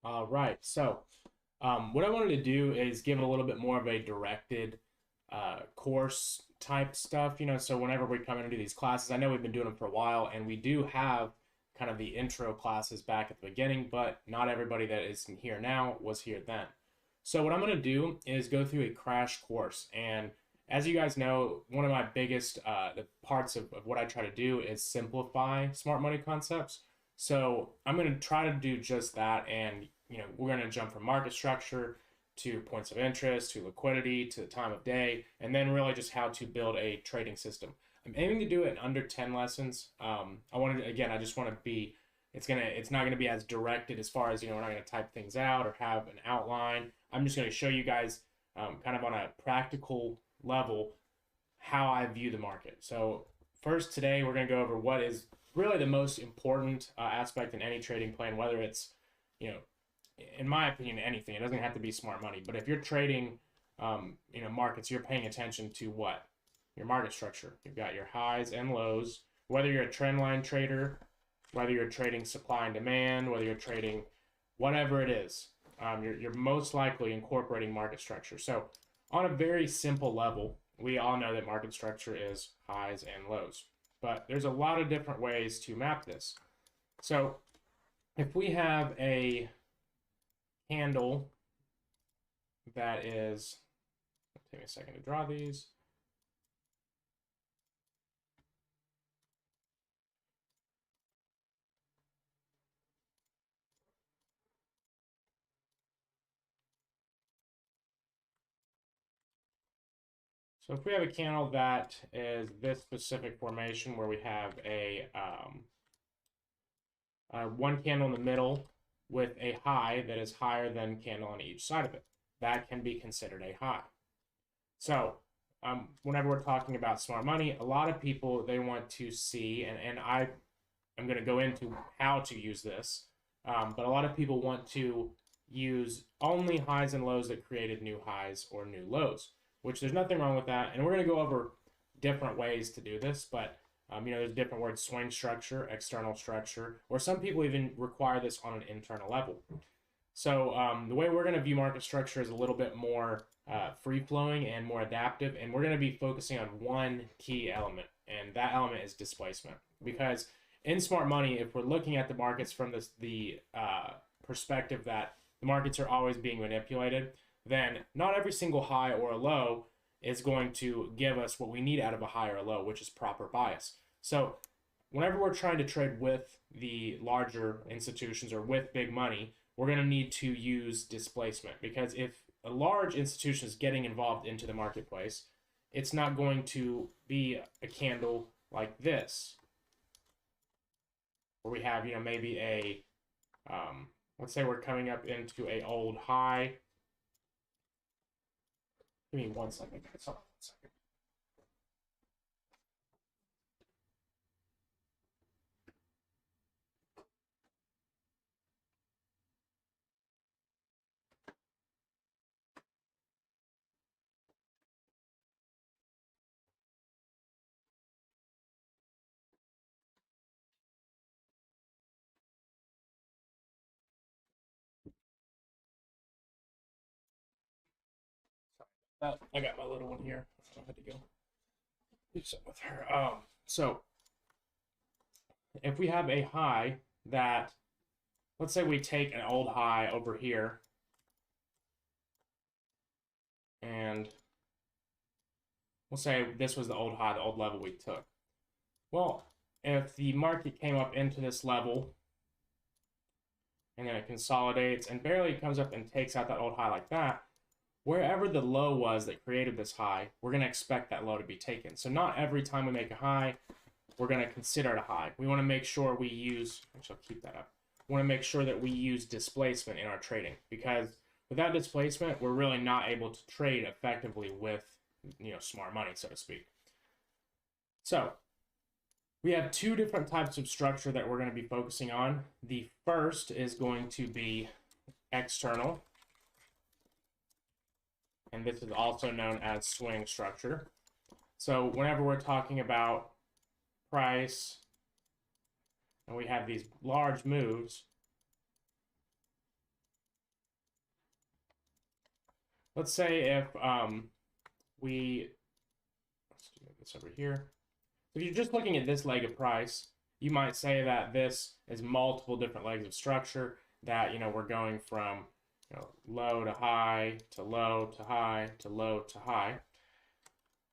All right. What I wanted to do is give it a little bit more of a directed course type stuff. So whenever we come in and do these classes, I know we've been doing them for a while, and we do have kind of the intro classes back at the beginning, but not everybody that is here now was here then. So what I'm going to do is go through a crash course, and as you guys know, one of my biggest the parts of what I try to do is simplify smart money concepts. So I'm going to try to do just that, and we're going to jump from market structure to points of interest to liquidity to the time of day, and then really just how to build a trading system. I'm aiming to do it in under 10 lessons. I just want to be. It's not gonna be as directed as far as we're not gonna type things out or have an outline. I'm just gonna show you guys kind of on a practical level how I view the market. So first today we're going to go over what is really the most important aspect in any trading plan, whether it's, you know, in my opinion, anything. It doesn't have to be smart money, but if you're trading, markets, you're paying attention to what? Your market structure. You've got your highs and lows. Whether you're a trend line trader, whether you're trading supply and demand, whether you're trading whatever it is, you're most likely incorporating market structure. So on a very simple level, we all know that market structure is highs and lows, but there's a lot of different ways to map this. So if we have a candle that is, take me a second to draw these. So if we have a candle that is this specific formation where we have a one candle in the middle with a high that is higher than candle on each side of it, that can be considered a high. So whenever we're talking about smart money, a lot of people, they want to see, and I'm going to go into how to use this, but a lot of people want to use only highs and lows that created new highs or new lows, which there's nothing wrong with that. And we're going to go over different ways to do this, but there's different words: swing structure, external structure, or some people even require this on an internal level. So the way we're going to view market structure is a little bit more free-flowing and more adaptive, and we're going to be focusing on one key element, and that element is displacement. Because in smart money, if we're looking at the markets from the perspective that the markets are always being manipulated, then not every single high or a low is going to give us what we need out of a high or a low, which is proper bias. So whenever we're trying to trade with the larger institutions or with big money, we're going to need to use displacement, because if a large institution is getting involved into the marketplace, it's not going to be a candle like this, where we have, maybe let's say we're coming up into a old high. Give me 1 second. Sorry, 1 second. I got my little one here. I had to go do something with her. So if we have a high that, let's say we take an old high over here, and we'll say this was the old high, the old level we took. Well, if the market came up into this level and then it consolidates and barely comes up and takes out that old high like that, wherever the low was that created this high, we're going to expect that low to be taken. So not every time we make a high, we're going to consider it a high. We want to make sure we use, actually I'll keep that up. We want to make sure that we use displacement in our trading, because without displacement, we're really not able to trade effectively with, smart money, so to speak. So we have two different types of structure that we're going to be focusing on. The first is going to be external, and this is also known as swing structure. So whenever we're talking about price and we have these large moves, let's say if let's do this over here. If you're just looking at this leg of price, you might say that this is multiple different legs of structure, that, we're going from, low to high to low to high to low to high.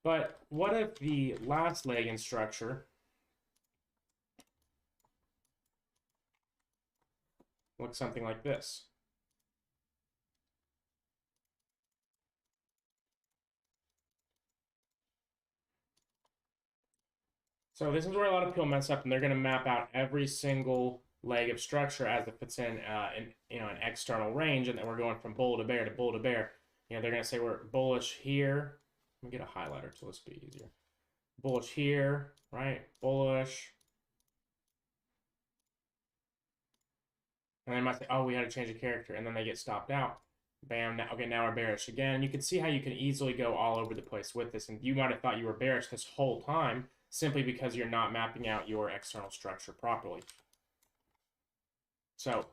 But what if the last leg in structure looks something like this? So this is where a lot of people mess up, and they're going to map out every single leg of structure as if it's in an external range, and then we're going from bull to bear to bull to bear. They're going to say we're bullish here. Let me get a highlighter so this will be easier. Bullish here, right? Bullish. And they might say, oh, we had to change a character, and then they get stopped out. Bam, now, okay, now we're bearish again. You can see how you can easily go all over the place with this, and you might have thought you were bearish this whole time simply because you're not mapping out your external structure properly. So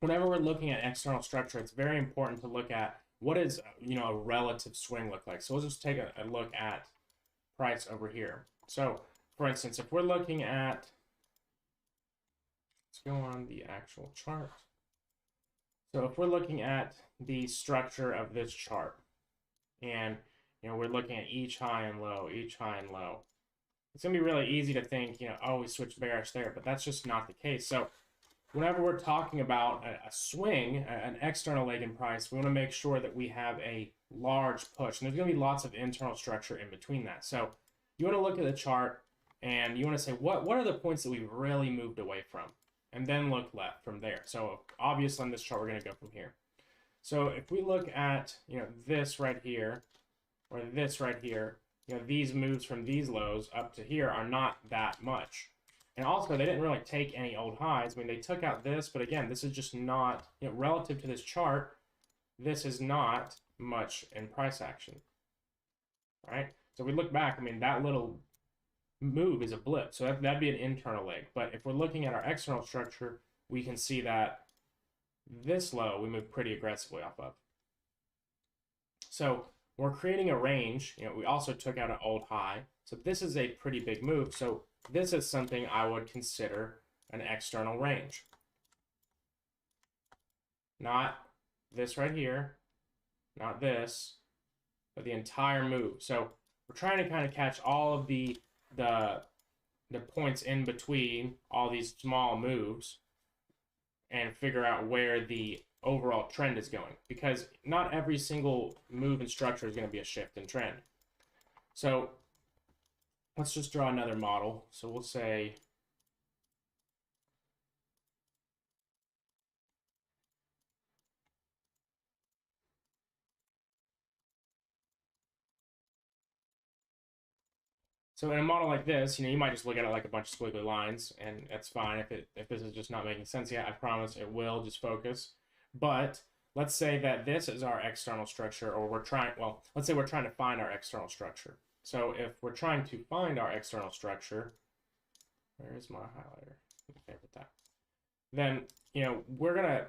whenever we're looking at external structure, it's very important to look at what is, a relative swing look like. So let's just take a look at price over here. So for instance, if we're looking at, let's go on the actual chart. So if we're looking at the structure of this chart, and we're looking at each high and low, each high and low, it's gonna be really easy to think, oh, we switched bearish there, but that's just not the case. So whenever we're talking about a swing, an external leg in price, we want to make sure that we have a large push, and there's going to be lots of internal structure in between that. So you want to look at the chart, and you want to say, what are the points that we've really moved away from? And then look left from there. So obviously on this chart, we're going to go from here. So if we look at, this right here, or this right here, these moves from these lows up to here are not that much. And also, they didn't really take any old highs. I mean, they took out this, but again, this is just not, relative to this chart, this is not much in price action, right? So if we look back, I mean, that little move is a blip. So that'd be an internal leg. But if we're looking at our external structure, we can see that this low we move pretty aggressively off of. So we're creating a range. We also took out an old high. So this is a pretty big move. So this is something I would consider an external range. Not this right here, not this, but the entire move. So we're trying to kind of catch all of the points in between all these small moves and figure out where the overall trend is going, because not every single move and structure is going to be a shift in trend. So let's just draw another model. So we'll say so in a model like this, you might just look at it like a bunch of squiggly lines, and that's fine. If this is just not making sense yet, I promise it will. Just focus. But let's say that this is our external structure, or let's say we're trying to find our external structure. So if we're trying to find our external structure, where is my highlighter? Favorite that. Then, we're going to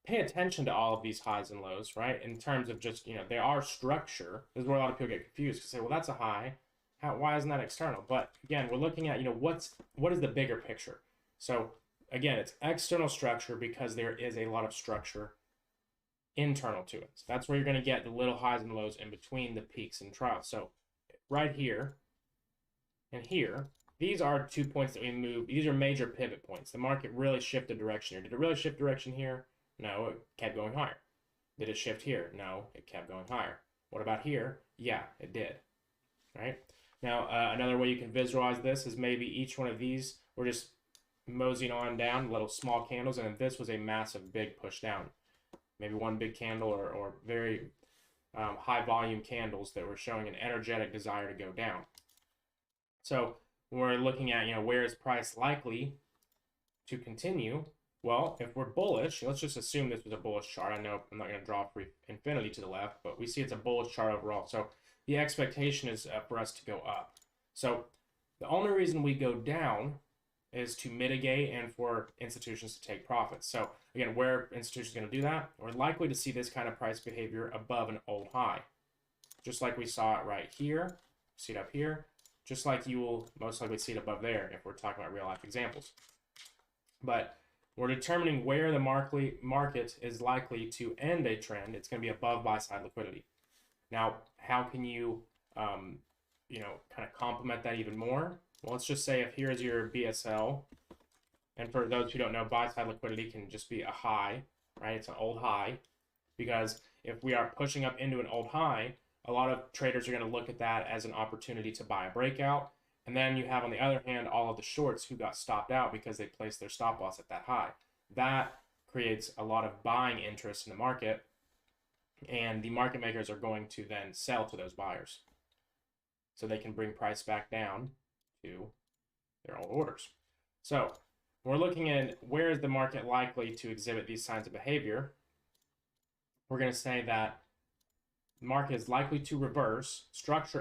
pay attention to all of these highs and lows, right? In terms of just, they are structure. This is where a lot of people get confused, because say, well, that's a high. Why isn't that external? But again, we're looking at, what is the bigger picture? So again, it's external structure because there is a lot of structure internal to it. So that's where you're going to get the little highs and lows in between the peaks and troughs. So right here and here, these are 2 points that we moved. These are major pivot points. The market really shifted direction here. Did it really shift direction here? No, it kept going higher. Did it shift here? No, it kept going higher. What about here? Yeah, it did. Right? Now, another way you can visualize this is maybe each one of these, we're just moseying on down, little small candles, and this was a massive big push down. Maybe one big candle or very high volume candles that were showing an energetic desire to go down. So when we're looking at, where is price likely to continue? Well, if we're bullish, let's just assume this was a bullish chart. I know I'm not going to draw for infinity to the left, but we see it's a bullish chart overall. So the expectation is for us to go up. So the only reason we go down is to mitigate and for institutions to take profits. So again, where institutions are going to do that, we're likely to see this kind of price behavior above an old high, just like we saw it right here, see it up here, just like you will most likely see it above there if we're talking about real life examples. But we're determining where the market is likely to end a trend. It's going to be above buy side liquidity. Now, how can you, kind of complement that even more? Well, let's just say if here's your BSL, and for those who don't know, buy side liquidity can just be a high, right? It's an old high, because if we are pushing up into an old high, a lot of traders are going to look at that as an opportunity to buy a breakout. And then you have, on the other hand, all of the shorts who got stopped out because they placed their stop loss at that high. That creates a lot of buying interest in the market, and the market makers are going to then sell to those buyers so they can bring price back down to their old orders. So we're looking at where is the market likely to exhibit these signs of behavior. We're going to say that the market is likely to reverse.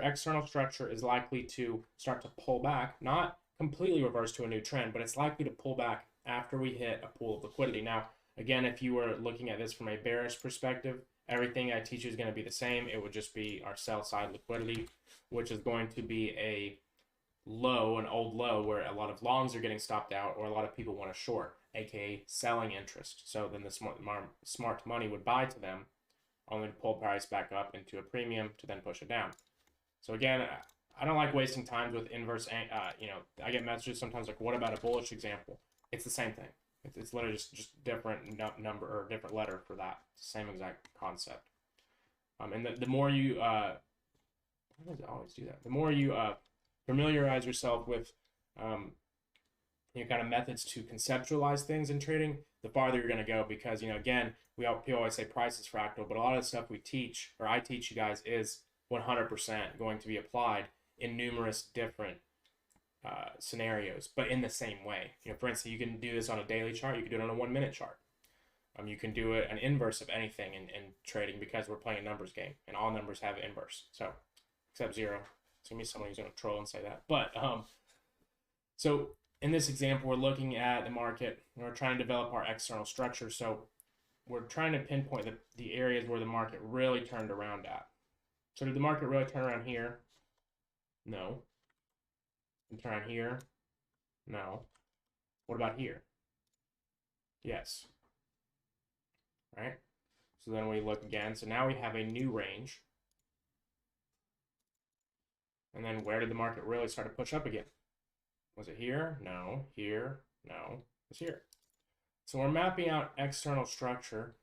External structure is likely to start to pull back, not completely reverse to a new trend, but it's likely to pull back after we hit a pool of liquidity. Now, again, if you were looking at this from a bearish perspective, everything I teach you is going to be the same. It would just be our sell side liquidity, which is going to be a low, an old low, where a lot of longs are getting stopped out or a lot of people want to short, aka selling interest. So then the smart money would buy to them, only to pull price back up into a premium to then push it down. So again, I don't like wasting time with inverse, I get messages sometimes like, what about a bullish example? It's the same thing. It's literally just different number or different letter for that. Same exact concept. And the more you, why does it always do that? The more you familiarize yourself with kind of methods to conceptualize things in trading, the farther you're going to go, because again, people always say price is fractal, but a lot of the stuff we teach, or I teach you guys, is 100% going to be applied in numerous different scenarios, but in the same way. For instance, you can do this on a daily chart, you can do it on a 1 minute chart. You can do an inverse of anything in trading, because we're playing a numbers game and all numbers have inverse. So except zero. It's gonna be someone who's gonna troll and say that. But so in this example, we're looking at the market and we're trying to develop our external structure. So we're trying to pinpoint the areas where the market really turned around at. So did the market really turn around here? No. Did it turn around here? No. What about here? Yes. Right? So then we look again. So now we have a new range. And then where did the market really start to push up again? Was it here? No. Here? No. It's here. So we're mapping out external structure.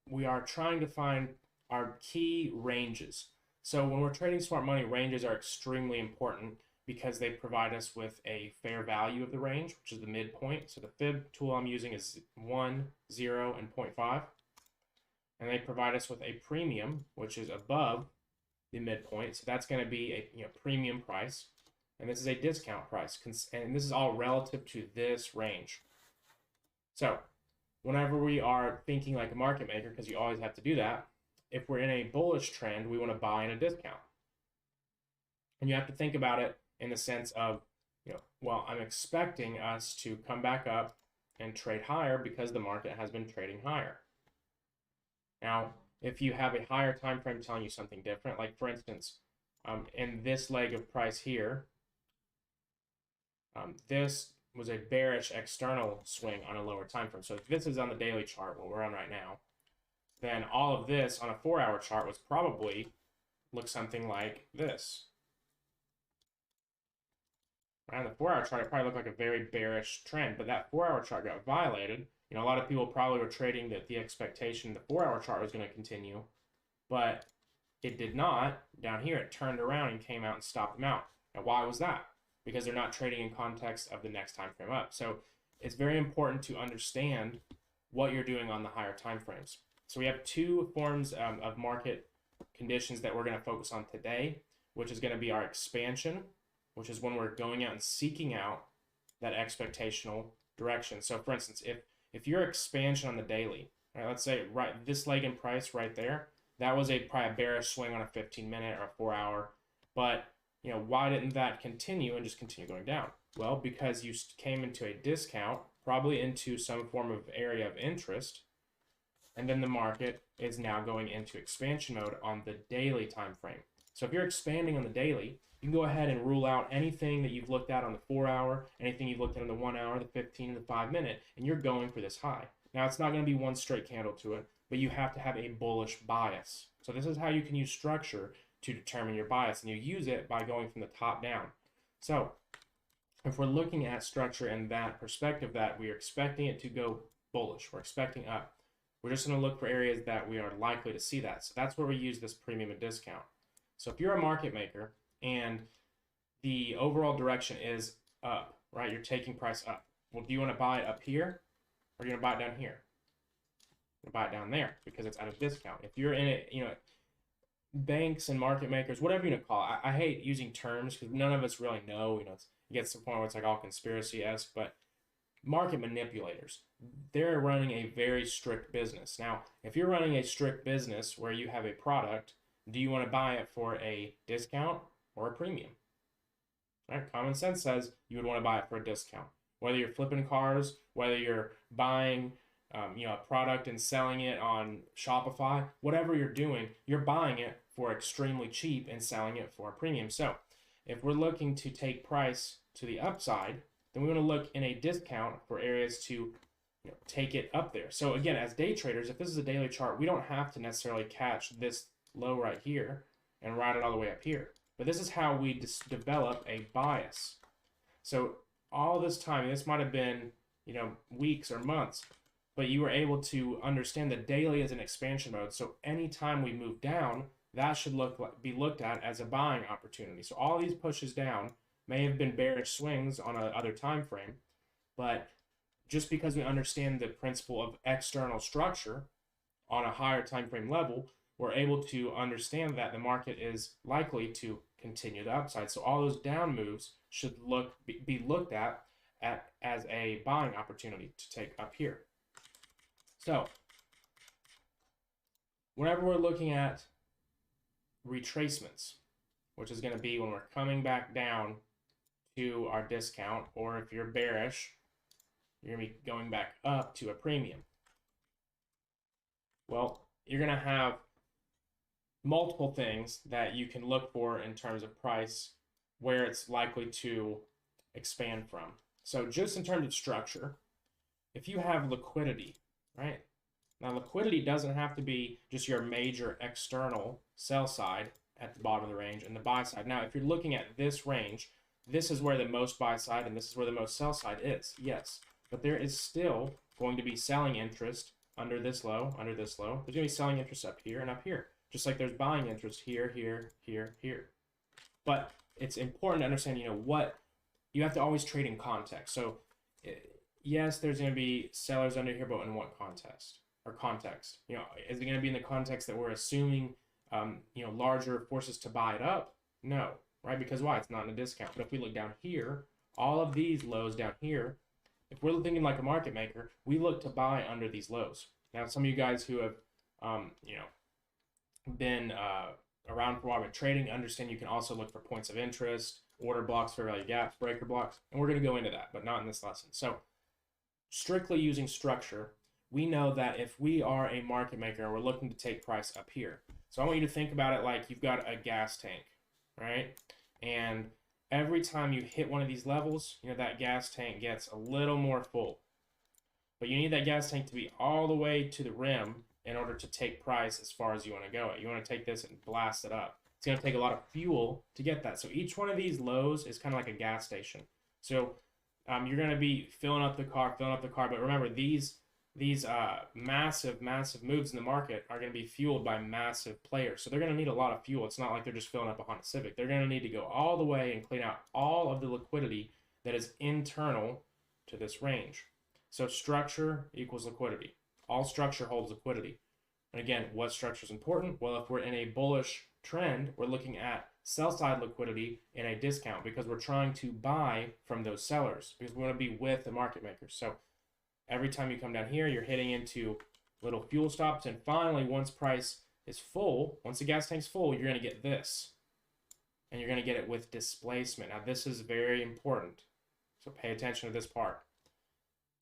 We are trying to find our key ranges. So when we're trading smart money, ranges are extremely important because they provide us with a fair value of the range, which is the midpoint. So the fib tool I'm using is 1, 0, and 0.5. And they provide us with a premium, which is above the midpoint. So that's going to be a premium price. And this is a discount price. And this is all relative to this range. So whenever we are thinking like a market maker, because you always have to do that, if we're in a bullish trend, we want to buy in a discount. And you have to think about it in the sense of, well, I'm expecting us to come back up and trade higher because the market has been trading higher. Now, if you have a higher time frame telling you something different, like for instance, in this leg of price here, this was a bearish external swing on a lower time frame. So if this is on the daily chart, what we're on right now, then all of this on a 4-hour chart was probably look something like this. Right, on the 4-hour chart, it probably looked like a very bearish trend, but that 4-hour chart got violated. A lot of people probably were trading that the expectation the 4-hour chart was going to continue, but it did not. Down here, it turned around and came out and stopped them out. Now, why was that? Because they're not trading in context of the next time frame up. So it's very important to understand what you're doing on the higher time frames. So we have two forms of market conditions that we're going to focus on today, which is going to be our expansion, which is when we're going out and seeking out that expectational direction. So for instance, if your expansion on the daily, right, let's say right this leg in price right there, that was probably a bearish swing on a 15-minute or a 4-hour, but why didn't that continue and just continue going down? Well, because you came into a discount, probably into some form of area of interest, and then the market is now going into expansion mode on the daily time frame. So if you're expanding on the daily, you can go ahead and rule out anything that you've looked at on the 4 hour, anything you've looked at on the 1 hour, the 15, and the 5 minute, and you're going for this high. Now, it's not going to be one straight candle to it, but you have to have a bullish bias. So this is how you can use structure to determine your bias, and you use it by going from the top down. So if we're looking at structure in that perspective, that we are expecting it to go bullish, we're expecting up, we're just going to look for areas that we are likely to see that. So that's where we use this premium and discount. So if you're a market maker and the overall direction is up, right? You're taking price up. Well, do you want to buy it up here, or are you going to buy it down here? You're going to buy it down there because it's at a discount. If you're in it, banks and market makers, whatever you want to call it. I hate using terms because none of us really know. It gets to the point where it's like all conspiracy-esque, but market manipulators, they're running a very strict business. Now, if you're running a strict business where you have a product, do you want to buy it for a discount or a premium? Right? Common sense says you would want to buy it for a discount. Whether you're flipping cars, whether you're buying a product and selling it on Shopify, whatever you're doing, you're buying it for extremely cheap and selling it for a premium. So if we're looking to take price to the upside, then we want to look in a discount for areas to take it up there. So again, as day traders, if this is a daily chart, we don't have to necessarily catch this low right here and ride it all the way up here. But this is how we develop a bias. So all this time, this might have been weeks or months, but you were able to understand the daily as an expansion mode. So anytime we move down, that should be looked at as a buying opportunity. So all these pushes down may have been bearish swings on another time frame, but just because we understand the principle of external structure on a higher time frame level, we're able to understand that the market is likely to continue the upside. So all those down moves should be looked at as a buying opportunity to take up here. So whenever we're looking at retracements, which is going to be when we're coming back down to our discount, or if you're bearish, you're going to be going back up to a premium. Well, you're going to have multiple things that you can look for in terms of price, where it's likely to expand from. So just in terms of structure, if you have liquidity, right? Now, liquidity doesn't have to be just your major external sell side at the bottom of the range and the buy side. Now, if you're looking at this range, this is where the most buy side and this is where the most sell side is, yes. But there is still going to be selling interest under this low, under this low. There's going to be selling interest up here and up here, just like there's buying interest here, here, here, here. But it's important to understand, what you have to always trade in context. So yes, there's going to be sellers under here, but in what context? Is it going to be in the context that we're assuming, larger forces to buy it up? No, right? Because why? It's not in a discount. But if we look down here, all of these lows down here, if we're thinking like a market maker, we look to buy under these lows. Now, some of you guys who have, been around for a while with trading understand you can also look for points of interest, order blocks, fair value gaps, breaker blocks, and we're going to go into that, but not in this lesson. So strictly using structure, we know that if we are a market maker and we're looking to take price up here, so I want you to think about it like you've got a gas tank, right? And every time you hit one of these levels, that gas tank gets a little more full. But you need that gas tank to be all the way to the rim in order to take price as far as you want to go. You want to take this and blast it up. It's going to take a lot of fuel to get that. So each one of these lows is kind of like a gas station. So you're going to be filling up the car. But remember, these massive moves in the market are going to be fueled by massive players. So they're going to need a lot of fuel. It's not like they're just filling up a Honda Civic. They're going to need to go all the way and clean out all of the liquidity that is internal to this range. So structure equals liquidity. All structure holds liquidity. And again, what structure is important? Well, if we're in a bullish trend, we're looking at sell side liquidity in a discount because we're trying to buy from those sellers because we want to be with the market makers. So every time you come down here, you're hitting into little fuel stops. And finally, once price is full, once the gas tank's full, you're going to get this. And you're going to get it with displacement. Now, this is very important. So pay attention to this part.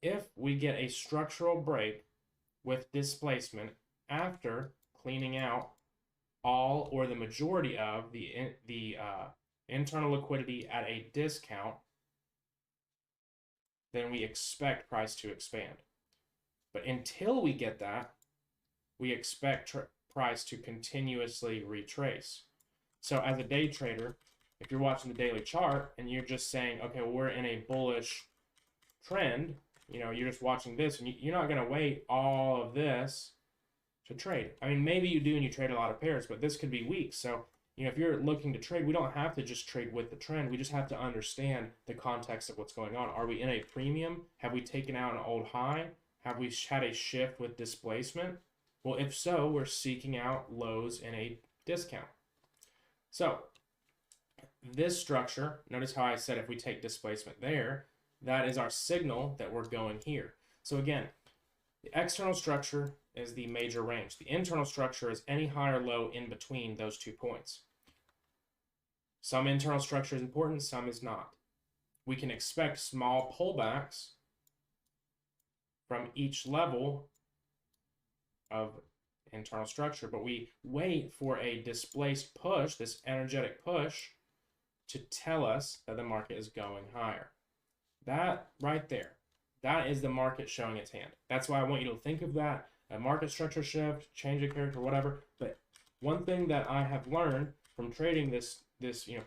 If we get a structural break with displacement after cleaning out all or the majority of the internal liquidity at a discount, then we expect price to expand. But until we get that, we expect price to continuously retrace. So as a day trader, if you're watching the daily chart and you're just saying, okay, well, we're in a bullish trend, you know, you're just watching this, and you're not going to wait all of this to trade. I mean, maybe you do and you trade a lot of pairs, but this could be weak. So, you know, if you're looking to trade, we don't have to just trade with the trend. We just have to understand the context of what's going on. Are we in a premium? Have we taken out an old high? Have we had a shift with displacement? Well, if so, we're seeking out lows in a discount. So this structure, notice how I said if we take displacement there, that is our signal that we're going here. So again, the external structure is the major range. The internal structure is any high or low in between those 2 points. Some internal structure is important, some is not. We can expect small pullbacks from each level of internal structure, but we wait for a displaced push, this energetic push, to tell us that the market is going higher. That right there, that is the market showing its hand. That's why I want you to think of that, a market structure shift, change of character, whatever. But one thing that I have learned from trading this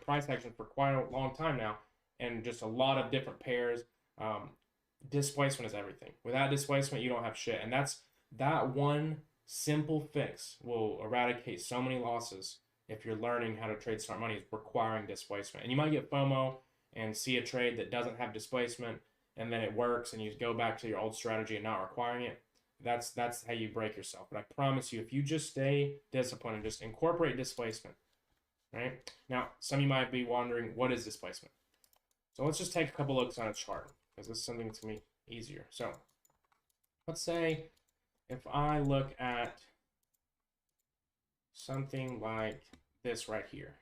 price action for quite a long time now, and just a lot of different pairs, displacement is everything. Without displacement, you don't have shit. And that one simple fix will eradicate so many losses if you're learning how to trade smart money, is requiring displacement. And you might get FOMO and see a trade that doesn't have displacement, and then it works, and you go back to your old strategy and not requiring it. That's how you break yourself. But I promise you, if you just stay disciplined and just incorporate displacement, right? Now, some of you might be wondering, what is displacement? So let's just take a couple looks on a chart, because this is something that's going to be easier. So let's say if I look at something like this right here.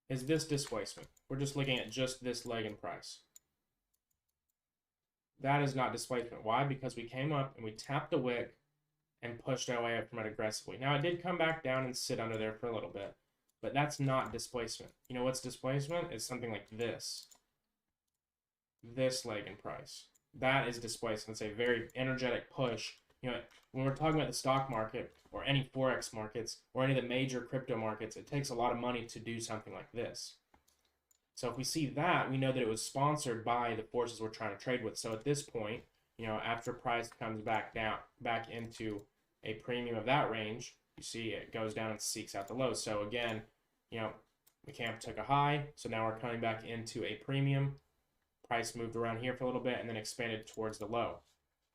Is this displacement? We're just looking at just this leg in price. That is not displacement. Why? Because we came up and we tapped the wick and pushed our way up from it aggressively. Now, it did come back down and sit under there for a little bit, but that's not displacement. You know what's displacement? It's something like this. This leg in price. That is displacement. It's a very energetic push. You know, when we're talking about the stock market or any Forex markets or any of the major crypto markets, it takes a lot of money to do something like this. So if we see that, we know that it was sponsored by the forces we're trying to trade with. So at this point, you know, after price comes back into a premium of that range, you see it goes down and seeks out the lows. So again, you know, we took a high, so now we're coming back into a premium. Price moved around here for a little bit and then expanded towards the low.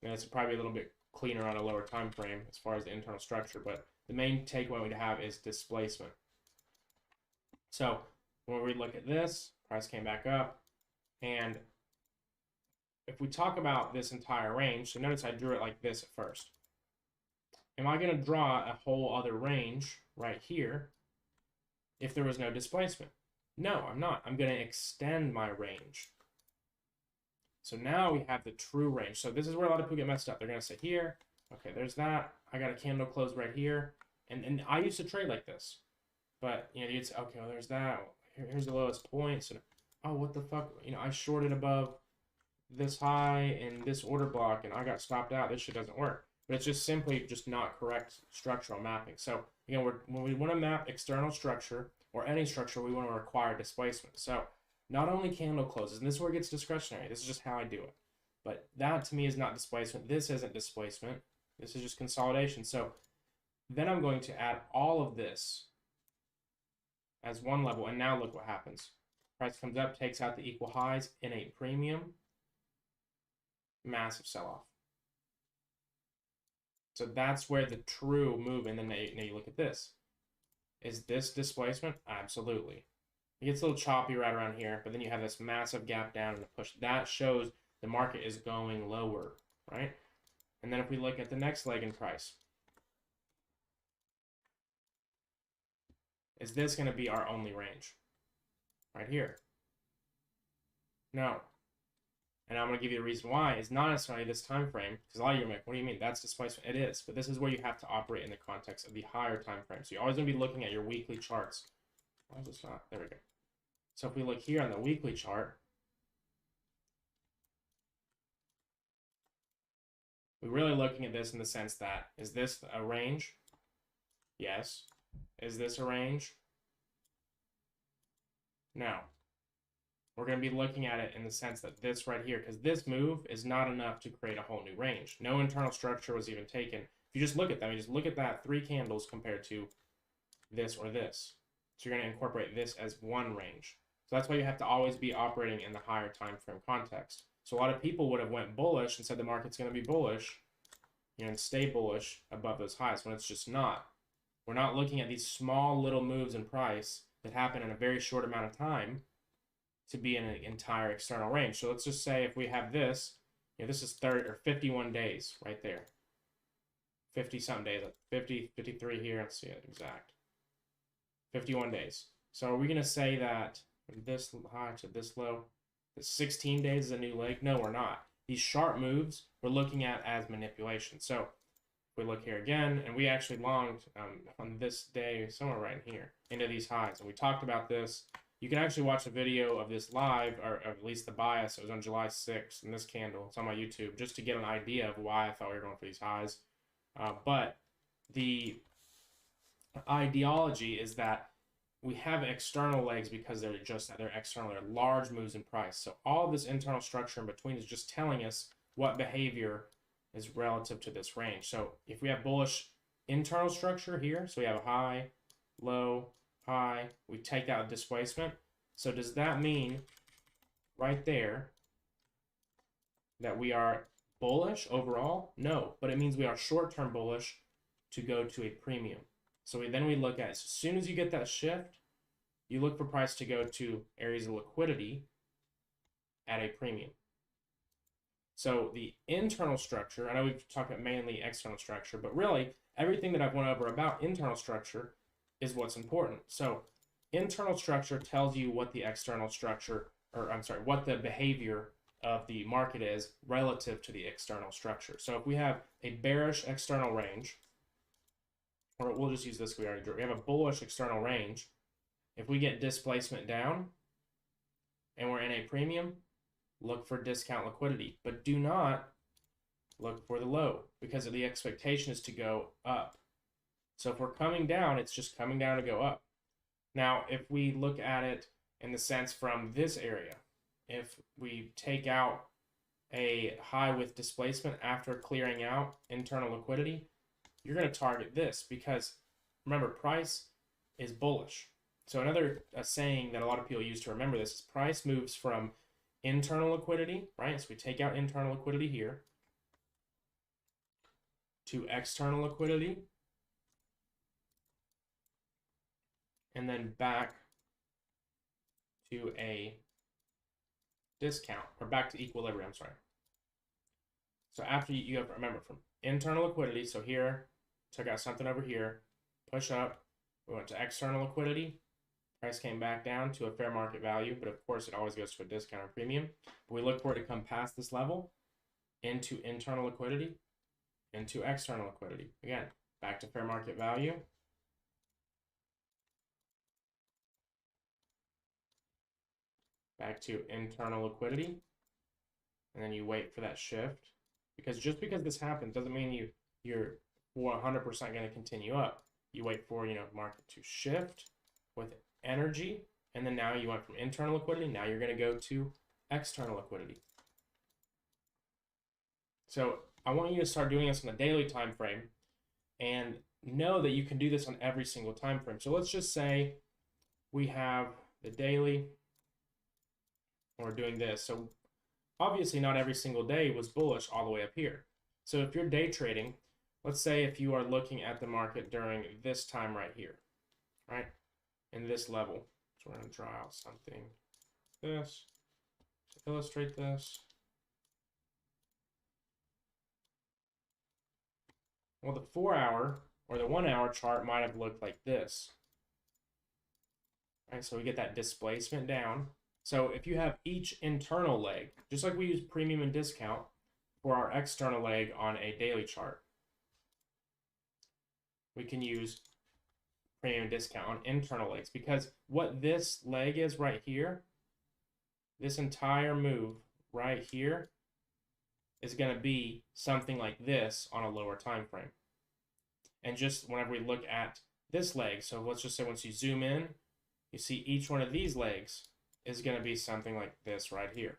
And it's probably a little bit cleaner on a lower time frame as far as the internal structure, but the main takeaway we have is displacement. So when we look at this, price came back up, and if we talk about this entire range, so notice I drew it like this at first. Am I going to draw a whole other range right here if there was no displacement? No, I'm not. I'm going to extend my range. So now we have the true range. So this is where a lot of people get messed up. They're going to say here, okay, there's that. I got a candle close right here. And I used to trade like this. But, you know, you'd say, okay, well, there's that. Here's the lowest points. And, oh, what the fuck? You know, I shorted above this high in this order block, and I got stopped out. This shit doesn't work. But it's just simply just not correct structural mapping. So, you know, when we want to map external structure or any structure, we want to require displacement. So not only candle closes, and this is where it gets discretionary. This is just how I do it. But that to me is not displacement. This isn't displacement. This is just consolidation. So then I'm going to add all of this as one level. And now look what happens. Price comes up, takes out the equal highs in a premium. Massive sell-off. So that's where the true move, and then now you look at this. Is this displacement? Absolutely. It gets a little choppy right around here, but then you have this massive gap down and a push. That shows the market is going lower, right? And then if we look at the next leg in price, is this going to be our only range? Right here. No. And I'm going to give you the reason why. It's not necessarily this time frame, because a lot of you are like, what do you mean? That's displacement. It is, but this is where you have to operate in the context of the higher time frame. So you're always going to be looking at your weekly charts. Why is this not? There we go. So if we look here on the weekly chart, we're really looking at this in the sense that, is this a range? Yes. Is this a range? No. We're going to be looking at it in the sense that this right here, because this move is not enough to create a whole new range. No internal structure was even taken. If you just look at them, you just look at that 3 candles compared to this or this. So you're going to incorporate this as one range. So that's why you have to always be operating in the higher time frame context. So a lot of people would have went bullish and said the market's going to be bullish, and stay bullish above those highs, when it's just not. We're not looking at these small little moves in price that happen in a very short amount of time to be in an entire external range. So let's just say if we have this, this is 30 or 51 days right there. 50 something days, 50, 53 here. Let's see it exact. 51 days. So are we going to say that from this high to this low, that 16 days is a new leg? No, we're not. These sharp moves we're looking at as manipulation. So if we look here again, and we actually longed on this day, somewhere right in here, into these highs. And we talked about this. You can actually watch a video of this live, or at least the bias. It was on July 6th in this candle. It's on my YouTube, just to get an idea of why I thought we were going for these highs. But the ideology is that we have external legs because they're external. They're large moves in price. So all of this internal structure in between is just telling us what behavior is relative to this range. So if we have bullish internal structure here, so we have a high, low, high, we take out displacement. So does that mean right there that we are bullish overall? No, but it means we are short-term bullish to go to a premium. So then we look at, as soon as you get that shift, you look for price to go to areas of liquidity at a premium. So the internal structure, I know we've talked about mainly external structure, but really everything that I've went over about internal structure is what's important. So internal structure tells you what the external structure, or I'm sorry, what the behavior of the market is relative to the external structure. So if we have a bearish external range, or we'll just use this, we already drew. We have a bullish external range. If we get displacement down and we're in a premium, look for discount liquidity, but do not look for the low, because the expectation is to go up. So if we're coming down, it's just coming down to go up. Now, if we look at it in the sense from this area, if we take out a high with displacement after clearing out internal liquidity, you're going to target this, because remember, price is bullish. So another saying that a lot of people use to remember this is price moves from internal liquidity, right? So we take out internal liquidity here, to external liquidity, and then back to a discount, or back to equilibrium, sorry. So after you have, remember, from internal liquidity, so here, took out something over here, push up, we went to external liquidity, price came back down to a fair market value, but of course it always goes to a discount or premium. But we look for it to come past this level, into internal liquidity, into external liquidity. Again, back to fair market value, back to internal liquidity, and then you wait for that shift. Because just because this happens doesn't mean you're 100% going to continue up. You wait for, market to shift with energy, and then now you went from internal liquidity, now you're going to go to external liquidity. So I want you to start doing this on a daily time frame, and know that you can do this on every single time frame. So let's just say we have the daily, and we're doing this. So obviously not every single day was bullish all the way up here. So if you're day trading, let's say if you are looking at the market during this time right here, right, in this level. So we're going to draw out something this to illustrate this. Well, the 4-hour or the 1-hour chart might have looked like this. Right, so we get that displacement down. So if you have each internal leg, just like we use premium and discount for our external leg on a daily chart, we can use premium and discount on internal legs, because what this leg is right here, this entire move right here is going to be something like this on a lower time frame. And just whenever we look at this leg, so let's just say once you zoom in, you see each one of these legs is going to be something like this right here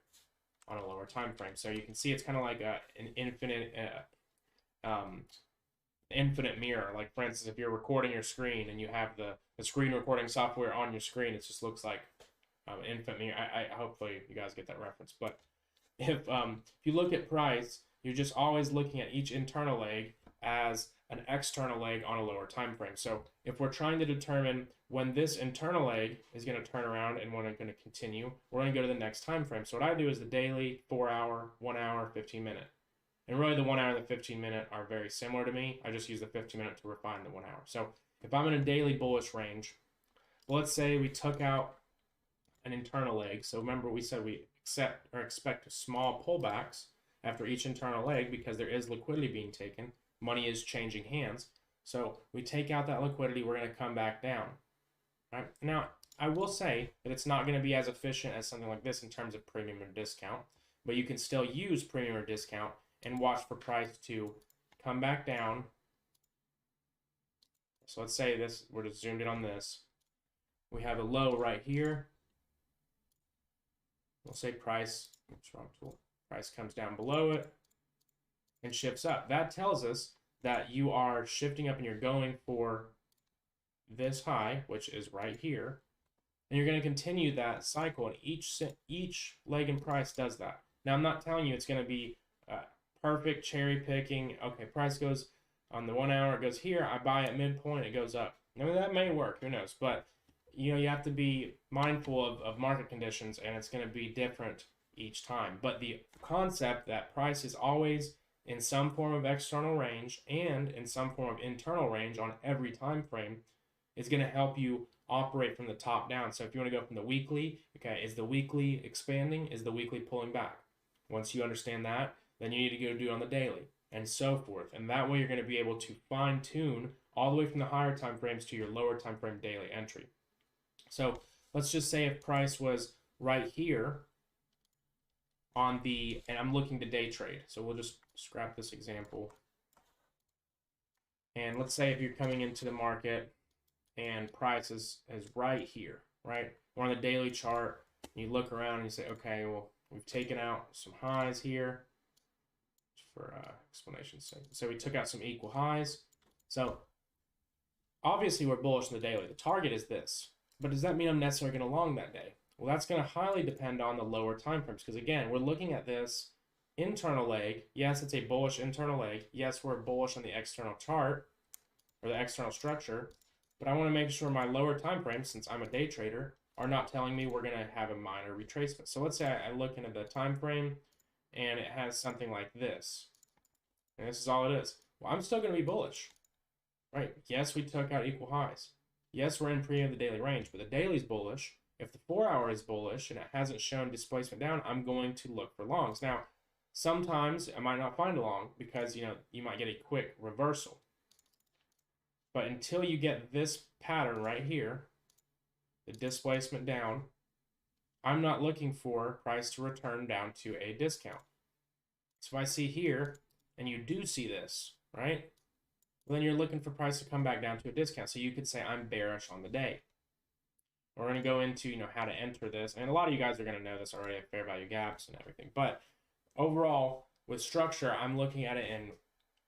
on a lower time frame. So you can see it's kind of like an infinite mirror. Like, for instance, if you're recording your screen and you have the screen recording software on your screen, it just looks like an infinite mirror. I hopefully you guys get that reference. But if you look at price, you're just always looking at each internal leg as an external leg on a lower time frame. So if we're trying to determine when this internal leg is going to turn around and when it's going to continue, we're going to go to the next time frame. So what I do is the daily, 4 hour, 1 hour, 15 minute. And really the 1 hour and the 15 minute are very similar to me. I just use the 15 minute to refine the 1 hour. So if I'm in a daily bullish range, let's say we took out an internal leg. So remember we said we expect small pullbacks after each internal leg because there is liquidity being taken. Money is changing hands. So we take out that liquidity, we're going to come back down. Right? Now, I will say that it's not going to be as efficient as something like this in terms of premium or discount, but you can still use premium or discount and watch for price to come back down. So let's say this, we're just zoomed in on this. We have a low right here. We'll say price, oops, wrong tool. Price comes down below it and shifts up. That tells us that you are shifting up and you're going for this high, which is right here. And you're going to continue that cycle, and each leg in price does that. Now, I'm not telling you it's going to be perfect cherry picking. Okay, price goes on the 1 hour, it goes here, I buy at midpoint, it goes up. I mean, that may work, who knows? But you know, you have to be mindful of market conditions, and it's going to be different each time. But the concept that price is always in some form of external range and in some form of internal range on every time frame is going to help you operate from the top down. So if you want to go from the weekly, okay, is the weekly expanding? Is the weekly pulling back? Once you understand that, then you need to go do it on the daily and so forth. And that way you're going to be able to fine tune all the way from the higher time frames to your lower time frame daily entry. So let's just say if price was right here on the, and I'm looking to day trade. So we'll just scrap this example. And let's say if you're coming into the market and price is right here, right? We're on the daily chart, and you look around and you say, okay, well, we've taken out some highs here for explanation's sake. So we took out some equal highs. So obviously we're bullish in the daily. The target is this. But does that mean I'm necessarily going to long that day? Well, that's going to highly depend on the lower time frames, because again, we're looking at this internal leg. Yes, it's a bullish internal leg. Yes, we're bullish on the external chart or the external structure, but I want to make sure my lower time frames, since I'm a day trader, are not telling me we're going to have a minor retracement. So let's say I look into the time frame and it has something like this, and this is all it is. Well, I'm still going to be bullish, right? Yes, we took out equal highs. Yes, we're in premium of the daily range, but the daily's bullish. If the 4 hour is bullish and it hasn't shown displacement down, I'm going to look for longs. Now, sometimes I might not find a long because, you know, you might get a quick reversal. But until you get this pattern right here, the displacement down, I'm not looking for price to return down to a discount. So if I see here, and you do see this, right? Well, then you're looking for price to come back down to a discount. So you could say I'm bearish on the day. We're going to go into, you know, how to enter this. And a lot of you guys are going to know this already, fair value gaps and everything. But overall, with structure, I'm looking at it in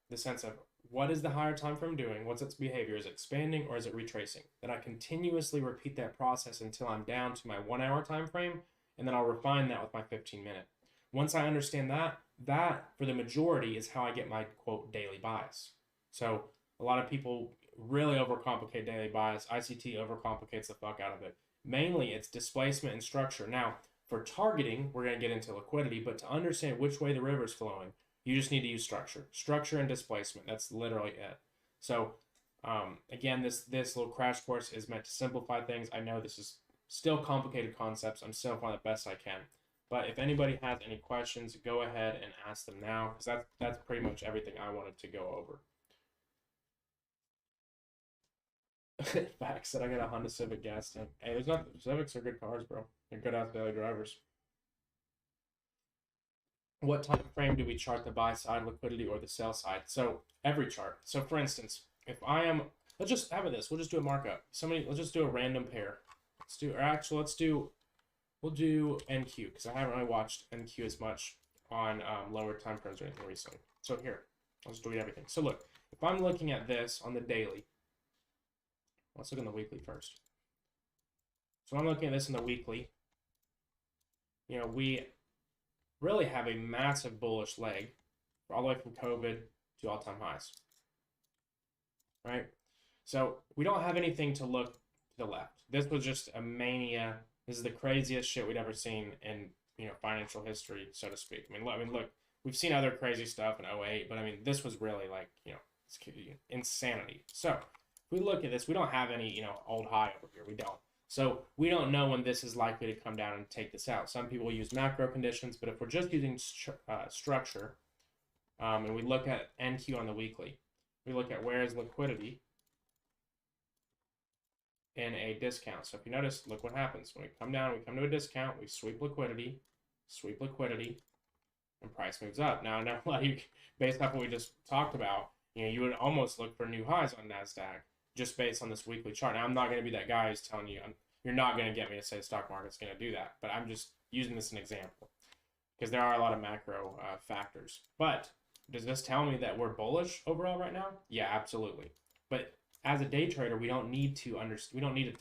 the sense of what is the higher time frame doing? What's its behavior? Is it expanding or is it retracing? Then I continuously repeat that process until I'm down to my 1 hour time frame, and then I'll refine that with my 15 minute. Once I understand that, that for the majority is how I get my quote daily bias. So a lot of people really overcomplicate daily bias. ICT overcomplicates the fuck out of it. Mainly it's displacement and structure. Now, for targeting, we're going to get into liquidity, but to understand which way the river is flowing, you just need to use structure. Structure and displacement. That's literally it. So again, this little crash course is meant to simplify things. I know this is Still complicated concepts. I'm still finding the best I can. But if anybody has any questions, go ahead and ask them now, because that's pretty much everything I wanted to go over. Facts that I got a Honda Civic gas tank. Hey, there's not Civics are good cars, bro. They're good ass daily drivers. What time frame do we chart the buy side liquidity or the sell side? So every chart. So for instance, if I am, let's just have this. We'll just do a markup. Let's just do a random pair. We'll do NQ because I haven't really watched NQ as much on lower time frames or anything recently. So here, I'll just delete everything. So look, if I'm looking at this on the daily, let's look on the weekly first. So I'm looking at this in the weekly. You know, we really have a massive bullish leg all the way from COVID to all-time highs, right? So we don't have anything to look to the left. This was just a mania. This is the craziest shit we'd ever seen in, you know, financial history, so to speak. I mean, look, we've seen other crazy stuff in 08, but I mean, this was really like, you know, it's insanity. So if we look at this, we don't have any, you know, old high over here. We don't. So we don't know when this is likely to come down and take this out. Some people use macro conditions, but if we're just using structure, and we look at NQ on the weekly, we look at where is liquidity in a discount. So if you notice, look what happens. When we come down, we come to a discount, we sweep liquidity, and price moves up. Now, I know a lot of you, based off what we just talked about, you know, you would almost look for new highs on NASDAQ just based on this weekly chart. Now, I'm not going to be that guy who's telling you, you're not going to get me to say the stock market's going to do that, but I'm just using this as an example because there are a lot of macro factors. But does this tell me that we're bullish overall right now? Yeah, absolutely. But as a day trader, we don't need to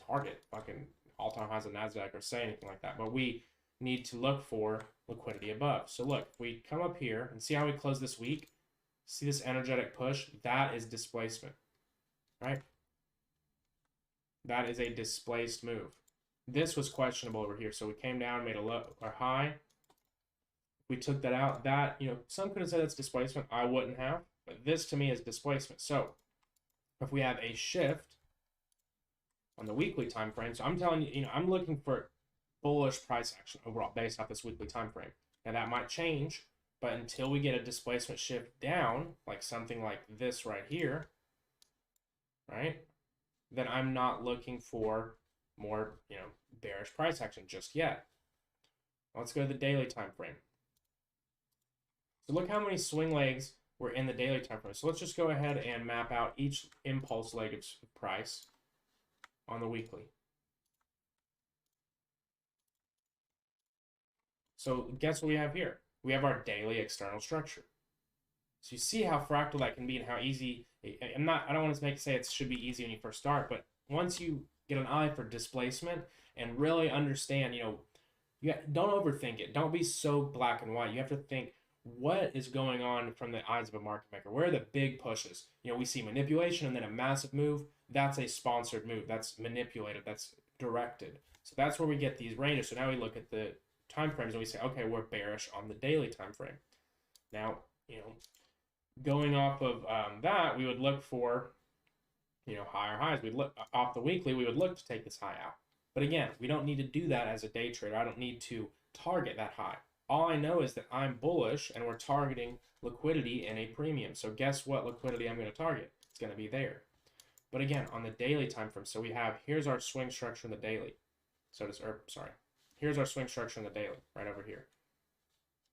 target fucking all-time highs on NASDAQ or say anything like that, but we need to look for liquidity above. So look, if we come up here and see how we close this week, see this energetic push, that is displacement, right? That is a displaced move. This was questionable over here. So we came down, made a low or high. We took that out. That, you know, some could have said it's displacement. I wouldn't have, but this to me is displacement. So if we have a shift on the weekly time frame, so I'm telling you, you know, I'm looking for bullish price action overall based off this weekly time frame. Now that might change, but until we get a displacement shift down, like something like this right here, right? Then I'm not looking for more, you know, bearish price action just yet. Let's go to the daily time frame. So look how many swing legs were in the daily time frame. So let's just go ahead and map out each impulse leg of price on the weekly. So guess what we have here? We have our daily external structure. So you see how fractal that can be and how easy. I don't want to say it should be easy when you first start, but once you get an eye for displacement and really understand, you know, don't overthink it. Don't be so black and white. You have to think, what is going on from the eyes of a market maker? Where are the big pushes? You know, we see manipulation and then a massive move. That's a sponsored move. That's manipulated. That's directed. So that's where we get these ranges. So now we look at the time frames and we say, okay, we're bearish on the daily time frame. Now, you know, going off of that, we would look for, you know, higher highs. We'd look off the weekly. We would look to take this high out. But again, we don't need to do that as a day trader. I don't need to target that high. All I know is that I'm bullish and we're targeting liquidity in a premium. So guess what liquidity I'm going to target? It's going to be there. But again, on the daily time frame, so we have, here's our swing structure in the daily. Here's our swing structure in the daily, right over here.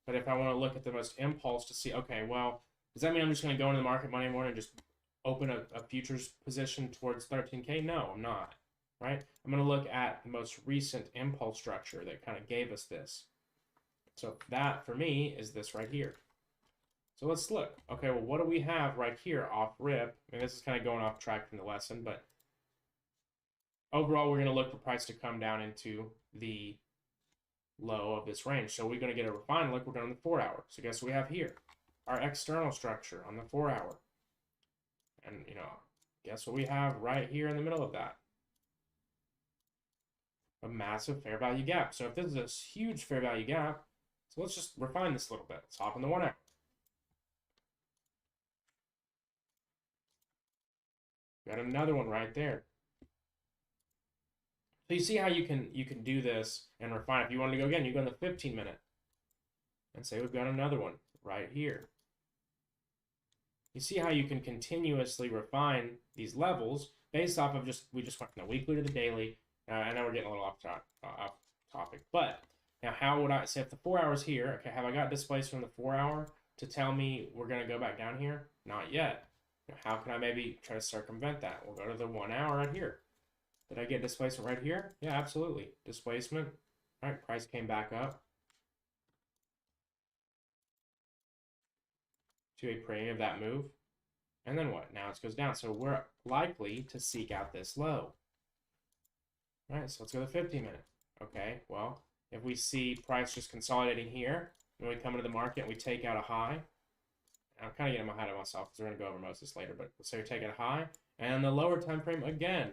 But if I want to look at the most impulse to see, okay, well, does that mean I'm just going to go into the market Monday morning and just open a futures position towards 13K? No, I'm not, right? I'm going to look at the most recent impulse structure that kind of gave us this. So that, for me, is this right here. So let's look. Okay, well, what do we have right here off rip? I mean, this is kind of going off track from the lesson, but overall, we're going to look for price to come down into the low of this range. So we're going to get a refined look. We're going on the 4 hour. So guess what we have here? Our external structure on the 4 hour. And, you know, guess what we have right here in the middle of that? A massive fair value gap. So if this is a huge fair value gap, so let's just refine this a little bit. Let's hop in the 1 hour. Got another one right there. So you see how you can do this and refine. If you want to go again, you go in the 15-minute and say we've got another one right here. You see how you can continuously refine these levels based off of we just went from the weekly to the daily. I know we're getting a little off topic, but now how would I say if the 4 hours here? Okay, have I got displaced from the 4 hour to tell me we're going to go back down here? Not yet. Now, how can I maybe try to circumvent that? We'll go to the 1 hour right here. Did I get displacement right here? Yeah, absolutely. Displacement. All right, price came back up to a premium of that move. And then what? Now it goes down. So we're likely to seek out this low. All right, so let's go to the 15-minute. Okay, well, if we see price just consolidating here, and we come into the market and we take out a high, I'm kind of getting ahead of myself because we're going to go over most of this later, but let's say we take out a high, and the lower time frame, again,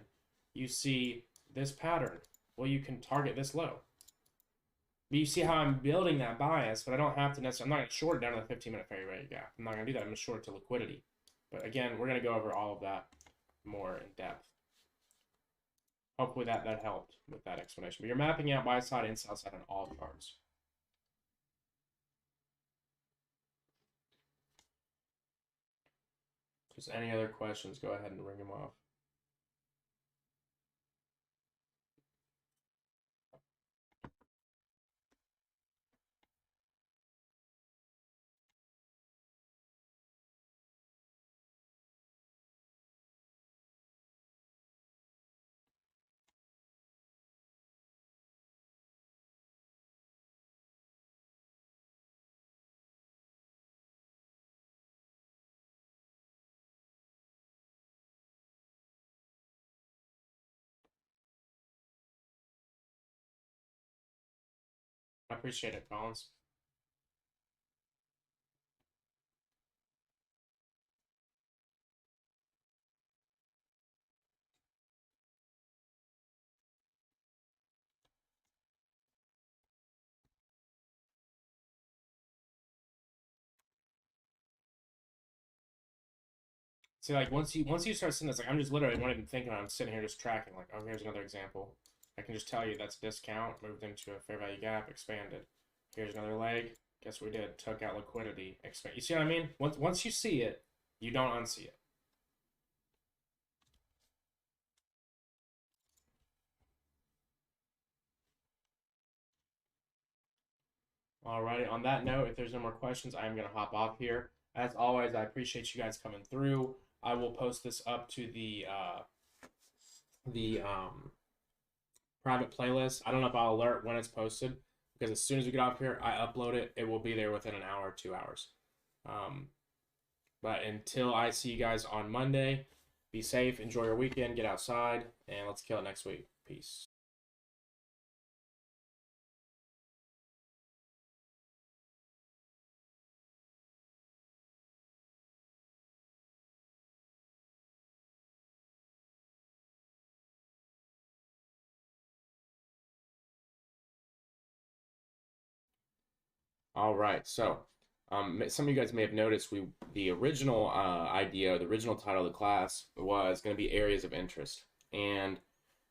you see this pattern. Well, you can target this low. But you see how I'm building that bias, but I don't have to necessarily, I'm not going to short it down to the 15-minute fair value gap. I'm not going to do that. I'm going to short it to liquidity. But again, we're going to go over all of that more in depth. Hopefully that helped with that explanation. But you're mapping out buy side and sell side on all charts. Just any other questions, go ahead and ring them off. I appreciate it, Collins. See, like once you start seeing this, like I'm just literally not even thinking. I'm sitting here just tracking. Like, oh, here's another example. I can just tell you that's discount moved into a fair value gap, expanded. Here's another leg. Guess what we did? Took out liquidity, expand. You see what I mean? Once you see it, you don't unsee it. Alrighty. On that note, if there's no more questions, I am gonna hop off here. As always, I appreciate you guys coming through. I will post this up to the private playlist. I don't know if I'll alert when it's posted because as soon as we get off here, I upload it. It will be there within an hour, 2 hours. But until I see you guys on Monday, be safe, enjoy your weekend, get outside, and let's kill it next week. Peace. All right, so some of you guys may have noticed the original idea, the original title of the class was going to be areas of interest. And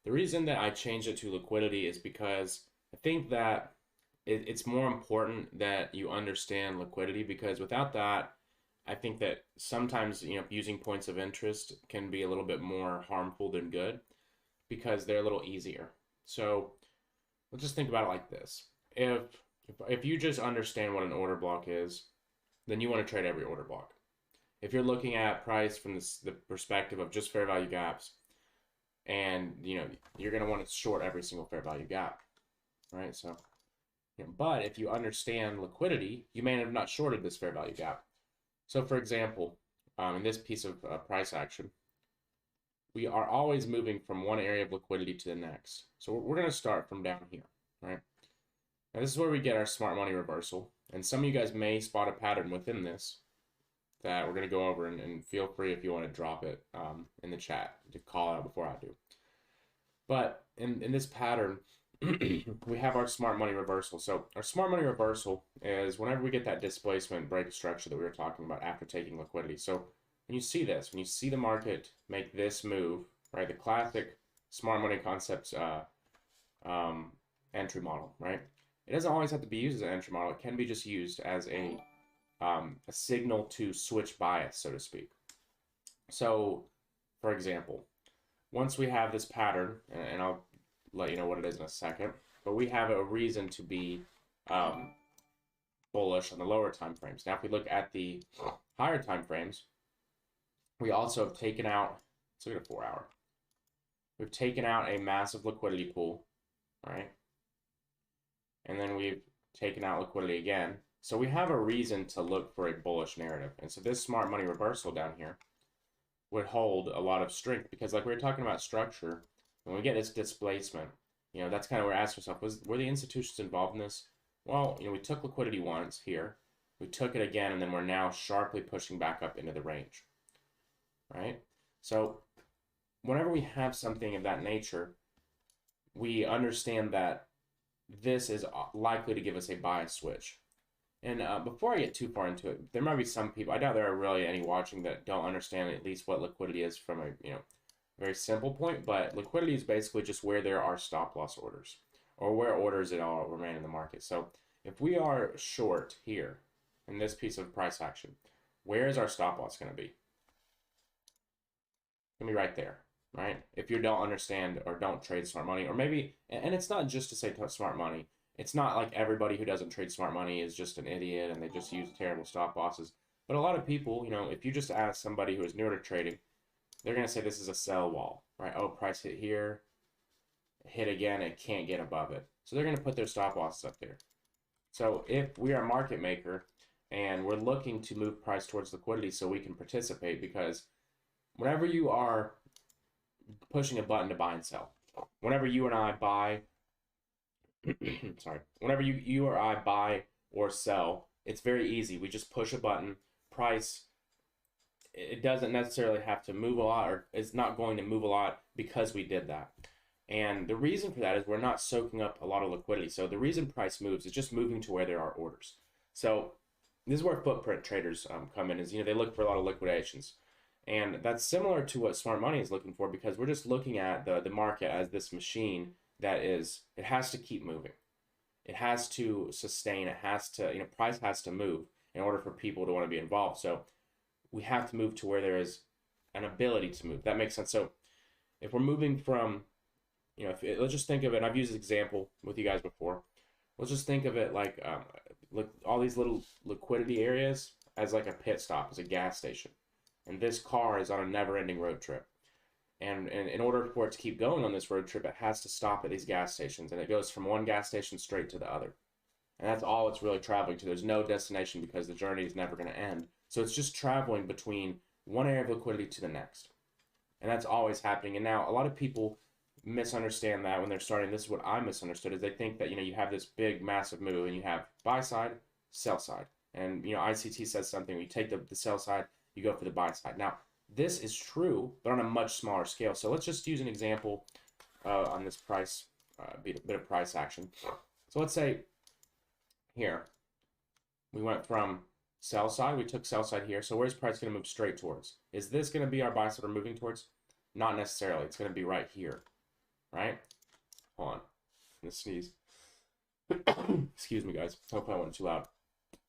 the reason that I changed it to liquidity is because I think that it's more important that you understand liquidity because without that, I think that sometimes using points of interest can be a little bit more harmful than good because they're a little easier. So let's just think about it like this. If you just understand what an order block is, then you want to trade every order block. If you're looking at price from the perspective of just fair value gaps, and you're going to want to short every single fair value gap, right? So, but if you understand liquidity, you may have not shorted this fair value gap. So, for example, in this piece of price action, we are always moving from one area of liquidity to the next. So we're going to start from down here, right? Now this is where we get our smart money reversal. And some of you guys may spot a pattern within this that we're going to go over, and feel free if you want to drop it in the chat to call out before I do. But in this pattern, we have our smart money reversal. So our smart money reversal is whenever we get that displacement break structure that we were talking about after taking liquidity. So when you see this, when you see the market make this move, right, the classic smart money concepts entry model, right? It doesn't always have to be used as an entry model. It can be just used as a signal to switch bias, so to speak. So, for example, once we have this pattern, and I'll let you know what it is in a second, but we have a reason to be bullish on the lower time frames. Now, if we look at the higher time frames, we also have taken out, let's look at a 4 hour. We've taken out a massive liquidity pool, right? And then we've taken out liquidity again. So we have a reason to look for a bullish narrative. And so this smart money reversal down here would hold a lot of strength, because like we were talking about structure, when we get this displacement, that's kind of where I asked myself, were the institutions involved in this? Well, we took liquidity once here, we took it again, and then we're now sharply pushing back up into the range, right? So whenever we have something of that nature, we understand that this is likely to give us a bias switch. And before I get too far into it, there might be some people, I doubt there are really any watching that don't understand at least what liquidity is from a very simple point, but liquidity is basically just where there are stop loss orders, or where orders at all remain in the market. So if we are short here in this piece of price action, where is our stop loss going to be? It's going to be right there, right? If you don't understand or don't trade smart money, or maybe, and it's not just to say smart money, it's not like everybody who doesn't trade smart money is just an idiot and they just use terrible stop losses. But a lot of people, if you just ask somebody who is newer to trading, they're going to say this is a sell wall, right? Oh, price hit here, hit again, it can't get above it. So they're going to put their stop losses up there. So if we are a market maker and we're looking to move price towards liquidity so we can participate, because whenever you are pushing a button to buy and sell, whenever you and I buy, whenever you or I buy or sell, it's very easy. We just push a button, price, it doesn't necessarily have to move a lot, or it's not going to move a lot because we did that. And the reason for that is we're not soaking up a lot of liquidity. So the reason price moves is just moving to where there are orders. So this is where footprint traders come in, is they look for a lot of liquidations. And that's similar to what smart money is looking for, because we're just looking at the market as this machine that is, it has to keep moving. It has to sustain, it has to, price has to move in order for people to want to be involved. So we have to move to where there is an ability to move. That makes sense. So if we're moving from, let's just think of it, and I've used this example with you guys before. Let's just think of it like all these little liquidity areas as like a pit stop, as a gas station. And this car is on a never-ending road trip. And in order for it to keep going on this road trip, it has to stop at these gas stations. And it goes from one gas station straight to the other. And that's all it's really traveling to. There's no destination, because the journey is never going to end. So it's just traveling between one area of liquidity to the next. And that's always happening. And now a lot of people misunderstand that when they're starting. This is what I misunderstood, is they think that, you have this big, massive move and you have buy side, sell side. And, ICT says something, you take the sell side, you go for the buy side. Now, this is true, but on a much smaller scale. So let's just use an example on this price, bit of price action. So let's say here, we went from sell side, we took sell side here. So where's price going to move straight towards? Is this going to be our buy side we're moving towards? Not necessarily. It's going to be right here, right? Hold on. I'm going to sneeze. Excuse me, guys. Hope I wasn't too loud.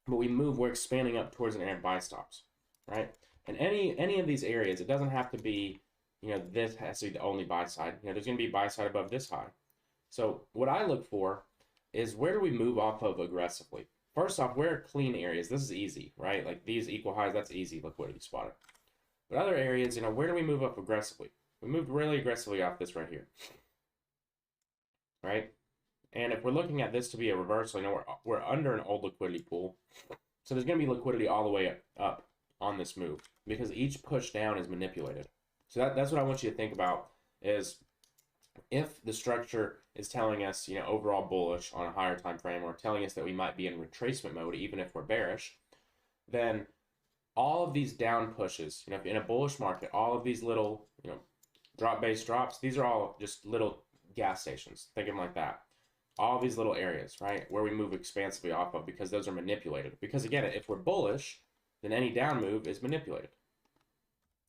But we're expanding up towards an area of buy stops, right? And any of these areas, it doesn't have to be, this has to be the only buy side. There's going to be buy side above this high. So what I look for is, where do we move off of aggressively? First off, where are clean areas? This is easy, right? Like these equal highs, that's easy liquidity spotting. But other areas, where do we move up aggressively? We moved really aggressively off this right here, right? And if we're looking at this to be a reversal, we're under an old liquidity pool. So there's going to be liquidity all the way up on this move, because each push down is manipulated. So that's what I want you to think about, is if the structure is telling us, overall bullish on a higher time frame, or telling us that we might be in retracement mode even if we're bearish, then all of these down pushes, in a bullish market, all of these little, drop-based drops, these are all just little gas stations. Think of them like that. All these little areas, right, where we move expansively off of, because those are manipulated. Because again, if we're bullish, then any down move is manipulated.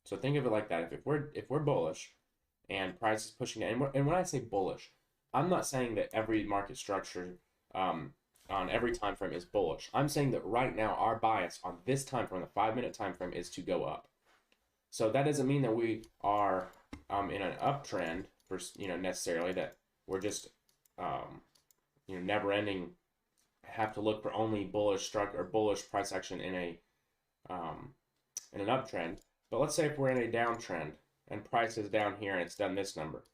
So think of it like that. If we're bullish and price is pushing down, and when I say bullish, I'm not saying that every market structure on every time frame is bullish. I'm saying that right now our bias on this time frame, the 5-minute time frame, is to go up. So that doesn't mean that we are in an uptrend for necessarily that we're just never ending, have to look for only bullish struck or bullish price action in an uptrend. But let's say if we're in a downtrend and price is down here and it's done this number,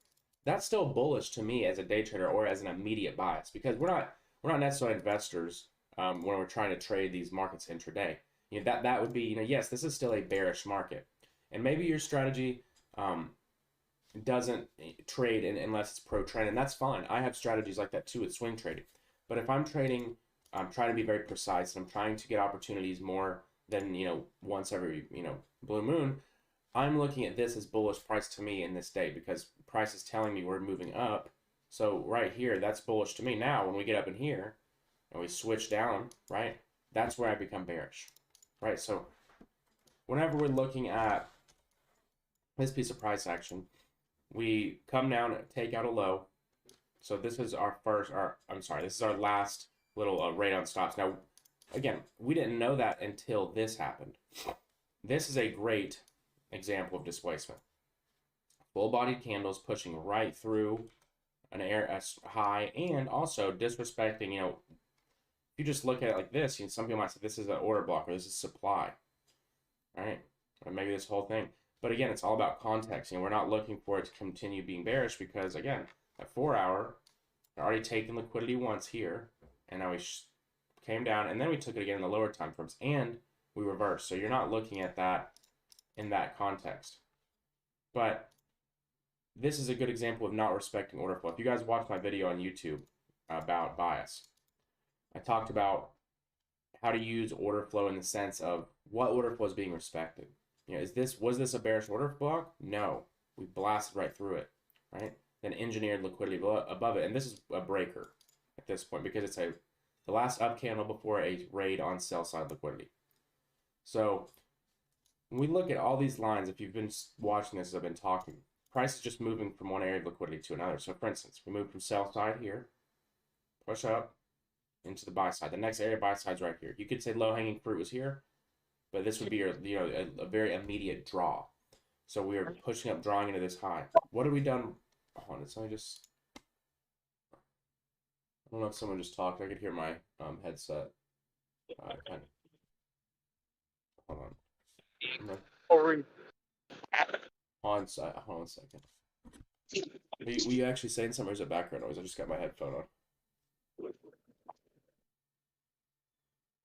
that's still bullish to me as a day trader or as an immediate bias, because we're not necessarily investors when we're trying to trade these markets intraday. That would be, yes, this is still a bearish market, and maybe your strategy doesn't trade unless it's pro trend, and that's fine. I have strategies like that too with swing trading. But if I'm trading, I'm trying to be very precise, and I'm trying to get opportunities more than once every blue moon. I'm looking at this as bullish price to me in this day, because price is telling me we're moving up. So right here, that's bullish to me. Now, when we get up in here and we switch down, right, that's where I become bearish, right? So whenever we're looking at this piece of price action, we come down and take out a low. So this is this is our last little rate on stops. Now, again, we didn't know that until this happened. This is a great example of displacement. Full-bodied candles pushing right through a high, and also disrespecting, if you just look at it like this, some people might say this is an order block or this is supply, right? Or maybe this whole thing. But again, it's all about context. We're not looking for it to continue being bearish, because again, at 4 hour, we're already taken liquidity once here, and now we came down, and then we took it again in the lower time frames, and we reversed. So you're not looking at that in that context. But this is a good example of not respecting order flow. If you guys watched my video on YouTube about bias, I talked about how to use order flow in the sense of what order flow is being respected. Was this a bearish order block? No, we blasted right through it, right? Then engineered liquidity above it, and this is a breaker at this point, because it's the last up candle before a raid on sell side liquidity. So when we look at all these lines, if you've been watching this as I've been talking, price is just moving from one area of liquidity to another. So for instance, we move from sell side here, push up into the buy side. The next area of buy side is right here. You could say low hanging fruit was here, but this would be a very immediate draw. So we are pushing up, drawing into this high. What have we done? Hold on, I don't know if someone just talked. I could hear my headset. Hold on. Hold on a second. Were you actually saying something, or is it background noise? I just got my headphone on.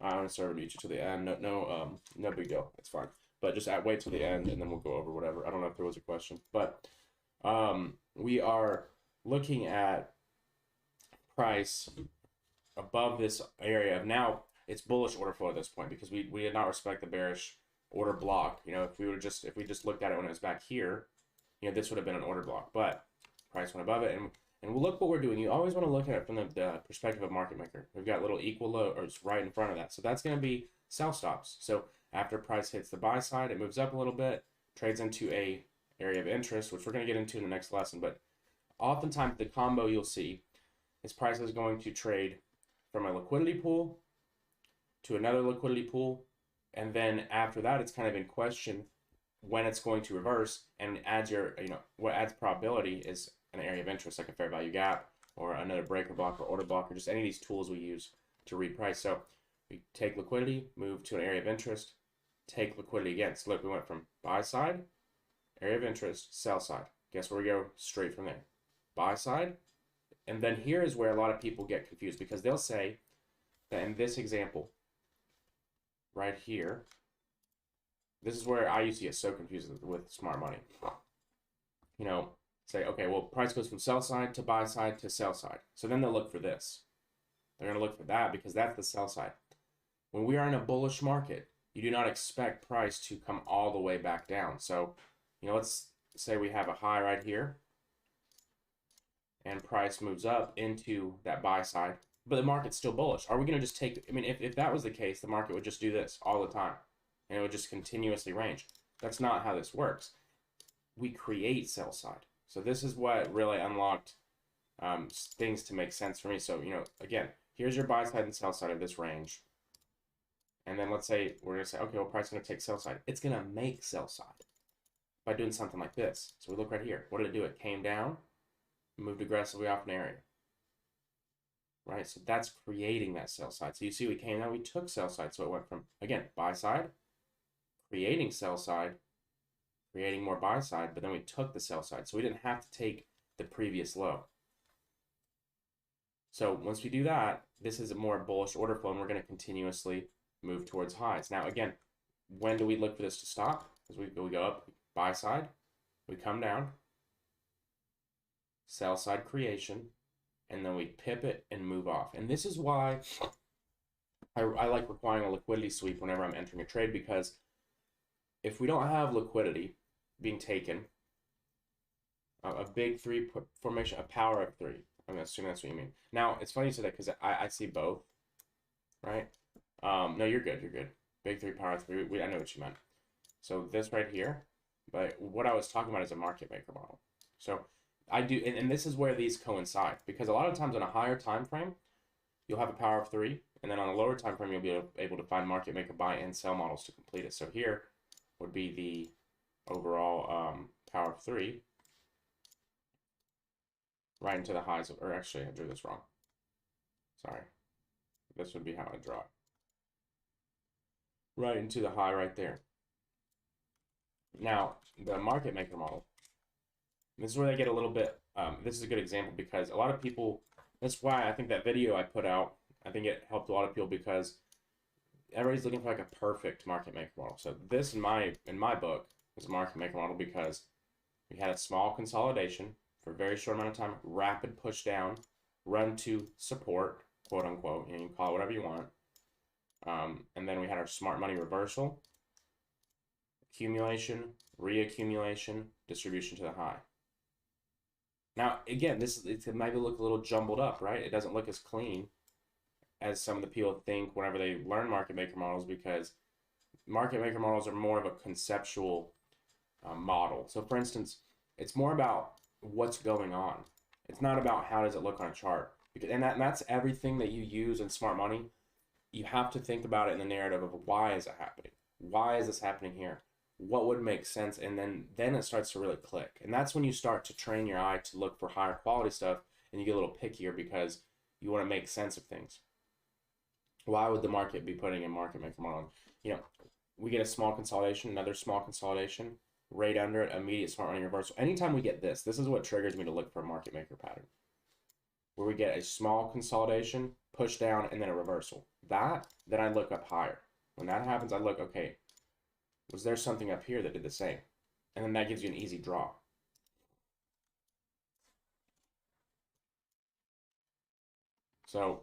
I'm gonna start mute you to the end. No big deal. It's fine. But just wait till the end, and then we'll go over whatever. I don't know if there was a question, but we are looking at price above this area of, now it's bullish order flow at this point, because we did not respect the bearish order block. If we just looked at it when it was back here, this would have been an order block, but price went above it, and we'll look what we're doing. You always want to look at it from the perspective of market maker. We've got little equal low, or it's right in front of that, so that's going to be sell stops. So after price hits the buy side, it moves up a little bit, trades into a area of interest, which we're going to get into in the next lesson. But oftentimes the combo you'll see is price is going to trade from a liquidity pool to another liquidity pool, and then after that, it's kind of in question when it's going to reverse, and adds what adds probability is an area of interest, like a fair value gap or another breaker block or order block, or just any of these tools we use to read price. So we take liquidity, move to an area of interest, take liquidity again. So look, we went from buy side, area of interest, sell side. Guess where we go? Straight from there. Buy side. And then here is where a lot of people get confused, because they'll say that in this example right here, this is where I used to get so confused with smart money. Say, okay, well, price goes from sell side to buy side to sell side. So then they'll look for this. They're going to look for that, because that's the sell side. When we are in a bullish market, you do not expect price to come all the way back down. So, let's say we have a high right here, and price moves up into that buy side, but the market's still bullish. Are we going to just take, if that was the case, the market would just do this all the time, and it would just continuously range. That's not how this works. We create sell side. So this is what really unlocked things to make sense for me. So, again, here's your buy side and sell side of this range. And then let's say we're going to say, okay, well, price is going to take sell side. It's going to make sell side by doing something like this. So we look right here. What did it do? It came down, moved aggressively off an area. Right? So that's creating that sell side. So you see we came down, we took sell side. So it went from, again, buy side, creating sell side, creating more buy side, but then we took the sell side. So we didn't have to take the previous low. So once we do that, this is a more bullish order flow, and we're going to continuously move towards highs. Now, again, when do we look for this to stop? Because we go up, buy side, we come down, sell side creation, and then we pip it and move off. And this is why I like requiring a liquidity sweep whenever I'm entering a trade, because if we don't have liquidity being taken, a big three formation, a power of three, I'm assuming that's what you mean. Now, it's funny you say that because I see both, right? No, you're good. You're good. Big three, power three. I know what you meant. So this right here, but what I was talking about is a market maker model. So I do, and this is where these coincide, because a lot of times on a higher time frame, you'll have a power of three, and then on a lower time frame, you'll be able to find market maker buy and sell models to complete it. So here would be the overall power of three, right into the highs of, or actually I drew this wrong. Sorry. This would be how I draw it. Right into the high right there. Now, the market maker model, this is where they get a little bit, this is a good example because a lot of people, that's why I think that video I put out, I think it helped a lot of people because everybody's looking for like a perfect market maker model. So this in my book is a market maker model because we had a small consolidation for a very short amount of time, rapid push down, run to support, quote unquote, you can call it whatever you want. And then we had our smart money reversal, accumulation, reaccumulation, distribution to the high. Now, again, it might look a little jumbled up, right? It doesn't look as clean as some of the people think whenever they learn market maker models, because market maker models are more of a conceptual model. So, for instance, it's more about what's going on. It's not about how does it look on a chart. And that's everything that you use in smart money. You have to think about it in the narrative of why is it happening? Why is this happening here? What would make sense? And then it starts to really click. And that's when you start to train your eye to look for higher quality stuff, and you get a little pickier because you want to make sense of things. Why would the market be putting in market maker model? We get a small consolidation, another small consolidation, right under it, immediate smart money reversal. Anytime we get this is what triggers me to look for a market maker pattern, where we get a small consolidation, push down, and then a reversal. Then I look up higher. When that happens, I look, okay, was there something up here that did the same? And then that gives you an easy draw. So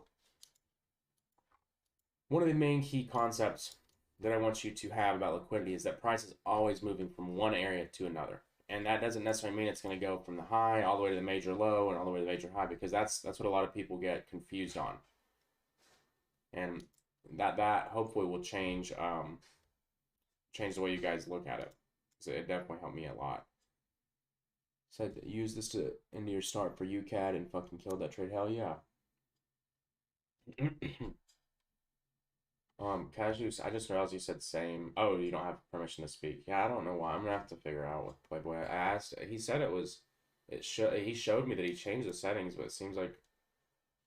one of the main key concepts that I want you to have about liquidity is that price is always moving from one area to another. And that doesn't necessarily mean it's going to go from the high all the way to the major low and all the way to the major high, because that's what a lot of people get confused on. And that hopefully will change the way you guys look at it. So it definitely helped me a lot. Said use this into your start for UCAD and fucking kill that trade. Hell yeah. Cassius, I just realized you said same. Oh, you don't have permission to speak. Yeah, I don't know why. I'm gonna have to figure out what Playboy. I asked. He said it was. He showed me that he changed the settings, but it seems like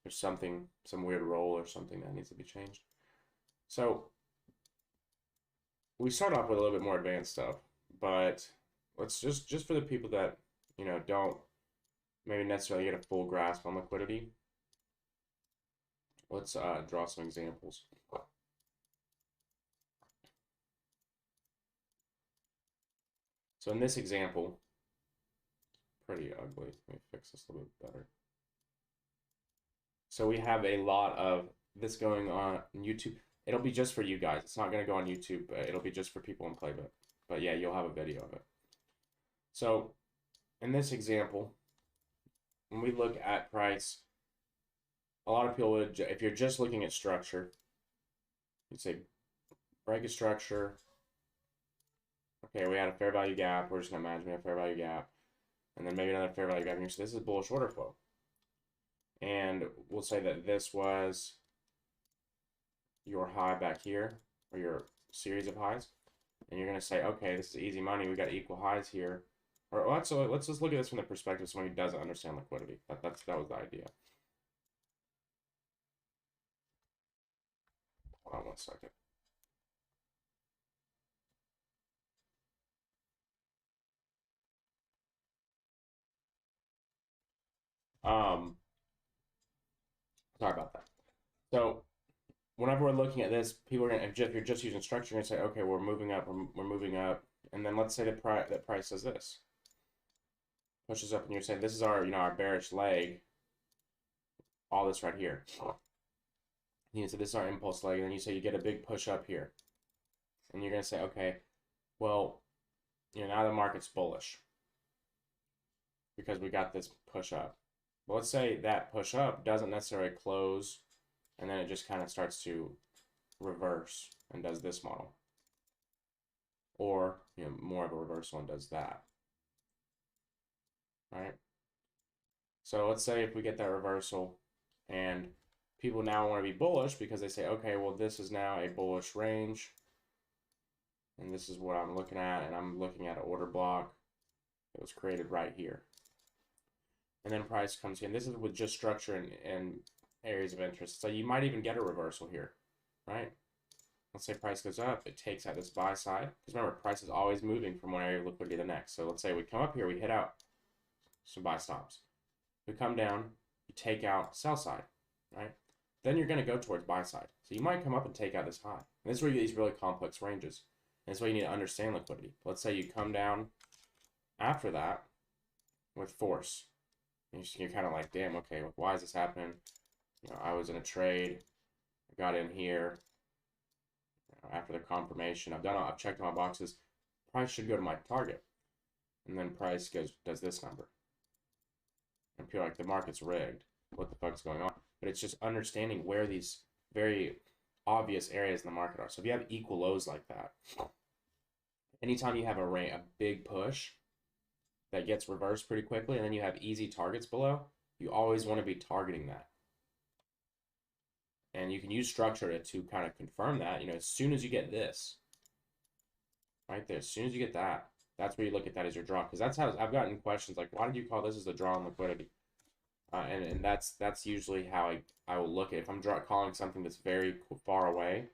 there's some weird role or something that needs to be changed. So we start off with a little bit more advanced stuff, but let's just for the people that don't maybe necessarily get a full grasp on liquidity. Let's draw some examples. So in this example, pretty ugly. Let me fix this a little bit better. So we have a lot of this going on YouTube. It'll be just for you guys. It's not going to go on YouTube. It'll be just for people in Playbook. But yeah, you'll have a video of it. So in this example, when we look at price, a lot of people would, if you're just looking at structure, you'd say break a structure. Okay, we had a fair value gap. We're just going to imagine we have a fair value gap. And then maybe another fair value gap here. So this is bullish order flow. And we'll say that this was your high back here, or your series of highs. And you're going to say, okay, this is easy money. We got equal highs here. Or let's just look at this from the perspective of someone who doesn't understand liquidity. That was the idea. Hold on one second. Sorry about that. So whenever we're looking at this, people are gonna, if you're just using structure, you're gonna say, okay, we're moving up, we're moving up, and then let's say that price does this, pushes up, and you're saying this is our our bearish leg, all this right here. So this is our impulse leg, and then you say you get a big push up here, and you're gonna say, okay, well, now the market's bullish because we got this push up. But let's say that push up doesn't necessarily close, and then it just kind of starts to reverse and does this model, or more of a reversal and does that, right? So let's say if we get that reversal and people now want to be bullish because they say, okay, well, this is now a bullish range, and this is what I'm looking at, and I'm looking at an order block that was created right here. And then price comes in. This is with just structure and areas of interest. So you might even get a reversal here, right? Let's say price goes up, it takes out this buy side. Because remember, price is always moving from one area of liquidity to the next. So let's say we come up here, we hit out some buy stops. We come down, you take out sell side, right? Then you're going to go towards buy side. So you might come up and take out this high. And this is where you get these really complex ranges. And that's why you need to understand liquidity. Let's say you come down after that with force. And you're kind of like, damn, okay, why is this happening? I was in a trade. I got in here. After the confirmation, I've checked my boxes. Price should go to my target. And then price does this number. And people are like, the market's rigged. What the fuck's going on? But it's just understanding where these very obvious areas in the market are. So if you have equal lows like that, anytime you have a big push that gets reversed pretty quickly, and then you have easy targets below, you always want to be targeting that. And you can use structure to kind of confirm that. As soon as you get this, right there, as soon as you get that, that's where you look at that as your draw. Because that's how I've gotten questions like, why did you call this as a draw on liquidity? And that's usually how I will look at it. If I'm calling something that's very far away,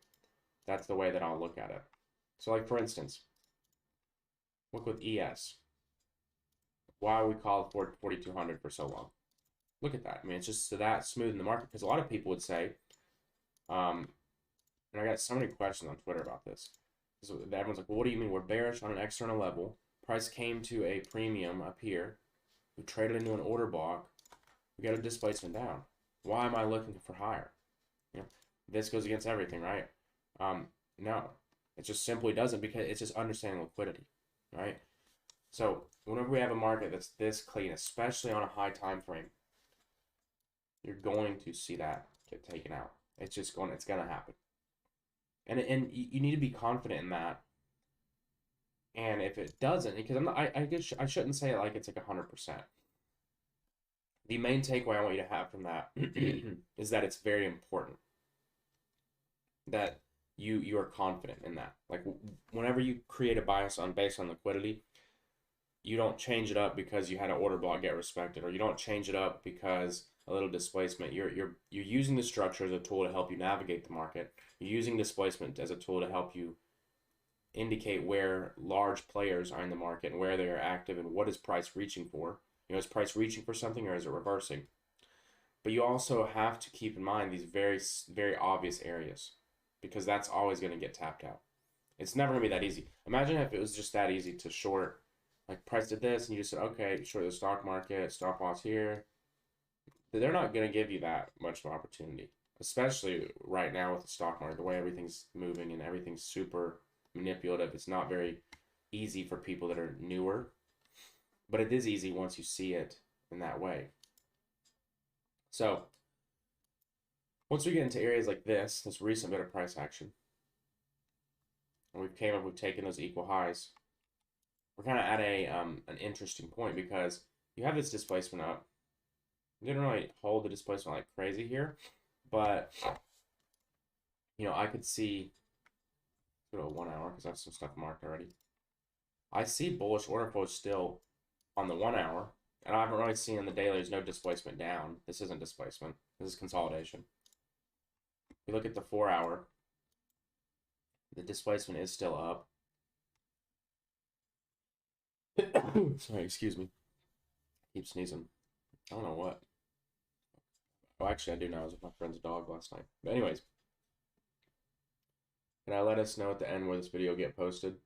that's the way that I'll look at it. So like, for instance, look with ES. Why we call it 4,200 for so long? Look at that. I mean, it's just that smooth in the market. Because a lot of people would say, and I got so many questions on Twitter about this. So everyone's like, well, what do you mean? We're bearish on an external level. Price came to a premium up here. We traded into an order block. We got a displacement down. Why am I looking for higher? This goes against everything, right? No, it just simply doesn't, because it's just understanding liquidity, right? So whenever we have a market that's this clean, especially on a high time frame, you're going to see that get taken out. It's going to happen. And you need to be confident in that. And if it doesn't, because I shouldn't say it like it's like 100%. The main takeaway I want you to have from that is that it's very important that you are confident in that. Like, whenever you create a bias based on liquidity, you don't change it up because you had an order block get respected, or you don't change it up because a little displacement. You're using the structure as a tool to help you navigate the market. You're using displacement as a tool to help you indicate where large players are in the market and where they are active and what is price reaching for. Is price reaching for something, or is it reversing? But you also have to keep in mind these very, very obvious areas, because that's always going to get tapped out. It's never going to be that easy. Imagine if it was just that easy to short, like price did this and you just said, okay, short the stock market, stop loss here. They're not going to give you that much of an opportunity, especially right now with the stock market, the way everything's moving and everything's super manipulative. It's not very easy for people that are newer, but it is easy once you see it in that way. So once we get into areas like this recent bit of price action, and we've taken those equal highs, we're kind of at an interesting point, because you have this displacement up, Didn't really hold the displacement like crazy here, but I could see go to 1 hour because I have some stuff marked already. I see bullish order flow still on the 1 hour, and I haven't really seen in the daily. There's no displacement down. This isn't displacement. This is consolidation. If you look at the 4 hour, the displacement is still up. Sorry, excuse me. Keep sneezing. I don't know what. Oh, actually, I do know. I was with my friend's dog last night. But anyways, can I let us know at the end where this video get posted?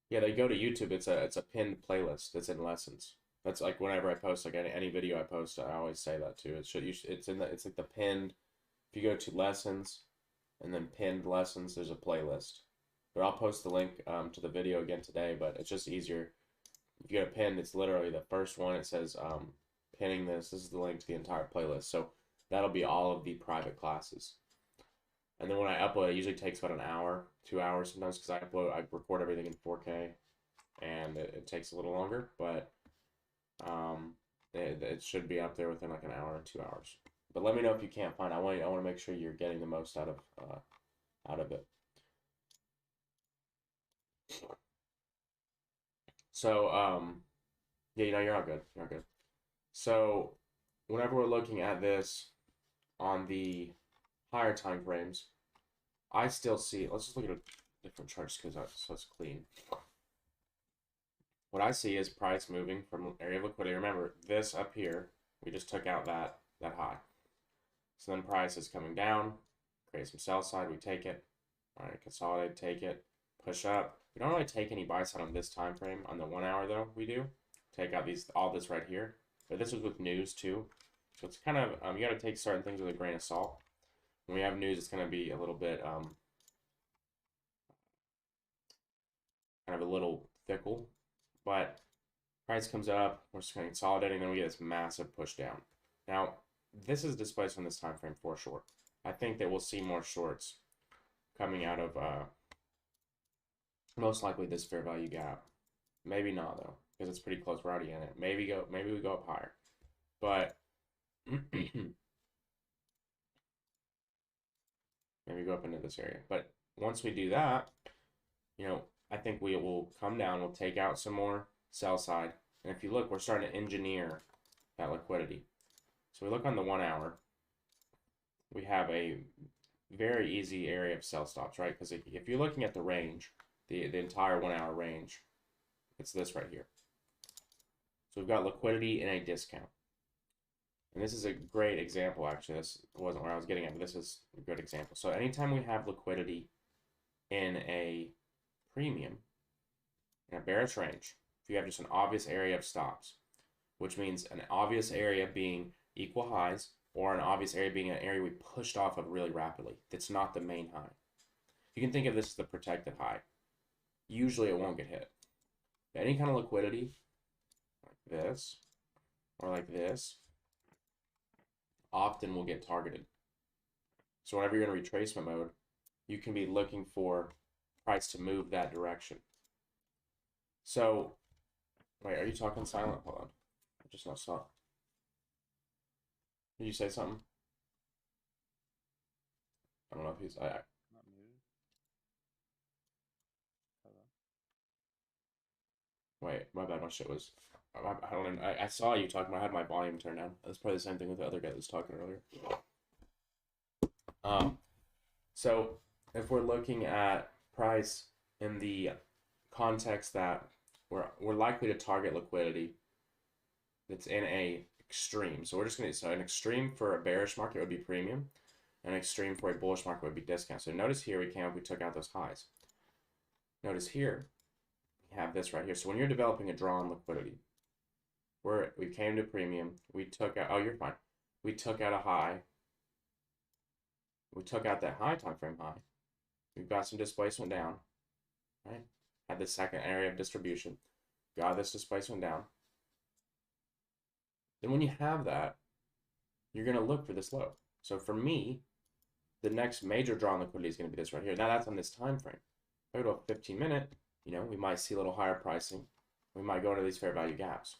Yeah, they go to YouTube. It's a pinned playlist that's in lessons. That's like whenever I post like any video I post, I always say that too. It's like the pinned. If you go to lessons and then pinned lessons, there's a playlist. But I'll post the link to the video again today. But it's just easier. If you go to pinned, it's literally the first one. It says pinning this. This is the link to the entire playlist. So that'll be all of the private classes. And then when I upload, it usually takes about an hour, 2 hours sometimes, because I record everything in 4K, and it takes a little longer, but it should be up there within like an hour or 2 hours. But let me know if you can't find it. I want to make sure you're getting the most out of it. So yeah, you're not good. You're not good. So whenever we're looking at this on the higher time frames, I still see, let's just look at a different charts because so it's clean. What I see is price moving from area of liquidity. Remember, this up here, we just took out that high. So then price is coming down, create some sell side, we take it. All right, consolidate, take it, push up. We don't really take any buy side on this time frame. On the 1 hour though, we do. Take out all this right here. But this was with news too. So it's kind of, you got to take certain things with a grain of salt. When we have news, it's going to be a little bit, kind of a little fickle. But price comes up, we're just kind of consolidating, then we get this massive push down. Now, this is displaced on this time frame for short. I think that we'll see more shorts coming out of most likely this fair value gap. Maybe not though, because it's pretty close. We're already in it. Maybe we go up higher, but maybe go up into this area. But once we do that, I think we will come down. We'll take out some more sell side, and if you look, we're starting to engineer that liquidity. So we look on the 1 hour. We have a very easy area of sell stops, right? Because if you're looking at the range, the entire 1 hour range, it's this right here. So we've got liquidity in a discount. And this is a great example, actually. This wasn't where I was getting at, but this is a good example. So anytime we have liquidity in a premium, in a bearish range, if you have just an obvious area of stops, which means an obvious area being equal highs, or an obvious area being an area we pushed off of really rapidly, that's not the main high. You can think of this as the protected high. Usually it won't get hit. But any kind of liquidity, like this, or like this, often will get targeted. So whenever you're in retracement mode, you can be looking for price to move that direction. So, wait, are you talking silent? Hold on. I just not saw. Did you say something? I don't know if he's. Not muted. Hello. Wait, my bad. My shit was. I don't even. I saw you talking. I had my volume turned down. That's probably the same thing with the other guy that was talking earlier. So if we're looking at price in the context that we're likely to target liquidity that's in a extreme. So we're just going to, so an extreme for a bearish market would be premium. An extreme for a bullish market would be discount. So notice here we took out those highs. Notice here, we have this right here. So when you're developing a draw on liquidity, we came to premium, we took out, oh, you're fine. We took out a high. We took out that high time frame high. We've got some displacement down, right? Had the second area of distribution. Got this displacement down. Then when you have that, you're going to look for this low. So for me, the next major draw on liquidity is going to be this right here. Now that's on this time frame. If I go to a 15-minute, we might see a little higher pricing. We might go into these fair value gaps.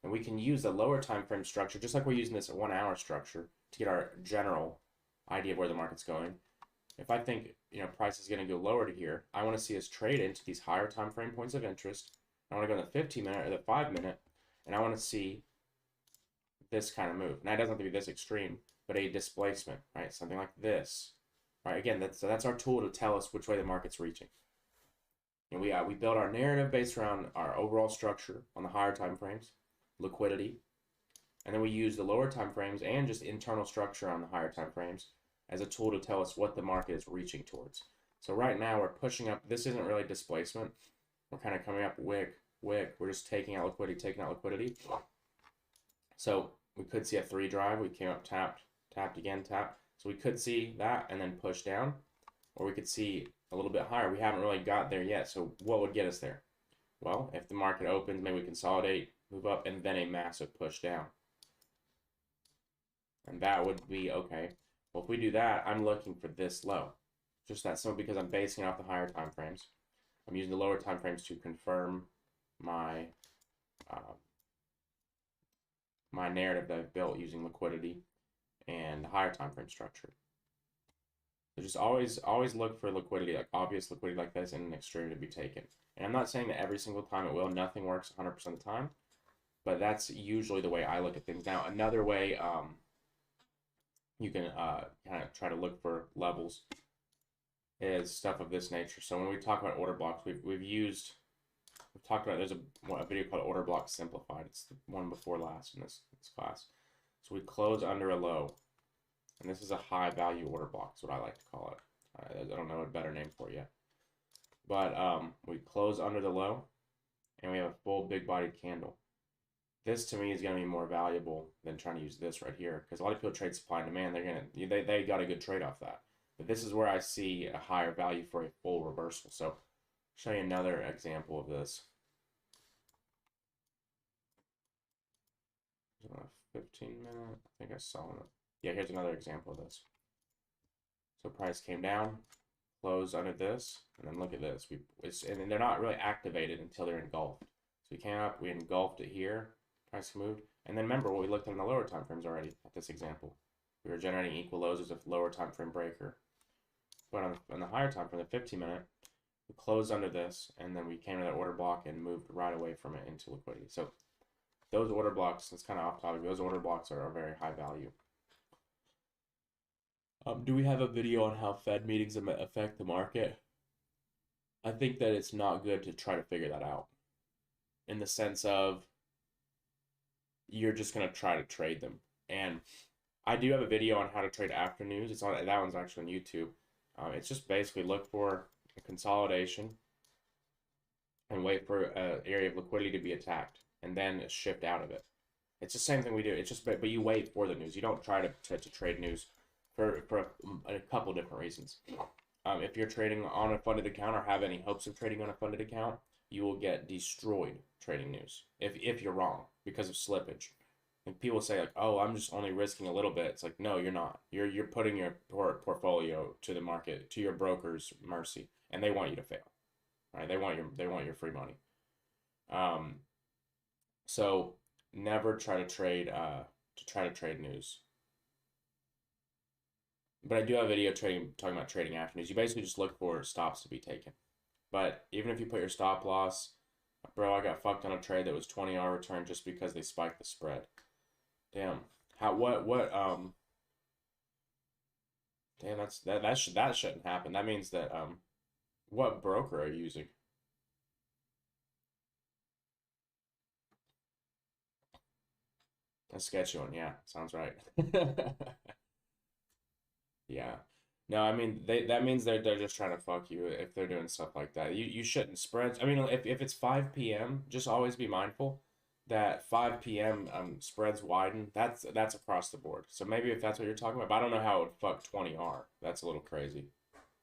And we can use the lower time frame structure, just like we're using this 1 hour structure, to get our general idea of where the market's going. If I think, price is going to go lower to here, I want to see us trade into these higher time frame points of interest. I want to go in the 15-minute or the 5-minute, and I want to see this kind of move. Now, it doesn't have to be this extreme, but a displacement, right? Something like this, right? Again, that's our tool to tell us which way the market's reaching. And we build our narrative based around our overall structure on the higher time frames, liquidity, and then we use the lower time frames and just internal structure on the higher time frames as a tool to tell us what the market is reaching towards. So right now we're pushing up. This isn't really displacement. We're kind of coming up wick. We're just taking out liquidity. So we could see a 3 drive. We came up, tapped again, tapped. So we could see that and then push down, or we could see a little bit higher. We haven't really got there yet. So what would get us there? Well, if the market opens, maybe we consolidate, move up, and then a massive push down. And that would be okay. Well, if we do that, I'm looking for this low. Just that simple, because I'm basing it off the higher time frames. I'm using the lower time frames to confirm my my narrative that I've built using liquidity and the higher time frame structure. So just always look for liquidity, like obvious liquidity like this, and an extreme to be taken. And I'm not saying that every single time it will. Nothing works 100% of the time, but that's usually the way I look at things. Now, another way you can kind of try to look for levels is stuff of this nature. So when we talk about order blocks, we've talked about, there's a video called Order Block Simplified. It's the one before last in this class. So we close under a low, and this is a high value order block. That's what I like to call it. I don't know a better name for it yet. But we close under the low, and we have a full big bodied candle. This to me is going to be more valuable than trying to use this right here, because a lot of people trade supply and demand. They got a good trade off that. But this is where I see a higher value for a full reversal. So I'll show you another example of this. 15-minute, I think I saw it. Yeah, here's another example of this. So price came down, closed under this, and then look at this. And they're not really activated until they're engulfed. So we came up, we engulfed it here. Price moved, and then remember what we looked at in the lower time frames already at this example. We were generating equal lows as a lower time frame breaker. But on the higher time frame, the 15-minute, we closed under this, and then we came to that order block and moved right away from it into liquidity. So those order blocks, it's kind of off topic, those order blocks are very high value. Do we have a video on how Fed meetings affect the market? I think that it's not good to try to figure that out, in the sense of you're just going to try to trade them. And I do have a video on how to trade after news. That one's actually on YouTube. It's just basically look for a consolidation and wait for an area of liquidity to be attacked, and then shift out of it. It's the same thing we do. It's just, but you wait for the news. You don't try to trade news for a couple different reasons. If you're trading on a funded account or have any hopes of trading on a funded account, you will get destroyed trading news if you're wrong because of slippage. Like people say, like, oh, I'm just only risking a little bit. It's like, no, you're not. You're putting your portfolio to the market, to your broker's mercy, and they want you to fail, right? They want your free money. So never try to trade news. But I do have a video talking about trading after news. You basically just look for stops to be taken. But even if you put your stop loss, bro, I got fucked on a trade that was 20-hour return just because they spiked the spread. Damn. Damn, that shouldn't happen. That means that what broker are you using? A sketchy one, yeah, sounds right. Yeah. No, I mean that means they're just trying to fuck you if they're doing stuff like that. You shouldn't spread. I mean, if it's 5 p.m., just always be mindful that 5 p.m. Spreads widen. That's across the board. So maybe if that's what you're talking about, but I don't know how it would fuck 20R. That's a little crazy.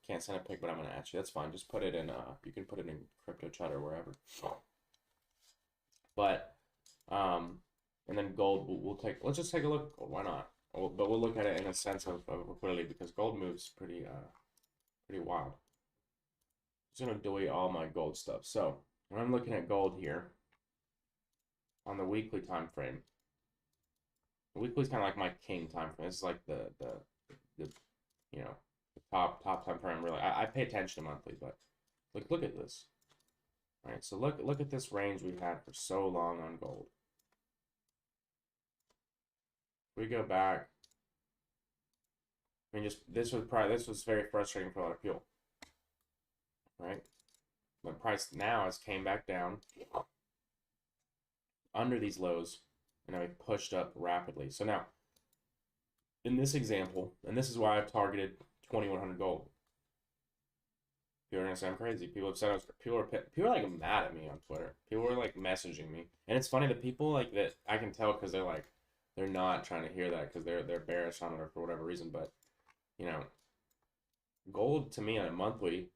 Can't send a pic, but I'm gonna ask you. That's fine. Just put it in. You can put it in crypto chat or wherever. But and then gold. Let's just take a look. Why not? But we'll look at it in a sense of liquidity, because gold moves pretty wild. I'm just gonna delete all my gold stuff. So when I'm looking at gold here, on the weekly time frame. The weekly is kind of like my king time frame. This is like the you know the top time frame. Really, I pay attention to monthly, but look at this. All right, so look at this range we've had for so long on gold. We go back. I mean, just this was very frustrating for a lot of people, right? The price now has came back down under these lows, and now we pushed up rapidly. So now, in this example, and this is why I've targeted 2100 gold. People are gonna say I'm crazy. People have said people are like mad at me on Twitter. People are like messaging me, and it's funny the people like that I can tell because they're not trying to hear that because they're bearish on it or for whatever reason. But you know, gold to me on a monthly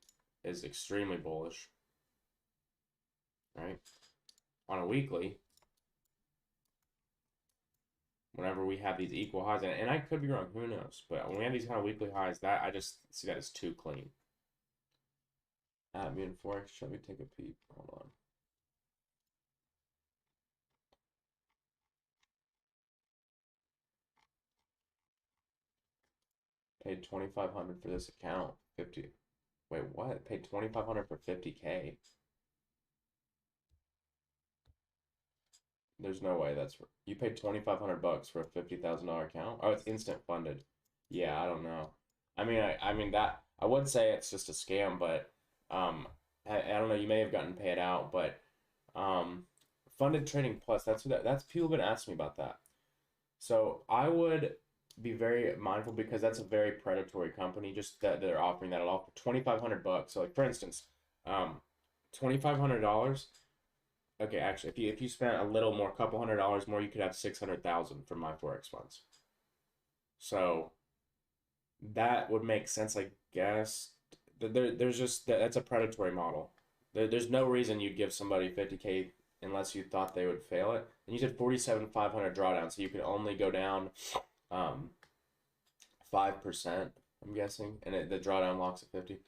is extremely bullish, right? On a weekly, whenever we have these equal highs, and I could be wrong, who knows? But when we have these kind of weekly highs, that I just see that as too clean. At me in Forex, shall we take a peek? Hold on. Paid 2,500 for this account. 50. Wait, what? Paid 2,500 for 50K. There's no way that's you paid 2,500 bucks for a $50,000 account. Oh, it's instant funded. Yeah, I don't know. I mean that I would say it's just a scam, but I don't know. You may have gotten paid out, but funded trading plus. That's people have been asking me about that. So I would be very mindful because that's a very predatory company. Just that they're offering that at all for 2,500 bucks. So like for instance, $2,500. Okay, actually, if you spent a little more, a couple $100 more, you could have 600,000 from my Forex funds. So that would make sense, I guess. There's just that's a predatory model. There's no reason you'd give somebody 50K unless you thought they would fail it. And you said 47,500 drawdown, so you could only go down 5%, I'm guessing, and the drawdown locks at 50.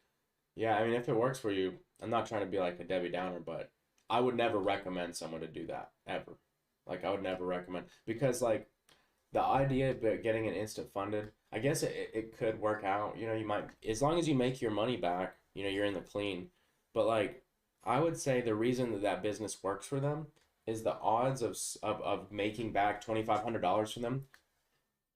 Yeah, I mean, if it works for you, I'm not trying to be like a Debbie Downer, but I would never recommend someone to do that ever. Like I would never recommend because like the idea of getting an instant funded, I guess it could work out. You know, you might as long as you make your money back, you know, you're in the clean. But like I would say the reason that business works for them is the odds of making back $2,500 from them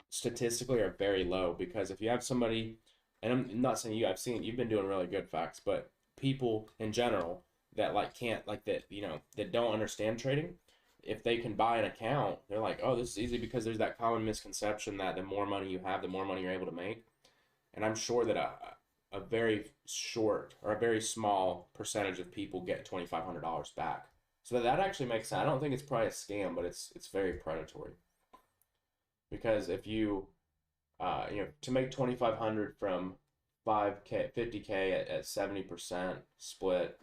statistically are very low because if you have somebody, and I'm not saying you, I've seen you've been doing really good facts, but people in general that like can't like that you know that don't understand trading, if they can buy an account, they're like, oh, this is easy because there's that common misconception that the more money you have, the more money you're able to make, and I'm sure that a very short or a very small percentage of people get $2,500 back. So that actually makes sense. I don't think it's probably a scam, but it's very predatory. Because if you you know, to make 2,500 from 5K 50K at 70% split,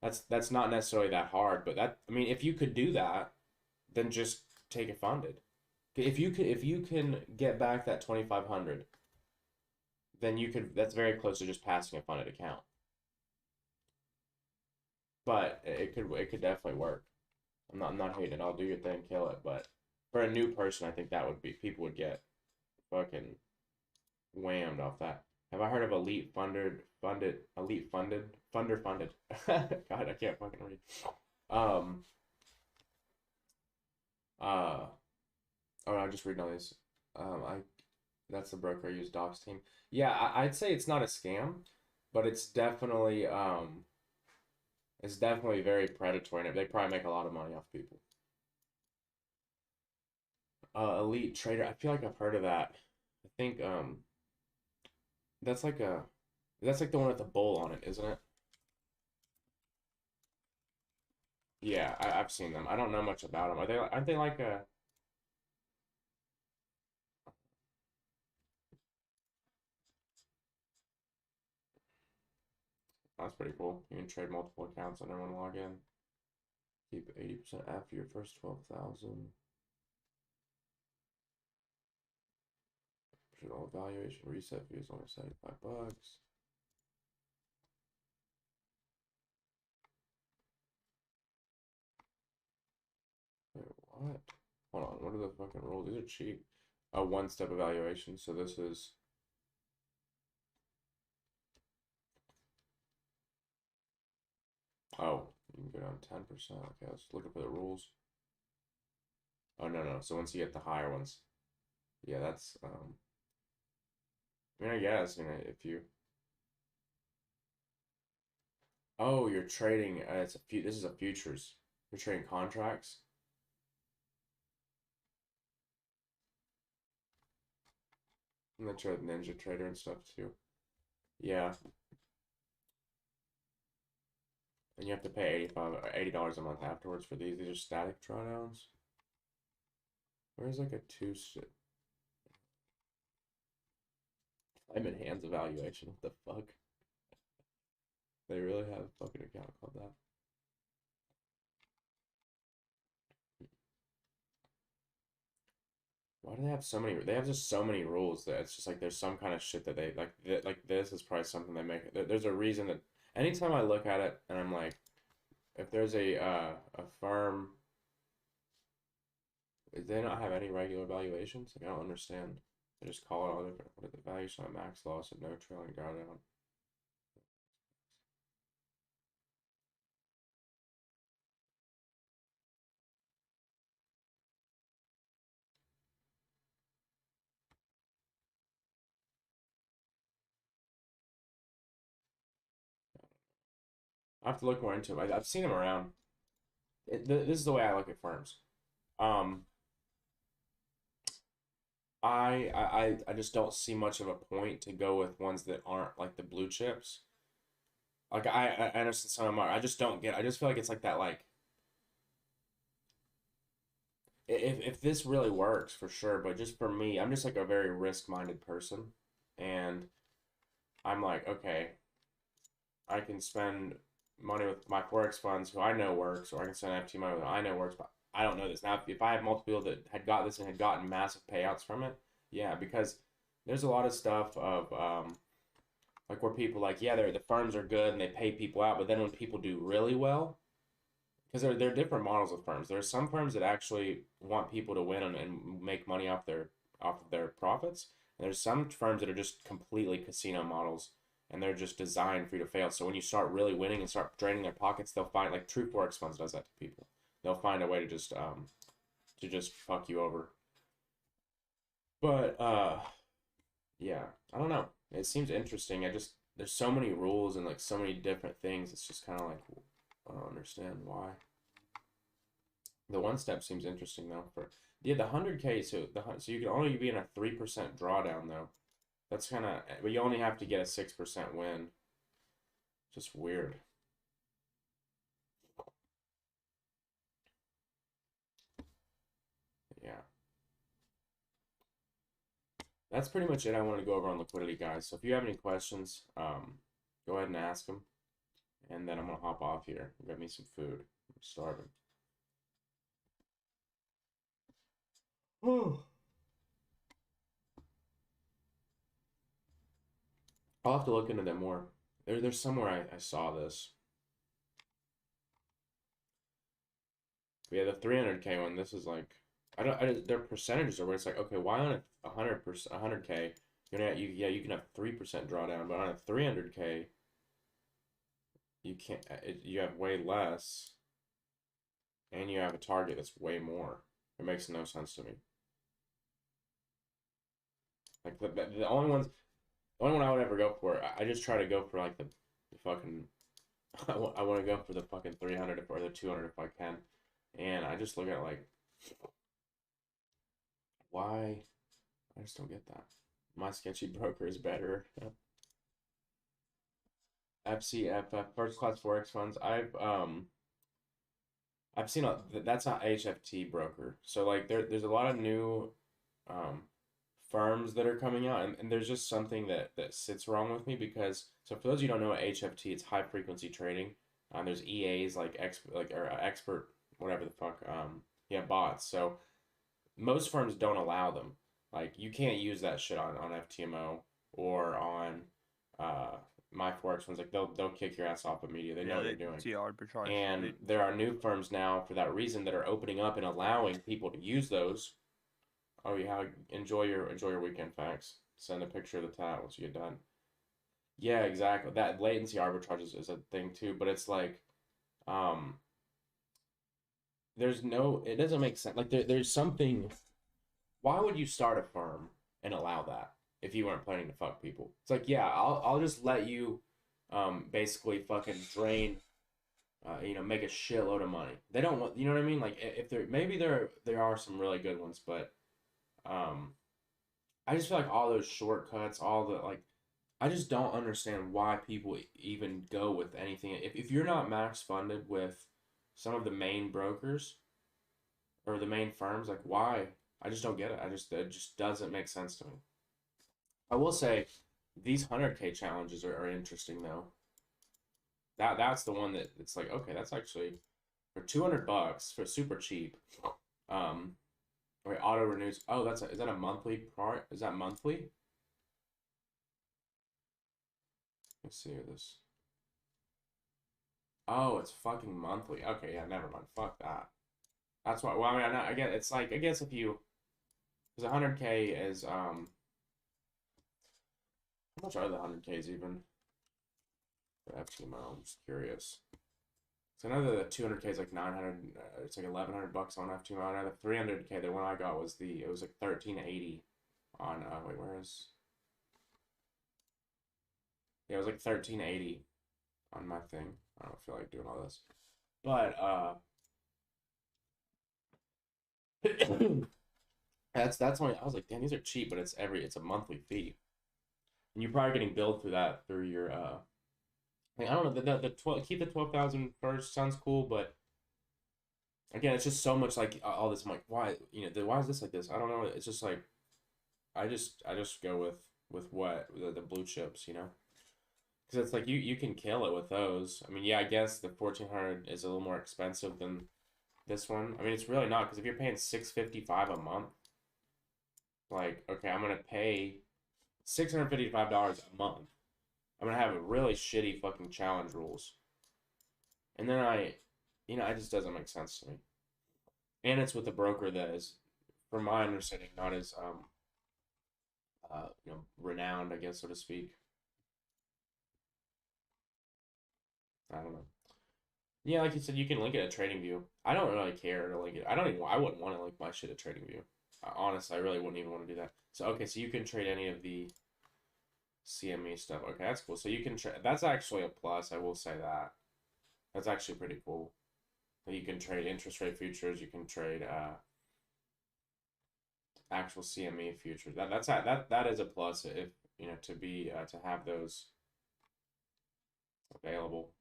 that's not necessarily that hard, but that I mean if you could do that, then just take it funded. If you can get back that 2,500, then you could that's very close to just passing a funded account. But it could definitely work. I'm not hating it. I'll do your thing, kill it. But for a new person, I think that would be people would get fucking whammed off that. Have I heard of elite funded? God, I can't fucking read. Um, oh, I'm just reading all these. I that's the broker I use, Doc's team. Yeah, I'd say it's not a scam, but it's definitely very predatory, and they probably make a lot of money off people. Elite trader. I feel like I've heard of that. I think that's like a that's like the one with the bull on it, isn't it? Yeah, I've seen them. I don't know much about them. Aren't they like a that's pretty cool. You can trade multiple accounts on one login. Keep 80% after your first 12,000. All evaluation reset fee is only 75 bucks. What? Hold on. What are the fucking rules? These are cheap. A one-step evaluation. So this is. Oh, you can go down 10%. Okay, let's look for the rules. Oh, no, no. So once you get the higher ones. Yeah, that's. I mean, I guess, if you. Oh, you're trading. This is a futures. You're trading contracts. And they trade Ninja Trader and stuff too. Yeah. And you have to pay 85 or $80 a month afterwards for these. These are static drawdowns. Where's like a two time in hands evaluation? What the fuck? They really have a fucking account called that. Why do they have so many? They have just so many rules that it's just like there's some kind of shit that they like. Like this is probably something they make. There's a reason that anytime I look at it and I'm like, if there's a firm, they not have any regular valuations? Like I don't understand. They just call it all different. What are the valuation on max loss and no trailing drawdown? I have to look more into them. I've seen them around. This is the way I look at firms. Um, I just don't see much of a point to go with ones that aren't like the blue chips. Like I understand some of them are. I just don't get. I just feel like it's like that. Like if this really works for sure, but just for me, I'm just like a very risk minded person, and I'm like, okay, I can spend money with my forex funds who I know works, or I can spend FT money with I know works, but I don't know this. Now, if I have multiple people that had got this and had gotten massive payouts from it, yeah, because there's a lot of stuff of like where people like, yeah, the firms are good and they pay people out, but then when people do really well, because there are different models of firms. There are some firms that actually want people to win and make money off of their profits. And there's some firms that are just completely casino models and they're just designed for you to fail. So when you start really winning and start draining their pockets, they'll find like True Forex Funds does that to people. They'll find a way to just fuck you over. But yeah, I don't know. It seems interesting. I just there's so many rules and like so many different things. It's just kind of like I don't understand why. The one step seems interesting though. For yeah, the 100K. So you can only be in a 3% drawdown though. That's kind of but you only have to get a 6% win. Just weird. Yeah, that's pretty much it. I wanted to go over on liquidity, guys. So if you have any questions, go ahead and ask them, and then I'm gonna hop off here and get me some food. I'm starving. I'll have to look into them more. There's somewhere I saw this. But yeah, the 300K one. This is like, their percentages are where it's like, okay, why on a 100%, 100K, you can have 3% drawdown, but on a 300K, you can't. You have way less, and you have a target that's way more. It makes no sense to me. Like the only one I would ever go for. I just try to go for like the fucking. I want to go for the fucking 300 or the 200 if I can, and I just look at like why. I just don't get that. My sketchy broker is better. FCFF first class forex funds. I've seen that's not HFT broker. So like there's a lot of new um firms that are coming out and there's just something that sits wrong with me because so for those of you who don't know what HFT, it's high frequency trading. There's EAs like expert whatever the fuck yeah bots. So most firms don't allow them. Like you can't use that shit on FTMO or on uh my forex ones, like they'll kick your ass off immediately. They know what they you're doing. see arbitrage. And there are new firms now for that reason that are opening up and allowing people to use those. Oh yeah, enjoy your weekend. Thanks. Send a picture of the tat once you get done. Yeah, exactly. That latency arbitrage is a thing too, but it's like, um, there's no, it doesn't make sense. Like there's something. Why would you start a firm and allow that if you weren't planning to fuck people? It's like, yeah, I'll just let you, basically fucking drain, make a shitload of money. They don't want, you know what I mean? Like if there maybe there are some really good ones, but um, I just feel like all those shortcuts, all the like, I just don't understand why people even go with anything. If you're not max funded with some of the main brokers or the main firms, like why? I just don't get it. It just doesn't make sense to me. I will say these 100K challenges are interesting though. That's the one that it's like, okay, that's actually for $200 for super cheap. Um, wait, auto renews. Oh, is that a monthly part? Is that monthly? Let's see this. Oh, it's fucking monthly. Okay, yeah, never mind. Fuck that. That's why. Well, I mean, I get it's like I guess if you, because 100K is how much are the 100Ks even for FTMO? I'm just curious. So I know the 200K is like 900. It's like $1,100 on FTMO. I know the 300K, the one I got was it was like 1380 on wait, where is? Yeah, it was like 1380 on my thing. I don't feel like doing all this, but that's only, I was like, damn, these are cheap, but it's a monthly fee, and you're probably getting billed through that through your like, I don't know, the 12, keep the 12,000 first sounds cool, but again, it's just so much like all this. I'm like, why, why is this like this? I don't know. It's just like I just go with what the blue chips, because it's like you can kill it with those. I mean, yeah, I guess the 1,400 is a little more expensive than this one. I mean, it's really not, because if you're paying 655 a month, like, okay, I'm gonna pay $655 a month. I'm gonna have a really shitty fucking challenge rules, and then it just doesn't make sense to me. And it's with a broker that is, from my understanding, not as renowned, I guess, so to speak. I don't know. Yeah, like you said, you can link it at TradingView. I don't really care to link it. I don't even. I wouldn't want to link my shit at TradingView. Honestly, I really wouldn't even want to do that. So okay, so you can trade any of the CME stuff. Okay, that's cool. So you can trade. That's actually a plus. I will say that. That's actually pretty cool. You can trade interest rate futures. You can trade actual CME futures. That is a plus if to have those available.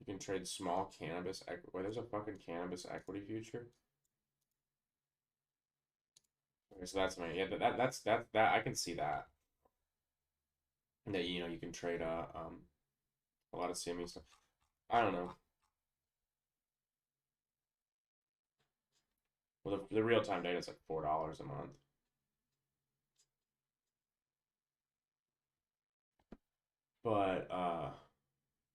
You can trade small cannabis equity. Wait, there's a fucking cannabis equity future. Okay, so that's me. Yeah, that I can see that. And that you can trade a lot of CME stuff. I don't know. Well, the real time data is like $4 a month. But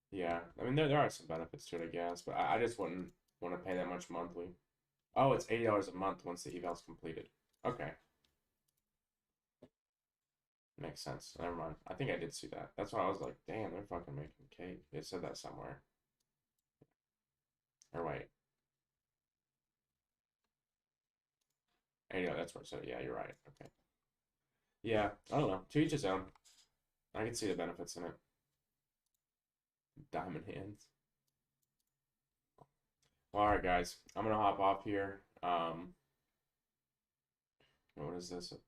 yeah, I mean there are some benefits to it, I guess, but I just wouldn't want to pay that much monthly. Oh, it's $80 a month once the eval's completed. Okay, makes sense. Never mind. I think I did see that. That's why I was like, damn, they're fucking making cake. It said that somewhere. Or wait, $80. That's what it said. Yeah, you're right. Okay. Yeah, I don't know. To each his own. I can see the benefits in it. Diamond hands. Well, all right, guys. I'm gonna hop off here. What is this? If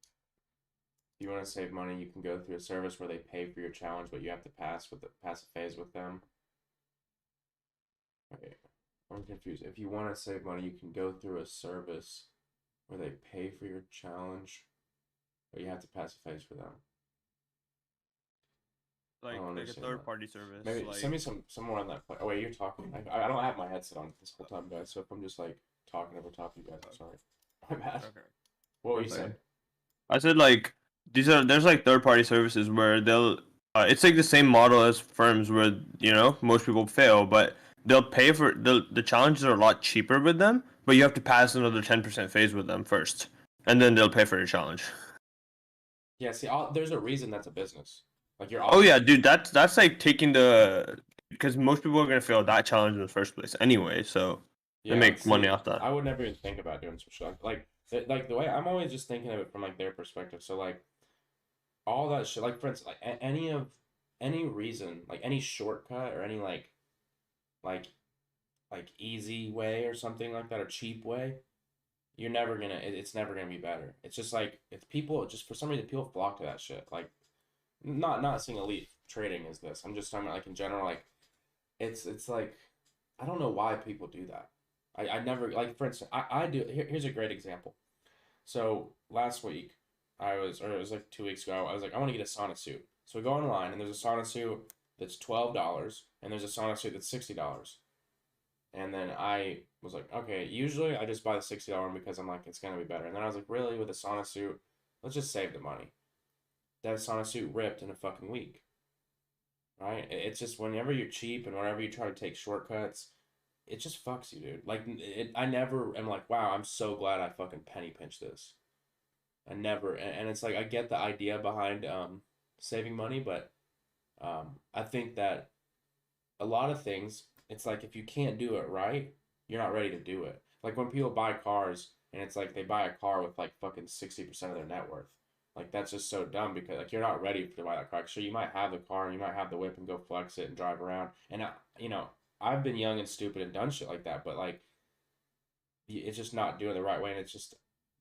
you want to save money, you can go through a service where they pay for your challenge, but you have to pass a phase with them. Okay, I'm confused. If you want to save money, you can go through a service where they pay for your challenge, but you have to pass a phase for them. I don't Like a understand third that. party service. Maybe Like send me some more on that. Oh wait, you're talking. I don't have my headset on this whole time, guys. So if I'm just like talking over top of you guys, I'm sorry. My bad. okay. What were One you second. saying? I said like there's like third party services where they'll it's like the same model as firms where most people fail, but they'll pay for the challenges are a lot cheaper with them, but you have to pass another 10% phase with them first, and then they'll pay for your challenge. Yeah, see, there's a reason that's a business. Like you're Oh yeah, obligated. dude, that's like taking the because most people are gonna fail that challenge in the first place anyway, so they Yeah, make money see, off that. I would never even think about doing some shit like the way I'm always just thinking of it from like their perspective. So like all that shit, like for instance, like any reason, like any shortcut or any like easy way or something like that or cheap way, you're never gonna. It's never gonna be better. It's just like it's people just for some reason people flock to that shit. Like not seeing elite trading is this. I'm just talking about like in general, like it's like I don't know why people do that. I never like for instance I do here's a great example. So last week or it was like 2 weeks ago, I was like, I want to get a sauna suit. So we go online and there's a sauna suit that's $12 and there's a sauna suit that's $60. And then I was like, okay, usually I just buy the $60 one because I'm like, it's gonna be better. And then I was like, really, with a sauna suit, let's just save the money. That sauna suit ripped in a fucking week, right? It's just whenever you're cheap and whenever you try to take shortcuts, it just fucks you, dude. Like, I never am like, wow, I'm so glad I fucking penny pinched this. I never, and it's like I get the idea behind saving money, but I think that a lot of things, it's like if you can't do it right, you're not ready to do it. Like when people buy cars and it's like they buy a car with like fucking 60% of their net worth. Like that's just so dumb because like you're not ready to buy that car. Sure, you might have the car and you might have the whip and go flex it and drive around. And I've been young and stupid and done shit like that, but like it's just not doing it the right way. And it's just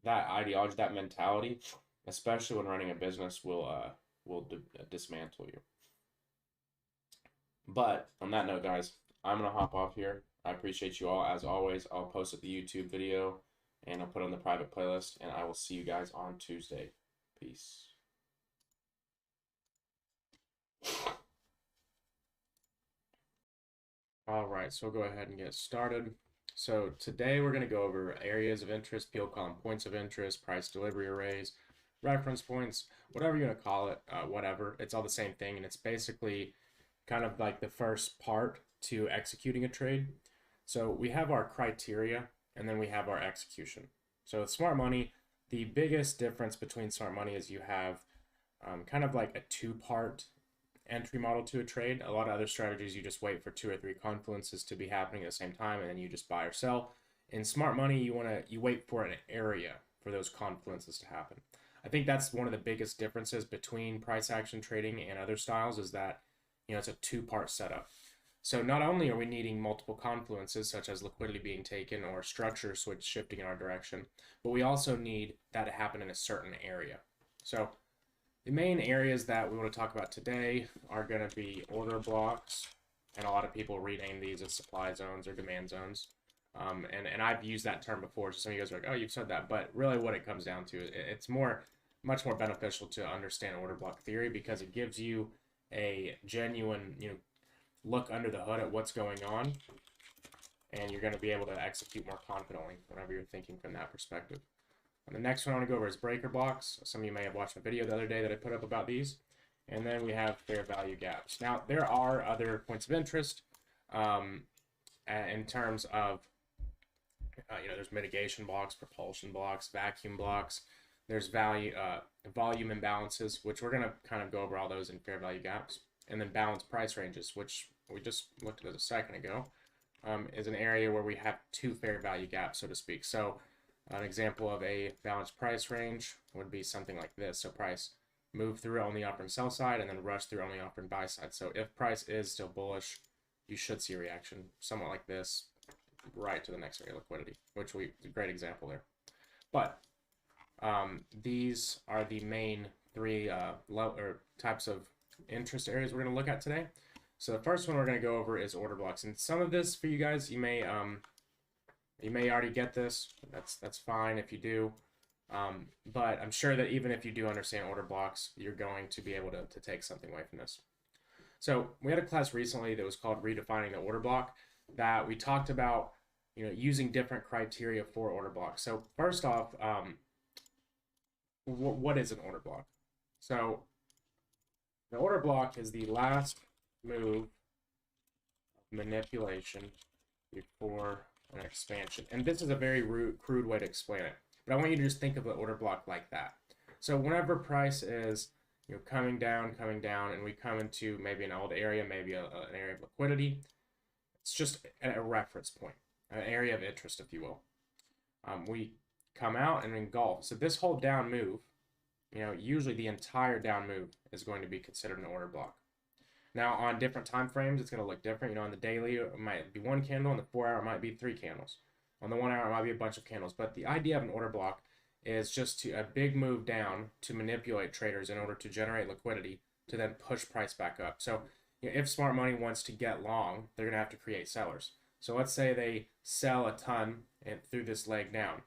that ideology, that mentality, especially when running a business, will dismantle you. But on that note, guys, I'm gonna hop off here. I appreciate you all as always. I'll post up the YouTube video and I'll put it on the private playlist, and I will see you guys on Tuesday. Peace. All right, so we'll go ahead and get started. So today we're going to go over areas of interest, people call them points of interest, price delivery arrays, reference points, whatever you're going to call it, whatever. It's all the same thing, and it's basically kind of like the first part to executing a trade. So we have our criteria, and then we have our execution. So with smart money, the biggest difference between smart money is you have kind of like a two-part entry model to a trade. A lot of other strategies, you just wait for two or three confluences to be happening at the same time, and then you just buy or sell. In smart money, you wait for an area for those confluences to happen. I think that's one of the biggest differences between price action trading and other styles is that it's a two-part setup. So not only are we needing multiple confluences, such as liquidity being taken or structure switch shifting in our direction, but we also need that to happen in a certain area. So the main areas that we want to talk about today are going to be order blocks, and a lot of people rename these as supply zones or demand zones. And I've used that term before, so some of you guys are like, oh, you've said that. But really what it comes down to, it's much more beneficial to understand order block theory because it gives you a genuine, look under the hood at what's going on, and you're going to be able to execute more confidently whenever you're thinking from that perspective. And the next one I want to go over is breaker blocks. Some of you may have watched a video the other day that I put up about these. And then we have fair value gaps. Now, there are other points of interest in terms of, there's mitigation blocks, propulsion blocks, vacuum blocks. There's volume imbalances, which we're going to kind of go over all those in fair value gaps. And then balanced price ranges, which we just looked at a second ago, is an area where we have two fair value gaps, so to speak. So an example of a balanced price range would be something like this. So price move through on the offer and sell side and then rush through on the offer and buy side. So if price is still bullish, you should see a reaction somewhat like this right to the next area of liquidity, which a great example there. But these are the main three types of interest areas we're going to look at today. So the first one we're going to go over is order blocks. And some of this for you guys, you may already get this. That's fine if you do. But I'm sure that even if you do understand order blocks, you're going to be able to take something away from this. So we had a class recently that was called Redefining the Order Block that we talked about, using different criteria for order blocks. So first off, what is an order block? So the order block is the last move of manipulation before an expansion. And this is a very crude way to explain it. But I want you to just think of the order block like that. So whenever price is coming down, and we come into maybe an old area, maybe an area of liquidity, it's just a reference point, an area of interest, if you will. We come out and engulf. So this whole down move, usually the entire down move is going to be considered an order block. Now, on different time frames, it's going to look different. On the daily, it might be 1 candle. On the 4 hour, it might be 3 candles. On the 1 hour, it might be a bunch of candles. But the idea of an order block is just a big move down to manipulate traders in order to generate liquidity to then push price back up. So, if smart money wants to get long, they're going to have to create sellers. So let's say they sell a ton through this leg down.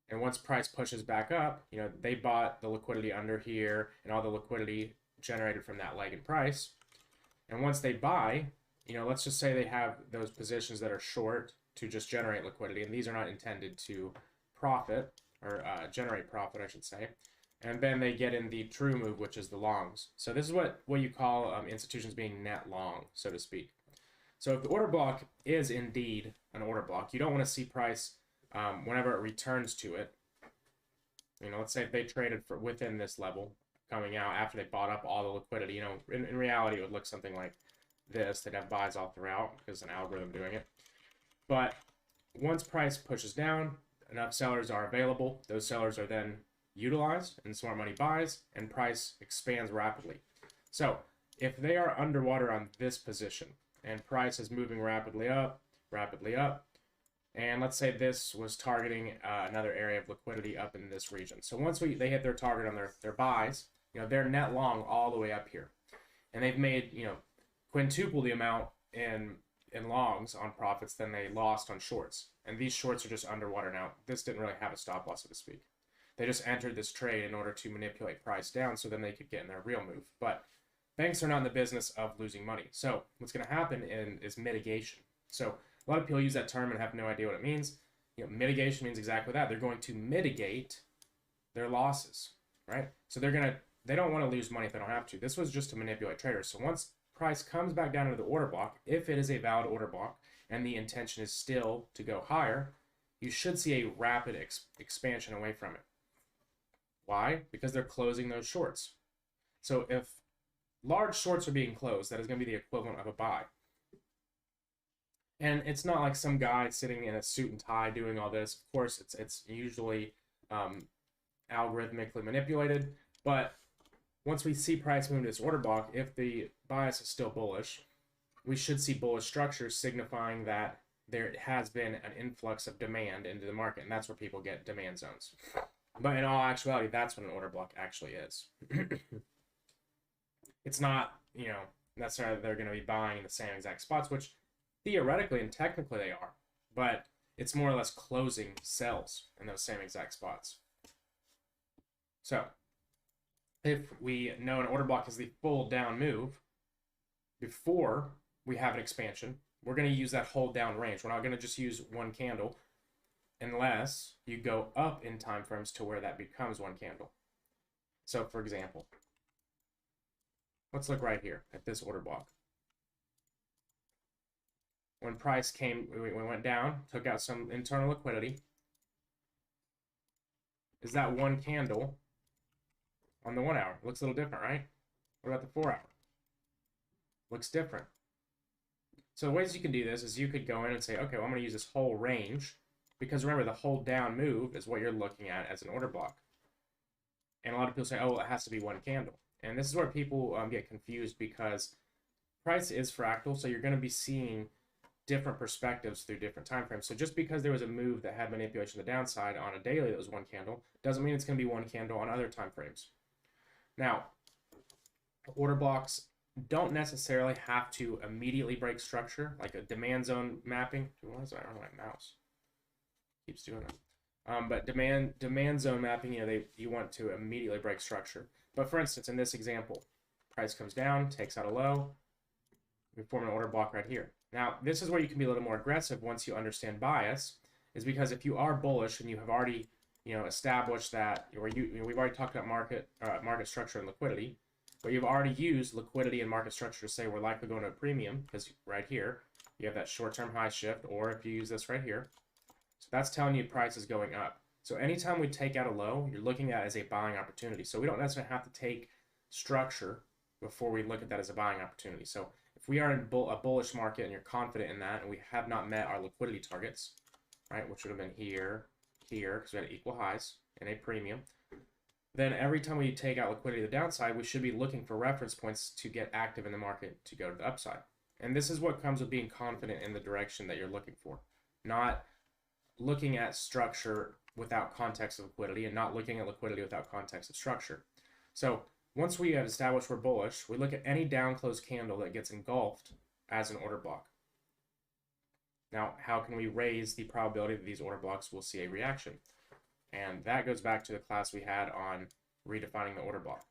And once price pushes back up, they bought the liquidity under here and all the liquidity generated from that leg in price. And once they buy, let's just say they have those positions that are short to just generate liquidity, and these are not intended to profit or generate profit, I should say. And then they get in the true move, which is the longs. So this is what you call institutions being net long, so to speak. So if the order block is indeed an order block, you don't want to see price whenever it returns to it. Let's say if they traded within this level coming out after they bought up all the liquidity. In reality, it would look something like this. They'd have buys all throughout because an algorithm doing it. But once price pushes down, enough sellers are available. Those sellers are then utilized, and smart money buys, and price expands rapidly. So if they are underwater on this position, and price is moving rapidly up, and let's say this was targeting another area of liquidity up in this region. So once they hit their target on their buys, they're net long all the way up here. And they've made, quintuple the amount in longs on profits than they lost on shorts. And these shorts are just underwater now. This didn't really have a stop loss, so to speak. They just entered this trade in order to manipulate price down so then they could get in their real move. But banks are not in the business of losing money. So what's going to happen is mitigation. So a lot of people use that term and have no idea what it means. Mitigation means exactly that. They're going to mitigate their losses, right? So they don't want to lose money if they don't have to. This was just to manipulate traders. So once price comes back down into the order block, if it is a valid order block and the intention is still to go higher, you should see a rapid expansion away from it. Why? Because they're closing those shorts. So if large shorts are being closed, that is going to be the equivalent of a buy. And it's not like some guy sitting in a suit and tie doing all this. Of course, it's usually algorithmically manipulated. But once we see price move to this order block, if the bias is still bullish, we should see bullish structures signifying that there has been an influx of demand into the market. And that's where people get demand zones. But in all actuality, that's what an order block actually is. It's not, necessarily they're going to be buying in the same exact spots, which theoretically and technically they are, but it's more or less closing sells in those same exact spots. So if we know an order block is the full down move before we have an expansion, we're going to use that whole down range. We're not going to just use one candle unless you go up in time frames to where that becomes one candle. So for example, let's look right here at this order block. When price came, we went down, took out some internal liquidity. Is that one candle on the 1 hour? Looks a little different, right? What about the 4 hour? Looks different. So the ways you can do this is you could go in and say, okay, well, I'm going to use this whole range, because remember, the whole down move is what you're looking at as an order block. And a lot of people say, oh, well, it has to be one candle. And this is where people get confused, because price is fractal, so you're going to be seeing different perspectives through different time frames. So just because there was a move that had manipulation to the downside on a daily that was one candle, doesn't mean it's going to be one candle on other time frames. Now, order blocks don't necessarily have to immediately break structure, like a demand zone mapping. Why is that on my mouse? Keeps doing it. But demand zone mapping, you want to immediately break structure. But for instance, in this example, price comes down, takes out a low, we form an order block right here. Now, this is where you can be a little more aggressive once you understand bias, is because if you are bullish and you have already establish that we've already talked about market structure and liquidity, but you've already used liquidity and market structure to say we're likely going to a premium because right here you have that short-term high shift, or if you use this right here, so that's telling you price is going up. So anytime we take out a low, you're looking at it as a buying opportunity. So we don't necessarily have to take structure before we look at that as a buying opportunity. So if we are in a bullish market and you're confident in that, and we have not met our liquidity targets, right, which would have been here, because we had equal highs and a premium, then every time we take out liquidity to the downside, we should be looking for reference points to get active in the market to go to the upside. And this is what comes with being confident in the direction that you're looking for, not looking at structure without context of liquidity and not looking at liquidity without context of structure. So once we have established we're bullish, we look at any down close candle that gets engulfed as an order block. Now, how can we raise the probability that these order blocks will see a reaction? And that goes back to the class we had on redefining the order block.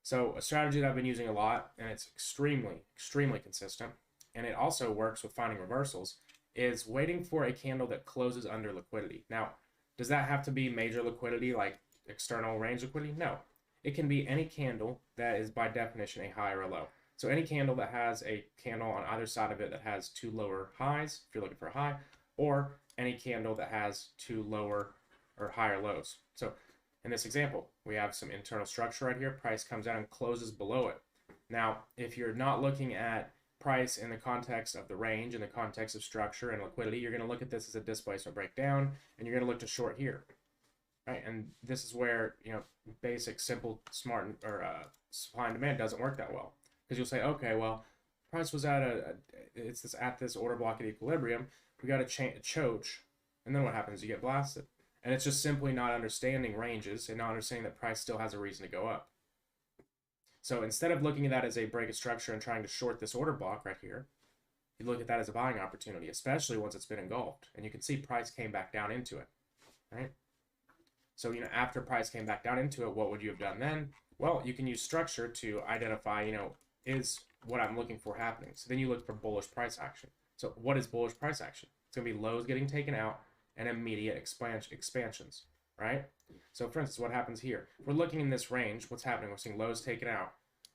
So a strategy that I've been using a lot, and it's extremely, extremely consistent, and it also works with finding reversals, is waiting for a candle that closes under liquidity. Now, does that have to be major liquidity like external range liquidity? No. It can be any candle that is by definition a high or a low. So any candle that has a candle on either side of it that has two lower highs, if you're looking for a high, or any candle that has two lower or higher lows. So in this example, we have some internal structure right here. Price comes out and closes below it. Now, if you're not looking at price in the context of the range, in the context of structure and liquidity, you're going to look at this as a displacement breakdown, and you're going to look to short here. Right? And this is where, basic, simple, smart, or supply and demand doesn't work that well. Because you'll say, okay, well, price was at at this order block at equilibrium. We got to choke, and then what happens? You get blasted. And it's just simply not understanding ranges and not understanding that price still has a reason to go up. So instead of looking at that as a break of structure and trying to short this order block right here, you look at that as a buying opportunity, especially once it's been engulfed. And you can see price came back down into it, right? So, after price came back down into it, what would you have done then? Well, you can use structure to identify, is what I'm looking for happening. So then you look for bullish price action. So what is bullish price action? It's going to be lows getting taken out and immediate expansions, right? So for instance, what happens here? We're looking in this range. What's happening? We're seeing lows taken out.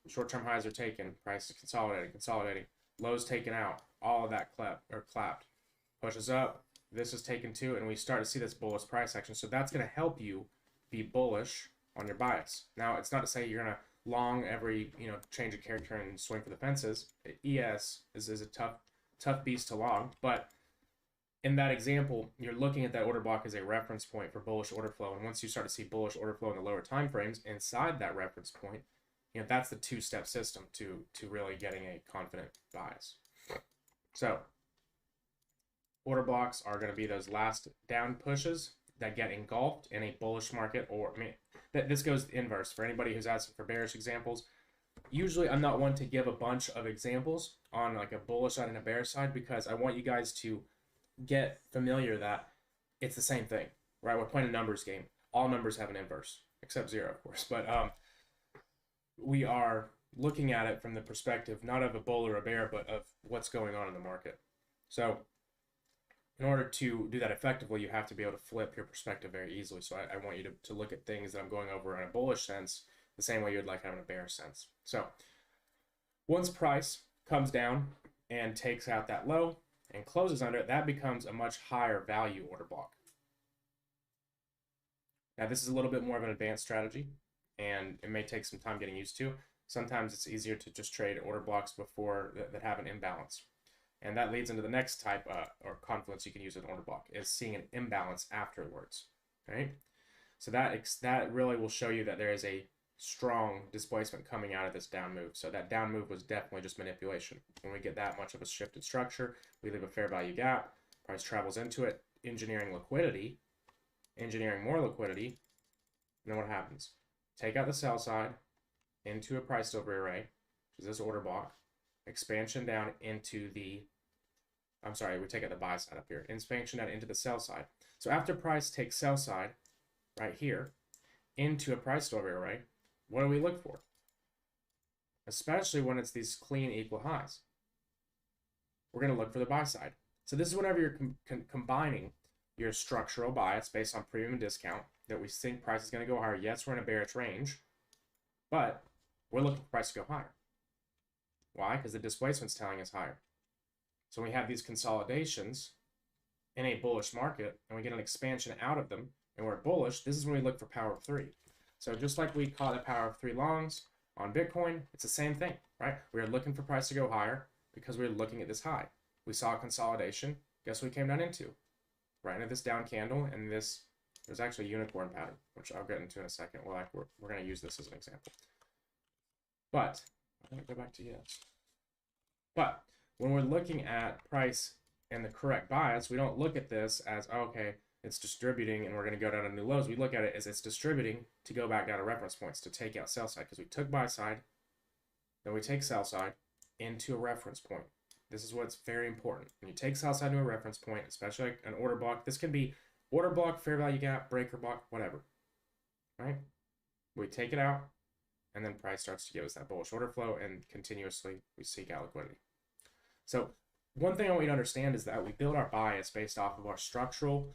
Short-term highs are taken. Price is consolidating. Lows taken out. All of that clapped. Pushes up. This is taken too, and we start to see this bullish price action. So that's going to help you be bullish on your bias. Now, it's not to say you're going to long every change of character and swing for the fences. ES is a tough beast to long, but in that example, you're looking at that order block as a reference point for bullish order flow. And once you start to see bullish order flow in the lower time frames inside that reference point, that's the two-step system to really getting a confident bias. So order blocks are going to be those last down pushes that get engulfed in a bullish market, or this goes the inverse for anybody who's asking for bearish examples. Usually I'm not one to give a bunch of examples on like a bullish side and a bearish side, because I want you guys to get familiar that it's the same thing, right? We're playing a numbers game. All numbers have an inverse, except 0, of course. But we are looking at it from the perspective not of a bull or a bear, but of what's going on in the market. So in order to do that effectively, you have to be able to flip your perspective very easily. So I want you to look at things that I'm going over in a bullish sense the same way you'd like having a bearish sense. So once price comes down and takes out that low and closes under it, that becomes a much higher value order block. Now, this is a little bit more of an advanced strategy, and it may take some time getting used to. Sometimes it's easier to just trade order blocks before that have an imbalance. And that leads into the next type or confluence you can use with an order block, is seeing an imbalance afterwards, right? So that really will show you that there is a strong displacement coming out of this down move. So that down move was definitely just manipulation. When we get that much of a shifted structure, we leave a fair value gap, price travels into it, engineering liquidity, engineering more liquidity, and then what happens? Take out the sell side into a price delivery array, which is this order block, expansion down into the, we take out the buy side up here, expansion down into the sell side. So after price takes sell side right here into a price delivery array, what do we look for? Especially when it's these clean equal highs. We're going to look for the buy side. So this is whenever you're combining your structural bias based on premium and discount that we think price is going to go higher. Yes, we're in a bearish range, but we're looking for price to go higher. Why? Because the displacement's telling us higher. So when we have these consolidations in a bullish market and we get an expansion out of them and we're bullish, this is when we look for power of three. So just like we caught a power of three longs on Bitcoin, it's the same thing, right? We are looking for price to go higher because we're looking at this high. We saw a consolidation. Guess what we came down into? Right into this down candle, and this, there's actually a unicorn pattern, which I'll get into in a second. Well, we're going to use this as an example. But, I'm going to go back to yes. But when we're looking at price and the correct bias, we don't look at this as, oh, okay, it's distributing and we're going to go down to new lows. We look at it as it's distributing to go back down to reference points to take out sell side, because we took buy side, then we take sell side into a reference point. This is what's very important. When you take sell side to a reference point, especially like an order block, this can be order block, fair value gap, breaker block, whatever, right? We take it out, and then price starts to give us that bullish order flow, and continuously we seek out liquidity. So one thing I want you to understand is that we build our bias based off of our structural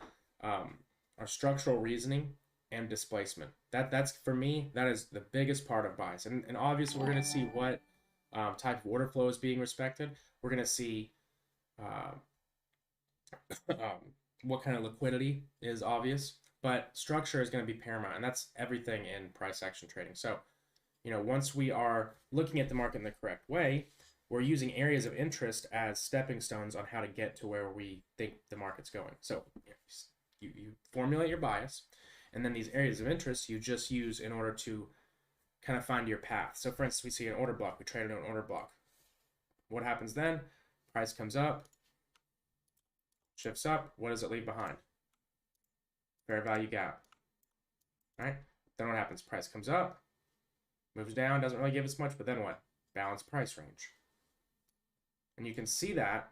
reasoning and displacement. That's for me, that is the biggest part of bias. And obviously we're going to see what type of order flow is being respected. We're going to see what kind of liquidity is obvious, but structure is going to be paramount, and that's everything in price action trading. So, once we are looking at the market in the correct way, we're using areas of interest as stepping stones on how to get to where we think the market's going. So you formulate your bias, and then these areas of interest you just use in order to kind of find your path. So for instance, we see an order block, we traded an order block. What happens then? Price comes up, shifts up. What does it leave behind? Fair value gap, right? Then what happens? Price comes up, moves down, doesn't really give us much, but then what? Balanced price range. And you can see that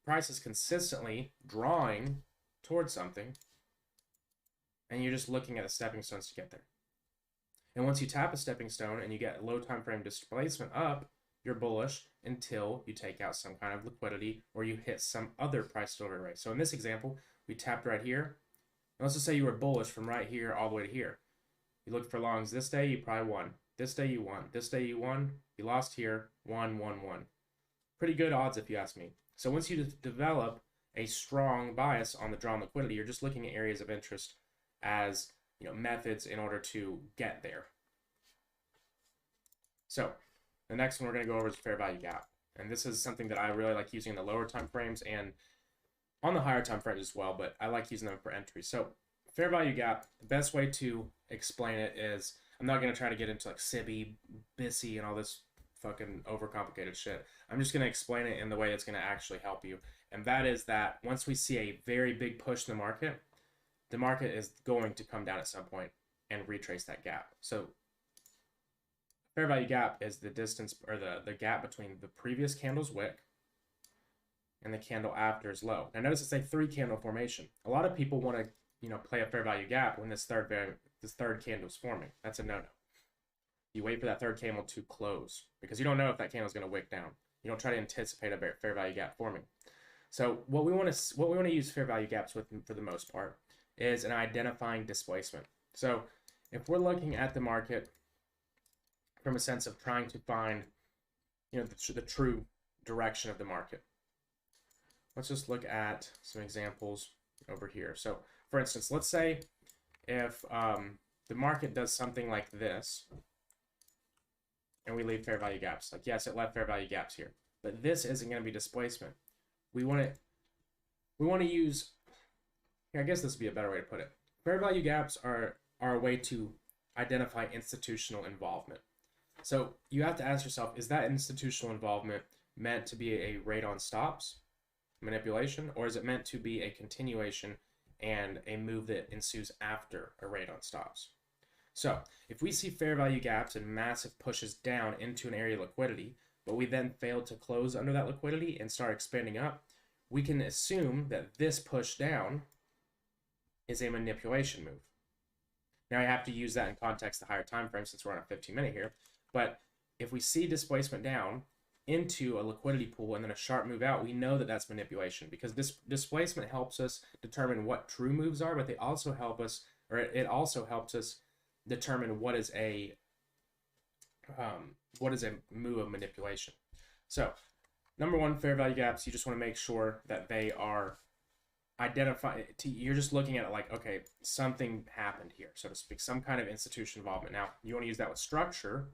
price is consistently drawing towards something, and you're just looking at the stepping stones to get there. And once you tap a stepping stone and you get low time frame displacement up, you're bullish until you take out some kind of liquidity or you hit some other price delivery rate. So in this example, we tapped right here. And let's just say you were bullish from right here all the way to here. You looked for longs this day, you probably won. This day you won. This day you won. You lost here. Won. Pretty good odds if you ask me. So once you develop a strong bias on the drawn liquidity, you're just looking at areas of interest as methods in order to get there. So the next one we're going to go over is fair value gap. And this is something that I really like using in the lower time frames and on the higher time frames as well, but I like using them for entry. So fair value gap, the best way to explain it is, I'm not going to try to get into like SIBI, BISI, and all this fucking overcomplicated shit. I'm just going to explain it in the way that's going to actually help you. And that is that once we see a very big push in the market is going to come down at some point and retrace that gap. So fair value gap is the distance or the gap between the previous candle's wick and the candle after's low. Now notice it's a 3-candle formation. A lot of people want to play a fair value gap when this third candle is forming. That's a no-no. You wait for that third candle to close because you don't know if that candle is going to wick down. You don't try to anticipate a fair value gap forming. So what we want to use fair value gaps with for the most part is an identifying displacement. So if we're looking at the market from a sense of trying to find the true direction of the market, let's just look at some examples over here. So for instance, let's say if the market does something like this and we leave fair value gaps, like yes, it left fair value gaps here, but this isn't going to be displacement. We want to use, I guess this would be a better way to put it. Fair value gaps are a way to identify institutional involvement. So you have to ask yourself, is that institutional involvement meant to be a rate on stops manipulation, or is it meant to be a continuation and a move that ensues after a rate on stops? So if we see fair value gaps and massive pushes down into an area of liquidity, but we then fail to close under that liquidity and start expanding up, we can assume that this push down is a manipulation move. Now I have to use that in context the higher time frame since we're on a 15-minute here, but if we see displacement down into a liquidity pool and then a sharp move out, we know that that's manipulation because this displacement helps us determine what true moves are, but they also help us or it also helps us determine what is a move of manipulation. So number one, fair value gaps, you just want to make sure that they are identified. You're just looking at it like, okay, something happened here, so to speak, some kind of institution involvement. Now you want to use that with structure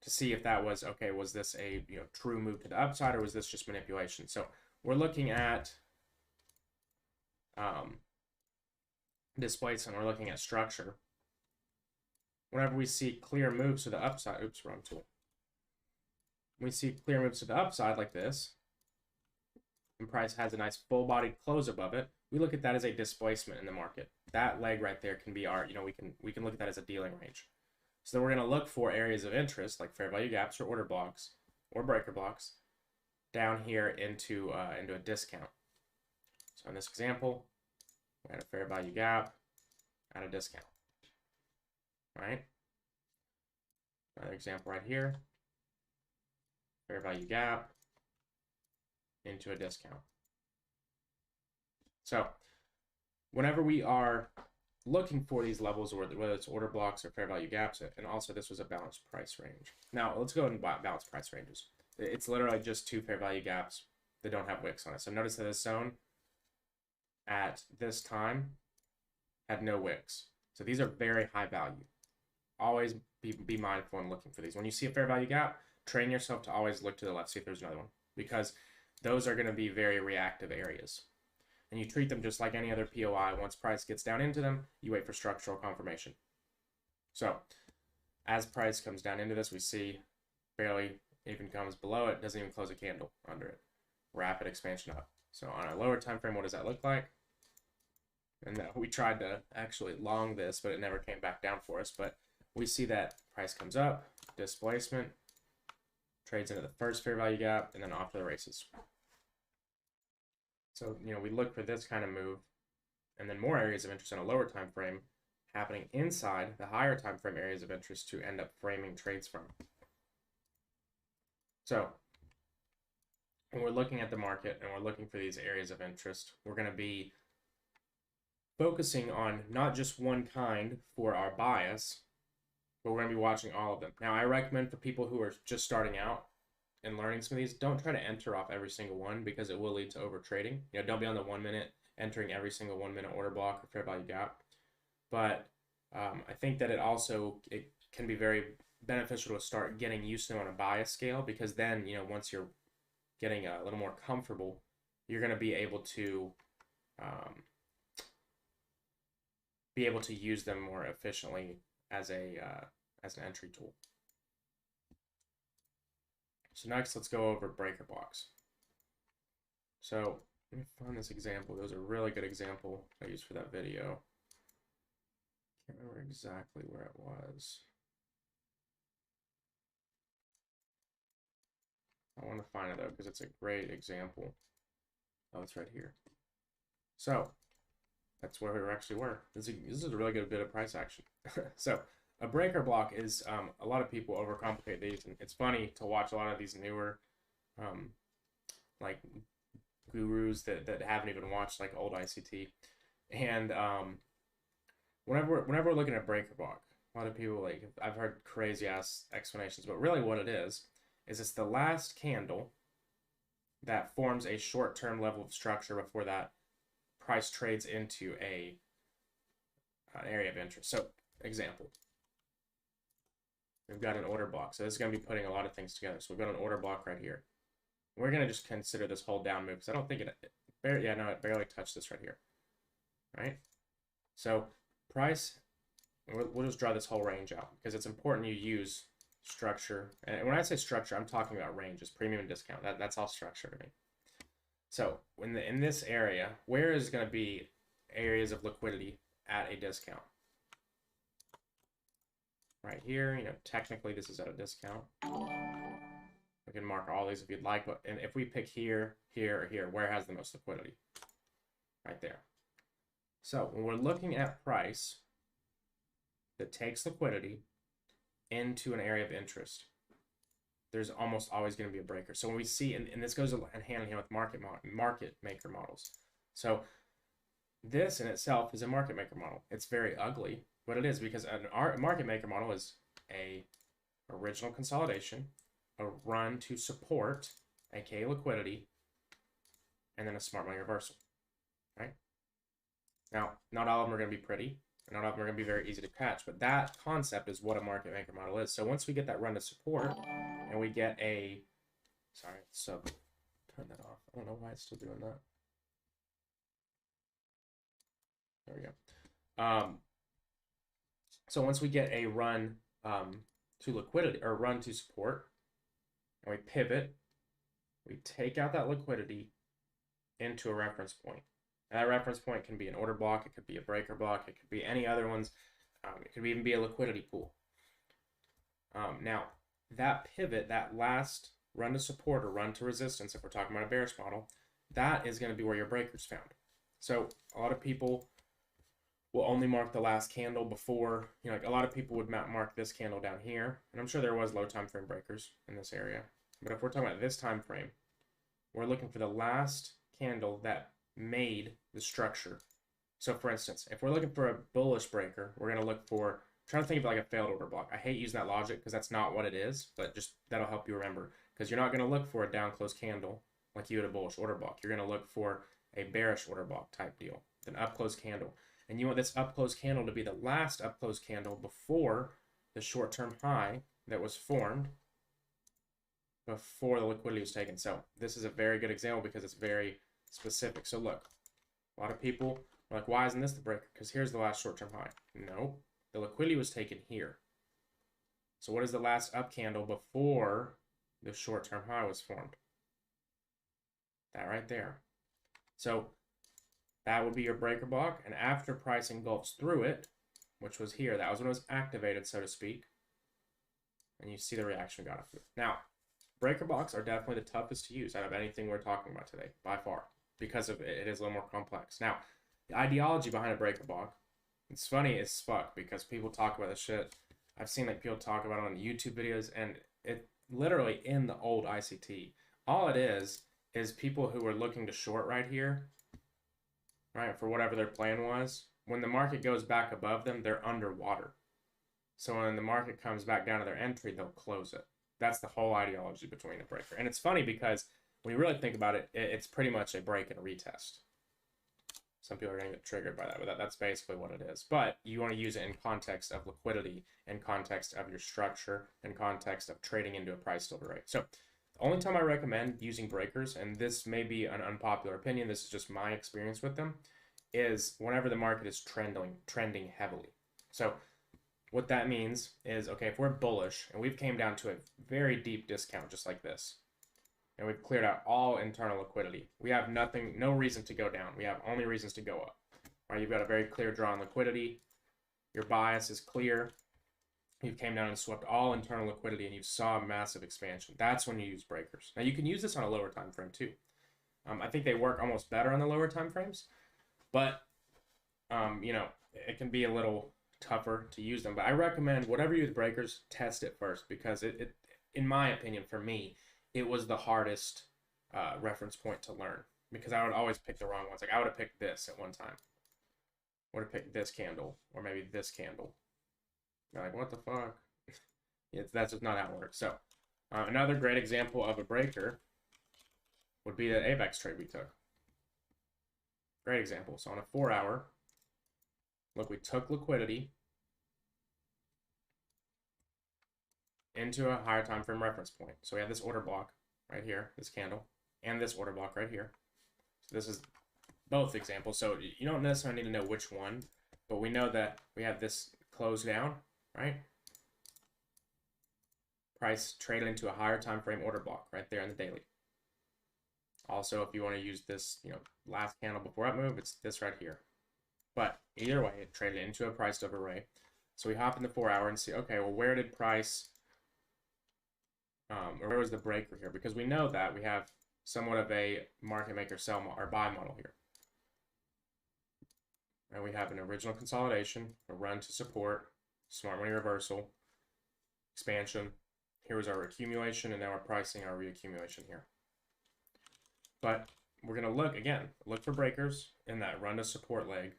to see if that was, okay, was this a true move to the upside, or was this just manipulation? So we're looking at displacement, we're looking at structure. Whenever we see clear moves to the upside, oops, wrong tool. We see clear moves to the upside like this, and price has a nice full-bodied close above it, we look at that as a displacement in the market. That leg right there can be our, we can look at that as a dealing range. So then we're going to look for areas of interest like fair value gaps or order blocks or breaker blocks down here into a discount. So in this example, we had a fair value gap at a discount. Right? Another example right here. Fair value gap into a discount. So whenever we are looking for these levels, whether it's order blocks or fair value gaps, and also this was a balanced price range. Now let's go and balance price ranges. It's literally just two fair value gaps that don't have wicks on it. So notice that this zone at this time had no wicks. So these are very high value. Always be mindful in looking for these. When you see a fair value gap, train yourself to always look to the left, see if there's another one, because those are going to be very reactive areas. And you treat them just like any other POI. Once price gets down into them, you wait for structural confirmation. So as price comes down into this, we see barely even comes below it, doesn't even close a candle under it. Rapid expansion up. So on a lower time frame, what does that look like? And we tried to actually long this, but it never came back down for us. But we see that price comes up, displacement, trades into the first fair value gap, and then off to the races. So, we look for this kind of move, and then more areas of interest in a lower time frame happening inside the higher time frame areas of interest to end up framing trades from. So when we're looking at the market and we're looking for these areas of interest, we're going to be focusing on not just one kind for our bias, but we're going to be watching all of them. Now, I recommend for people who are just starting out and learning some of these, don't try to enter off every single one because it will lead to over trading. Don't be on the 1 minute entering every single 1 minute order block or fair value gap. But I think that it can be very beneficial to start getting used to on a bias scale, because then, once you're getting a little more comfortable, you're going to be able to use them more efficiently as an entry tool. So next, let's go over breaker blocks. So let me find this example. There was a really good example I used for that video. Can't remember exactly where it was. I want to find it though, because it's a great example. Oh, it's right here. So that's where we actually were. This is a really good bit of price action. So a breaker block is, a lot of people overcomplicate these, and it's funny to watch a lot of these newer, like gurus that haven't even watched like old ICT, and whenever we're looking at breaker block, a lot of people, like, I've heard crazy ass explanations, but really what it is it's the last candle that forms a short-term level of structure before that price trades into an area of interest. So example, we've got an order block. So this is going to be putting a lot of things together. So we've got an order block right here. We're going to just consider this whole down move because I don't think it barely touched this right here. Right? So price, we'll just draw this whole range out because it's important you use structure. And when I say structure, I'm talking about ranges, premium and discount. That's all structure to me. So in this area, where is going to be areas of liquidity at a discount? Right here, technically this is at a discount. We can mark all these if you'd like, but and if we pick here, here, or here, where has the most liquidity? Right there. So when we're looking at price that takes liquidity into an area of interest, there's almost always going to be a breaker. So when we see, and this goes hand in hand with market maker models. So this in itself is a market maker model. It's very ugly, but it is because a market maker model is a original consolidation, a run to support, aka liquidity, and then a smart money reversal, right? Now, not all of them are going to be pretty, and not all of them are going to be very easy to catch, but that concept is what a market maker model is. So once we get that run to support, and we get a, sorry, so turn that off. I don't know why it's still doing that. There we go. So once we get a run to liquidity or run to support, and we pivot, we take out that liquidity into a reference point. And that reference point can be an order block, it could be a breaker block, it could be any other ones, it could even be a liquidity pool. Now, that pivot, that last run to support or run to resistance, if we're talking about a bearish model, that is going to be where your breaker's found. So a lot of people will only mark the last candle before, like a lot of people would mark this candle down here, and I'm sure there was low time frame breakers in this area. But if we're talking about this time frame, we're looking for the last candle that made the structure. So for instance, if we're looking for a bullish breaker, we're going to look for, I'm trying to think of like a failed order block. I hate using that logic because that's not what it is, but just that'll help you remember. Because you're not going to look for a down close candle like you would a bullish order block. You're going to look for a bearish order block type deal, an up close candle. And you want this up close candle to be the last up close candle before the short-term high that was formed before the liquidity was taken. So this is a very good example because it's very specific. So look, a lot of people are like, why isn't this the breaker? Because here's the last short-term high. No, the liquidity was taken here. So what is the last up candle before the short-term high was formed? That right there. So that would be your breaker block. And after price engulfs through it, which was here, that was when it was activated, so to speak. And you see the reaction got it. Now, breaker blocks are definitely the toughest to use out of anything we're talking about today, by far, because of it is a little more complex. Now, the ideology behind a breaker block, it's funny as fuck because people talk about this shit. I've seen like people talk about it on YouTube videos, and it literally in the old ICT. All it is people who are looking to short right here, right, for whatever their plan was. When the market goes back above them, they're underwater. So when the market comes back down to their entry, they'll close it. That's the whole ideology between a breaker. And it's funny because when you really think about it, it's pretty much a break and a retest. Some people are going to get triggered by that, but that's basically what it is. But you want to use it in context of liquidity, in context of your structure, in context of trading into a price tilde rate. So the only time I recommend using breakers, and this may be an unpopular opinion, this is just my experience with them, is whenever the market is trending heavily. So what that means is, okay, if we're bullish and we've came down to a very deep discount just like this, and we've cleared out all internal liquidity, we have no reason to go down. We have only reasons to go up. Right? You've got a very clear draw on liquidity. Your bias is clear. You came down and swept all internal liquidity and you saw a massive expansion. That's when you use breakers. Now you can use this on a lower time frame too. I think they work almost better on the lower time frames, but it can be a little tougher to use them. But I recommend whatever you use breakers, test it first because it in my opinion, for me, it was the hardest reference point to learn because I would always pick the wrong ones. Like I would have picked this at one time. I would have picked this candle or maybe this candle. You're like, what the fuck? That's just not how it works. So another great example of a breaker would be the AVAX trade we took. Great example. So on a 4-hour, look, we took liquidity into a higher time frame reference point. So we have this order block right here, this candle, and this order block right here. So this is both examples. So you don't necessarily need to know which one, but we know that we have this close down, right? Price traded into a higher time frame order block right there in the daily. Also, if you want to use this, last candle before up move, it's this right here. But either way, it traded into a price over array. So we hop in the 4-hour and see, okay, well, where did price, or where was the breaker here? Because we know that we have somewhat of a market maker sell or buy model here. And we have an original consolidation, a run to support, smart money reversal, expansion. Here was our accumulation, and now we're pricing our reaccumulation here. But we're gonna look for breakers in that run to support leg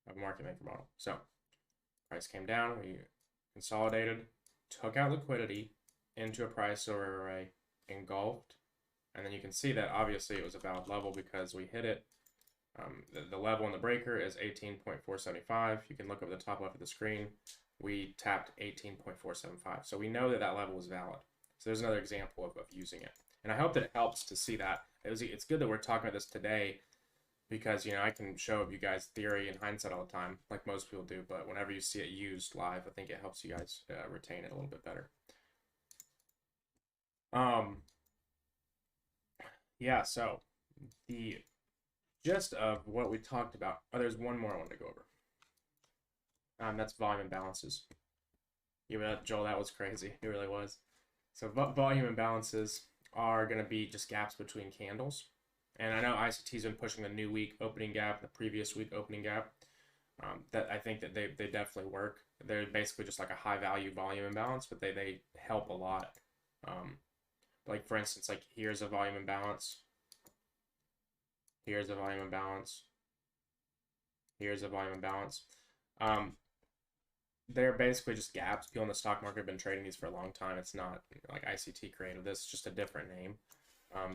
of market maker model. So price came down, we consolidated, took out liquidity into a price over array, engulfed, and then you can see that obviously it was a valid level because we hit it. The level on the breaker is 18.475. You can look up at the top left of the screen. We tapped 18.475. So we know that that level was valid. So there's another example of using it. And I hope that it helps to see that. It's good that we're talking about this today because, I can show you guys theory and hindsight all the time, like most people do. But whenever you see it used live, I think it helps you guys retain it a little bit better. Yeah, so the gist of what we talked about. Oh, there's one more I wanted to go over. That's volume imbalances. Yeah, Joel, that was crazy. It really was. So volume imbalances are going to be just gaps between candles. And I know ICT's been pushing the new week opening gap, the previous week opening gap. That I think that they definitely work. They're basically just like a high value volume imbalance, but they help a lot. Like for instance, like here's a volume imbalance. Here's a volume imbalance. Here's a volume imbalance. They're basically just gaps. People in the stock market have been trading these for a long time. It's not like ICT created this, it's just a different name.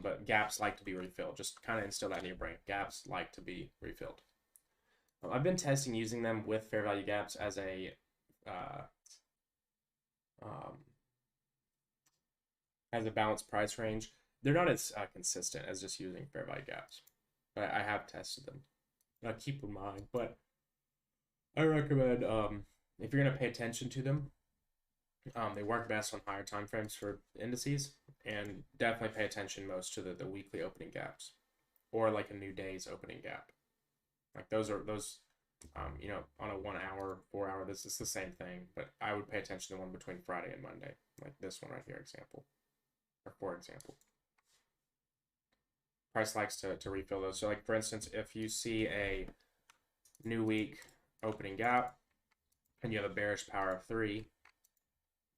But gaps like to be refilled. Just kind of instill that in your brain. Gaps like to be refilled. I've been testing using them with fair value gaps as a balanced price range. They're not as consistent as just using fair value gaps, but I have tested them. Keep in mind, but I recommend if you're gonna pay attention to them, they work best on higher time frames for indices, and definitely pay attention most to the weekly opening gaps, or like a new day's opening gap. Like those on a 1 hour, 4 hour, this is the same thing, but I would pay attention to the one between Friday and Monday, like this one right here, example, or for example. Price likes to refill those. So like for instance, if you see a new week opening gap and you have a bearish power of 3,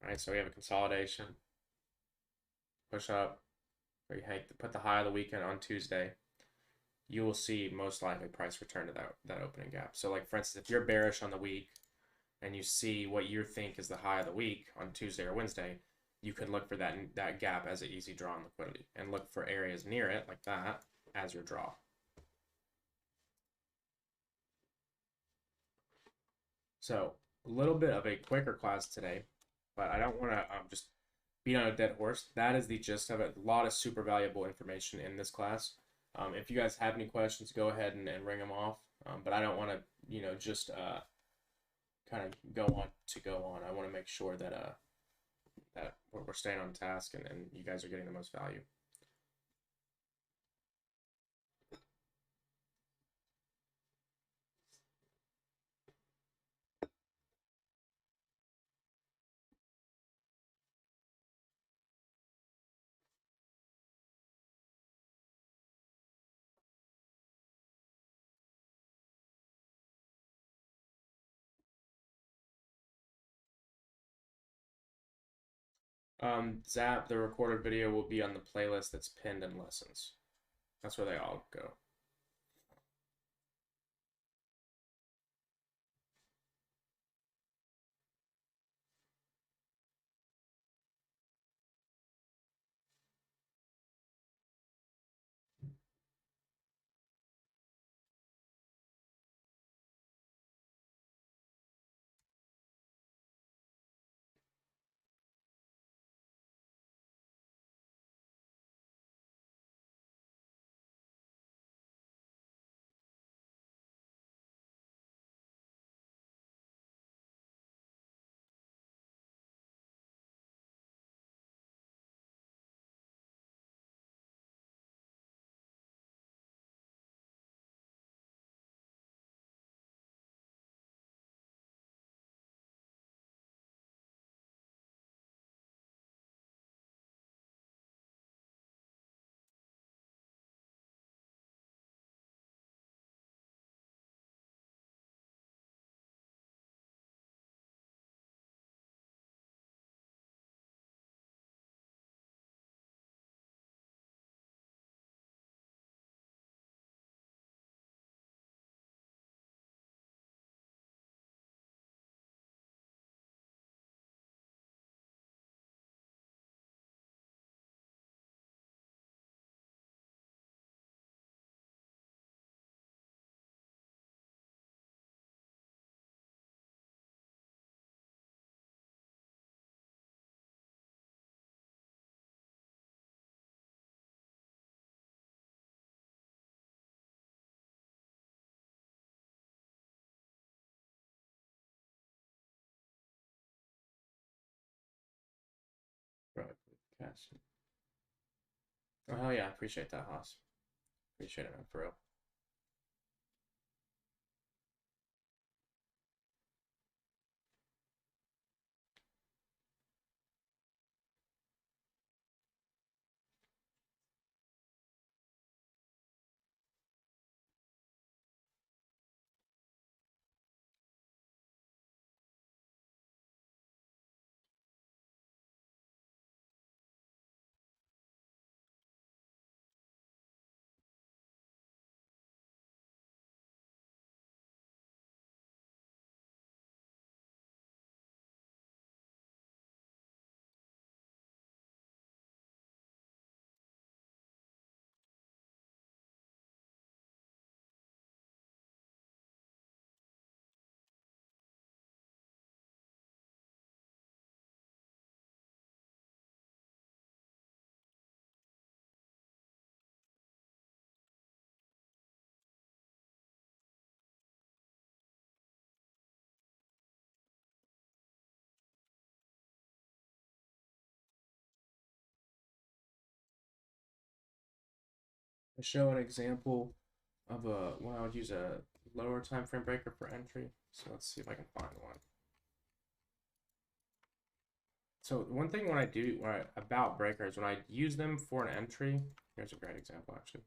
right? So we have a consolidation, push up, or you put the high of the weekend on Tuesday, you will see most likely price return to that opening gap. So like for instance, if you're bearish on the week and you see what you think is the high of the week on Tuesday or Wednesday, you can look for that gap as an easy draw on liquidity and look for areas near it like that as your draw. So a little bit of a quicker class today, but I don't want to just beat on a dead horse. That is the gist of it. A lot of super valuable information in this class. If you guys have any questions, go ahead and ring them off. But I don't want to, just kind of go on. I want to make sure that that we're staying on task and you guys are getting the most value. Zap, the recorded video will be on the playlist that's pinned in lessons. That's where they all go. guys. Oh, hell yeah. Appreciate that, Haas. Appreciate it, man, for real. To show an example of a, well, I would use a lower time frame breaker for entry. So let's see if I can find one. So one thing when I do about breakers, when I use them for an entry, here's a great example actually.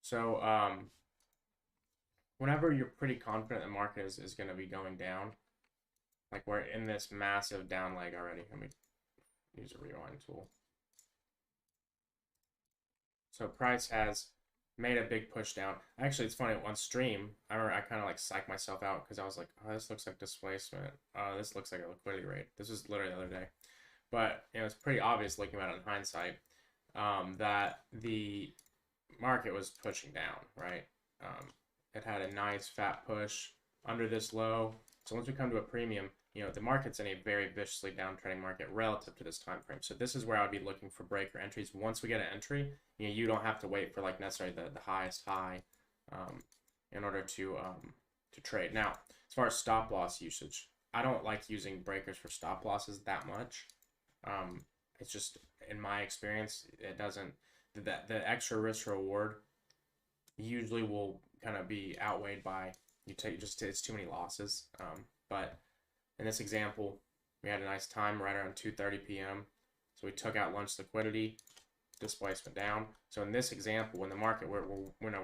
So whenever you're pretty confident the market is going to be going down, like we're in this massive down leg already. Let me use a rewind tool. So price has made a big push down. Actually, it's funny, on stream, I remember I kind of like psyched myself out because I was like, oh, this looks like displacement. This looks like a liquidity rate. This was literally the other day. But you know, it's pretty obvious looking at it in hindsight that the market was pushing down, right? It had a nice fat push under this low. So once we come to a premium, you know, the market's in a very viciously downtrending market relative to this time frame. So this is where I would be looking for breaker entries. Once we get an entry, you know, you don't have to wait for like necessarily the highest high in order to trade. Now, as far as stop loss usage, I don't like using breakers for stop losses that much. It's just, in my experience, it doesn't, the extra risk reward usually will kind of be outweighed by it's too many losses. But in this example, we had a nice time right around 2:30 p.m. So we took out lunch liquidity, displacement down. So in this example, when the market, we're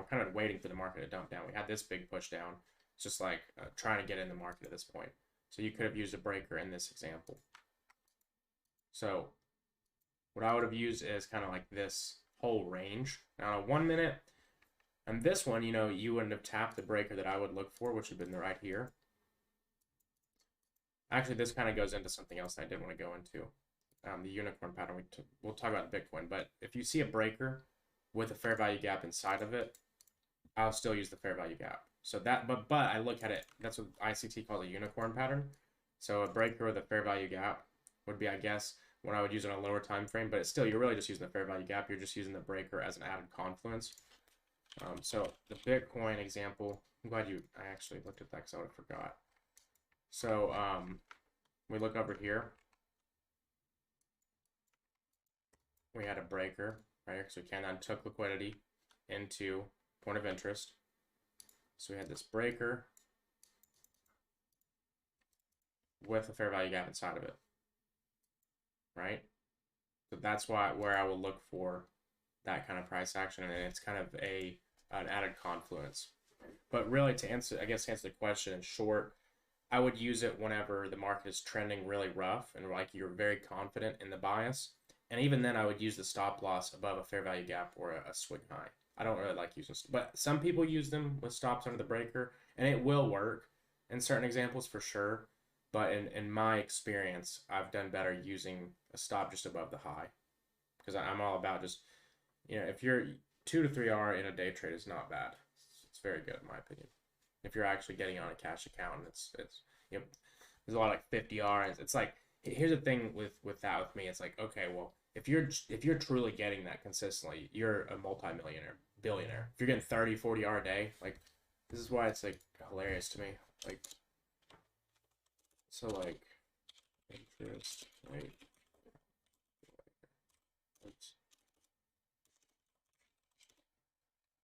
kind of waiting for the market to dump down. We had this big push down. It's just like trying to get in the market at this point. So you could have used a breaker in this example. So what I would have used is kind of like this whole range. Now, 1 minute, and this one, you know, you wouldn't have tapped the breaker that I would look for, which would have been right here. Actually, this kind of goes into something else that I did want to go into, the unicorn pattern. We'll talk about Bitcoin, but if you see a breaker with a fair value gap inside of it, I'll still use the fair value gap. So that, but I look at it, that's what ICT calls a unicorn pattern. So a breaker with a fair value gap would be, I guess, what I would use on a lower time frame, but it's still, you're really just using the fair value gap. You're just using the breaker as an added confluence. So the Bitcoin example, I'm glad I actually looked at that because I would have forgot. So we look over here. We had a breaker, right? So we came down, took liquidity into point of interest. So we had this breaker with a fair value gap inside of it, right? So that's where I will look for that kind of price action, and it's kind of an added confluence. But really, to answer the question in short, I would use it whenever the market is trending really rough and like you're very confident in the bias. And even then, I would use the stop loss above a fair value gap or a swing high. I don't really like using, but some people use them with stops under the breaker, and it will work in certain examples for sure. But in my experience, I've done better using a stop just above the high, because I'm all about just, you know, if you're 2 to 3 hour in a day trade is not bad. It's very good in my opinion. If you're actually getting on a cash account, and it's you know, there's a lot of like 50 R's. It's like, here's the thing with me. It's like, okay, well, if you're truly getting that consistently, you're a multi-millionaire, billionaire. If you're getting 30, 40 R a day, like, this is why it's like hilarious to me. Like, so like interest rate.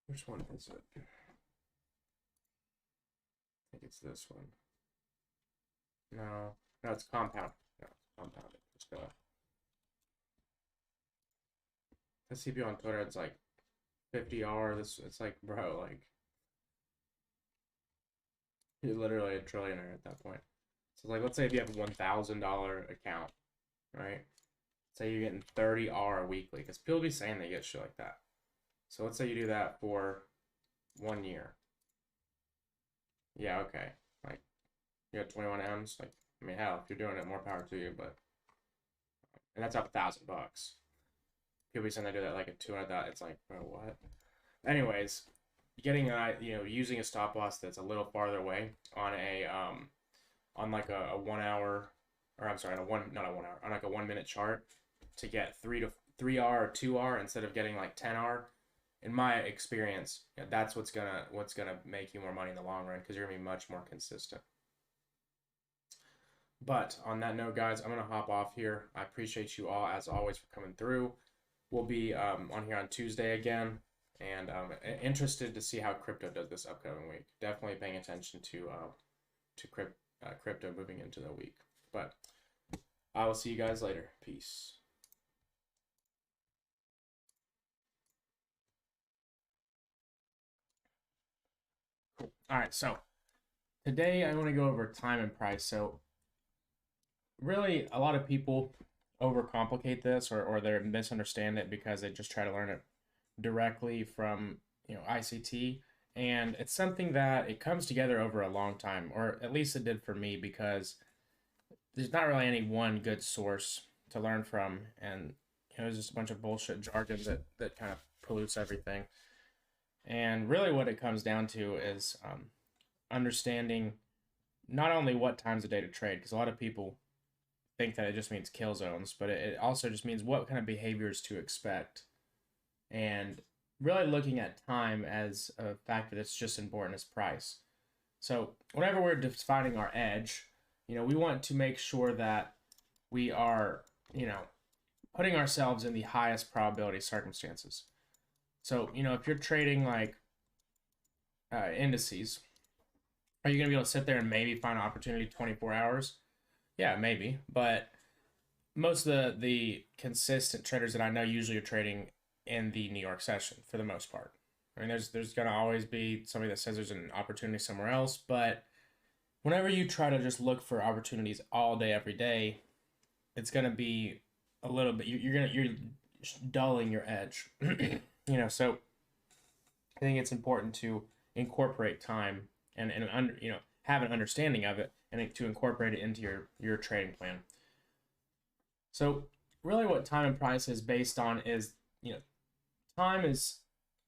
Which one is it? I think it's this one. No, it's compound. No, it's compounded. Let's go. I see people on Twitter, it's like 50R. It's like, bro, like, you're literally a trillionaire at that point. So, like, let's say if you have a $1,000 account, right? Say you're getting 30R weekly, because people be saying they get shit like that. So let's say you do that for 1 year. Yeah, okay. Like, you got 21 M's. Like, I mean, hell, if you're doing it, more power to you. But, and that's up $1,000. People be saying they do that like at 200,000. It's like, bro, what? Anyways, getting using a stop loss that's a little farther away on a on like a 1 hour, or I'm sorry, not a 1 hour, on like a 1 minute chart to get 3R or 2R instead of getting like 10R. In my experience, that's what's gonna make you more money in the long run, because you're gonna be much more consistent. But on that note, guys, I'm gonna hop off here. I appreciate you all as always for coming through. We'll be on here on Tuesday again, and interested to see how crypto does this upcoming week. Definitely paying attention to crypto moving into the week. But I will see you guys later. Peace. Cool. All right, so today I want to go over time and price. So really, a lot of people overcomplicate this, or they misunderstand it because they just try to learn it directly from ICT, and it's something that it comes together over a long time, or at least it did for me, because there's not really any one good source to learn from, and it's just a bunch of bullshit jargon that kind of pollutes everything. And really what it comes down to is understanding not only what times of day to trade, because a lot of people think that it just means kill zones, but it also just means what kind of behaviors to expect, and really looking at time as a factor that's just important as price. So whenever we're defining our edge, we want to make sure that we are, putting ourselves in the highest probability circumstances. So, if you're trading like indices, are you going to be able to sit there and maybe find an opportunity 24 hours? Yeah, maybe. But most of the consistent traders that I know usually are trading in the New York session for the most part. I mean, there's going to always be somebody that says there's an opportunity somewhere else, but whenever you try to just look for opportunities all day, every day, it's going to be a little bit, you're dulling your edge. So I think it's important to incorporate time and have an understanding of it, and to incorporate it into your trading plan. So really what time and price is based on is, time is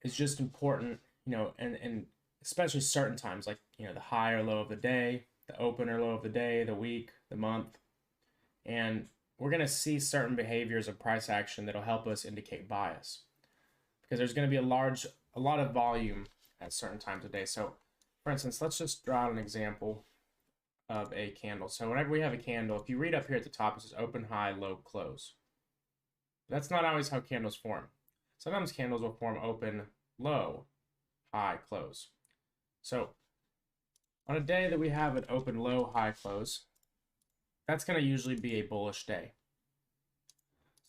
just important, and especially certain times, like, the high or low of the day, the open or low of the day, the week, the month. And we're going to see certain behaviors of price action that'll help us indicate bias, because there's going to be a lot of volume at certain times of day. So for instance, let's just draw out an example of a candle. So whenever we have a candle, if you read up here at the top, it says open, high, low, close. That's not always how candles form. Sometimes candles will form open, low, high, close. So on a day that we have an open, low, high, close, that's going to usually be a bullish day.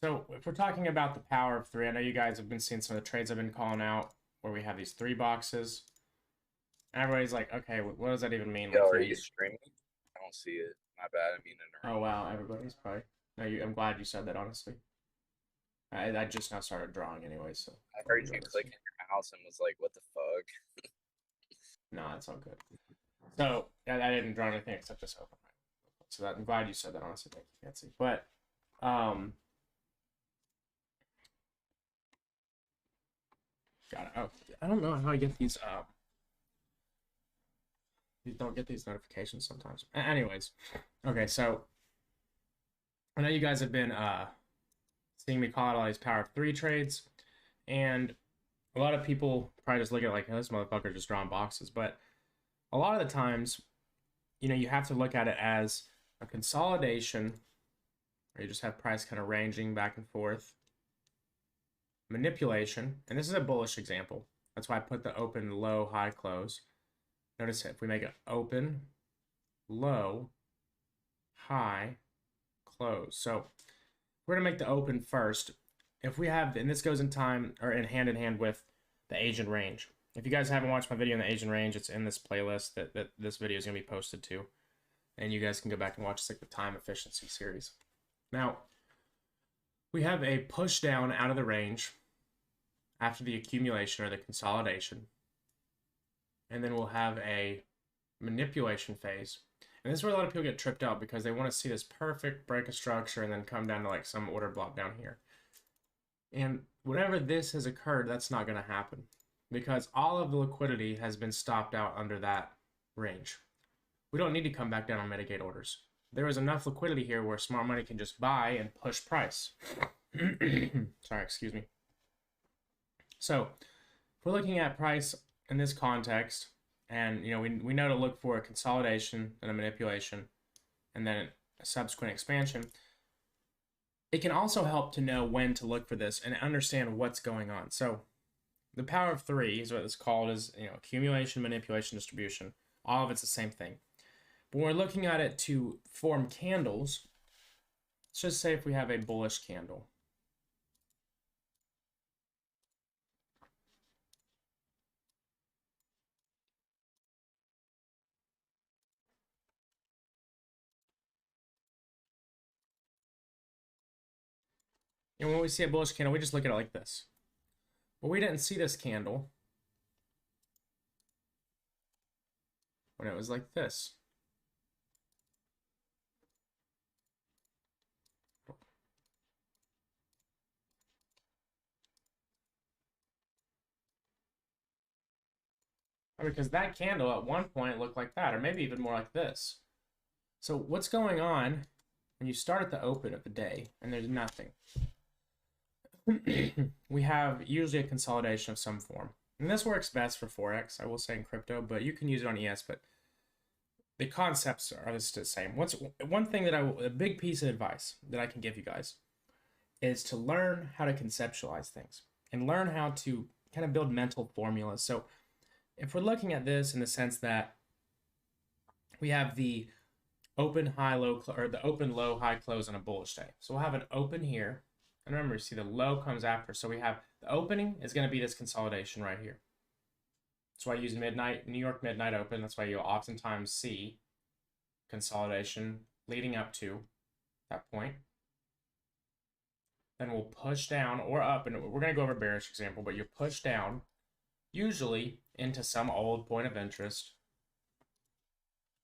So if we're talking about the power of three, I know you guys have been seeing some of the trades I've been calling out where we have these 3 boxes. And everybody's like, okay, what does that even mean? Yo, Like, are you streaming? I don't see it. My bad. I mean, oh, wow, everybody's probably... No, I'm glad you said that, honestly. I just now started drawing anyway, so... I heard you click in your mouse and was like, what the fuck? No, it's all good. So, I didn't draw anything except this open. So I'm glad you said that, honestly. Thank you, Nancy. But, got it. Oh, I don't know how I get these, you don't get these notifications sometimes. Anyways, okay, so I know you guys have been seeing me call out all these power of 3 trades, and a lot of people probably just look at it like, oh, this motherfucker just drawing boxes, but a lot of the times, you have to look at it as a consolidation, where you just have price kind of ranging back and forth, manipulation, and this is a bullish example. That's why I put the open, low, high, close. Notice if we make it open, low, high, close. So we're gonna make the open first. If we have, and this goes in time or in hand with the Asian range. If you guys haven't watched my video on the Asian range, it's in this playlist that this video is gonna be posted to, and you guys can go back and watch like the time efficiency series. Now we have a push down out of the range after the accumulation or the consolidation, and then we'll have a manipulation phase. And this is where a lot of people get tripped out because they want to see this perfect break of structure and then come down to like some order block down here. And whenever this has occurred, that's not going to happen because all of the liquidity has been stopped out under that range. We don't need to come back down on mitigate orders. There is enough liquidity here where smart money can just buy and push price. Sorry, excuse me. So if we're looking at price in this context, and we know to look for a consolidation and a manipulation and then a subsequent expansion, it can also help to know when to look for this and understand what's going on. So the power of three is what it's called, is accumulation, manipulation, distribution. All of it's the same thing. But when we're looking at it to form candles, let's just say if we have a bullish candle. And when we see a bullish candle, we just look at it like this. But we didn't see this candle when it was like this. Because that candle at one point looked like that, or maybe even more like this. So what's going on when you start at the open of the day and there's nothing? We have usually a consolidation of some form. And this works best for Forex, I will say, in crypto, but you can use it on ES, but the concepts are the same. One thing that a big piece of advice that I can give you guys is to learn how to conceptualize things and learn how to kind of build mental formulas. So if we're looking at this in the sense that we have the open, high, low, or the open, low, high close on a bullish day. So we'll have an open here. And remember, you see the low comes after. So we have the opening is going to be this consolidation right here. That's why I use New York midnight open. That's why you'll oftentimes see consolidation leading up to that point. Then we'll push down or up, and we're going to go over a bearish example, but you push down usually into some old point of interest.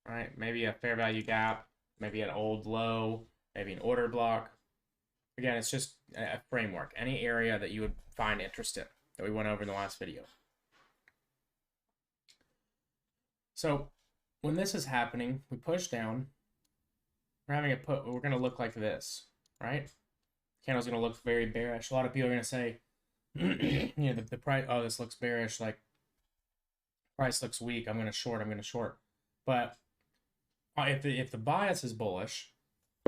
All right, maybe a fair value gap, maybe an old low, maybe an order block. Again, it's just a framework, any area that you would find interest in that we went over in the last video. So when this is happening, we push down, we're going to look like this, right? Candle's going to look very bearish. A lot of people are going to say, the price, oh, this looks bearish, like price looks weak, I'm going to short. But if the bias is bullish,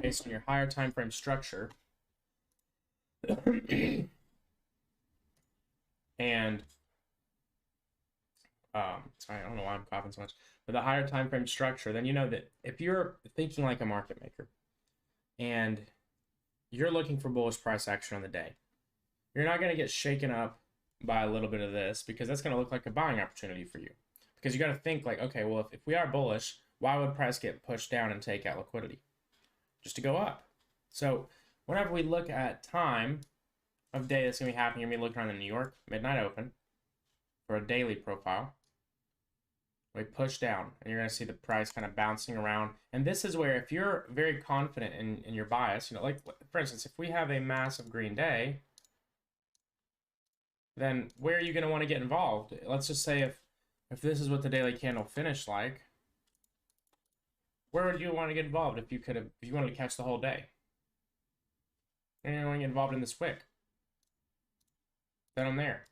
based on your higher time frame structure, and sorry, I don't know why I'm coughing so much, but the higher time frame structure, then you know that if you're thinking like a market maker and you're looking for bullish price action on the day, you're not going to get shaken up by a little bit of this, because that's going to look like a buying opportunity for you. Because you got to think like, okay, well, if we are bullish, why would price get pushed down and take out liquidity? Just to go up. So whenever we look at time of day that's going to be happening, you're going to be looking around the New York midnight open for a daily profile. We push down, and you're going to see the price kind of bouncing around. And this is where, if you're very confident in your bias, like for instance, if we have a massive green day, then where are you going to want to get involved? Let's just say if this is what the daily candle finished like, where would you want to get involved if you wanted to catch the whole day? And you want to get involved in this wick. Then I'm there.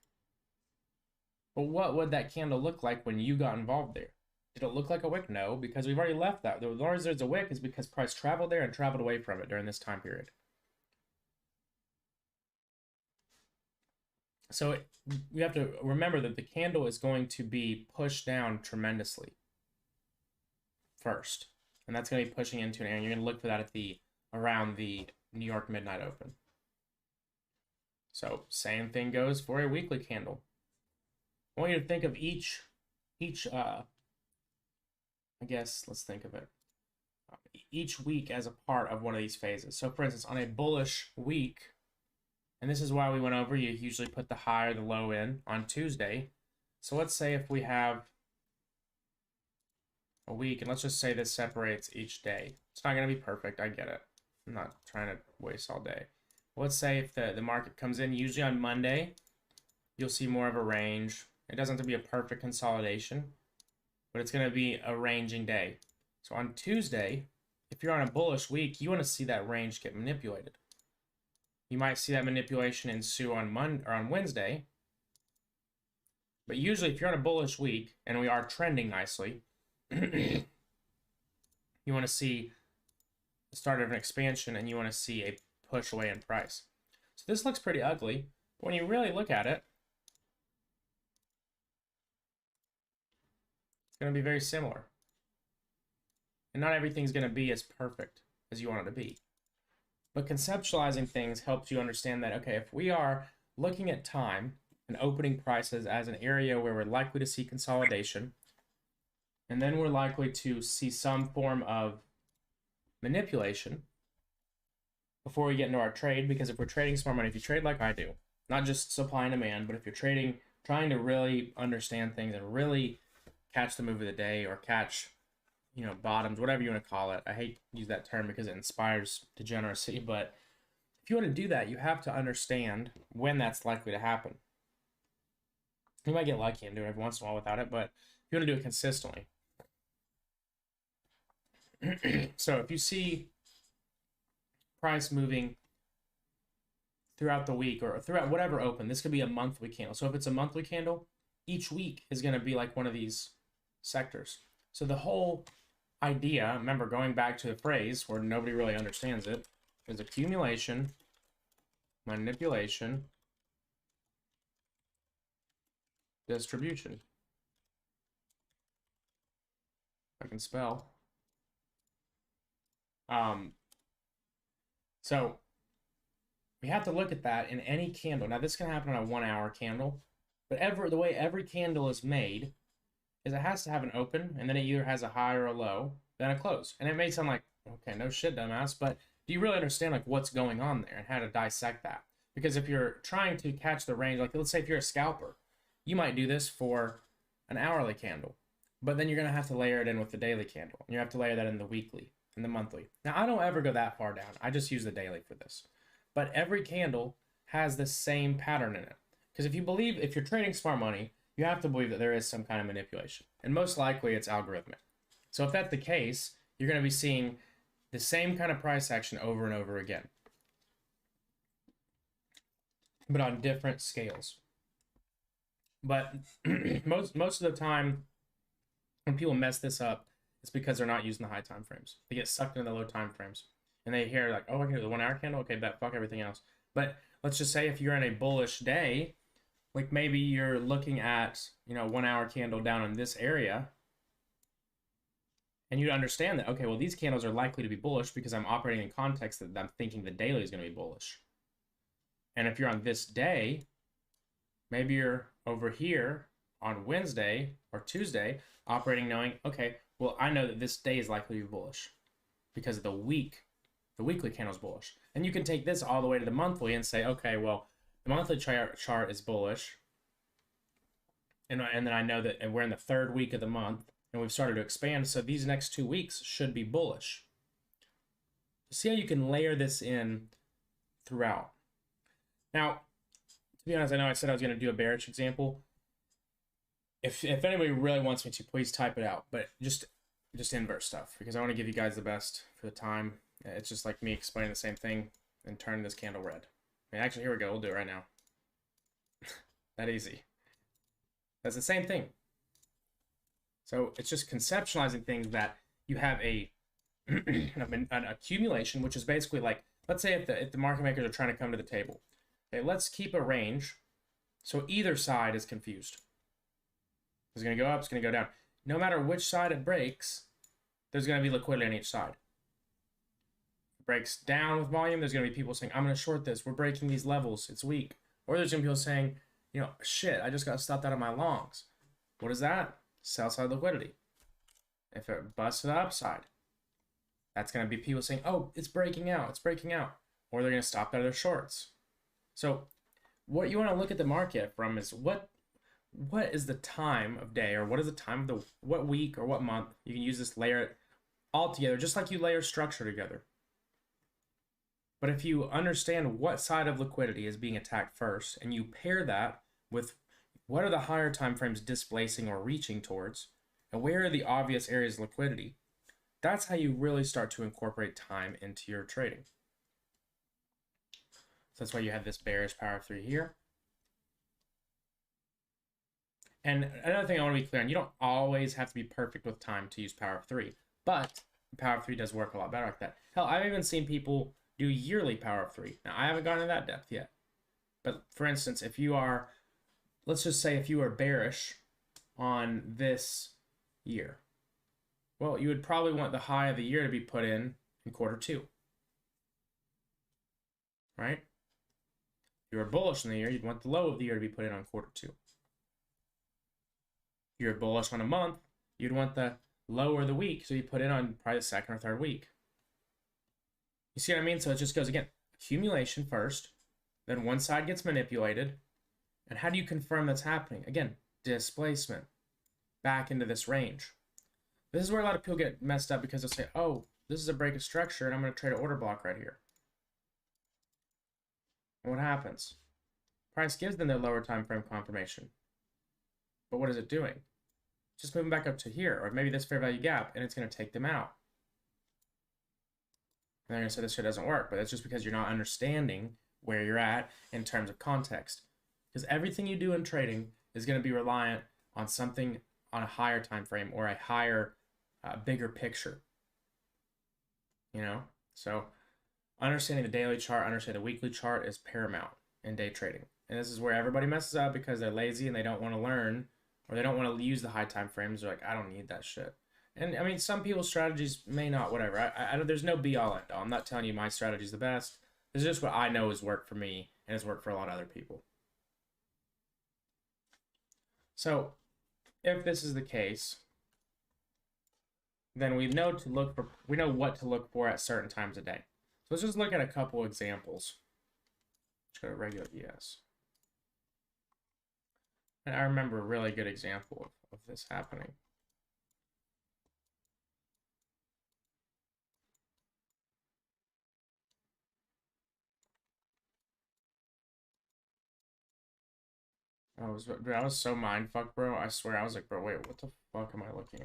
But what would that candle look like when you got involved there? Did it look like a wick? No, because we've already left that. The reason there's a wick is because price traveled there and traveled away from it during this time period. So you have to remember that the candle is going to be pushed down tremendously first, and that's going to be pushing into an area. You're going to look for that at around the New York Midnight Open. So same thing goes for a weekly candle. I want you to think of each I guess let's think of it, each week as a part of one of these phases. So for instance, on a bullish week, and this is why we went over, you usually put the high or the low in on Tuesday. So let's say if we have a week, and let's just say this separates each day. It's not going to be perfect, I get it. I'm not trying to waste all day. Let's say if the market comes in, usually on Monday, you'll see more of a range. It doesn't have to be a perfect consolidation, but it's going to be a ranging day. So on Tuesday, if you're on a bullish week, you want to see that range get manipulated. You might see that manipulation ensue on Monday or on Wednesday. But usually if you're on a bullish week, and we are trending nicely, you want to see the start of an expansion, and you want to see a push away in price. So this looks pretty ugly, but when you really look at it, it's going to be very similar. And not everything's going to be as perfect as you want it to be. But conceptualizing things helps you understand that, okay, if we are looking at time and opening prices as an area where we're likely to see consolidation, and then we're likely to see some form of manipulation before we get into our trade, because if we're trading smart money, if you trade like I do, not just supply and demand, but if you're trading, trying to really understand things and really catch the move of the day or catch, you know, bottoms, whatever you want to call it. I hate to use that term because it inspires degeneracy, but if you want to do that, you have to understand when that's likely to happen. You might get lucky and do it every once in a while without it, but if you want to do it consistently. So if you see price moving throughout the week or throughout whatever open, this could be a monthly candle. So if it's a monthly candle, each week is going to be like one of these sectors. So the whole idea, remember going back to the phrase where nobody really understands it, is accumulation, manipulation, distribution. I can spell. So we have to look at that in any candle. Now this can happen on a 1 hour candle, but the way every candle is made is it has to have an open, and then it either has a high or a low, then a close. And it may sound like, okay, no shit, dumbass, but do you really understand like what's going on there and how to dissect that? Because if you're trying to catch the range, like let's say if you're a scalper, you might do this for an hourly candle, but then you're going to have to layer it in with the daily candle. And you have to layer that in the weekly and the monthly. Now, I don't ever go that far down. I just use the daily for this. But every candle has the same pattern in it. Because if you're trading smart money, you have to believe that there is some kind of manipulation. And most likely it's algorithmic. So if that's the case, you're going to be seeing the same kind of price action over and over again, but on different scales. But most of the time, when people mess this up, it's because they're not using the high time frames. They get sucked into the low time frames, and they hear like, "Oh, I can do the 1 hour candle. Okay, bet, fuck everything else." But let's just say if you're in a bullish day, like maybe you're looking at 1 hour candle down in this area, and you understand that, okay, well, these candles are likely to be bullish because I'm operating in context that I'm thinking the daily is going to be bullish. And if you're on this day, maybe you're over here on Wednesday or Tuesday operating knowing, okay, well, I know that this day is likely to be bullish because the weekly candle is bullish. And you can take this all the way to the monthly and say, okay, well, the monthly chart is bullish. And then I know that we're in the third week of the month and we've started to expand. So these next 2 weeks should be bullish. See how you can layer this in throughout. Now, to be honest, I know I said I was going to do a bearish example. If anybody really wants me to, please type it out. But just invert stuff because I want to give you guys the best for the time. It's just like me explaining the same thing and turning this candle red. I mean, actually, here we go. We'll do it right now. That easy. That's the same thing. So it's just conceptualizing things that you have an accumulation, which is basically like, let's say if the market makers are trying to come to the table. Okay, let's keep a range So either side is confused. It's going to go up, it's going to go down. No matter which side it breaks, there's going to be liquidity on each side. If it breaks down with volume, there's going to be people saying, I'm going to short this. We're breaking these levels. It's weak. Or there's going to be people saying, you know, shit, I just got stopped out of my longs. What is that? Sell side liquidity. If it busts to the upside, that's going to be people saying, oh, it's breaking out. It's breaking out. Or they're going to stop out of their shorts. So what you want to look at the market from is what is the time of day, or what is the time of the, what week or what month. You can use this, layer it all together, just like you layer structure together. But if you understand what side of liquidity is being attacked first, and you pair that with what are the higher time frames displacing or reaching towards, and where are the obvious areas of liquidity, that's how you really start to incorporate time into your trading. So that's why you have this bearish power of 3 here. And another thing I want to be clear on, you don't always have to be perfect with time to use power of 3, but power of 3 does work a lot better like that. Hell, I've even seen people do yearly power of 3. Now, I haven't gone into that depth yet. But for instance, if you are, let's just say if you are bearish on this year, well, you would probably want the high of the year to be put in quarter 2. Right? If you were bullish in the year, you'd want the low of the year to be put in on quarter 2. If you're bullish on a month, you'd want the low of the week, so you put in on probably the second or third week. You see what I mean? So it just goes, again, accumulation first, then one side gets manipulated, and how do you confirm that's happening? Again, displacement back into this range. This is where a lot of people get messed up, because they'll say, oh, this is a break of structure, and I'm going to trade an order block right here. And what happens? Price gives them their lower time frame confirmation. But what is it doing? Just moving back up to here, or maybe this fair value gap, and it's going to take them out. And they're going to say this shit doesn't work, but that's just because you're not understanding where you're at in terms of context. Because everything you do in trading is going to be reliant on something on a higher time frame or a higher, bigger picture. You know? So understanding the daily chart, understanding the weekly chart is paramount in day trading. And this is where everybody messes up because they're lazy and they don't want to learn, or they don't want to use the high time frames. They're like, I don't need that shit. And I mean, some people's strategies may not, whatever. There's no be all end all. I'm not telling you my strategy is the best. This is just what I know has worked for me and has worked for a lot of other people. So if this is the case, then we know what to look for at certain times a day. So let's just look at a couple examples. Let's go to regular ES. And I remember a really good example of this happening. I was so mindfucked, bro. I swear, I was like, bro, wait, what the fuck am I looking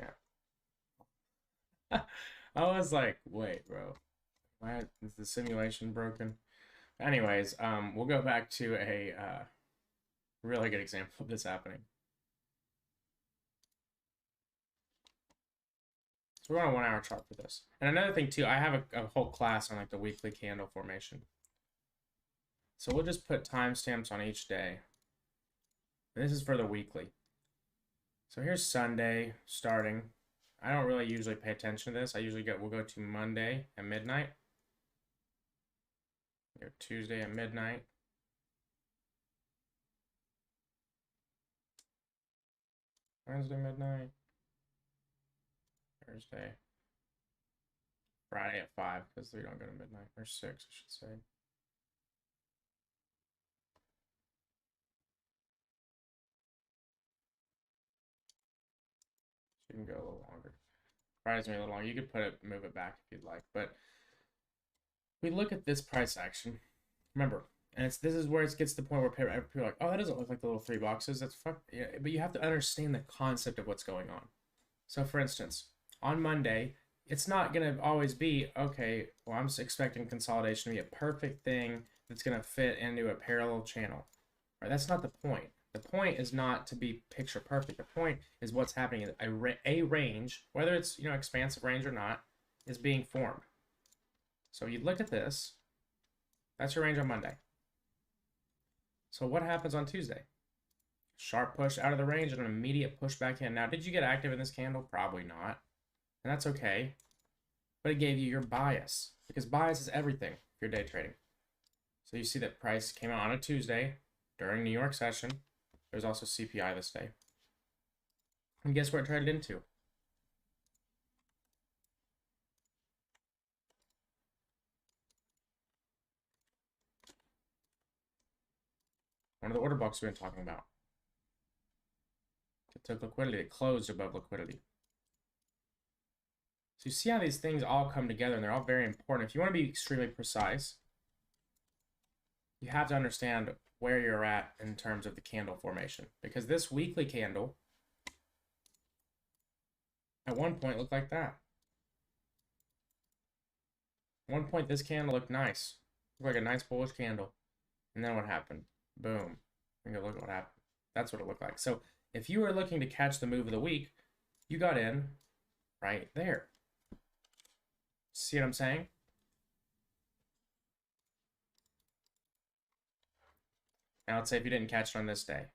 at? I was like, wait, bro, is the simulation broken? Anyways, we'll go back to a really good example of this happening. So we're on a 1 hour chart for this. And another thing too, I have a whole class on like the weekly candle formation. So we'll just put timestamps on each day. And this is for the weekly. So here's Sunday starting. I don't really usually pay attention to this. We'll go to Monday at midnight. Tuesday at midnight. Wednesday midnight. Thursday. Friday at 5, because we don't go to midnight. Or 6, I should say. You can go a little longer. Friday's gonna be a little longer. You could move it back if you'd like. But we look at this price action. Remember, and this is where it gets to the point where people are like, oh, that doesn't look like the little 3 boxes. That's fuck. Yeah, but you have to understand the concept of what's going on. So for instance, on Monday, it's not going to always be, okay, well, I'm expecting consolidation to be a perfect thing that's going to fit into a parallel channel. Right? That's not the point. The point is not to be picture perfect. The point is what's happening. A range, whether it's expansive range or not, is being formed. So you look at this. That's your range on Monday. So what happens on Tuesday? Sharp push out of the range and an immediate push back in. Now, did you get active in this candle? Probably not. And that's okay. But it gave you your bias, because bias is everything if you're day trading. So you see that price came out on a Tuesday during New York session. There's also CPI this day. And guess where it traded into? One of the order blocks we've been talking about. It took liquidity. It closed above liquidity. So you see how these things all come together, and they're all very important. If you want to be extremely precise, you have to understand where you're at in terms of the candle formation. Because this weekly candle, at one point, looked like that. At one point, this candle looked nice. Looked like a nice bullish candle. And then what happened? Boom. And go look at what happened. That's what it looked like. So if you were looking to catch the move of the week, you got in right there. See what I'm saying? Now let's say if you didn't catch it on this day.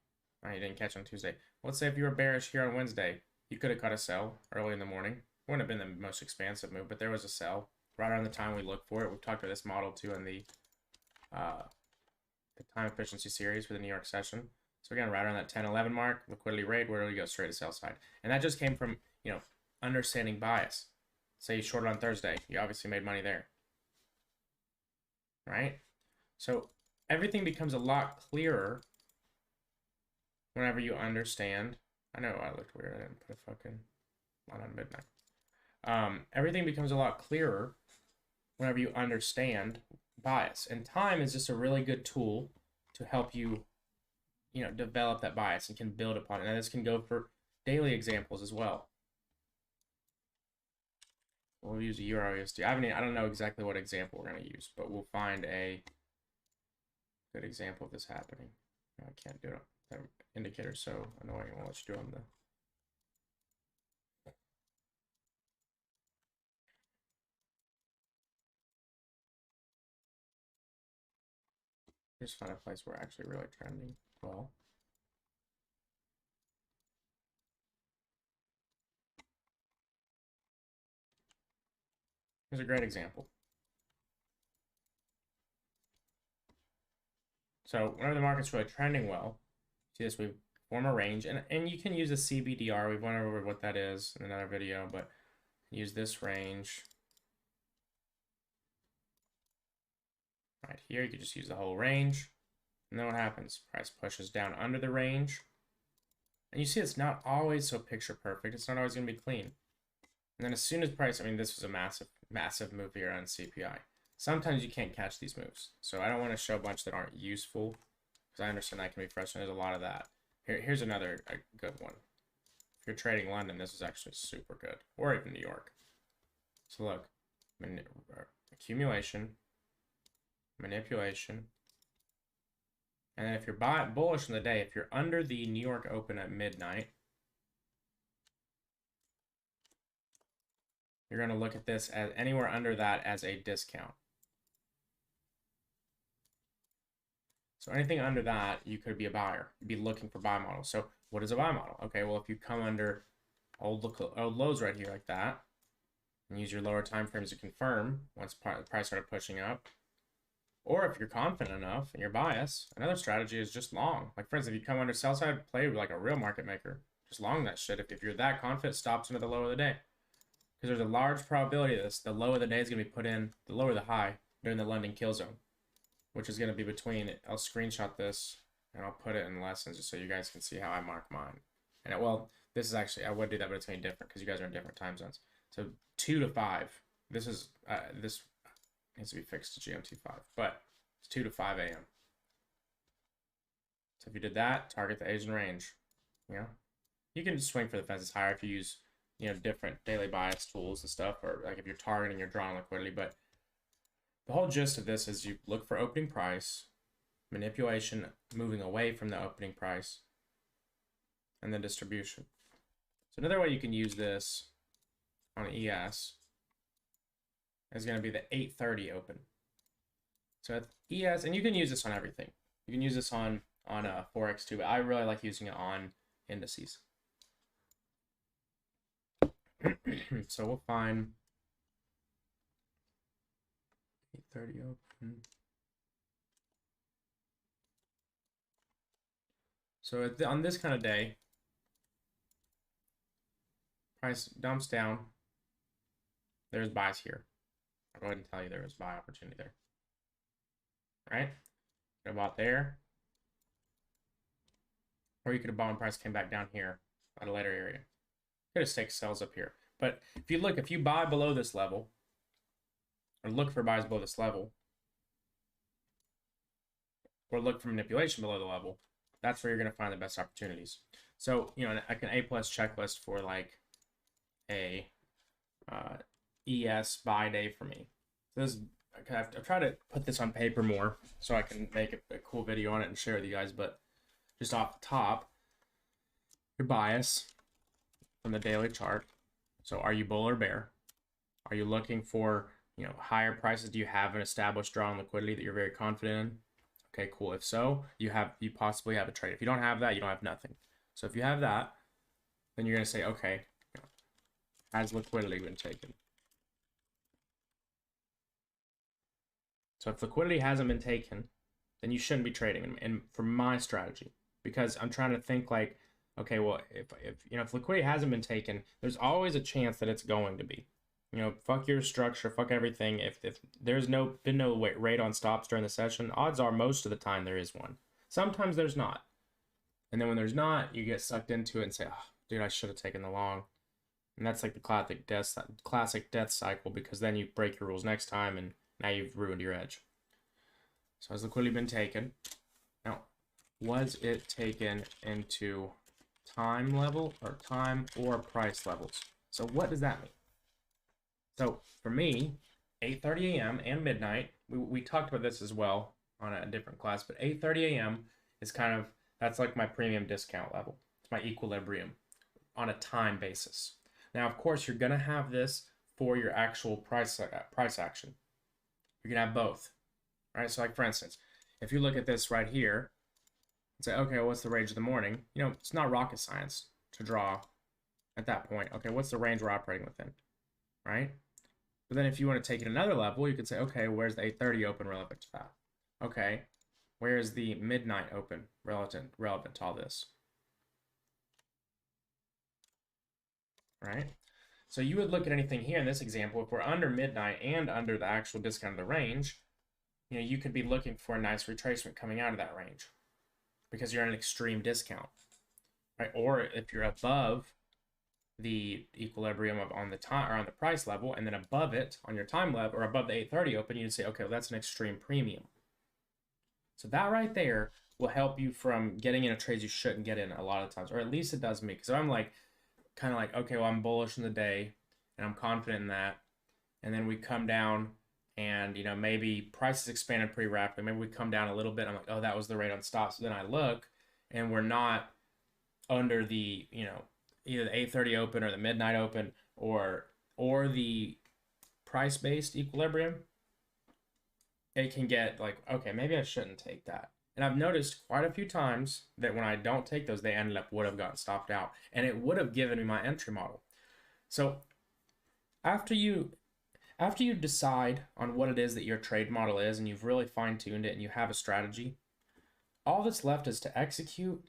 You didn't catch it on Tuesday. Let's say if you were bearish here on Wednesday, you could have got a sell early in the morning. Wouldn't have been the most expansive move, but there was a sell right around the time we looked for it. We've talked about this model too in the time efficiency series for the New York session. So again, right around that 10-11 mark, liquidity rate, where do we go? Straight to sell side. And that just came from, understanding bias. Say you shorted on Thursday, you obviously made money there. Right? So everything becomes a lot clearer whenever you understand. I know I looked weird. I didn't put a fucking line on midnight. Everything becomes a lot clearer whenever you understand bias. And time is just a really good tool to help you, develop that bias and can build upon it. And this can go for daily examples as well. We'll use a Euro USD. I don't know exactly what example we're going to use, but we'll find a good example of this happening. I can't do it. That indicator's so annoying. I won't let you do it on the... Just find a place where we're actually really trending well. Here's a great example. So whenever the market's really trending well, see this, we form a range, and you can use a CBDR. We've went over what that is in another video, but use this range. Right here, you can just use the whole range. And then what happens? Price pushes down under the range. And you see it's not always so picture perfect. It's not always going to be clean. And then as soon as price, this was a massive, massive move here on CPI. Sometimes you can't catch these moves. So I don't want to show a bunch that aren't useful, because I understand that can be frustrating. There's a lot of that. Here's another good one. If you're trading London, this is actually super good. Or even New York. So look, accumulation, manipulation. And then if you're bullish in the day, if you're under the New York open at midnight, you're going to look at this as anywhere under that as a discount. So anything under that, you could be a buyer. You'd be looking for buy models. So what is a buy model? Okay, well, if you come under old lows right here like that, and use your lower time frames to confirm once the price started pushing up, or if you're confident enough in your bias, another strategy is just long. Like, for instance, if you come under sell side, play like a real market maker. Just long that shit. If you're that confident, stops into the low of the day. Because there's a large probability that the low of the day is going to be put in, the lower the high, during the London kill zone, which is going to be between, I'll screenshot this, and I'll put it in lessons just so you guys can see how I mark mine. And this is actually, I would do that, but it's going to be different because you guys are in different time zones. So 2 to 5, this is, this needs to be fixed to GMT 5, but it's 2 to 5 a.m. So if you did that, target the Asian range. You can swing for the fences higher if you use, different daily bias tools and stuff, or like if you're targeting your drawing liquidity. But the whole gist of this is you look for opening price, manipulation, moving away from the opening price, and then distribution. So another way you can use this on ES is going to be the 8:30 open. So at ES, and you can use this on everything. You can use this on on Forex too, but I really like using it on indices. So we'll find 8:30 open. So on this kind of day, price dumps down. There's buys here. I'll go ahead and tell you there was buy opportunity there. Right? Could have bought there. Or you could have bought when price came back down here at a later area. Could have staked sells up here. But if you buy below this level, or look for buys below this level, or look for manipulation below the level, that's where you're going to find the best opportunities. So, like an A+ checklist for like a ES buy day for me. So this, I've tried to put this on paper more so I can make a cool video on it and share with you guys, but just off the top, your bias from the daily chart. So are you bull or bear? Are you looking for, higher prices? Do you have an established draw on liquidity that you're very confident in? Okay, cool. If so, you possibly have a trade. If you don't have that, you don't have nothing. So if you have that, then you're going to say, okay, has liquidity been taken? So if liquidity hasn't been taken, then you shouldn't be trading. And for my strategy, because I'm trying to think like, okay, well, if liquidity hasn't been taken, there's always a chance that it's going to be. Fuck your structure, fuck everything. If there's been no rate on stops during the session, odds are most of the time there is one. Sometimes there's not. And then when there's not, you get sucked into it and say, oh, dude, I should have taken the long. And that's like the classic death cycle, because then you break your rules next time and now you've ruined your edge. So has liquidity been taken? Now, was it taken into time level or price levels? So what does that mean? So for me, 8:30 a.m. and midnight, we talked about this as well on a different class, but 8:30 a.m. is that's like my premium discount level. It's my equilibrium on a time basis. Now, of course, you're going to have this for your actual price action. You're going to have both, right? So like, for instance, if you look at this right here and say, okay, well, what's the range of the morning? It's not rocket science to draw at that point. Okay, what's the range we're operating within, right? But then if you want to take it another level, you could say, okay, where's the 8:30 open relevant to that? Okay, where's the midnight open relevant to all this? Right? So you would look at anything here in this example, if we're under midnight and under the actual discount of the range, you could be looking for a nice retracement coming out of that range because you're at an extreme discount, right? Or if you're above the equilibrium on the time or on the price level, and then above it on your time level or above the 8:30 open, you'd say, okay, well, that's an extreme premium. So that right there will help you from getting into trades you shouldn't get in a lot of times, or at least it does me. Because I'm kind of like, okay, well, I'm bullish in the day and I'm confident in that. And then we come down and, maybe prices expanded pretty rapidly. Maybe we come down a little bit. I'm like, oh, that was the rate on stops. So then I look and we're not under the, either the 8:30 open or the midnight open or the price-based equilibrium. It can get like, okay, maybe I shouldn't take that. And I've noticed quite a few times that when I don't take those, they would have gotten stopped out, and it would have given me my entry model. So after you decide on what it is that your trade model is, and you've really fine-tuned it and you have a strategy, all that's left is to execute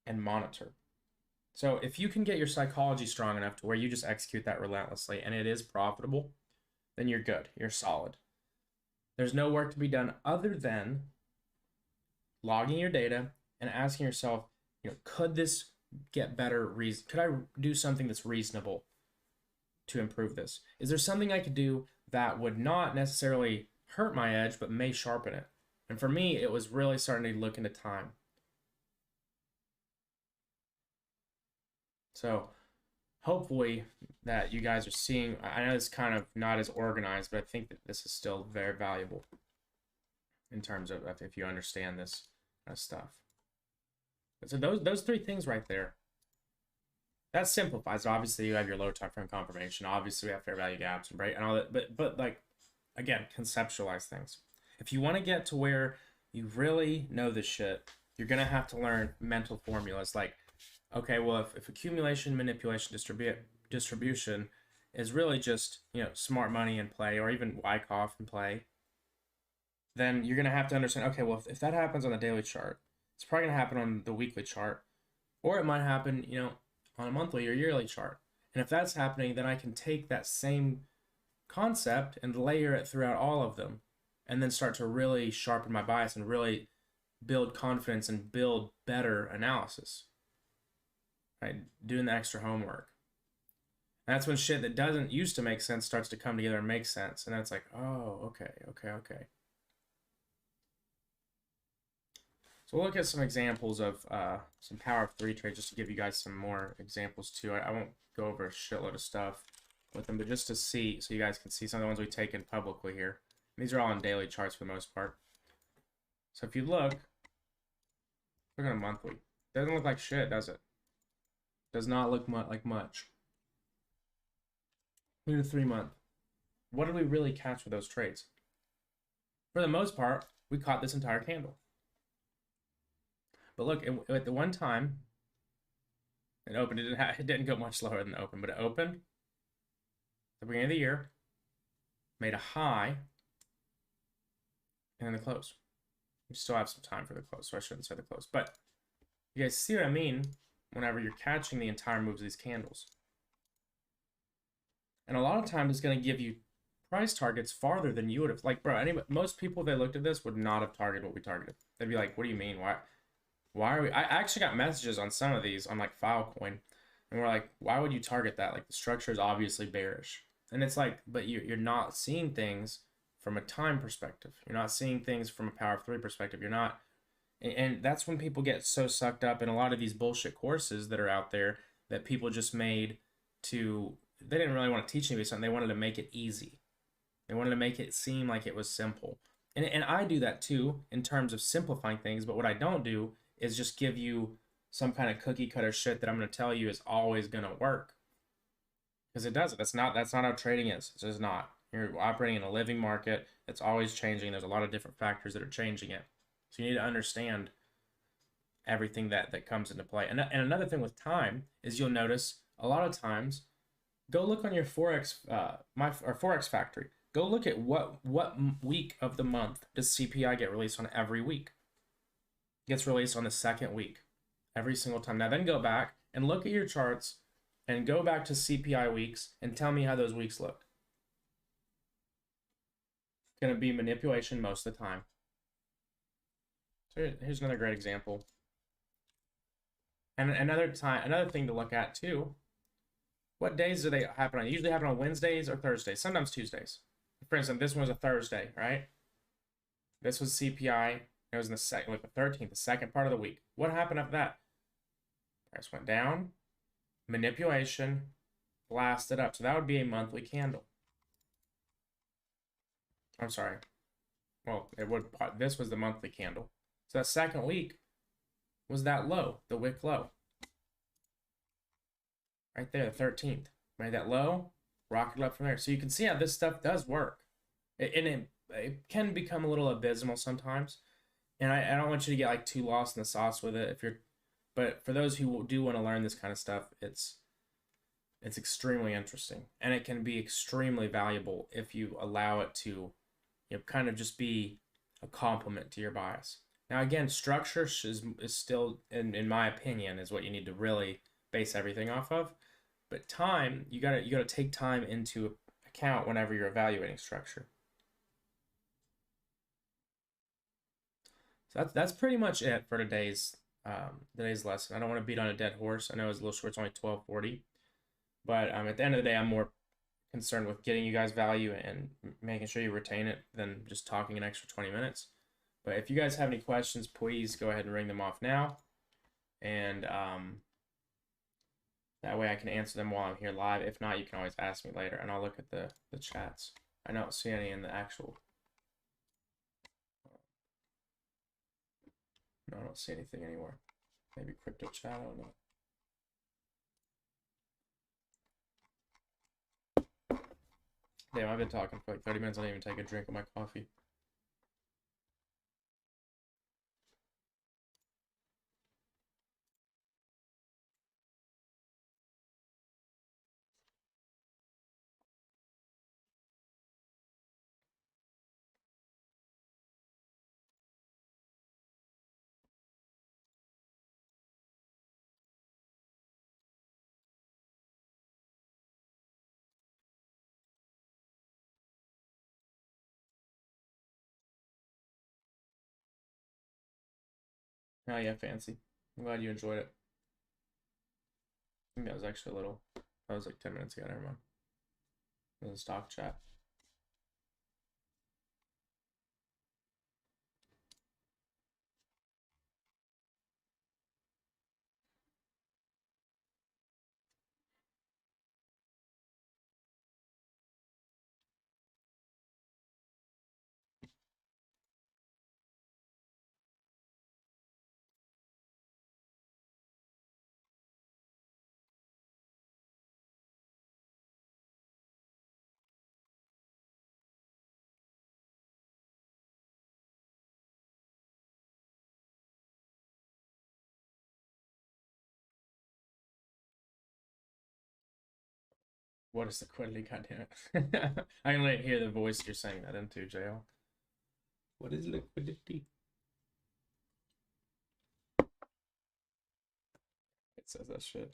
and monitor. So if you can get your psychology strong enough to where you just execute that relentlessly and it is profitable, then you're good. You're solid. There's no work to be done other than logging your data and asking yourself, could this get better? Could I do something that's reasonable to improve this? Is there something I could do that would not necessarily hurt my edge, but may sharpen it? And for me, it was really starting to look into time. So hopefully that you guys are seeing, I know it's kind of not as organized, but I think that this is still very valuable in terms of if you understand this kind of stuff. So those three things right there, that simplifies. Obviously, you have your low time frame confirmation. Obviously, we have fair value gaps and break and all that. But like, again, conceptualize things. If you want to get to where you really know this shit, you're gonna have to learn mental formulas. Like, okay, well, if accumulation, manipulation, distribution is really just, you know, smart money in play, or even Wyckoff in play, then you're gonna have to understand, okay, well, if that happens on the daily chart, it's probably gonna happen on the weekly chart, or it might happen, you know, on a monthly or yearly chart. And if that's happening, then I can take that same concept and layer it throughout all of them, and then start to really sharpen my bias and really build confidence and build better analysis. Right? Doing the extra homework. And that's when shit that doesn't used to make sense starts to come together and make sense. And then it's like, oh, okay. So we'll look at some examples of some power of 3 trades, just to give you guys some more examples too. I won't go over a shitload of stuff with them, but just to see, so you guys can see some of the ones we've taken publicly here. And these are all on daily charts for the most part. So if you look at a monthly. Doesn't look like shit, does it? Does not look like much. Look at a 3 month. What did we really catch with those trades? For the most part, we caught this entire candle. But look, at the one time, it opened. It didn't go much lower than the open, but it opened at the beginning of the year, made a high, and then the close. We still have some time for the close, so I shouldn't say the close. But you guys see what I mean whenever you're catching the entire moves of these candles. And a lot of times it's going to give you price targets farther than you would have. Like, bro, most people that looked at this would not have targeted what we targeted. They'd be like, what do you mean? Why are we? I actually got messages on some of these on like Filecoin, and we're like, why would you target that? Like, the structure is obviously bearish. And it's like, but you're not seeing things from a time perspective. You're not seeing things from a power of 3 perspective. You're not, and that's when people get so sucked up in a lot of these bullshit courses that are out there that people just made to, they didn't really want to teach anybody something. They wanted to make it easy. They wanted to make it seem like it was simple. And I do that too in terms of simplifying things, but what I don't do is just give you some kind of cookie cutter shit that I'm going to tell you is always going to work. Because it doesn't. That's not how trading is. It's just not. You're operating in a living market. It's always changing. There's a lot of different factors that are changing it. So you need to understand everything that comes into play. And another thing with time is you'll notice a lot of times, go look on your Forex, Forex Factory. Go look at what week of the month does CPI get released on every week. It gets released on the second week every single time. Now then go back and look at your charts and go back to CPI weeks and tell me how those weeks look. It's going to be manipulation most of the time. So here's another great example. And another thing to look at too, what days do they happen on? They usually happen on Wednesdays or Thursdays, sometimes Tuesdays. For instance, this one was a Thursday, right? This was CPI. It was in the 13th, the second part of the week. What happened after that? Price went down, manipulation, blasted up. So that would be a monthly candle. I'm sorry. Well, this was the monthly candle. So that second week was that low, the wick low. Right there, the 13th. Made that low, rocketed up from there. So you can see how this stuff does work. It can become a little abysmal sometimes. And I don't want you to get like too lost in the sauce with it. But for those who do want to learn this kind of stuff, it's extremely interesting. And it can be extremely valuable if you allow it to, you know, kind of just be a complement to your bias. Now again, structure is still, in my opinion, is what you need to really base everything off of. But time, you gotta take time into account whenever you're evaluating structure. So that's pretty much it for today's lesson. I don't want to beat on a dead horse. I know it's a little short, it's only 12:40, but at the end of the day, I'm more concerned with getting you guys value and making sure you retain it than just talking an extra 20 minutes. But if you guys have any questions, please go ahead and ring them off now, and that way I can answer them while I'm here live. If not, you can always ask me later, and I'll look at the chats. I don't see any in the actual. No, I don't see anything anywhere. Maybe crypto chat, I don't know. Damn, I've been talking for like 30 minutes. I didn't even take a drink of my coffee. Oh yeah, fancy. I'm glad you enjoyed it. I think that was actually a little. That was like 10 minutes ago. Never mind. It was a stock chat. What is liquidity? Goddamn it! I can let hear the voice you're saying that into, JL. What is liquidity? It says that shit.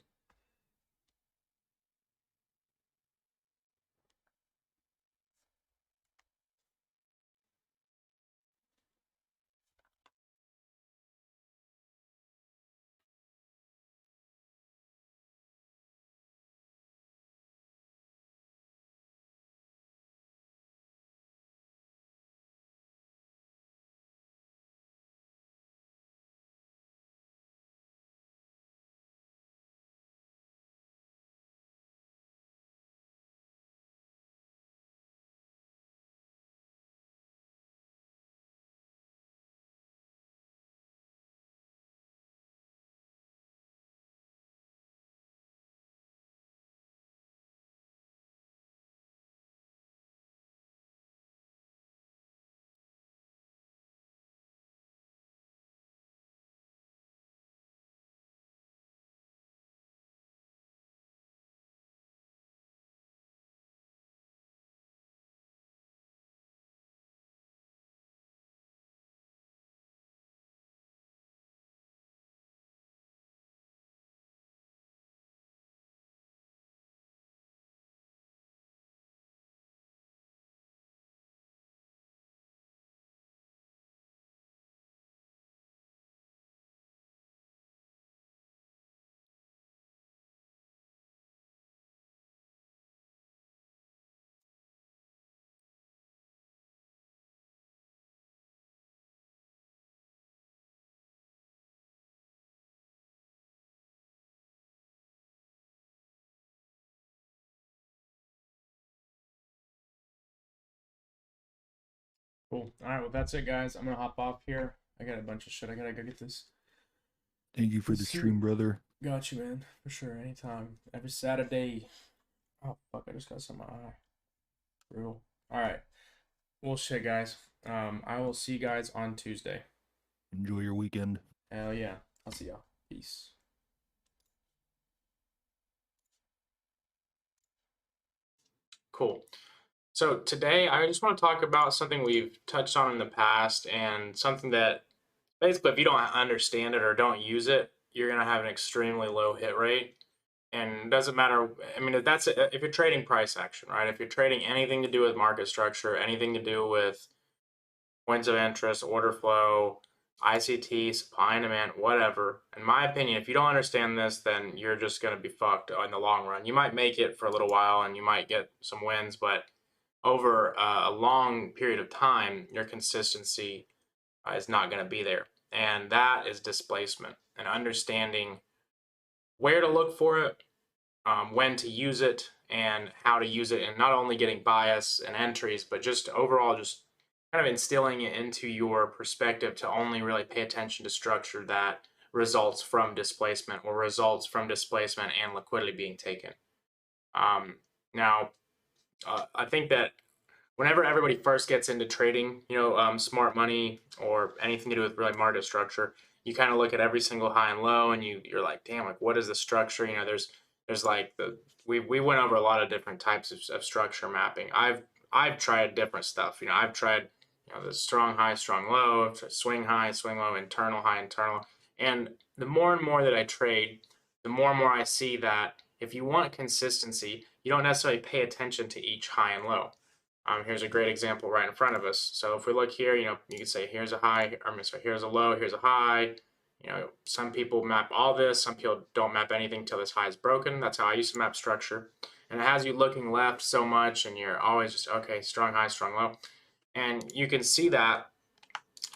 Cool. All right, well that's it, guys. I'm gonna hop off here. I got a bunch of shit. I gotta go get this. Thank you for the stream, brother. Got you, man. For sure. Anytime. Every Saturday. Oh fuck! I just got some in my eye. Brutal. All right. Well, shit, guys. I will see you guys on Tuesday. Enjoy your weekend. Hell yeah. I'll see y'all. Peace. Cool. So today I just want to talk about something we've touched on in the past and something that basically if you don't understand it or don't use it, you're going to have an extremely low hit rate. And it doesn't matter. I mean, if you're trading price action, right? If you're trading anything to do with market structure, anything to do with points of interest, order flow, ICT, supply and demand, whatever. In my opinion, if you don't understand this, then you're just going to be fucked in the long run. You might make it for a little while and you might get some wins, but over a long period of time, your consistency is not going to be there. And that is displacement and understanding where to look for it, when to use it, and how to use it, and not only getting bias and entries, but just overall just kind of instilling it into your perspective to only really pay attention to structure that results from displacement or results from displacement and liquidity being taken. Now, I think that whenever everybody first gets into trading, smart money or anything to do with really market structure, you kind of look at every single high and low, and you're like, damn, like what is the structure? There's like we went over a lot of different types of structure mapping. I've tried different stuff. I've tried the strong high, strong low, swing high, swing low, internal high, internal, and the more and more that I trade, the more and more I see that if you want consistency, you don't necessarily pay attention to each high and low. Here's a great example right in front of us. So if we look here, you can say here's a high, here's a low, here's a high, You know, some people map all this, some people don't map anything till this high is broken. That's how I used to map structure. And it has you looking left so much, and you're always just, okay, strong high, strong low. And you can see that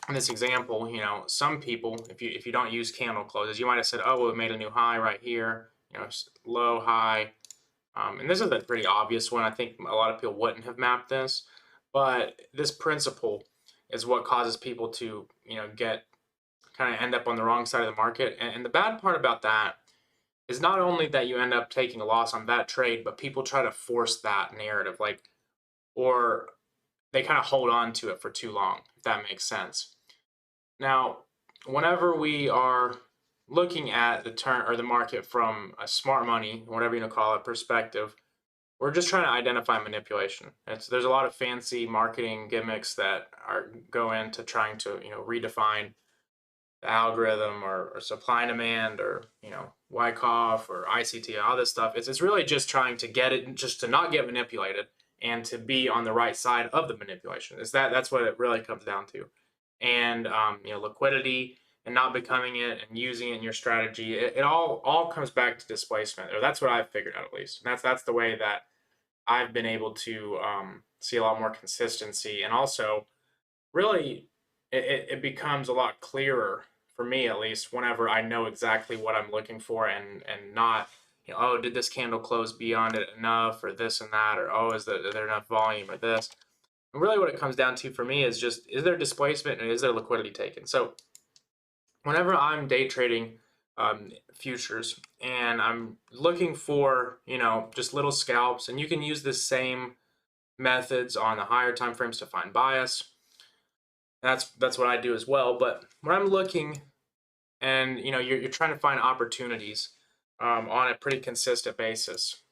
in this example, you know, some people, if you don't use candle closes, you might have said, oh, well, it made a new high right here, you know, low, high. And this is a pretty obvious one. I think a lot of people wouldn't have mapped this, but this principle is what causes people to, you know, kind of end up on the wrong side of the market. And the bad part about that is not only that you end up taking a loss on that trade, but people try to force that narrative, like, or they kind of hold on to it for too long, if that makes sense. Now, whenever we are looking at the turn or the market from a smart money, whatever you want to call it, perspective, we're just trying to identify manipulation. There's a lot of fancy marketing gimmicks that go into trying to, you know, redefine the algorithm or supply and demand or, you know, Wyckoff or ICT, all this stuff. It's really just trying to get it, just to not get manipulated and to be on the right side of the manipulation. That's what it really comes down to. And you know, liquidity and not becoming it and using it in your strategy, it all comes back to displacement, or that's what I've figured out at least. And that's the way that I've been able to see a lot more consistency, and also really it becomes a lot clearer for me at least whenever I know exactly what I'm looking for, and not, you know, oh, did this candle close beyond it enough, or this and that, or oh, is there enough volume, or this. And really what it comes down to for me is just, is there displacement and is there liquidity taken? So whenever I'm day trading futures and I'm looking for, you know, just little scalps, and you can use the same methods on the higher time frames to find bias. That's what I do as well. But when I'm looking, and you know, you're trying to find opportunities on a pretty consistent basis.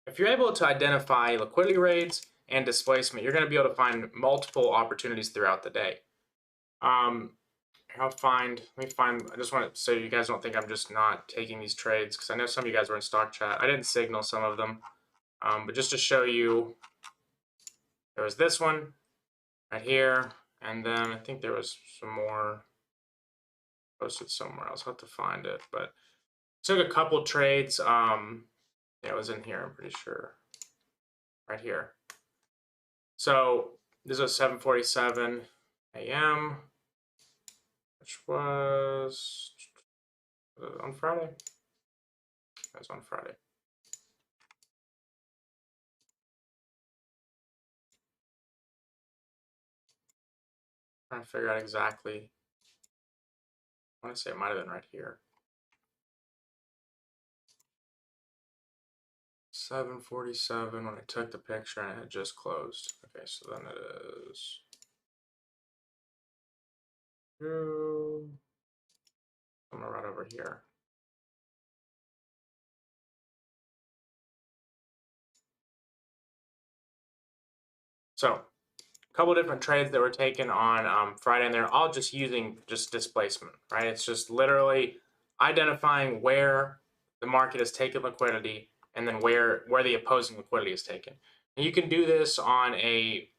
If you're able to identify liquidity rates and displacement, you're going to be able to find multiple opportunities throughout the day. Let me find, I just want to, so you guys don't think I'm just not taking these trades, because I know some of you guys were in stock chat. I didn't signal some of them, but just to show you, there was this one right here, and then I think there was some more posted somewhere else. I'll have to find it, but took a couple trades. Yeah, it was in here, I'm pretty sure, right here. So this was 7:47 a.m., which was on Friday. It was on Friday. Trying to figure out exactly. I want to say it might have been right here. 7:47 when I took the picture and it had just closed. Okay, so then it is somewhere right over here. So a couple different trades that were taken on Friday, and they're all just using just displacement, right? It's just literally identifying where the market has taken liquidity and then where the opposing liquidity is taken. And you can do this on a,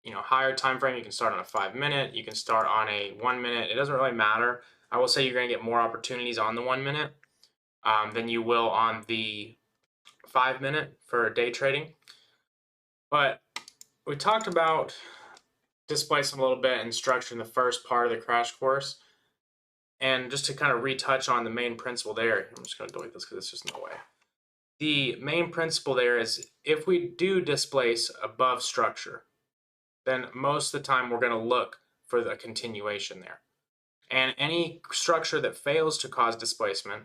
you know, higher time frame. You can start on a 5-minute, you can start on a 1-minute. It doesn't really matter. I will say you're going to get more opportunities on the 1-minute than you will on the 5-minute for day trading. But we talked about displacement a little bit and structure in the first part of the crash course. And just to kind of retouch on the main principle there, I'm just going to delete this because it's just in the way. The main principle there is, if we do displace above structure, then most of the time we're going to look for the continuation there. And any structure that fails to cause displacement,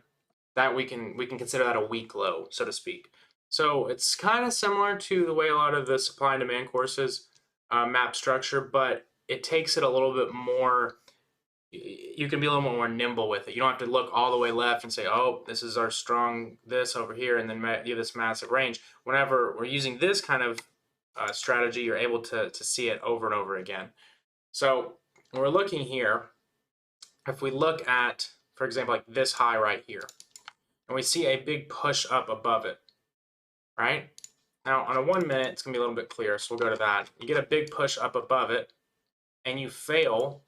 that we can consider that a weak low, so to speak. So it's kind of similar to the way a lot of the supply and demand courses map structure, but it takes it a little bit more. You can be a little more nimble with it. You don't have to look all the way left and say, oh, this is our strong this over here, and then give this massive range. Whenever we're using this kind of strategy, you're able to see it over and over again. So when we're looking here, if we look at, for example, like this high right here, and we see a big push up above it, right? Now on a 1-minute, it's gonna be a little bit clearer, so we'll go to that. You get a big push up above it, and you fail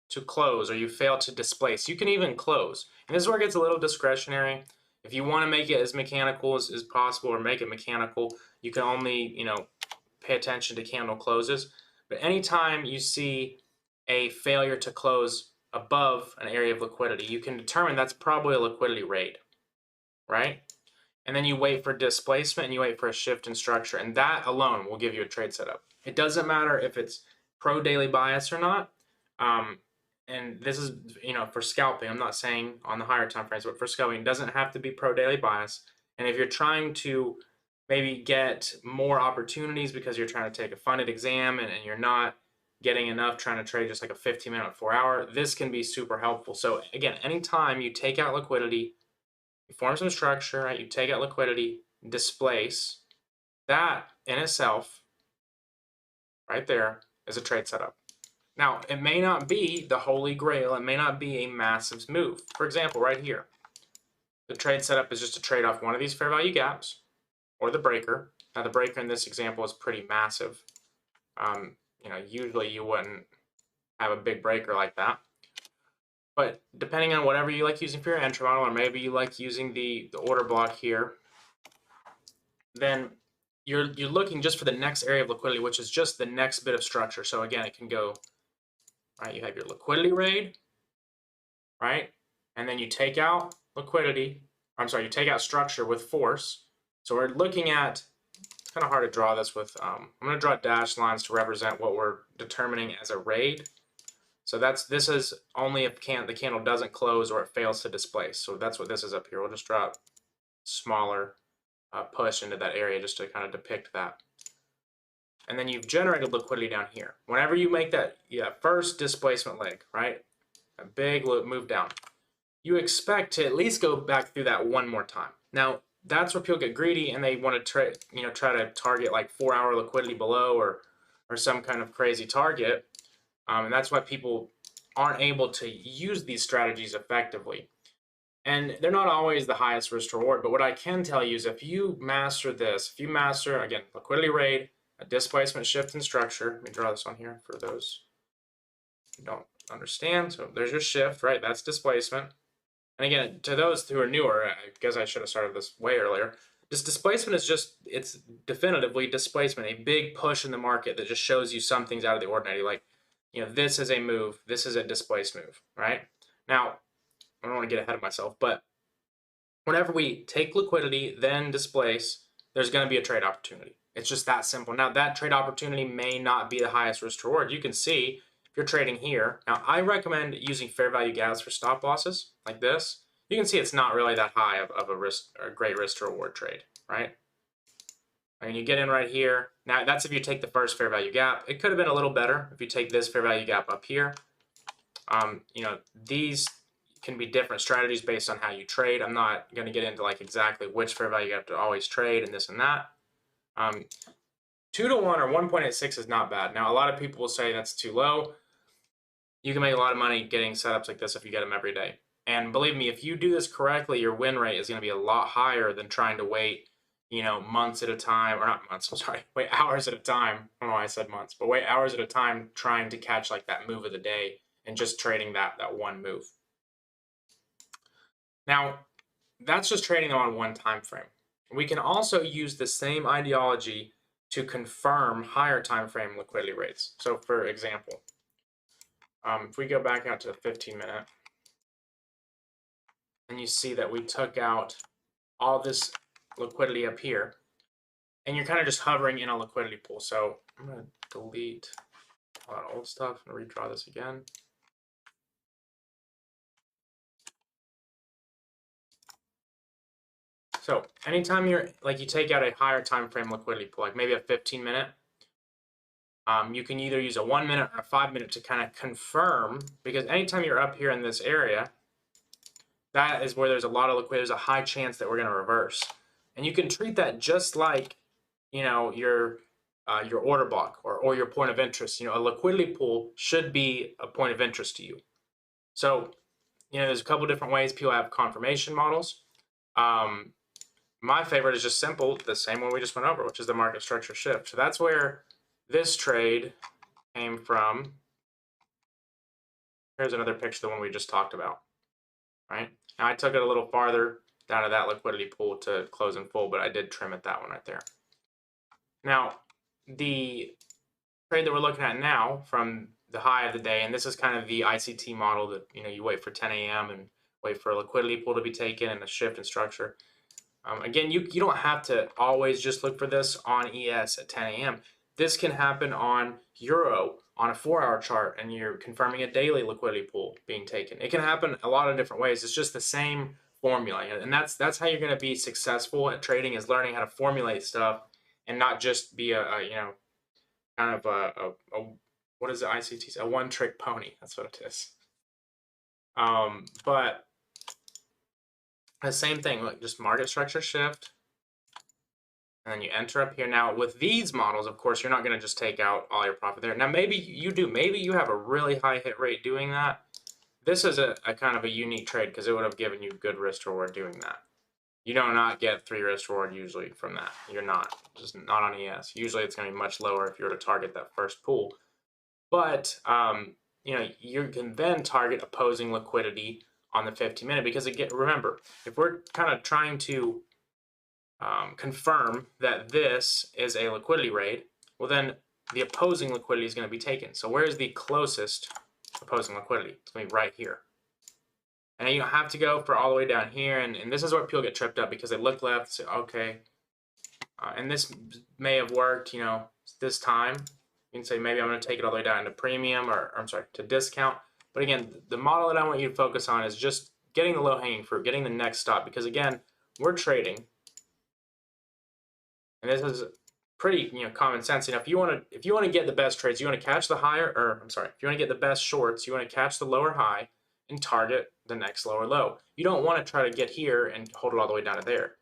to close or you fail to displace, you can even close. And this is where it gets a little discretionary. If you want to make it as mechanical as possible or make it mechanical, you can only, pay attention to candle closes. But anytime you see a failure to close above an area of liquidity, you can determine that's probably a liquidity raid, right? And then you wait for displacement and you wait for a shift in structure, and that alone will give you a trade setup. It doesn't matter if it's pro daily bias or not. And this is, for scalping, I'm not saying on the higher time frames, but for scalping, it doesn't have to be pro daily bias. And if you're trying to maybe get more opportunities because you're trying to take a funded exam and you're not getting enough trying to trade just like a 15-minute, 4-hour, this can be super helpful. So again, anytime you take out liquidity, you form some structure, right? You take out liquidity, displace, that in itself, right there, is a trade setup. Now, it may not be the holy grail. It may not be a massive move. For example, right here, the trade setup is just to trade off one of these fair value gaps or the breaker. Now, the breaker in this example is pretty massive. Usually you wouldn't have a big breaker like that. But depending on whatever you like using for your entry model, or maybe you like using the order block here, then you're looking just for the next area of liquidity, which is just the next bit of structure. So again, it can go, right, you have your liquidity raid, right? And then you take out liquidity, you take out structure with force. So we're looking at, it's kind of hard to draw this with, I'm going to draw dashed lines to represent what we're determining as a raid. So this is only if the candle doesn't close or it fails to displace. So that's what this is up here. We'll just draw a smaller push into that area just to kind of depict that. And then you've generated liquidity down here. Whenever you make that first displacement leg, right, a big move down, you expect to at least go back through that one more time. Now, that's where people get greedy and they want to try to target like 4-hour liquidity below or some kind of crazy target. And that's why people aren't able to use these strategies effectively. And they're not always the highest risk to reward. But what I can tell you is if you master this, if you master, again, liquidity raid, a displacement shift in structure. Let me draw this on here for those who don't understand. So there's your shift, right? That's displacement. And again, to those who are newer, I guess I should have started this way earlier. This displacement is it's definitively displacement, a big push in the market that just shows you some things out of the ordinary. Like, this is a move, this is a displaced move, right? Now, I don't want to get ahead of myself, but whenever we take liquidity, then displace, there's going to be a trade opportunity. It's just that simple. Now, that trade opportunity may not be the highest risk to reward. You can see if you're trading here. Now, I recommend using fair value gaps for stop losses like this. You can see it's not really that high of a risk or a great risk to reward trade, right? And you get in right here. Now, that's if you take the first fair value gap. It could have been a little better if you take this fair value gap up here. These can be different strategies based on how you trade. I'm not going to get into like exactly which fair value gap to always trade and this and that. 2 to 1 or 1.86 is not bad. Now, a lot of people will say that's too low. You can make a lot of money getting setups like this if you get them every day. And believe me, if you do this correctly, your win rate is going to be a lot higher than trying to wait, months at a time, or not months, I'm sorry, wait hours at a time. I don't know why I said months, but wait hours at a time trying to catch like that move of the day and just trading that one move. Now, that's just trading on one time frame. We can also use the same ideology to confirm higher time frame liquidity rates. So for example, if we go back out to the 15-minute, and you see that we took out all this liquidity up here, and you're kind of just hovering in a liquidity pool. So I'm going to delete all that old stuff and redraw this again. So anytime you take out a higher time frame liquidity pool, like maybe a 15-minute, you can either use a 1-minute or a 5-minute to kind of confirm, because anytime you're up here in this area, that is where there's a lot of liquidity. There's a high chance that we're going to reverse. And you can treat that just like, your order block or your point of interest. A liquidity pool should be a point of interest to you. So, there's a couple different ways people have confirmation models. My favorite is just simple, the same one we just went over, which is the market structure shift. So that's where this trade came from. Here's another picture, the one we just talked about, right? Now I took it a little farther down to that liquidity pool to close in full, but I did trim it that one right there. Now, the trade that we're looking at now from the high of the day, and this is kind of the ICT model that, you know, you wait for 10 a.m. and wait for a liquidity pool to be taken and a shift in structure. Again, you don't have to always just look for this on ES at 10 a.m. This can happen on Euro on a 4-hour chart, and you're confirming a daily liquidity pool being taken. It can happen a lot of different ways. It's just the same formula, and that's how you're going to be successful at trading, is learning how to formulate stuff and not just be a you know, kind of a what is the ICT? A one-trick pony. That's what it is. But the same thing, look, just market structure shift, and then you enter up here. Now with these models, of course, you're not going to just take out all your profit there. Now maybe you do. Maybe you have a really high hit rate doing that. This is a kind of a unique trade because it would have given you good risk reward doing that. You do not get 3 risk reward usually from that. You're not, just not on ES. Usually it's going to be much lower if you were to target that first pool. But you know, you can then target opposing liquidity on the 15-minute, because again, remember, if we're kind of trying to confirm that this is a liquidity raid, well then the opposing liquidity is going to be taken. So where is the closest opposing liquidity? It's going to be right here. And you don't have to go for all the way down here, and this is where people get tripped up, because they look left, say, okay, and this may have worked, you know, this time. You can say maybe I'm going to take it all the way down to premium, or I'm sorry, to discount. But again, the model that I want you to focus on is just getting the low-hanging fruit, getting the next stop, because again, we're trading, and this is pretty, you know, common sense. You know, if you want to get the best trades, you want to catch the higher, or I'm sorry, if you want to get the best shorts, you want to catch the lower high and target the next lower low. You don't want to try to get here and hold it all the way down to there,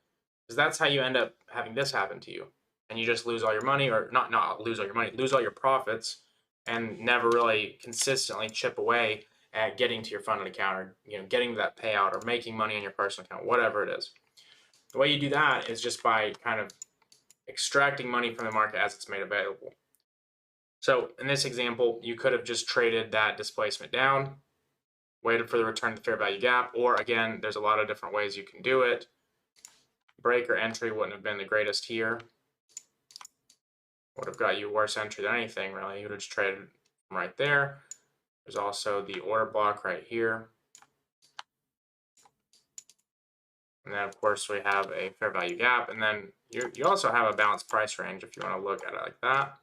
because that's how you end up having this happen to you, and you just lose all your money, or not lose all your money, lose all your profits, and never really consistently chip away at getting to your funded account, or, you know, getting to that payout, or making money on your personal account, whatever it is. The way you do that is just by kind of extracting money from the market as it's made available. So in this example, you could have just traded that displacement down, waited for the return to the fair value gap, or again, there's a lot of different ways you can do it. Break or entry wouldn't have been the greatest here. Would have got you worse entry than anything, really. You would have just traded from right there. There's also the order block right here. And then, of course, we have a fair value gap. And then you also have a balanced price range if you want to look at it like that,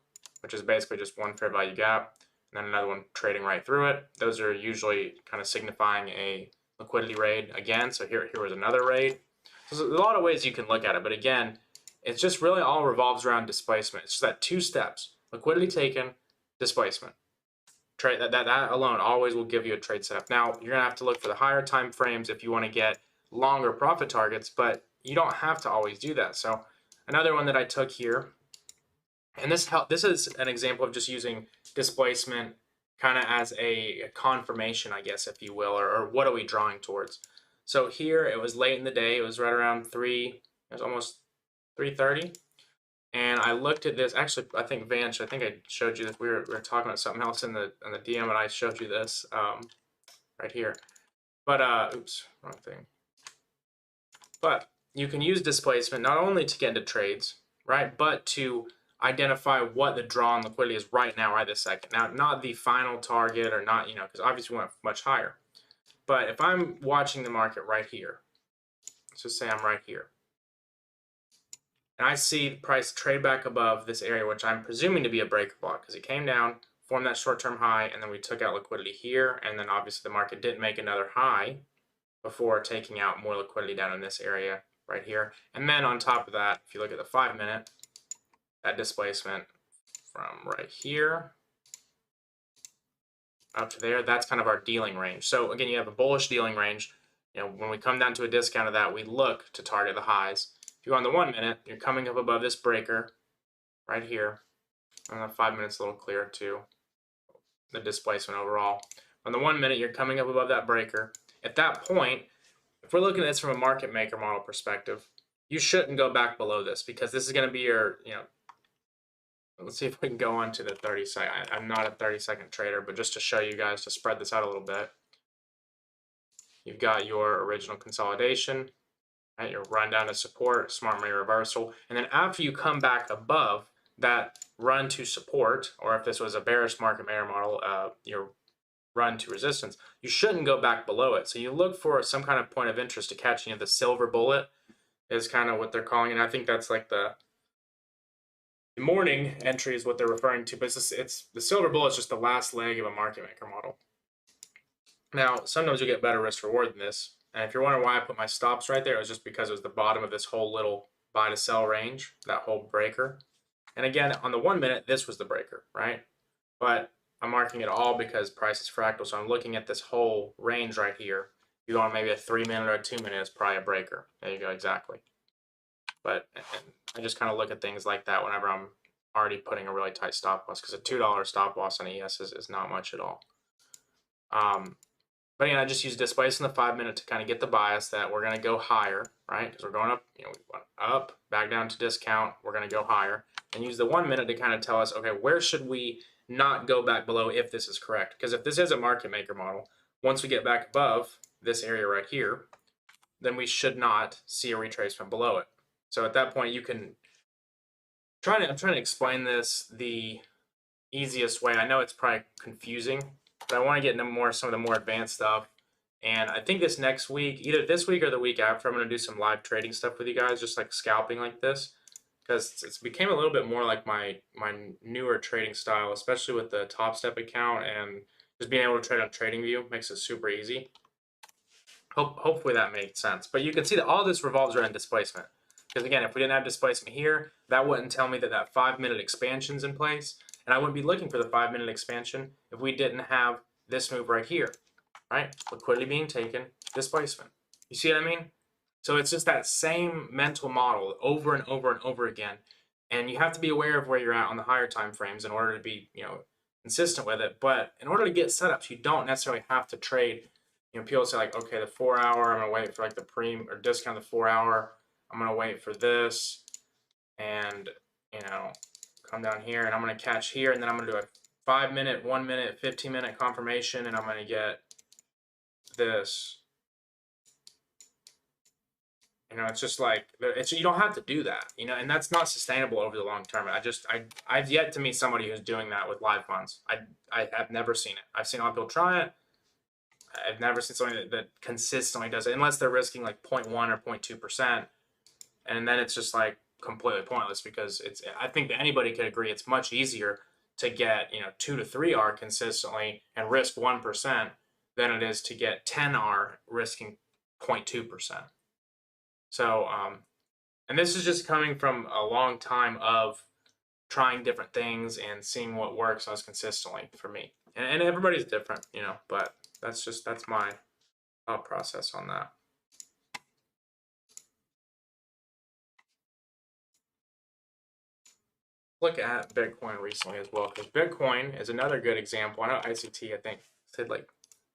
which is basically just one fair value gap, and then another one trading right through it. Those are usually kind of signifying a liquidity raid again. So here was another raid. So there's a lot of ways you can look at it. But again, it's just really all revolves around displacement. It's just that 2 steps: liquidity taken, displacement. Trade that alone always will give you a trade setup. Now you're gonna have to look for the higher time frames if you want to get longer profit targets, but you don't have to always do that. So another one that I took here, and this is an example of just using displacement kind of as a confirmation, I guess, if you will, or what are we drawing towards. So here it was late in the day. It was right around 3. It was almost 3:30. And I looked at this. Actually, I think Vance, I think I showed you this. We were talking about something else in the DM, and I showed you this right here. But oops, wrong thing. But you can use displacement not only to get into trades, right, but to identify what the draw on liquidity is right now, right this second. Now, not the final target, or not, you know, because obviously we want much higher. But if I'm watching the market right here, let's just say I'm right here, and I see the price trade back above this area, which I'm presuming to be a breaker block, because it came down, formed that short-term high, and then we took out liquidity here, and then obviously the market didn't make another high before taking out more liquidity down in this area right here. And then on top of that, if you look at the 5-minute, that displacement from right here up to there, that's kind of our dealing range. So again, you have a bullish dealing range. You know, when we come down to a discount of that, we look to target the highs. If you're on the 1-minute, you're coming up above this breaker right here. And the 5-minute's a little clearer too, the displacement overall. On the 1-minute, you're coming up above that breaker. At that point, if we're looking at this from a market maker model perspective, you shouldn't go back below this, because this is going to be your, you know, let's see if we can go on to the 30-second. I'm not a 30-second trader, but just to show you guys, to spread this out a little bit. You've got your original consolidation, right? Your run down to support, smart money reversal. And then after you come back above that run to support, or if this was a bearish market maker model, your run to resistance, you shouldn't go back below it. So you look for some kind of point of interest to catch. The silver bullet is kind of what they're calling it. And I think that's like the morning entry is what they're referring to, but it's the silver bullet is just the last leg of a market maker model. Now, sometimes you get better risk reward than this. And if you're wondering why I put my stops right there, it was just because it was the bottom of this whole little buy to sell range, that whole breaker. And again, on the 1 minute, this was the breaker, right? But I'm marking it all because price is fractal. So I'm looking at this whole range right here. If you go on maybe a 3 minute or a 2 minute, it's probably a breaker. There you go, exactly. But I just kind of look at things like that whenever I'm already putting a really tight stop loss, because a $2 stop loss on ES is not much at all. But again, I just use displacement in the 5 minute to kind of get the bias that we're going to go higher, right? Because we're going up, we went up, back down to discount, we're going to go higher. And use the 1 minute to kind of tell us, okay, where should we not go back below if this is correct? Because if this is a market maker model, once we get back above this area right here, then we should not see a retracement below it. So at that point, you can I'm trying to explain this the easiest way. I know it's probably confusing, but I want to get into some of the more advanced stuff. And I think this next week, either this week or the week after, I'm going to do some live trading stuff with you guys, just like scalping like this, because it's became a little bit more like my newer trading style, especially with the Top Step account, and just being able to trade on TradingView makes it super easy. Hopefully that made sense. But you can see that all this revolves around displacement. Because again, if we didn't have displacement here, that wouldn't tell me that that 5 minute expansion's in place. And I wouldn't be looking for the 5 minute expansion if we didn't have this move right here, right? Liquidity being taken, displacement. You see what I mean? So it's just that same mental model over and over and over again. And you have to be aware of where you're at on the higher time frames in order to be, consistent with it. But in order to get setups, you don't necessarily have to trade. People say like, okay, the 4 hour, I'm gonna wait for like the premium or discount the 4 hour. I'm gonna wait for this, and come down here, and I'm gonna catch here, and then I'm gonna do a 5 minute, 1 minute, 15 minute confirmation, and I'm gonna get this. It's just like you don't have to do that, and that's not sustainable over the long term. I've yet to meet somebody who's doing that with live funds. I have never seen it. I've seen a lot of people try it. I've never seen somebody that consistently does it, unless they're risking like 0.1 or 0.2%. And then it's just like completely pointless, because I think that anybody could agree it's much easier to get 2 to 3R consistently and risk 1% than it is to get 10R risking 0.2%. So and this is just coming from a long time of trying different things and seeing what works most consistently for me. And everybody's different, but that's my thought process on that. Look at Bitcoin recently as well, because Bitcoin is another good example. I know ICT, I think, said like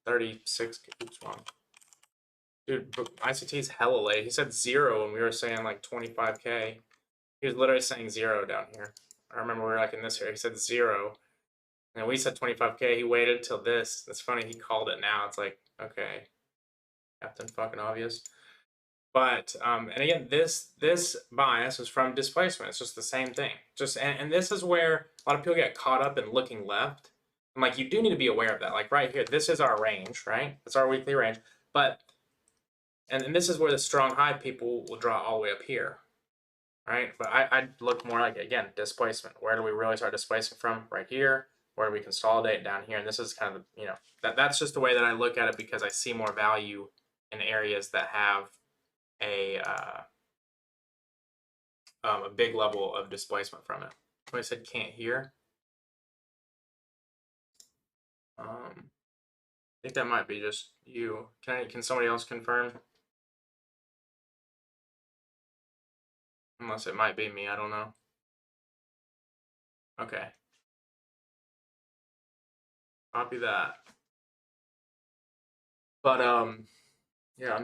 36. Oops, wrong. Dude, ICT's hella late. He said 0 and we were saying like 25K. He was literally saying 0 down here. I remember we were like in this area. He said 0. And we said 25K. He waited until this. That's funny. He called it now. It's like, okay, Captain fucking obvious. But and again, this bias is from displacement. It's just the same thing. And this is where a lot of people get caught up in looking left. And like, you do need to be aware of that. Like right here, this is our range, right? It's our weekly range. But and this is where the strong high people will draw all the way up here, right? But I look more like, again, displacement. Where do we really start displacing from? Right here. Where do we consolidate? Down here. And this is kind of that's just the way that I look at it, because I see more value in areas that have a big level of displacement from it. I said can't hear. I think that might be just you. Can somebody else confirm? Unless it might be me, I don't know. Okay. Copy that. But yeah,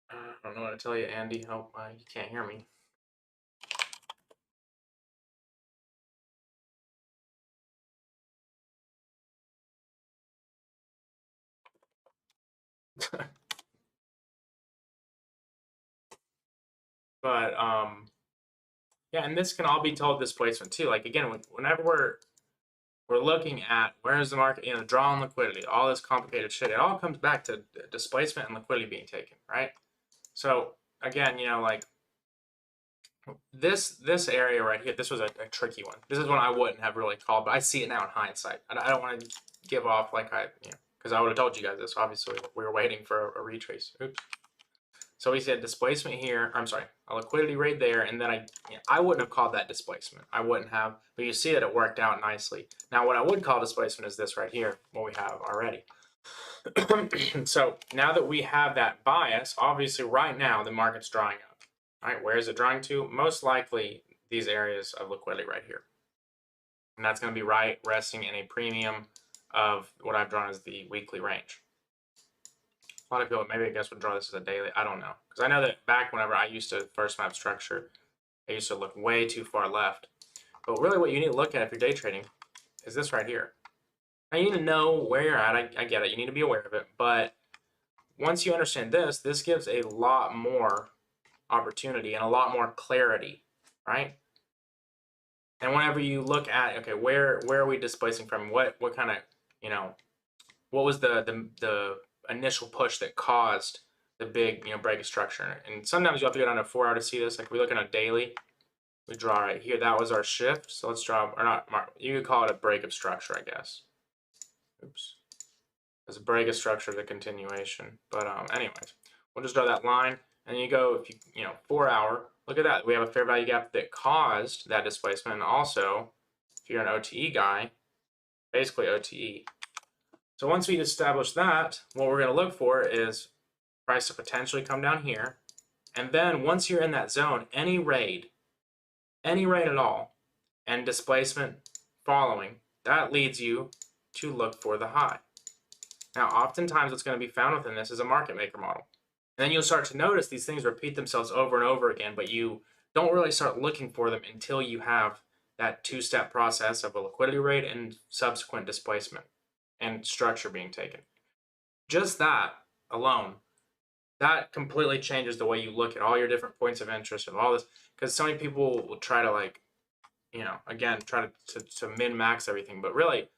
I don't know what to tell you, Andy. Oh, you can't hear me. But yeah, and this can all be told displacement too. Like again, whenever we're looking at where is the market, you know, drawing liquidity, all this complicated shit, it all comes back to displacement and liquidity being taken, right? So again, you know, like this area right here, this was a tricky one. This is one I wouldn't have really called, but I see it now in hindsight. I don't want to give off like you know, because I would have told you guys this. Obviously, we were waiting for a retrace. Oops. So we said displacement here. I'm sorry, a liquidity right there, and then I wouldn't have called that displacement. I wouldn't have, but you see that it worked out nicely. Now, what I would call displacement is this right here, what we have already. So now that we have that bias, obviously right now the market's drawing up. All right, where is it drawing to? Most likely these areas of liquidity right here. And that's going to be right resting in a premium of what I've drawn as the weekly range. A lot of people maybe I guess would draw this as a daily. I don't know. Because I know that back whenever I used to first map structure, I used to look way too far left. But really what you need to look at if you're day trading is this right here. Now you need to know where you're at. I get it. You need to be aware of it. But once you understand this, this gives a lot more opportunity and a lot more clarity, right? And whenever you look at, okay, where are we displacing from? What kind of, you know, what was the initial push that caused the big, you know, break of structure? And sometimes you have to go down to 4 hour to see this. Like we look at a daily, we draw right here. That was our shift. So let's draw, or not, you could call it a break of structure, I guess. Oops. It's a break of structure, the continuation. But anyways, we'll just draw that line. And you go, if you know, 4 hour, look at that. We have a fair value gap that caused that displacement. And also, if you're an OTE guy, basically OTE. So once we establish that, what we're going to look for is price to potentially come down here. And then once you're in that zone, any raid at all, and displacement following, that leads you to look for the high. Now, oftentimes what's going to be found within this is a market maker model. And then you'll start to notice these things repeat themselves over and over again, but you don't really start looking for them until you have that two-step process of a liquidity rate and subsequent displacement and structure being taken. Just that alone, that completely changes the way you look at all your different points of interest and all this, because so many people will try to, like, you know, again, try to min-max everything, but really,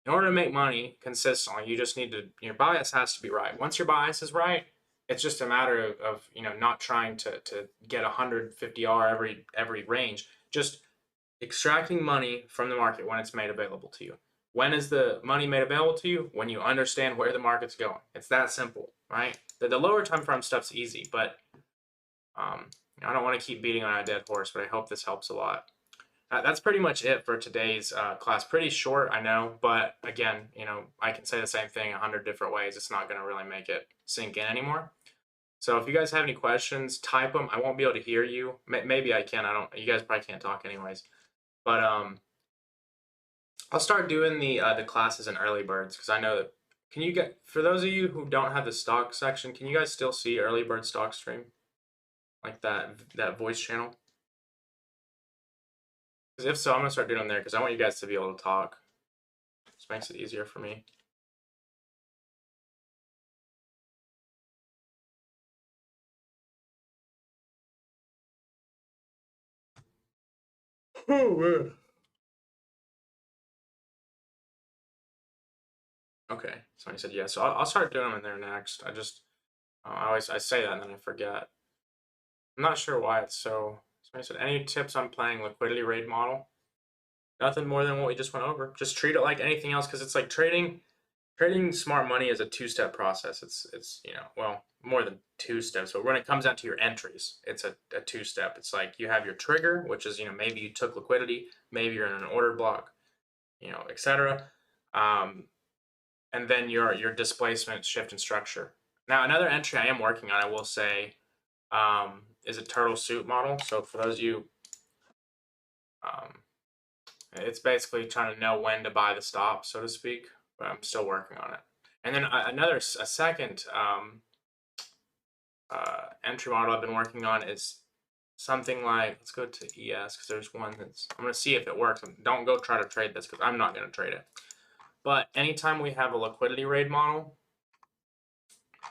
in order to make money consistently, you just need to, your bias has to be right. Once your bias is right, it's just a matter of you know, not trying to get 150R every range, just extracting money from the market when it's made available to you. When is the money made available to you? When you understand where the market's going. It's that simple, right? The lower time frame stuff's easy, but I don't want to keep beating on a dead horse, but I hope this helps a lot. That's pretty much it for today's class. Pretty short, I know, but again, you know, I can say the same thing 100 different ways. It's not going to really make it sink in anymore. So if you guys have any questions, type them. I won't be able to hear you. Maybe I can. You guys probably can't talk anyways. But I'll start doing the classes in early birds because I know that. Can you get, for those of you who don't have the stock section, can you guys still see early bird stock stream, like that voice channel? Because if so, I'm gonna start doing them there because I want you guys to be able to talk. This makes it easier for me. Oh man. Okay, somebody said yes. So I'll start doing them in there next. I say that and then I forget. I'm not sure why it's so. Somebody said any tips on playing liquidity raid model? Nothing more than what we just went over. Just treat it like anything else because it's like trading smart money is a two-step process. It's you know, well, more than 2 steps, but when it comes down to your entries, it's a 2-step. It's like you have your trigger, which is, you know, maybe you took liquidity, maybe you're in an order block, you know, etc. And then your displacement, shift, and structure. Now, another entry I am working on, I will say, is a turtle suit model. So for those of you, it's basically trying to know when to buy the stop, so to speak. But I'm still working on it. And then a second entry model I've been working on is something like, let's go to ES because there's one that's, I'm going to see if it works. Don't go try to trade this because I'm not going to trade it. But anytime we have a liquidity raid model,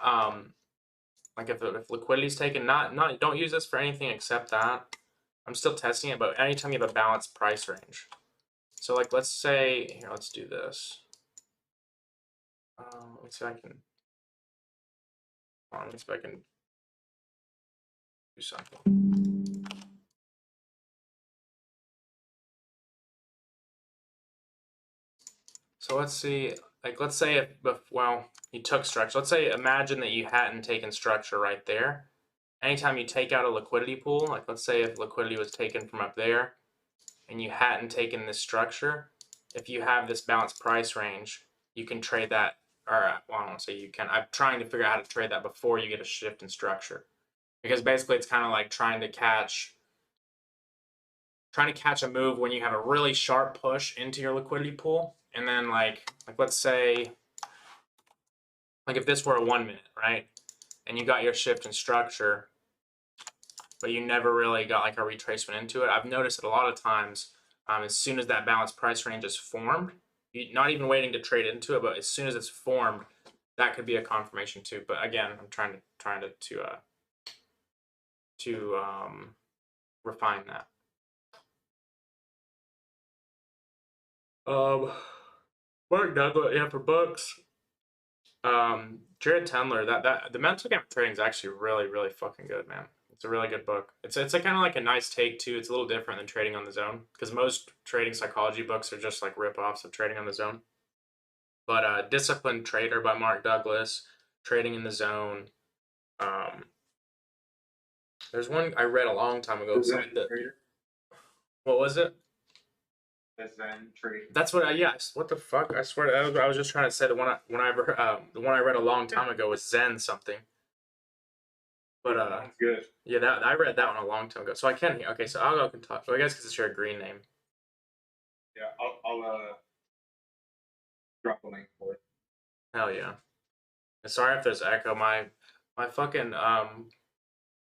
like if liquidity is taken, not don't use this for anything except that. I'm still testing it, but anytime you have a balanced price range. So like let's say here, let's do this. Let's see if I can. Let's see if I can do something. So let's see, like let's say if well you took structure. Let's say imagine that you hadn't taken structure right there. Anytime you take out a liquidity pool, like let's say if liquidity was taken from up there, and you hadn't taken this structure, if you have this balanced price range, you can trade that. Or well, I don't want to say you can. I'm trying to figure out how to trade that before you get a shift in structure, because basically it's kind of like trying to catch a move when you have a really sharp push into your liquidity pool, and then like let's say like if this were a 1 minute, right, and you got your shift in structure, but you never really got like a retracement into it. I've noticed that a lot of times, as soon as that balanced price range is formed, you're not even waiting to trade into it, but as soon as it's formed, that could be a confirmation too. But again, I'm trying to refine that. Mark Douglas, yeah, for books. Jared Tendler, that the mental game trading is actually really fucking good, man. It's a really good book. It's a kind of like a nice take too. It's a little different than Trading on the Zone, because most trading psychology books are just like rip-offs of Trading on the Zone. But Disciplined Trader by Mark Douglas, Trading in the Zone. There's one I read a long time ago. What was it? The Zen Trader. That's what yes. What the fuck? I swear I was just trying to say the one I read a long time ago was Zen something. But That's good. yeah, that I read that one a long time ago. So I can okay. So I'll go and talk. Well, I guess because it's your green name. Yeah, I'll drop the link for it. Hell yeah. And sorry if there's echo. My fucking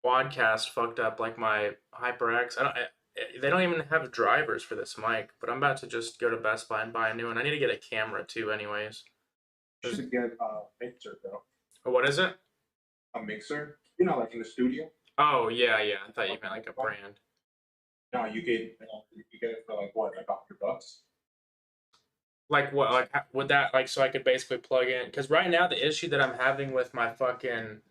quadcast fucked up like my HyperX. They don't even have drivers for this mic. But I'm about to just go to Best Buy and buy a new one. I need to get a camera too, anyways. You should get a mixer though. Oh, what is it? A mixer? You know, like in the studio. Oh yeah. I thought you meant like a brand. No, you get it for like what, like $100? Like what? Like would that like so I could basically plug in? Because right now the issue that I'm having with my fucking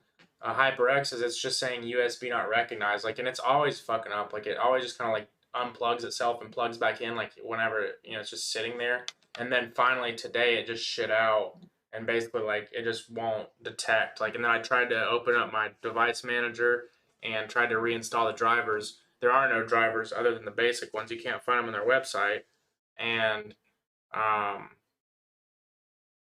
HyperX is it's just saying USB not recognized. Like, and it's always fucking up. Like it always just kind of like unplugs itself and plugs back in. Like whenever it's just sitting there. And then finally today it just shit out. And basically, like, it just won't detect. Like, and then I tried to open up my device manager and tried to reinstall the drivers. There are no drivers other than the basic ones. You can't find them on their website. And,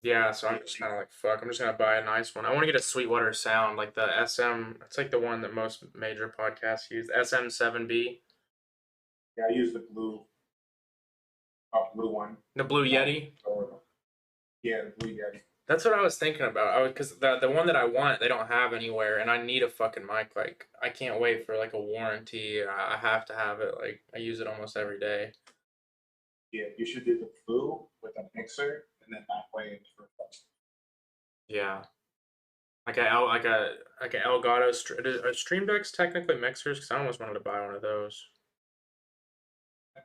yeah, so I'm just kind of like, fuck, I'm just going to buy a nice one. I want to get a Sweetwater Sound, like the SM, it's like the one that most major podcasts use, SM7B. Yeah, I use the blue one. The Blue Yeti. Yeah, the blue Yeti. That's what I was thinking about. Because the one that I want, they don't have anywhere, and I need a fucking mic. Like, I can't wait for like a warranty. I have to have it. Like, I use it almost every day. Yeah, you should do the blue with a mixer, and then that way it's for flexible. Yeah, like a Elgato. Are Stream Decks technically mixers? Because I almost wanted to buy one of those. I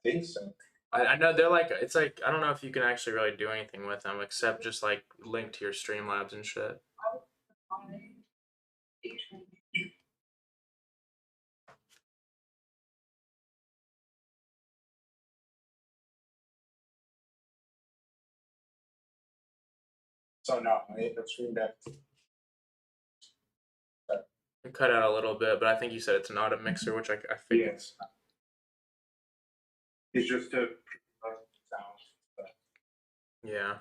think so. I know they're like, it's like, I don't know if you can actually really do anything with them except just like link to your Streamlabs and shit. So no, the Stream Deck. It cut out a little bit, but I think you said it's not a mixer, which I think it's. It's just a sound. Yeah.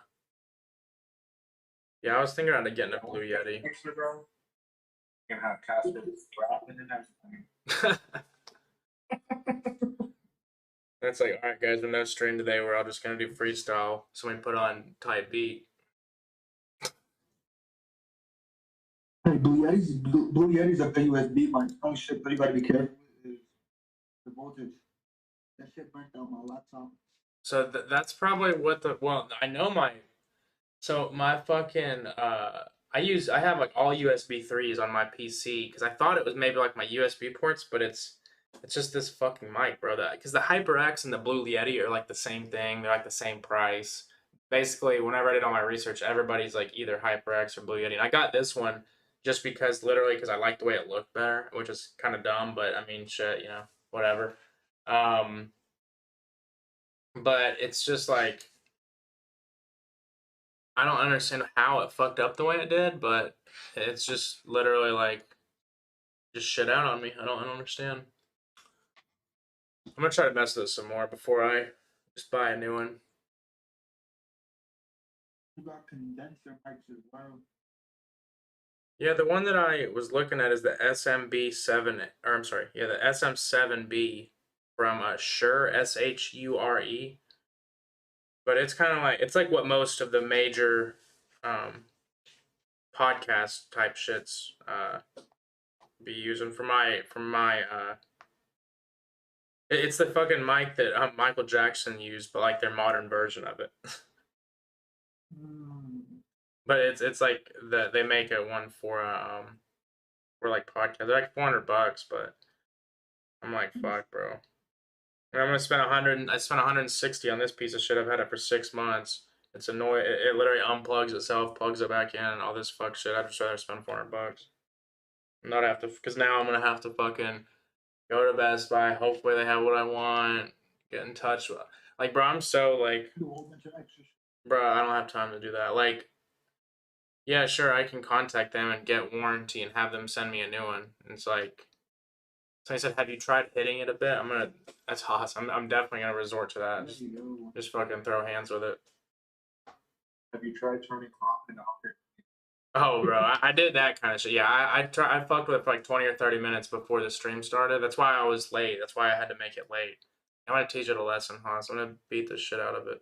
Yeah, I was thinking about getting a Blue Yeti. Mixer, bro. You can have Casper rapping and everything. It's like, all right, guys, with no stream today, we're all just gonna do freestyle. So we put on type beat. Hey, Blue Yeti's a USB mic. Oh shit, but you gotta be careful. The voltage. That shit burnt out my laptop. So that's probably what the well I know my so my fucking I have like all USB 3s on my PC because I thought it was maybe like my USB ports, but it's just this fucking mic, bro. That because the HyperX and the Blue Yeti are like the same thing. They're like the same price. Basically, whenever I did all my research, everybody's like either HyperX or Blue Yeti. And I got this one just because literally because I like the way it looked better, which is kind of dumb, but I mean shit, whatever. Um, but it's just like I don't understand how it fucked up the way it did, but it's just literally like just shit out on me. I don't understand. I'm gonna try to mess with this some more before I just buy a new one. You got condenser mics as well. Yeah, the one that I was looking at is the SMB7, or I'm sorry, yeah, the SM7B from Shure, SHURE. But it's kind of like it's like what most of the major podcast type shits be using it's the fucking mic that Michael Jackson used, but like their modern version of it. But it's like they make it one for like podcast. They're like $400, but I'm like fuck, bro. And I'm gonna spend 100. I spent 160 on this piece of shit. I've had it for 6 months. It's annoying. It literally unplugs itself, plugs it back in, all this fuck shit. I'd just rather spend $400. Not have to, because now I'm gonna have to fucking go to Best Buy. Hopefully they have what I want. Get in touch with, like, bro. I'm so like, Do a whole bunch of extra shit. bro. I don't have time to do that. Like, yeah, sure, I can contact them and get warranty and have them send me a new one. And it's like, so I said, have you tried hitting it a bit? That's awesome. I'm definitely gonna resort to that. There you go. Just fucking throw hands with it. Have you tried turning off and off your Oh, bro, I did that kind of shit. Yeah, I fucked with it for like 20 or 30 minutes before the stream started. That's why I was late. That's why I had to make it late. I'm gonna teach it a lesson, huh? So I'm gonna beat the shit out of it.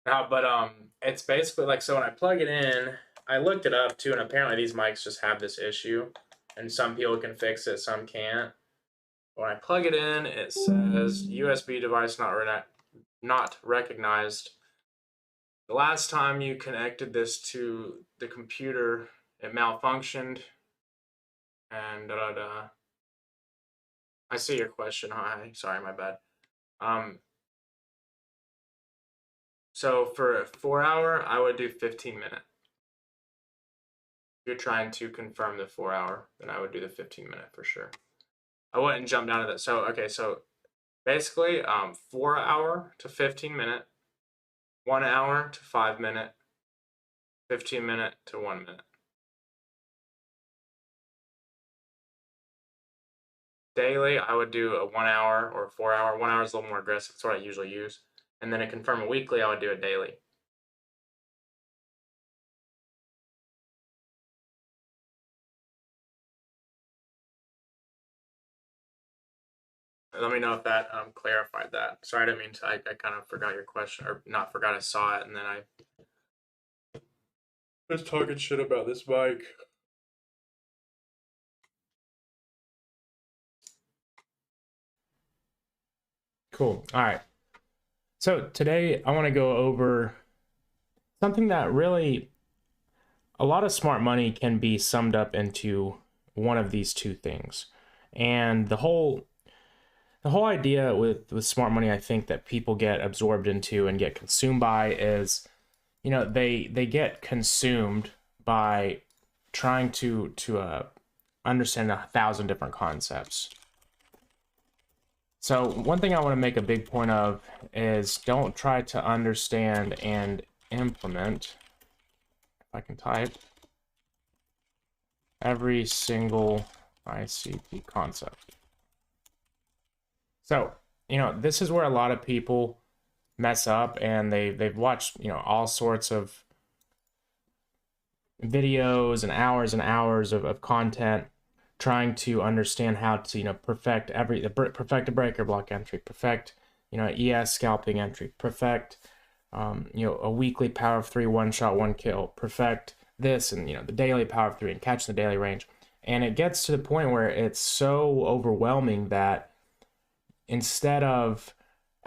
But it's basically like, so when I plug it in, I looked it up too, and apparently these mics just have this issue, and some people can fix it, some can't. When I plug it in, it says USB device not recognized. The last time you connected this to the computer, it malfunctioned, and I see your question. Hi, sorry, my bad. So for a 4-hour, I would do 15-minute. If you're trying to confirm the 4-hour, then I would do the 15-minute for sure. I wouldn't jump down to that. So okay, so basically, 4-hour to 15-minute, 1 hour to 5-minute, 15-minute to 1 minute. Daily, I would do a 1 hour or 4-hour. 1 hour is a little more aggressive. That's what I usually use. And then to confirm a weekly, I would do it daily. Let me know if that clarified that. Sorry, I didn't mean to. I kind of forgot your question, or not forgot. I saw it, and then I was talking shit about this mic. Cool. All right. So today I want to go over something that really a lot of smart money can be summed up into one of these two things. And the whole idea with smart money, I think, that people get absorbed into and get consumed by is, they get consumed by trying to understand 1,000 different concepts. So one thing I want to make a big point of is don't try to understand and implement, if I can type, every single ICT concept. So, this is where a lot of people mess up, and they've watched, all sorts of videos and hours of content trying to understand how to, perfect a breaker block entry, perfect, ES scalping entry, perfect, a weekly power of 3, 1 shot, 1 kill, perfect this, and, the daily power of 3 and catching the daily range. And it gets to the point where it's so overwhelming that instead of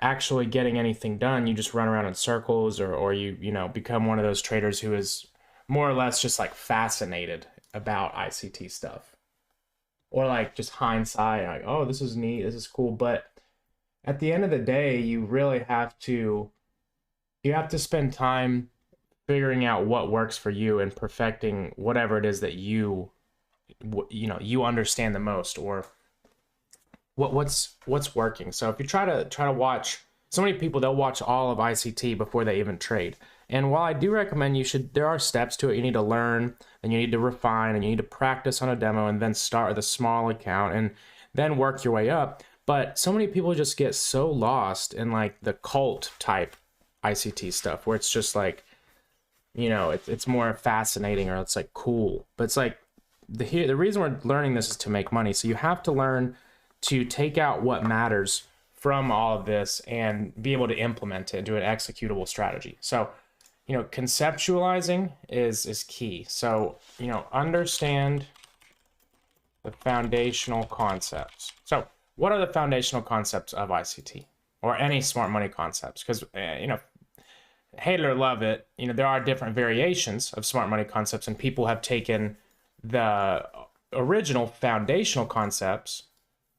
actually getting anything done. You just run around in circles, or you know, become one of those traders who is more or less just like fascinated about ICT stuff, or like just hindsight, like, oh, this is neat, this is cool. But at the end of the day, you really have to spend time figuring out what works for you and perfecting whatever it is that you understand the most, or what's working. So if you try to watch, so many people, they'll watch all of ICT before they even trade. And while I do recommend there are steps to it. You need to learn, and you need to refine, and you need to practice on a demo, and then start with a small account and then work your way up. But so many people just get so lost in like the cult type ICT stuff, where it's just like, you know, it's more fascinating, or it's like cool. But it's like the reason we're learning this is to make money. So you have to learn to take out what matters from all of this and be able to implement it into an executable strategy. So, you know, conceptualizing is key. So, you know, understand the foundational concepts. So what are the foundational concepts of ICT, or any smart money concepts? Because, you know, hate it or love it, you know, there are different variations of smart money concepts, and people have taken the original foundational concepts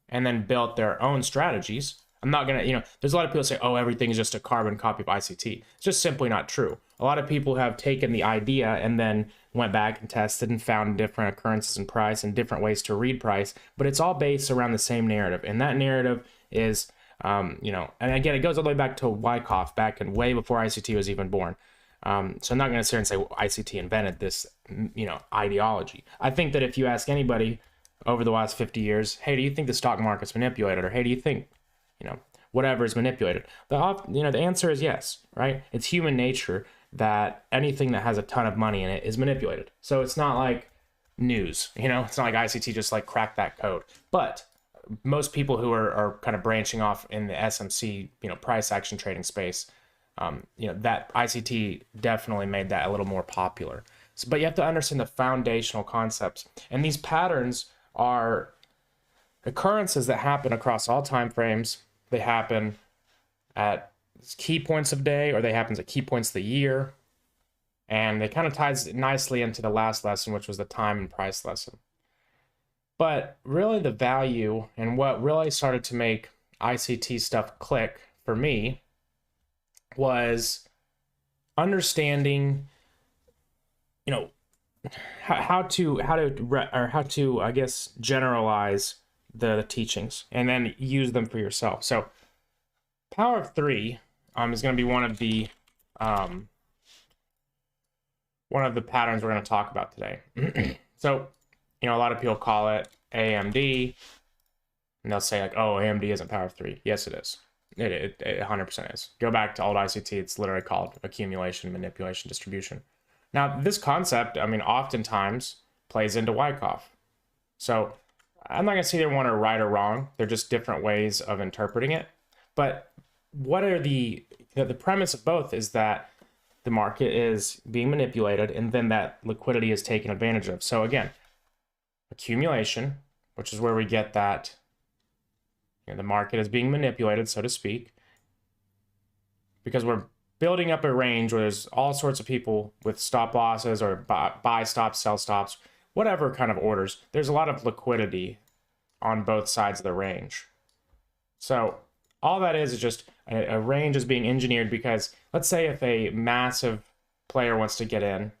and then built their own strategies. I'm not gonna, you know, there's a lot of people say, oh, everything is just a carbon copy of ICT. It's just simply not true. A lot of people have taken the idea and then went back and tested and found different occurrences in price and different ways to read price, but it's all based around the same narrative. And that narrative is, you know, and again, it goes all the way back to Wyckoff, back and way before ICT was even born. So I'm not going to sit here and say ICT invented this, you know, ideology. I think that if you ask anybody over the last 50 years, hey, do you think the stock market's manipulated? Or hey, do you think, you know, whatever is manipulated? The answer is yes, right? It's human nature that anything that has a ton of money in it is manipulated. So it's not like news, you know, it's not like ICT just like cracked that code. But most people who are kind of branching off in the SMC, you know, price action trading space, you know, that ICT definitely made that a little more popular. So, but you have to understand the foundational concepts, and these patterns are occurrences that happen across all time frames. They happen at key points of day, or they happen at key points of the year, and they kind of ties nicely into the last lesson, which was the time and price lesson. But really the value, and what really started to make ICT stuff click for me, was understanding, you know, how to I guess generalize the teachings and then use them for yourself. So Power of Three is going to be one of the patterns we're going to talk about today. So, you know, a lot of people call it AMD, and they'll say like, oh, AMD isn't Power of Three. Yes, it is. It 100% is. Go back to old ICT, it's literally called accumulation, manipulation, distribution. Now, this concept, I mean, oftentimes plays into Wyckoff. So I'm not going to say they're one are right or wrong. They're just different ways of interpreting it. But what are the premise of both is that the market is being manipulated, and then that liquidity is taken advantage of. So again, accumulation, which is where we get that, you know, the market is being manipulated, so to speak, because we're building up a range where there's all sorts of people with stop losses or buy stops, sell stops, whatever kind of orders. There's a lot of liquidity on both sides of the range. So all that is just a range is being engineered, because let's say if a massive player wants to get in,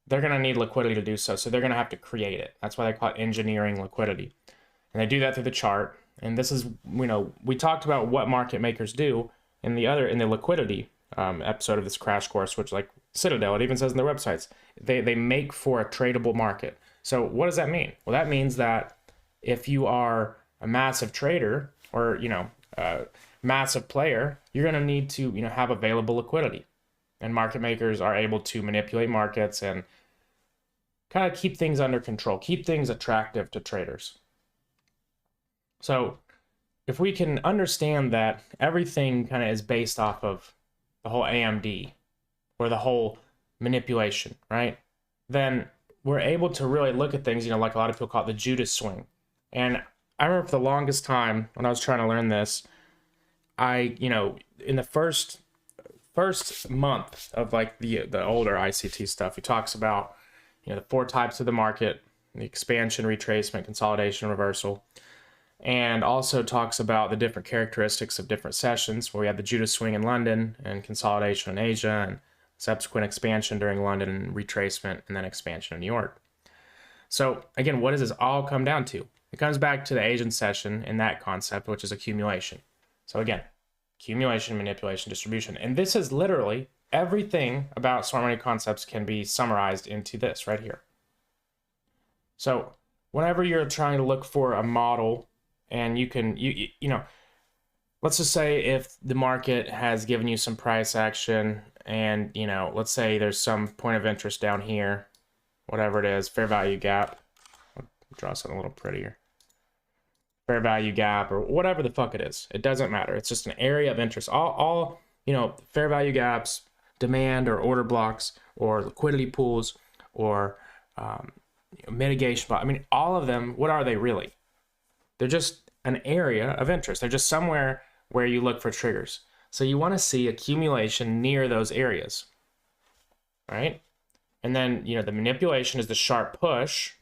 they're going to need liquidity to do so. So they're going to have to create it. That's why they call it engineering liquidity. And they do that through the chart. And this is, you know, we talked about what market makers do in the liquidity episode of this crash course, which like Citadel, it even says in their websites, they make for a tradable market. So what does that mean? Well, that means that if you are a massive trader, or, you know, a massive player, you're going to need to, you know, have available liquidity. And market makers are able to manipulate markets and kind of keep things under control, keep things attractive to traders. So if we can understand that everything kind of is based off of the whole AMD, or the whole manipulation, right? Then we're able to really look at things, you know, like a lot of people call it the Judas swing. And I remember for the longest time when I was trying to learn this, in the first month of like the older ICT stuff, he talks about, the 4 types of the market: the expansion, retracement, consolidation, reversal, and also talks about the different characteristics of different sessions, where we had the Judas swing in London and consolidation in Asia, and subsequent expansion during London and retracement, and then expansion in New York. So again, what does this all come down to? It comes back to the Asian session in that concept, which is accumulation. So again, accumulation, manipulation, distribution. And this is literally everything about smart money concepts can be summarized into this right here. So whenever you're trying to look for a model, and let's just say if the market has given you some price action, and let's say there's some point of interest down here, whatever it is, fair value gap. I'll draw something a little prettier. Fair value gap, or whatever the fuck it is. It doesn't matter. It's just an area of interest. All fair value gaps, demand or order blocks, or liquidity pools, or mitigation. I mean, all of them, what are they really? They're just an area of interest. They're just somewhere where you look for triggers. So you want to see accumulation near those areas, right? And then, the manipulation is the sharp push.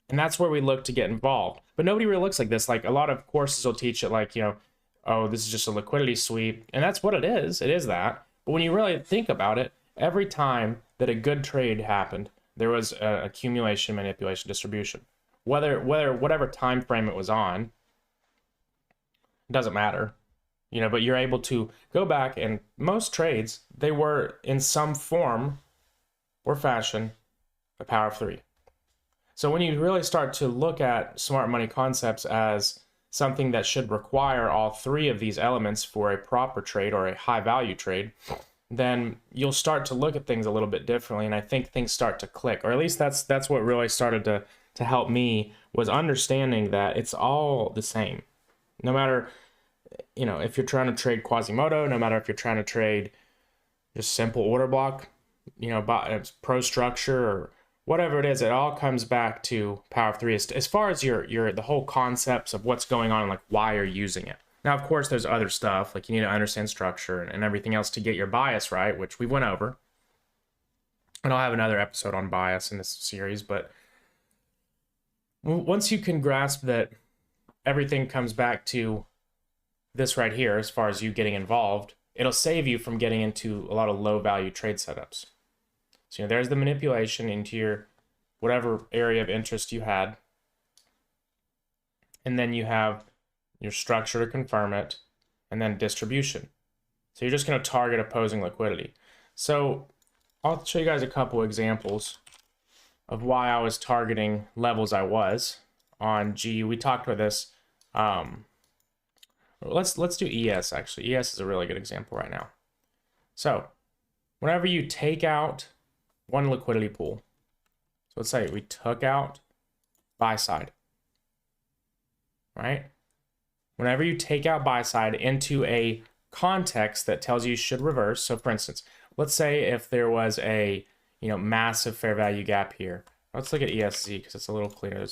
And that's where we look to get involved. But nobody really looks like this. Like, a lot of courses will teach it like, oh, this is just a liquidity sweep. And that's what it is. It is that. But when you really think about it, every time that a good trade happened, there was accumulation, manipulation, distribution. Whatever time frame it was on, it doesn't matter. But you're able to go back, and most trades, they were in some form or fashion a power of 3. So when you really start to look at smart money concepts as something that should require all 3 of these elements for a proper trade or a high value trade, then you'll start to look at things a little bit differently. And I think things start to click, or at least that's what really started to help me, was understanding that it's all the same. No matter, if you're trying to trade Quasimodo, no matter if you're trying to trade just simple order block, pro structure, or whatever it is, it all comes back to power of 3 as far as the whole concepts of what's going on, like why you're using it. Now, of course, there's other stuff, like you need to understand structure and everything else to get your bias right, which we went over. And I'll have another episode on bias in this series, but once you can grasp that everything comes back to this right here, as far as you getting involved, it'll save you from getting into a lot of low value trade setups. So there's the manipulation into your whatever area of interest you had. And then you have your structure to confirm it, and then distribution. So you're just going to target opposing liquidity. So I'll show you guys a couple examples of why I was targeting levels I was on GU. We talked about this. Let's do ES actually. ES is a really good example right now. So whenever you take out one liquidity pool, so let's say we took out buy side, right? Whenever you take out buy side into a context that tells you should reverse. So for instance, let's say if there was a massive fair value gap here. Let's look at ESZ because it's a little clearer.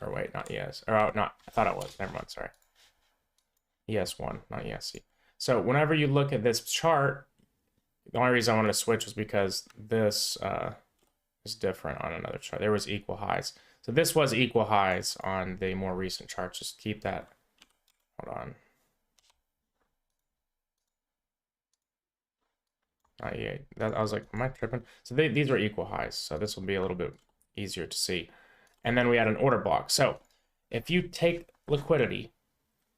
Or wait, not ES. Or not. I thought it was. Never mind. Sorry. ES1, not ESC. So whenever you look at this chart, the only reason I wanted to switch was because this is different on another chart. There was equal highs. So this was equal highs on the more recent charts. Just keep that. Hold on. I was like, am I tripping? So these were equal highs. So this will be a little bit easier to see. And then we had an order block. So if you take liquidity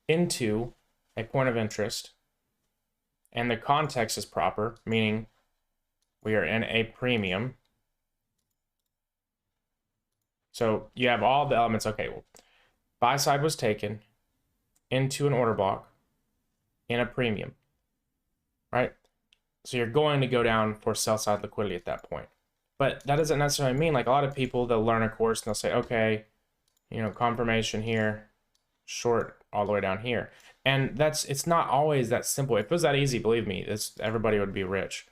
into a point of interest and the context is proper, meaning we are in a premium. So you have all the elements. Okay, well, buy side was taken into an order block in a premium, right? So you're going to go down for sell side liquidity at that point. But that doesn't necessarily mean, like a lot of people, they'll learn a course and they'll say, okay, confirmation here, short all the way down here. And it's not always that simple. If it was that easy, believe me, everybody would be rich.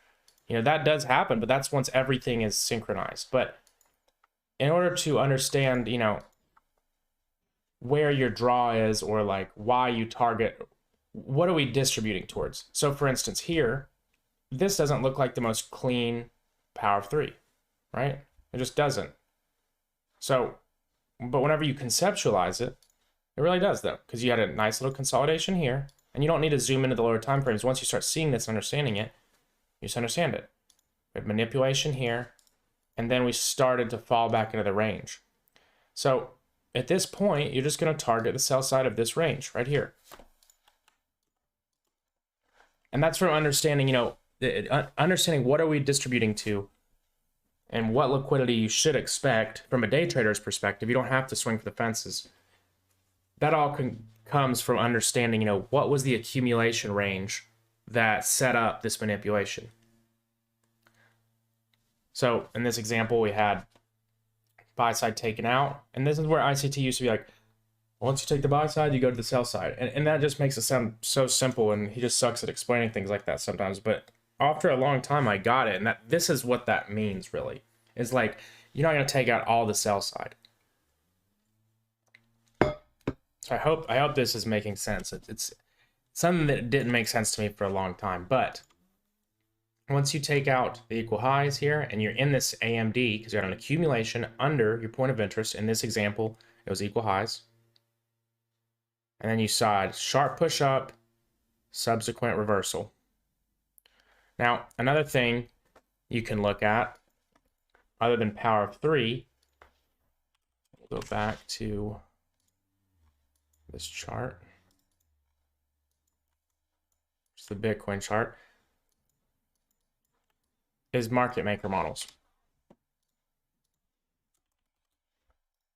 That does happen, but that's once everything is synchronized. But in order to understand, where your draw is, or like why you target what are we distributing towards? So for instance, here, this doesn't look like the most clean power of 3, right? It just doesn't. So, but whenever you conceptualize it, it really does though, because you had a nice little consolidation here, and you don't need to zoom into the lower time frames. Once you start seeing this and understanding it, you just understand it. We have manipulation here, and then we started to fall back into the range. So at this point, you're just going to target the sell side of this range right here. And that's from understanding, you know, understanding what are we distributing to and what liquidity you should expect from a day trader's perspective. You don't have to swing for the fences. That all comes from understanding, you know, what was the accumulation range that set up this manipulation. So in this example, we had buy side taken out, and this is where ICT used to be like, once you take the buy side, you go to the sell side. And that just makes it sound so simple, and he just sucks at explaining things like that sometimes. But after a long time, I got it, and this is what that means, really. It's like, you're not going to take out all the sell side. So I hope this is making sense. It's something that didn't make sense to me for a long time. But once you take out the equal highs here, and you're in this AMD, because you're at an accumulation under your point of interest, in this example, it was equal highs. And then you saw a sharp push up, subsequent reversal. Now, another thing you can look at, other than power of 3, we'll go back to this chart. It's the Bitcoin chart, is market maker models.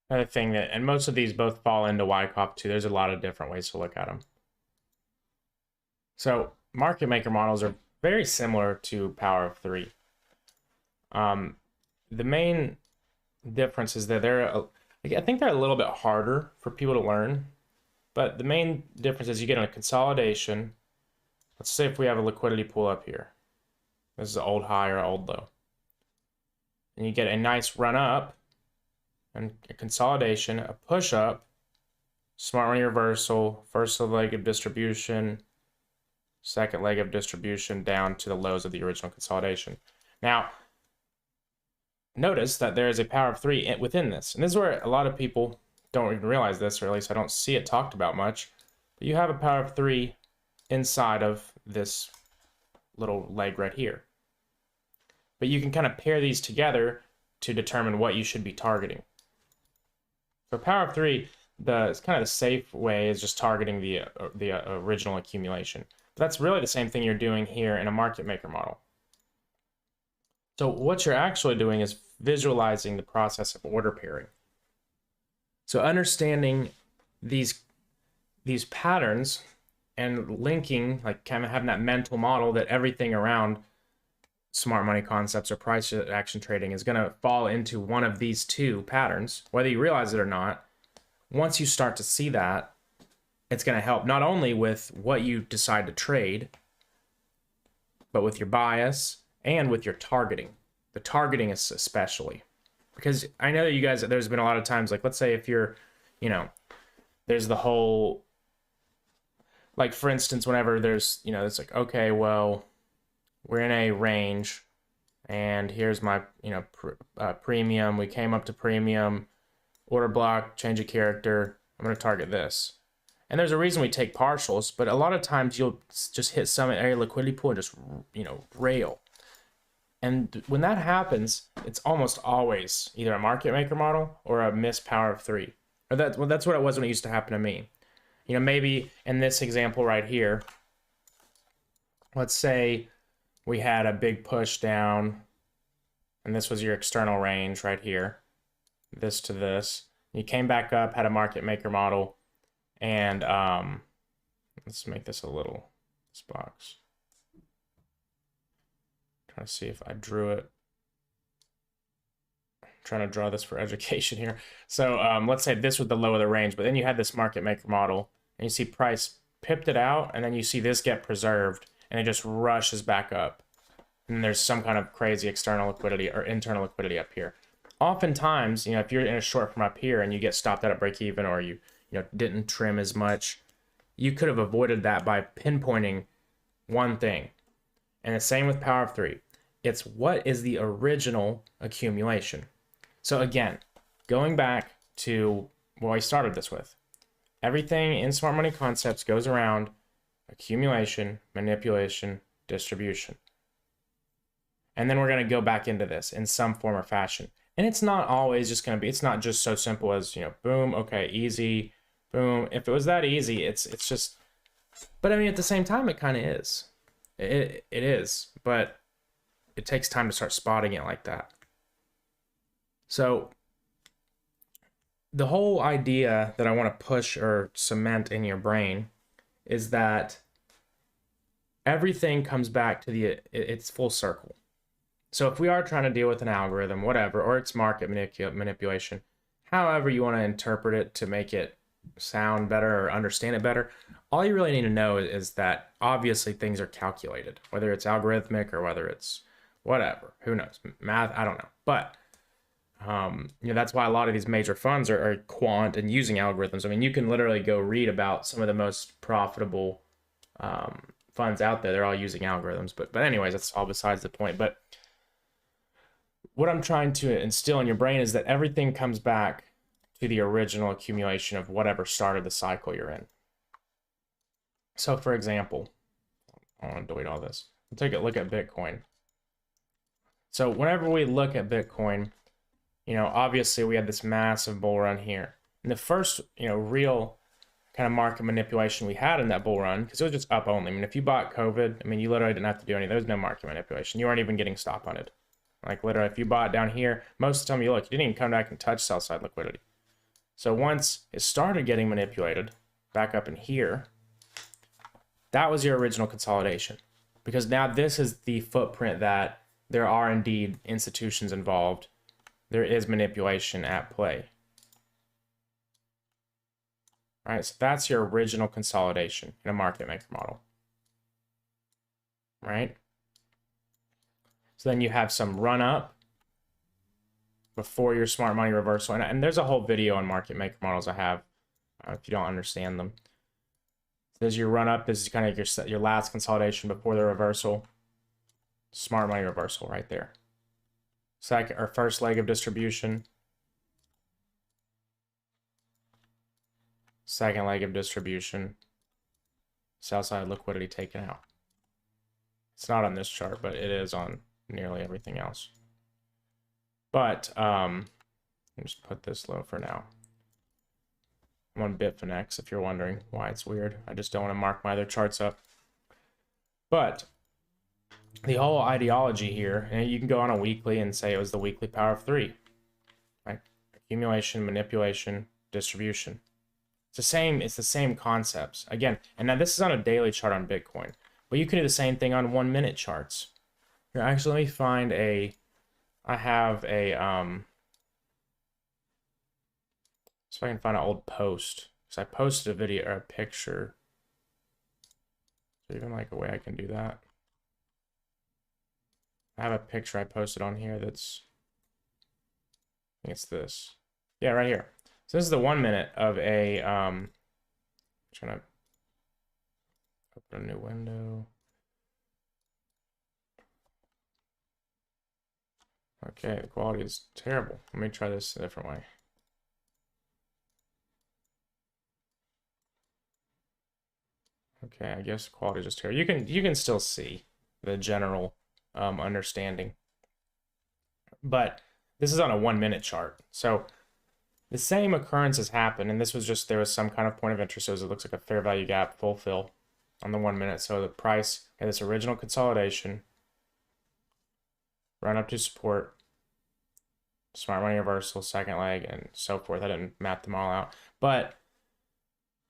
Another thing that, and most of these both fall into YCOP too. There's a lot of different ways to look at them. So market maker models are very similar to power of 3. The main difference is that I think they're a little bit harder for people to learn, but the main difference is you get a consolidation. Let's say if we have a liquidity pool up here. This is an old high or old low. And you get a nice run up, and a consolidation, a push up, smart money reversal, first leg of distribution, second leg of distribution down to the lows of the original consolidation. Now, notice that there is a power of 3 within this. And this is where a lot of people don't even realize this, or at least I don't see it talked about much. But you have a power of 3 inside of this little leg right here. But you can kind of pair these together to determine what you should be targeting. For power of 3, it's kind of the safe way is just targeting the original accumulation. But that's really the same thing you're doing here in a market maker model. So what you're actually doing is visualizing the process of order pairing. So understanding these patterns and linking, like kind of having that mental model that everything around smart money concepts or price action trading is going to fall into one of these two patterns, whether you realize it or not. Once you start to see that, it's going to help not only with what you decide to trade, but with your bias and with your targeting. The targeting is especially, because I know that you guys, there's been a lot of times, like, let's say if you're, you know, there's the whole, like, for instance, whenever there's, you know, it's like, okay, well, we're in a range, and here's my, you know, premium. We came up to premium, order block, change of character. I'm going to target this. And there's a reason we take partials, but a lot of times you'll just hit some area liquidity pool and just, you know, rail. And when that happens, it's almost always either a market maker model or a missed power of 3. Or that's what it was when it used to happen to me. You know, maybe in this example right here, let's say we had a big push down, and this was your external range right here, this to this. You came back up, had a market maker model, and let's make this a little, this box. Trying to see if I drew it. I'm trying to draw this for education here. So let's say this was the low of the range, but then you had this market maker model, and you see price pipped it out, and then you see this get preserved, and it just rushes back up. And there's some kind of crazy external liquidity or internal liquidity up here. Oftentimes, you know, if you're in a short from up here and you get stopped out at break even, or you know, didn't trim as much, you could have avoided that by pinpointing one thing. And the same with power of 3. It's what is the original accumulation. So again, going back to what I started this with, everything in smart money concepts goes around accumulation, manipulation, distribution. And then we're going to go back into this in some form or fashion. And it's not always just going to be, it's not just so simple as, boom, okay, easy, boom. If it was that easy, it's just, but I mean, at the same time, it kind of is. It is, but it takes time to start spotting it like that. So the whole idea that I want to push or cement in your brain is that everything comes back to it's full circle. So if we are trying to deal with an algorithm, whatever, or it's market manipulation, however you want to interpret it to make it sound better or understand it better, all you really need to know is that obviously things are calculated, whether it's algorithmic or whether it's whatever, who knows, math, I don't know. But that's why a lot of these major funds are quant and using algorithms. I mean, you can literally go read about some of the most profitable funds out there. They're all using algorithms, but anyways, that's all besides the point. But what I'm trying to instill in your brain is that everything comes back to the original accumulation of whatever started the cycle you're in. So for example, I don't want to delete all this. We'll take a look at Bitcoin. So whenever we look at Bitcoin, obviously we had this massive bull run here. And the first, real kind of market manipulation we had in that bull run, because it was just up only. I mean, if you bought COVID, I mean, you literally didn't have to do anything. There was no market manipulation. You weren't even getting stop hunted. Like literally, if you bought down here, most of the time you didn't even come back and touch sell side liquidity. So once it started getting manipulated back up in here, that was your original consolidation. Because now this is the footprint that there are indeed institutions involved. There is manipulation at play. All right, so that's your original consolidation in a market maker model. Right? So then you have some run up before your smart money reversal. And there's a whole video on market maker models I have if you don't understand them. So there's your run up. This is kind of your last consolidation before the reversal. Smart money reversal right there. Second or first leg of distribution. Second leg of distribution. Sell side liquidity taken out. It's not on this chart, but it is on nearly everything else. But I'll just put this low for now. I'm on Bitfinex if you're wondering why it's weird. I just don't want to mark my other charts up. But the whole ideology here, and you can go on a weekly and say it was the weekly power of 3. Right? Accumulation, manipulation, distribution. It's the same concepts. Again, and now this is on a daily chart on Bitcoin. But you can do the same thing on 1-minute charts. Here, actually, let me find I have a, so I can find an old post. Because I posted a video or a picture. Is there even like a way I can do that? I have a picture I posted on here that's, I think it's this. Yeah, right here. So this is the 1 minute of a, trying to open a new window. Okay, the quality is terrible. Let me try this a different way. Okay, I guess the quality is just terrible. You can still see the general understanding. But this is on a 1-minute chart. So the same occurrences happen, and this was just, there was some kind of point of interest. So it looks like a fair value gap fulfill on the 1 minute. So the price had this original consolidation, run up to support, smart money reversal, second leg, and so forth. I didn't map them all out. But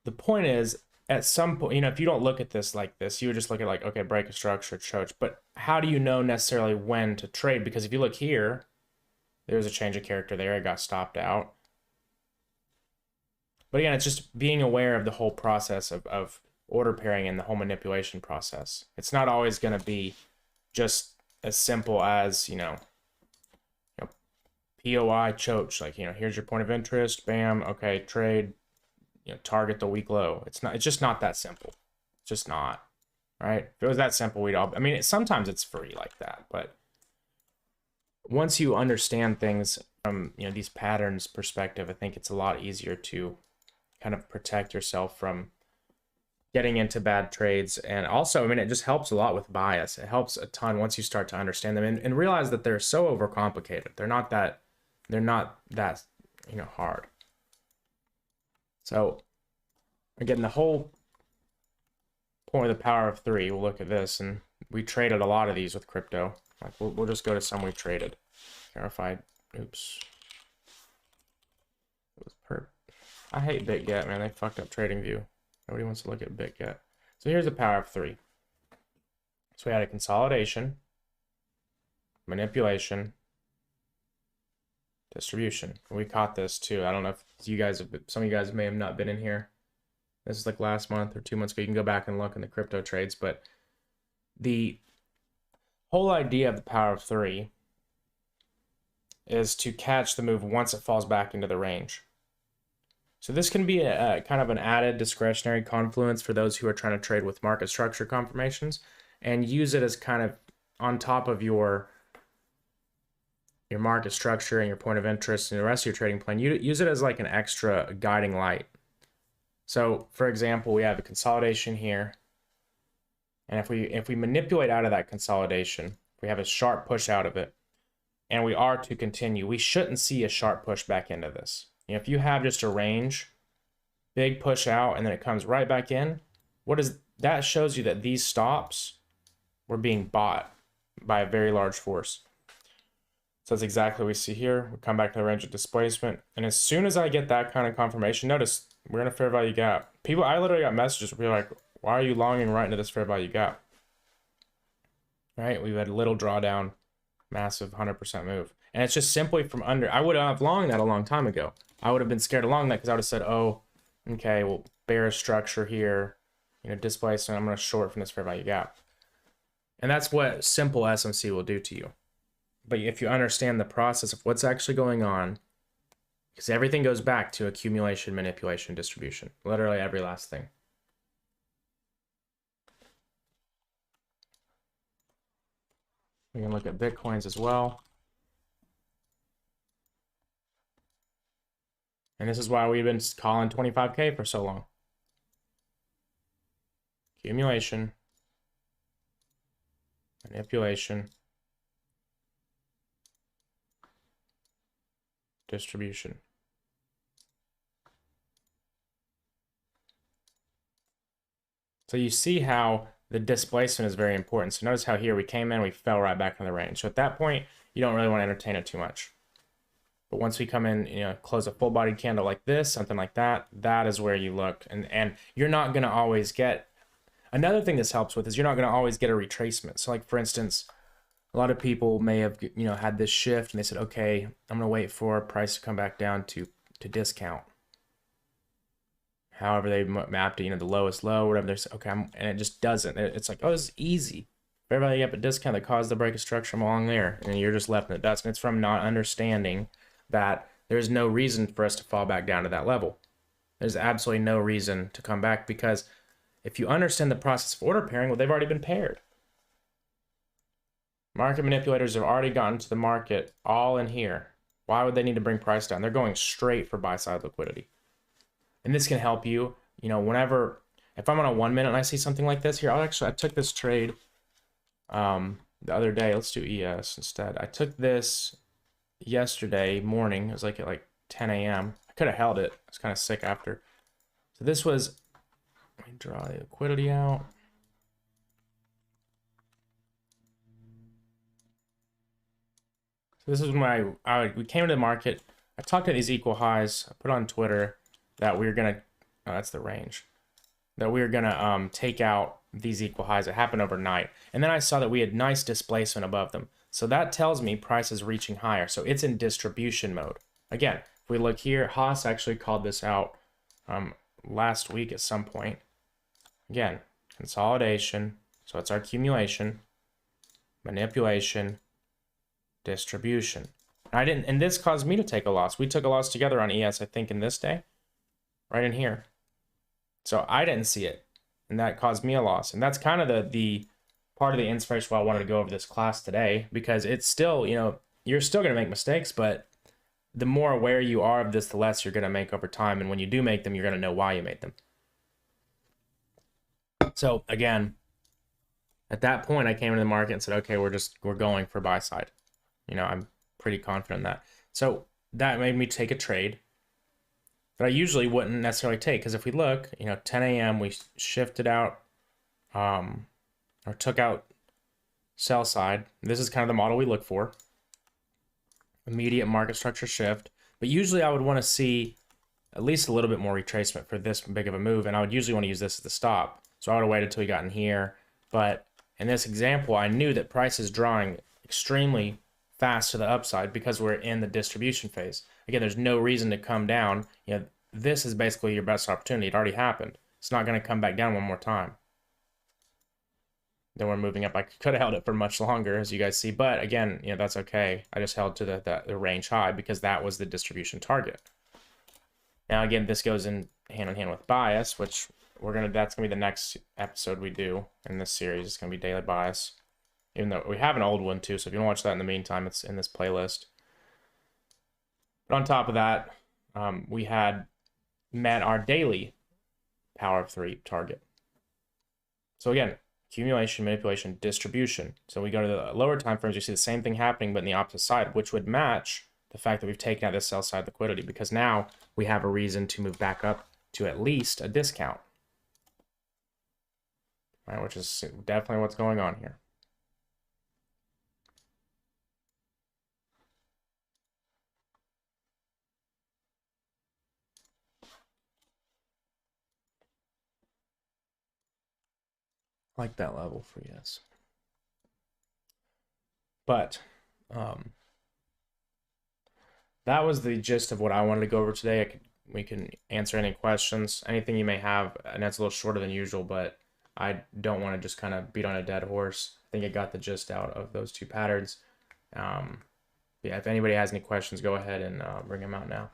the point is, at some point, if you don't look at this like this, you would just look at like, okay, break a structure, choke. But how do you know necessarily when to trade? Because if you look here, there's a change of character there. It got stopped out. But again, it's just being aware of the whole process of order pairing and the whole manipulation process. It's not always going to be just as simple as, POI choke. Like, here's your point of interest. Bam. Okay, trade. target the week low. It's just not that simple. It's just not, right? If it was that simple, we'd all, I mean, sometimes it's free like that, but once you understand things from, these patterns perspective, I think it's a lot easier to kind of protect yourself from getting into bad trades. And also, I mean, it just helps a lot with bias. It helps a ton once you start to understand them and realize that they're so overcomplicated. They're not that hard. So again, the whole point of the power of 3, we'll look at this, and we traded a lot of these with crypto. Like we'll just go to some we traded. Verified. Oops. It was perp. I hate BitGet, man. They fucked up TradingView. Nobody wants to look at BitGet. So here's the power of 3. So we had a consolidation, manipulation, distribution. We caught this too. I don't know if you guys have been, some of you guys may have not been in here. This is like last month or 2 months ago. You can go back and look in the crypto trades, but the whole idea of the power of 3 is to catch the move once it falls back into the range. So this can be a kind of an added discretionary confluence for those who are trying to trade with market structure confirmations, and use it as kind of on top of your market structure and your point of interest and the rest of your trading plan. You use it as like an extra guiding light. So for example, we have a consolidation here, and if we manipulate out of that consolidation, we have a sharp push out of it, and we are to continue, we shouldn't see a sharp push back into this. If you have just a range, big push out, and then it comes right back in, that shows you that these stops were being bought by a very large force. So that's exactly what we see here. We come back to the range of displacement, and as soon as I get that kind of confirmation, notice we're in a fair value gap. I literally got messages where people are like, why are you longing right into this fair value gap? Right? We've had a little drawdown, massive 100% move. And it's just simply from under. I would have longed that a long time ago. I would have been scared of long that because I would have said, oh, okay, well, bearish structure here, displacement, I'm going to short from this fair value gap. And that's what simple SMC will do to you. But if you understand the process of what's actually going on, because everything goes back to accumulation, manipulation, distribution, literally every last thing. We can look at Bitcoins as well. And this is why we've been calling 25K for so long. Accumulation, manipulation, distribution. So you see how the displacement is very important. So notice how here we came in, we fell right back in the range. So at that point, you don't really want to entertain it too much. But once we come in, close a full-bodied candle like this, something like that, that is where you look. And you're not going to always get... Another thing this helps with is you're not going to always get a retracement. So like, for instance, a lot of people may have, had this shift and they said, okay, I'm going to wait for price to come back down to discount. However they mapped it, the lowest low, whatever. They say, okay, and it just doesn't. It's like, oh, this is easy. Fair value gap at discount that caused the break of structure along there, and you're just left in the dust. And it's from not understanding that there's no reason for us to fall back down to that level. There's absolutely no reason to come back, because if you understand the process of order pairing, well, they've already been paired. Market manipulators have already gotten to the market all in here. Why would they need to bring price down? They're going straight for buy-side liquidity. And this can help you, whenever, if I'm on a 1 minute and I see something like this here, I took this trade the other day. Let's do ES instead. I took this yesterday morning. It was like at 10 a.m. I could have held it. I was kind of sick after. So this was, let me draw the liquidity out. So this is when we came to the market. I talked to these equal highs. I put on Twitter that we were gonna, oh, that's the range, that we were gonna take out these equal highs. It happened overnight, and then I saw that we had nice displacement above them. So that tells me price is reaching higher. So it's in distribution mode. Again, if we look here, Haas actually called this out last week at some point. Again, consolidation. So it's our accumulation, manipulation, distribution. And this caused me to take a loss. We took a loss together on ES, I think, in this day. Right in here. So I didn't see it, and that caused me a loss. And that's kind of the part of the inspiration why I wanted to go over this class today, because it's still, you know, you're still going to make mistakes, but the more aware you are of this, the less you're going to make over time. And when you do make them, you're going to know why you made them. So again, at that point, I came into the market and said, okay, we're going for buy side. You know, I'm pretty confident in that. So that made me take a trade that I usually wouldn't necessarily take, because if we look, you know, 10 a.m. we shifted out, or took out sell side. This is kind of the model we look for. Immediate market structure shift. But usually I would want to see at least a little bit more retracement for this big of a move, and I would usually want to use this as the stop. So I would have waited until we got in here. But in this example, I knew that price is drawing extremely fast to the upside because we're in the distribution phase. Again, there's no reason to come down. You know, this is basically your best opportunity. It already happened. It's not going to come back down one more time. Then we're moving up. I could have held it for much longer, as you guys see, but again, you know, that's okay. I just held to the range high because that was the distribution target. Now, again, this goes in hand with bias, which that's gonna be the next episode we do in this series. It's gonna be daily bias, even though we have an old one too. So if you want to watch that in the meantime, it's in this playlist. But on top of that, we had met our daily power of 3 target. So again, accumulation, manipulation, distribution. So we go to the lower time frames, you see the same thing happening, but in the opposite side, which would match the fact that we've taken out this sell side liquidity, because now we have a reason to move back up to at least a discount. Right, which is definitely what's going on here. Like that level for yes. But that was the gist of what I wanted to go over today. We can answer any questions, anything you may have, and that's a little shorter than usual, but I don't want to just kind of beat on a dead horse. I think I got the gist out of those two patterns. Yeah, if anybody has any questions, go ahead and bring them out now.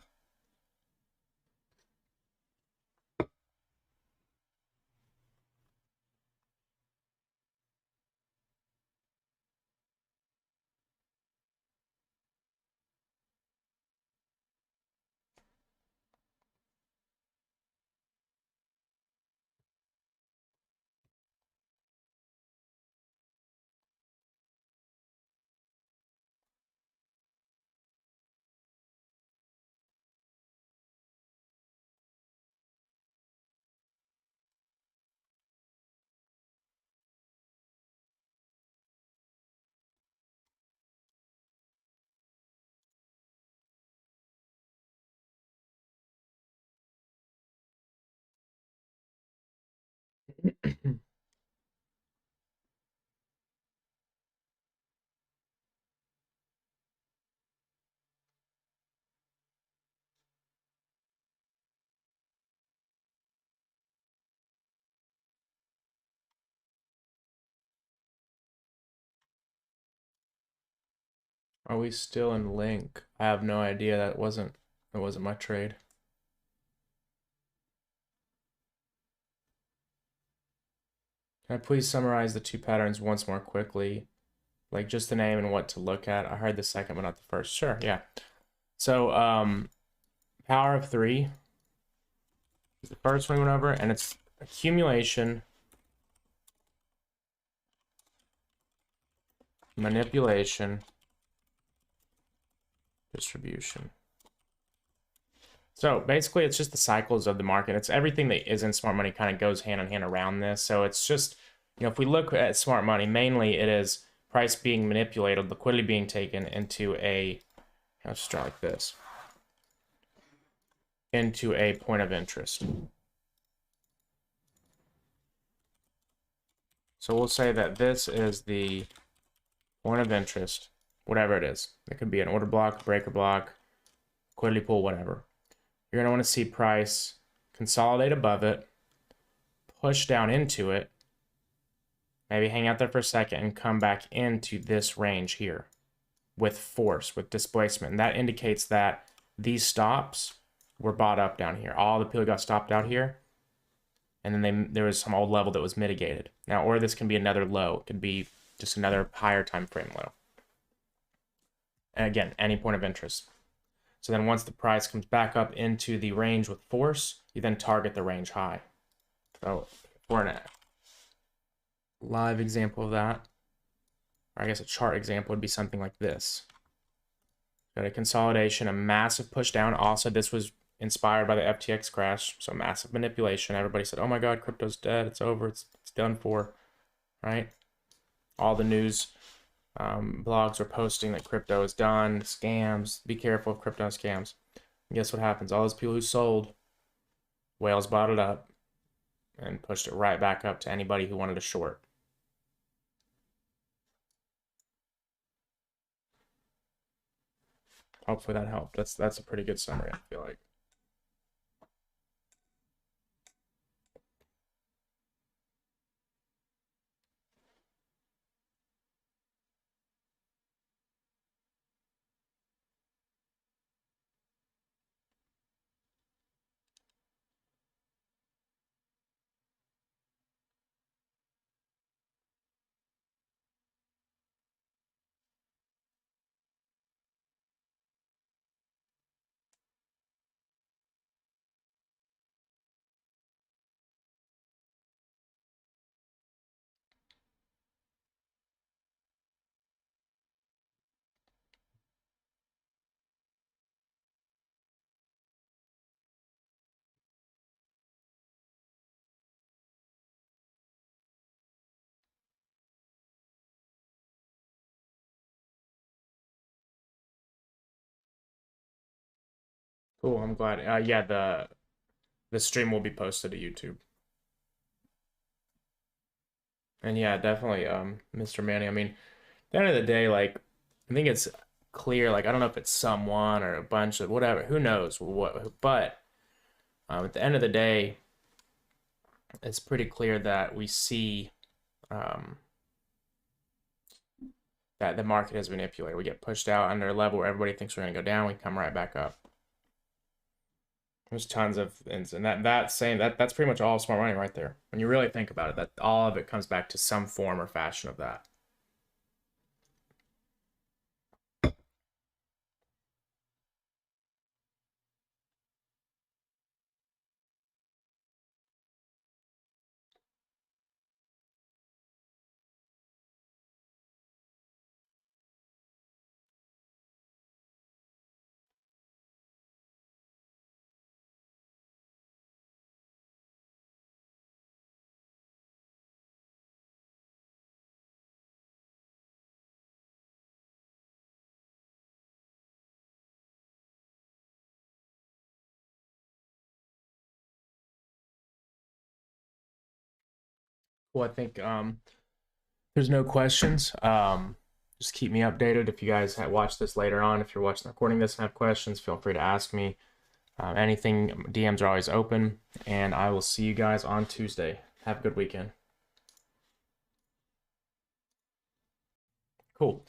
Are we still in link? I have no idea. That wasn't my trade. Can I please summarize the two patterns once more quickly? Like just the name and what to look at. I heard the second, but not the first. Sure, yeah. So power of 3 is the first one we went over, and it's accumulation, manipulation, distribution. So basically it's just the cycles of the market. It's everything that is in smart money kind of goes hand in hand around this. So it's just, you know, if we look at smart money, mainly it is price being manipulated, liquidity being taken into a, I'll just draw like this, into a point of interest. So we'll say that this is the point of interest, whatever it is. It could be an order block, breaker block, liquidity pool, whatever. You're going to want to see price consolidate above it, push down into it, maybe hang out there for a second and come back into this range here with force, with displacement. And that indicates that these stops were bought up down here. All the people got stopped out here and then there was some old level that was mitigated. Now, or this can be another low. It could be just another higher time frame low. And again, any point of interest. So then once the price comes back up into the range with force, you then target the range high. So for a live example of that, or I guess a chart example would be something like this. Got a consolidation, a massive push down. Also, this was inspired by the FTX crash, so massive manipulation. Everybody said, oh my God, crypto's dead, it's over, it's done for, right? All the news blogs are posting that crypto is done, scams, be careful of crypto scams. And guess what happens? All those people who sold, whales bought it up and pushed it right back up to anybody who wanted to short. Hopefully that helped. That's a pretty good summary, I feel like. Cool, I'm glad. Yeah, the stream will be posted to YouTube. And yeah, definitely, Mr. Manny. I mean, at the end of the day, like, I think it's clear. Like, I don't know if it's someone or a bunch of whatever. Who knows what? But at the end of the day, it's pretty clear that we see that the market has manipulated. We get pushed out under a level where everybody thinks we're going to go down. We come right back up. There's tons of things, and that's pretty much all smart money right there. When you really think about it, that all of it comes back to some form or fashion of that. Well, I think there's no questions. Just keep me updated if you guys watch this later on. If you're watching the recording this and have questions, feel free to ask me. Anything, DMs are always open, and I will see you guys on Tuesday. Have a good weekend. Cool.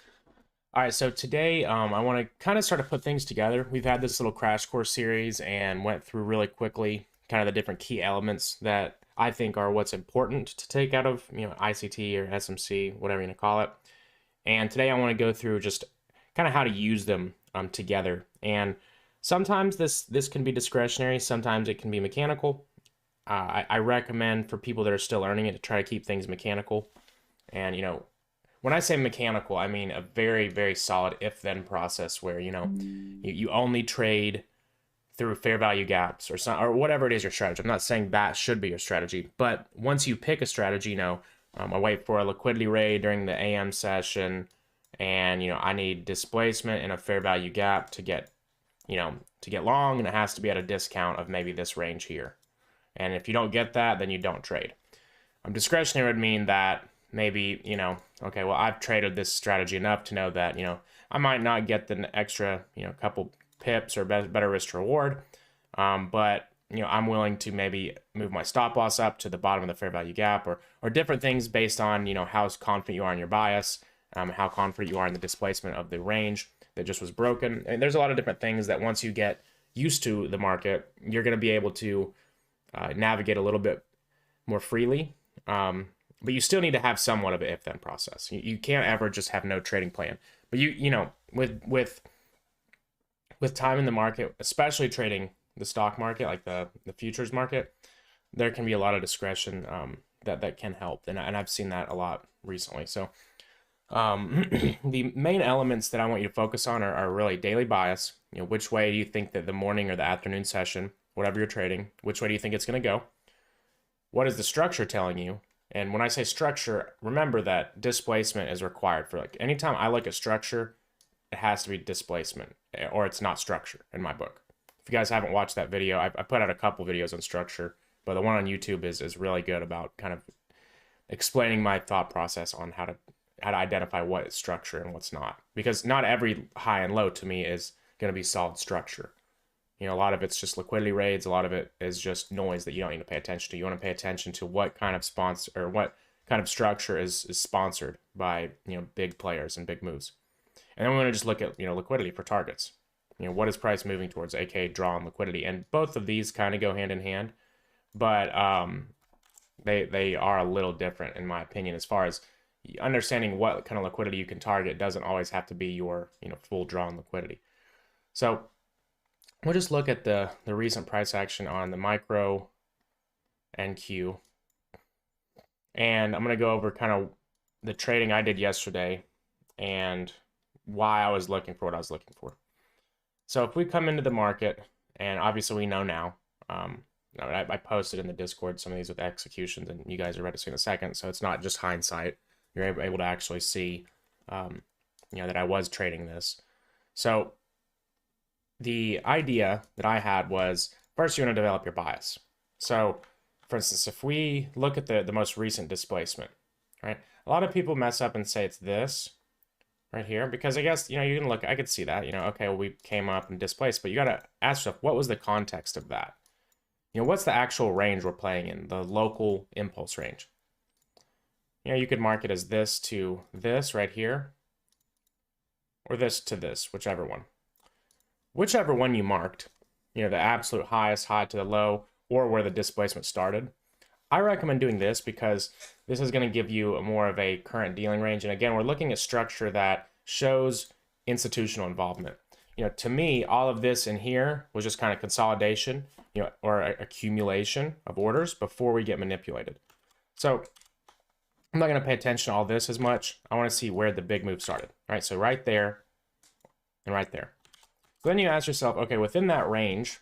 All right, so today I want to kind of start to put things together. We've had this little crash course series and went through really quickly kind of the different key elements that I think are what's important to take out of, ICT or SMC, whatever you want to call it. And today I want to go through just kind of how to use them together. And sometimes this can be discretionary, sometimes it can be mechanical. I recommend for people that are still learning it to try to keep things mechanical. And, when I say mechanical, I mean a very, very solid if-then process where, you only trade through fair value gaps or whatever it is your strategy. I'm not saying that should be your strategy, but once you pick a strategy, I wait for a liquidity raid during the AM session, and I need displacement in a fair value gap to get long, and it has to be at a discount of maybe this range here. And if you don't get that, then you don't trade. Discretionary would mean that maybe, okay, well, I've traded this strategy enough to know that, I might not get the extra, couple pips or better risk to reward, but, I'm willing to maybe move my stop loss up to the bottom of the fair value gap or different things based on, how confident you are in your bias, how confident you are in the displacement of the range that just was broken. And there's a lot of different things that once you get used to the market, you're going to be able to navigate a little bit more freely. But you still need to have somewhat of an if-then process. You can't ever just have no trading plan. But you know, with time in the market, especially trading the stock market, like the futures market, there can be a lot of discretion that can help, and I've seen that a lot recently. So the main elements that I want you to focus on are really daily bias. You know, which way do you think that the morning or the afternoon session, whatever you're trading, which way do you think it's going to go? What is the structure telling you? And when I say structure, remember that displacement is required for, like, anytime I look at structure, it has to be displacement, or it's not structure in my book. If you guys haven't watched that video, I put out a couple videos on structure, but the one on YouTube is really good about kind of explaining my thought process on how to identify what is structure and what's not. Because not every high and low to me is going to be solid structure. You know, a lot of it's just liquidity raids. A lot of it is just noise that you don't need to pay attention to. You want to pay attention to what kind of sponsor or what kind of structure is sponsored by, you know, big players and big moves. And then we want to just look at, you know, liquidity for targets. You know, what is price moving towards, aka draw on liquidity. And both of these kind of go hand in hand, but they are a little different in my opinion. As far as understanding what kind of liquidity you can target doesn't always have to be your, you know, full draw on liquidity. So we'll just look at the recent price action on the micro NQ. And I'm going to go over kind of the trading I did yesterday and why I was looking for what I was looking for. So if we come into the market, and obviously we know now, I posted in the Discord some of these with executions, and you guys are ready to see in a second. So it's not just hindsight. You're able to actually see, you know, that I was trading this. So the idea that I had was, first you want to develop your bias. So for instance, if we look at the most recent displacement, right? A lot of people mess up and say it's this right here, because I guess, you know, you can look, I could see that, you know, okay, well, we came up and displaced, but you got to ask yourself, what was the context of that? You know, what's the actual range we're playing in, the local impulse range? You know, you could mark it as this to this right here, or this to this, whichever one. Whichever one you marked, you know, the absolute highest high to the low, or where the displacement started, I recommend doing this because this is going to give you more of a current dealing range. And again, we're looking at structure that shows institutional involvement. You know, to me, all of this in here was just kind of consolidation, you know, or accumulation of orders before we get manipulated. So I'm not going to pay attention to all this as much. I want to see where the big move started, right? So right there and right there. So then you ask yourself, okay, within that range,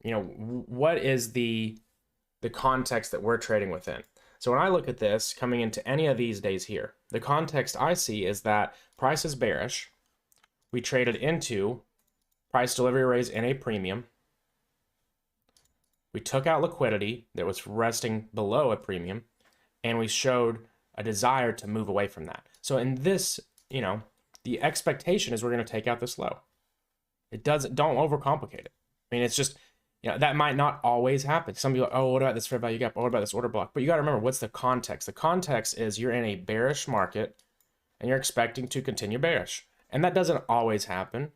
you know, what is the context that we're trading within? So when I look at this coming into any of these days here, the context I see is that price is bearish. We traded into price delivery raise in a premium. We took out liquidity that was resting below a premium, and we showed a desire to move away from that. So in this, you know, the expectation is we're going to take out this low. Don't overcomplicate it. I mean, it's just, you know, that might not always happen. Some people, oh, what about this fair value gap? Oh, what about this order block? But you got to remember, what's the context? The context is you're in a bearish market and you're expecting to continue bearish. And that doesn't always happen.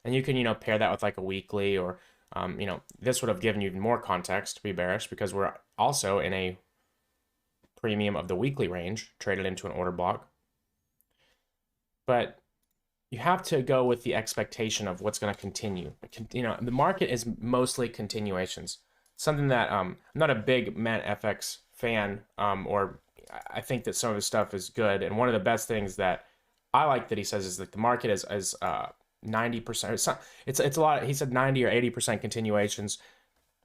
And you can, you know, pair that with like a weekly, or, you know, this would have given you even more context to be bearish because we're also in a premium of the weekly range traded into an order block. But you have to go with the expectation of what's going to continue. You know, the market is mostly continuations. Something that I'm not a big Matt FX fan, or I think that some of his stuff is good. And one of the best things that I like that he says is that the market is 90%. It's a lot. He said 90 or 80% continuations,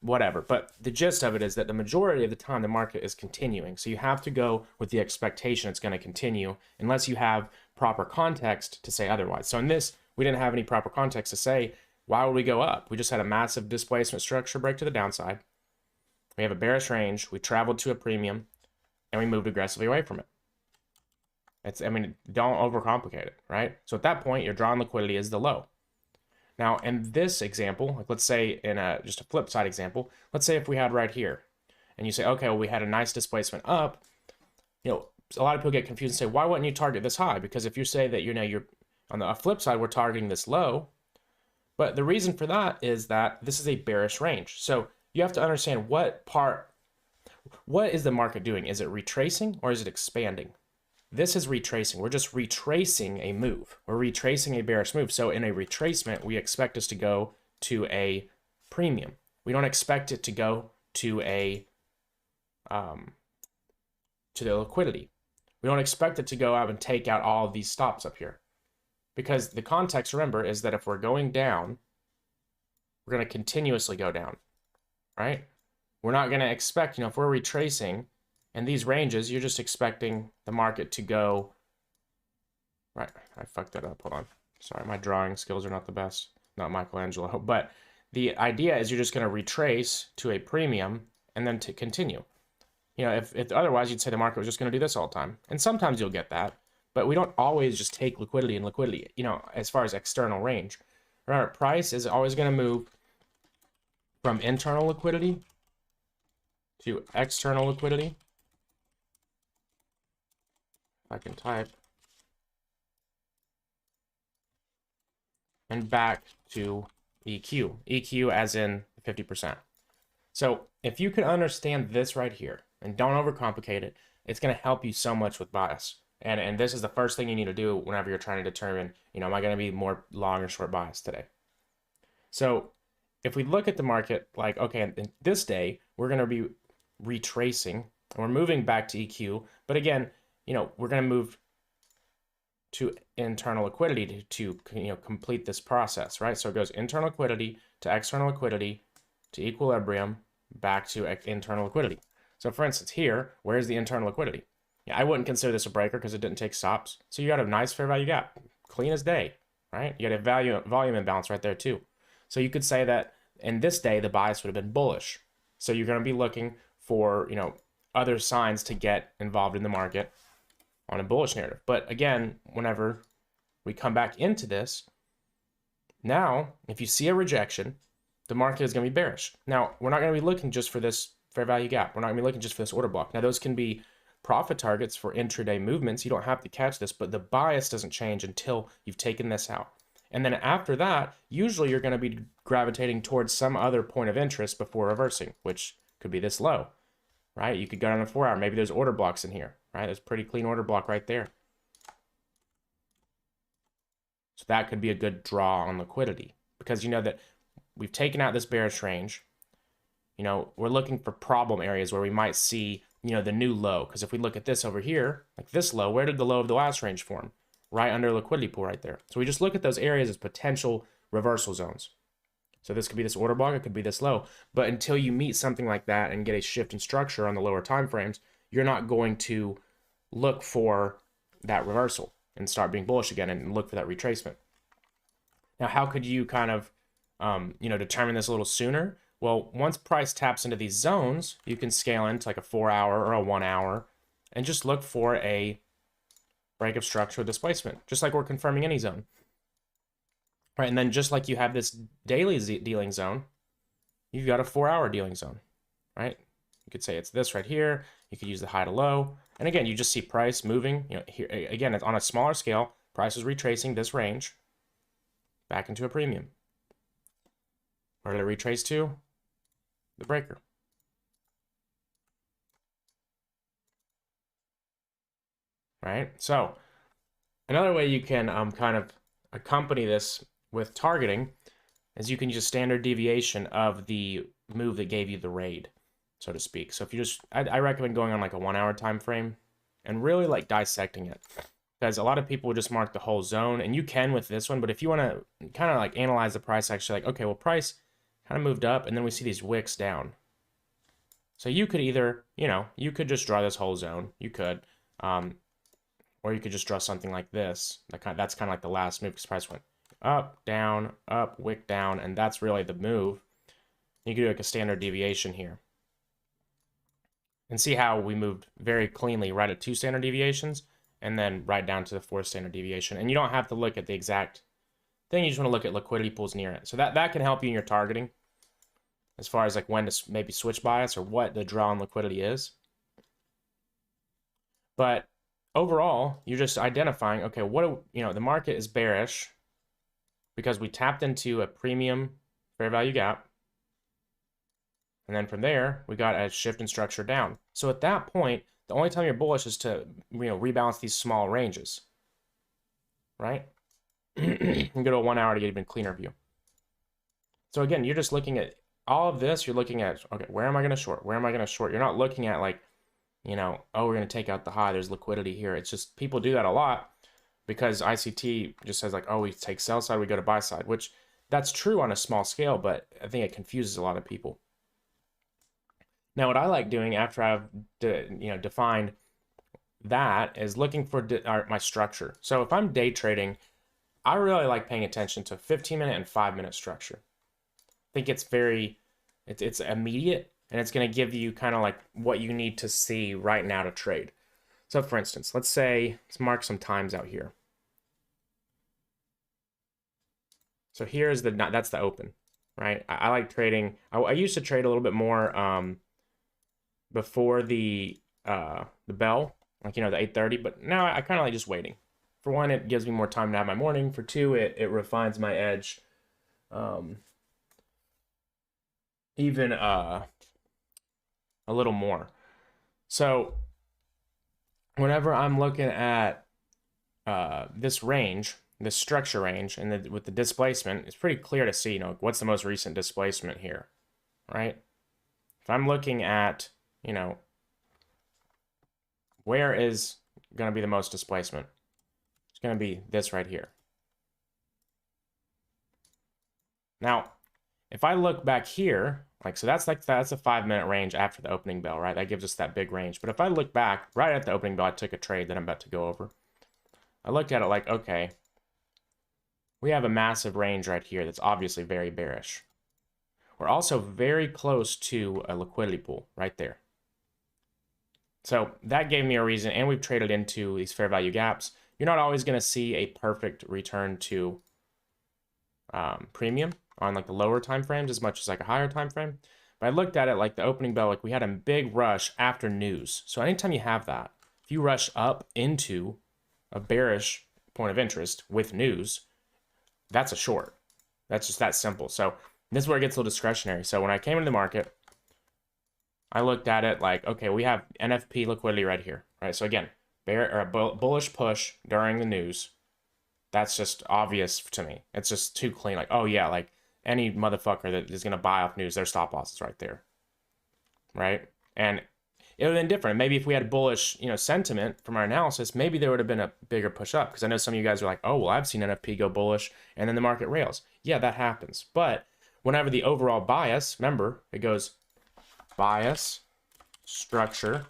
whatever. But the gist of it is that the majority of the time the market is continuing. So you have to go with the expectation it's going to continue, unless you have proper context to say otherwise. So in this, we didn't have any proper context to say, why would we go up? We just had a massive displacement structure break to the downside. We have a bearish range. We traveled to a premium, and we moved aggressively away from it. I mean, don't overcomplicate it, right? So at that point, your drawn liquidity is the low. Now, in this example, like let's say in just a flip side example, let's say if we had right here, and you say, okay, well, we had a nice displacement up, you know, a lot of people get confused and say, why wouldn't you target this high? Because if you say that, you know, you're on the flip side, we're targeting this low. But the reason for that is that this is a bearish range. So you have to understand what what is the market doing? Is it retracing or is it expanding? This is retracing. We're just retracing a move. We're retracing a bearish move. So in a retracement, we expect us to go to a premium. We don't expect it to go to a to the liquidity. We don't expect it to go out and take out all of these stops up here. Because the context, remember, is that if we're going down, we're going to continuously go down, right? We're not going to expect, if we're retracing in these ranges, you're just expecting the market to go, right? I fucked that up. Hold on. Sorry, my drawing skills are not the best. Not Michelangelo. But the idea is you're just going to retrace to a premium and then to continue. If otherwise you'd say the market was just going to do this all the time. And sometimes you'll get that. But we don't always just take liquidity and liquidity, as far as external range. Remember, price is always going to move from internal liquidity to external liquidity. I can type. And back to EQ. EQ as in 50%. So if you can understand this right here, and don't overcomplicate it, it's going to help you so much with bias. And this is the first thing you need to do whenever you're trying to determine, am I going to be more long or short bias today? So if we look at the market, like, okay, in this day, we're going to be retracing, and we're moving back to EQ. But again, we're going to move to internal liquidity to complete this process, right? So it goes internal liquidity to external liquidity to equilibrium back to internal liquidity. So for instance, here, where's the internal liquidity? I wouldn't consider this a breaker because it didn't take stops. So you got a nice fair value gap, clean as day, right? You got a volume imbalance right there too. So you could say that in this day, the bias would have been bullish. So you're going to be looking for, other signs to get involved in the market on a bullish narrative. But again, whenever we come back into this, now, if you see a rejection, the market is going to be bearish. Now, we're not going to be looking just for this fair value gap. We're not going to be looking just for this order block. Now, those can be profit targets for intraday movements. You don't have to catch this, but the bias doesn't change until you've taken this out. And then after that, usually you're going to be gravitating towards some other point of interest before reversing, which could be this low, right? You could go down to 4 hour. Maybe there's order blocks in here, right? There's a pretty clean order block right there. So that could be a good draw on liquidity because that we've taken out this bearish range. We're looking for problem areas where we might see, the new low. Because if we look at this over here, like this low, where did the low of the last range form? Right under liquidity pool right there. So we just look at those areas as potential reversal zones. So this could be this order block, it could be this low. But until you meet something like that and get a shift in structure on the lower time frames, you're not going to look for that reversal and start being bullish again and look for that retracement. Now, how could you kind of, determine this a little sooner? Well, once price taps into these zones, you can scale into like a 4 hour or a 1 hour and just look for a break of structural displacement, just like we're confirming any zone. Right, and then just like you have this daily dealing zone, you've got a 4 hour dealing zone, right? You could say it's this right here. You could use the high to low. And again, you just see price moving, here again, it's on a smaller scale, price is retracing this range back into a premium. Where did it retrace to? The breaker. Right? So another way you can kind of accompany this with targeting is you can use standard deviation of the move that gave you the raid, so to speak. So if you just, I recommend going on like a 1 hour time frame and really like dissecting it. Because a lot of people just mark the whole zone, and you can with this one, but if you want to kind of like analyze the price actually, like, okay, well, price kind of moved up, and then we see these wicks down. So you could either, you could just draw this whole zone. You could, or you could just draw something like this. That's kind of like the last move because price went up, wick down, and that's really the move. You could do like a standard deviation here. And see how we moved very cleanly right at 2 standard deviations, and then right down to the 4th standard deviation. And you don't have to look at the exact thing. You just want to look at liquidity pools near it. So that can help you in your targeting as far as like when to maybe switch bias or what the draw on liquidity is. But overall, you're just identifying, okay, the market is bearish because we tapped into a premium fair value gap. And then from there, we got a shift in structure down. So at that point, the only time you're bullish is to, rebalance these small ranges, right? And go to a 1 hour to get even cleaner view. So again, you're just looking at all of this. You're looking at, okay, where am I going to short? Where am I going to short? You're not looking at like, oh, we're going to take out the high. There's liquidity here. It's just people do that a lot because ICT just says like, oh, we take sell side, we go to buy side, which that's true on a small scale, but I think it confuses a lot of people. Now, what I like doing after I've defined that is looking for my structure. So if I'm day trading, I really like paying attention to 15-minute and 5-minute structure. I think it's it's immediate, and it's going to give you kind of like what you need to see right now to trade. So for instance, let's mark some times out here. So here's that's the open, right? I like trading. I used to trade a little bit more before the bell, like the 8:30, but now I kind of like just waiting. For one, it gives me more time to have my morning. For two, it refines my edge even a little more. So whenever I'm looking at this range, this structure range, and with the displacement, it's pretty clear to see, what's the most recent displacement here, right? If I'm looking at, where is going to be the most displacement? It's going to be this right here. Now, if I look back here, so that's a 5-minute range after the opening bell, right? That gives us that big range. But if I look back right at the opening bell, I took a trade that I'm about to go over. I looked at it like, okay, we have a massive range right here that's obviously very bearish. We're also very close to a liquidity pool right there. So that gave me a reason, and we've traded into these fair value gaps. You're not always going to see a perfect return to premium on like the lower time frames as much as like a higher time frame. But I looked at it like the opening bell, like we had a big rush after news. So anytime you have that, if you rush up into a bearish point of interest with news, that's a short. That's just that simple. So this is where it gets a little discretionary. So when I came into the market, I looked at it like, okay, we have NFP liquidity right here, right? So again, bullish push during the news. That's just obvious to me. It's just too clean. Like, oh yeah, like any motherfucker that is going to buy off news, their stop loss is right there, right? And it would have been different. Maybe if we had bullish, sentiment from our analysis, maybe there would have been a bigger push up. Because I know some of you guys are like, oh, well, I've seen NFP go bullish and then the market rails. Yeah, that happens. But whenever the overall bias, remember, it goes bias, structure,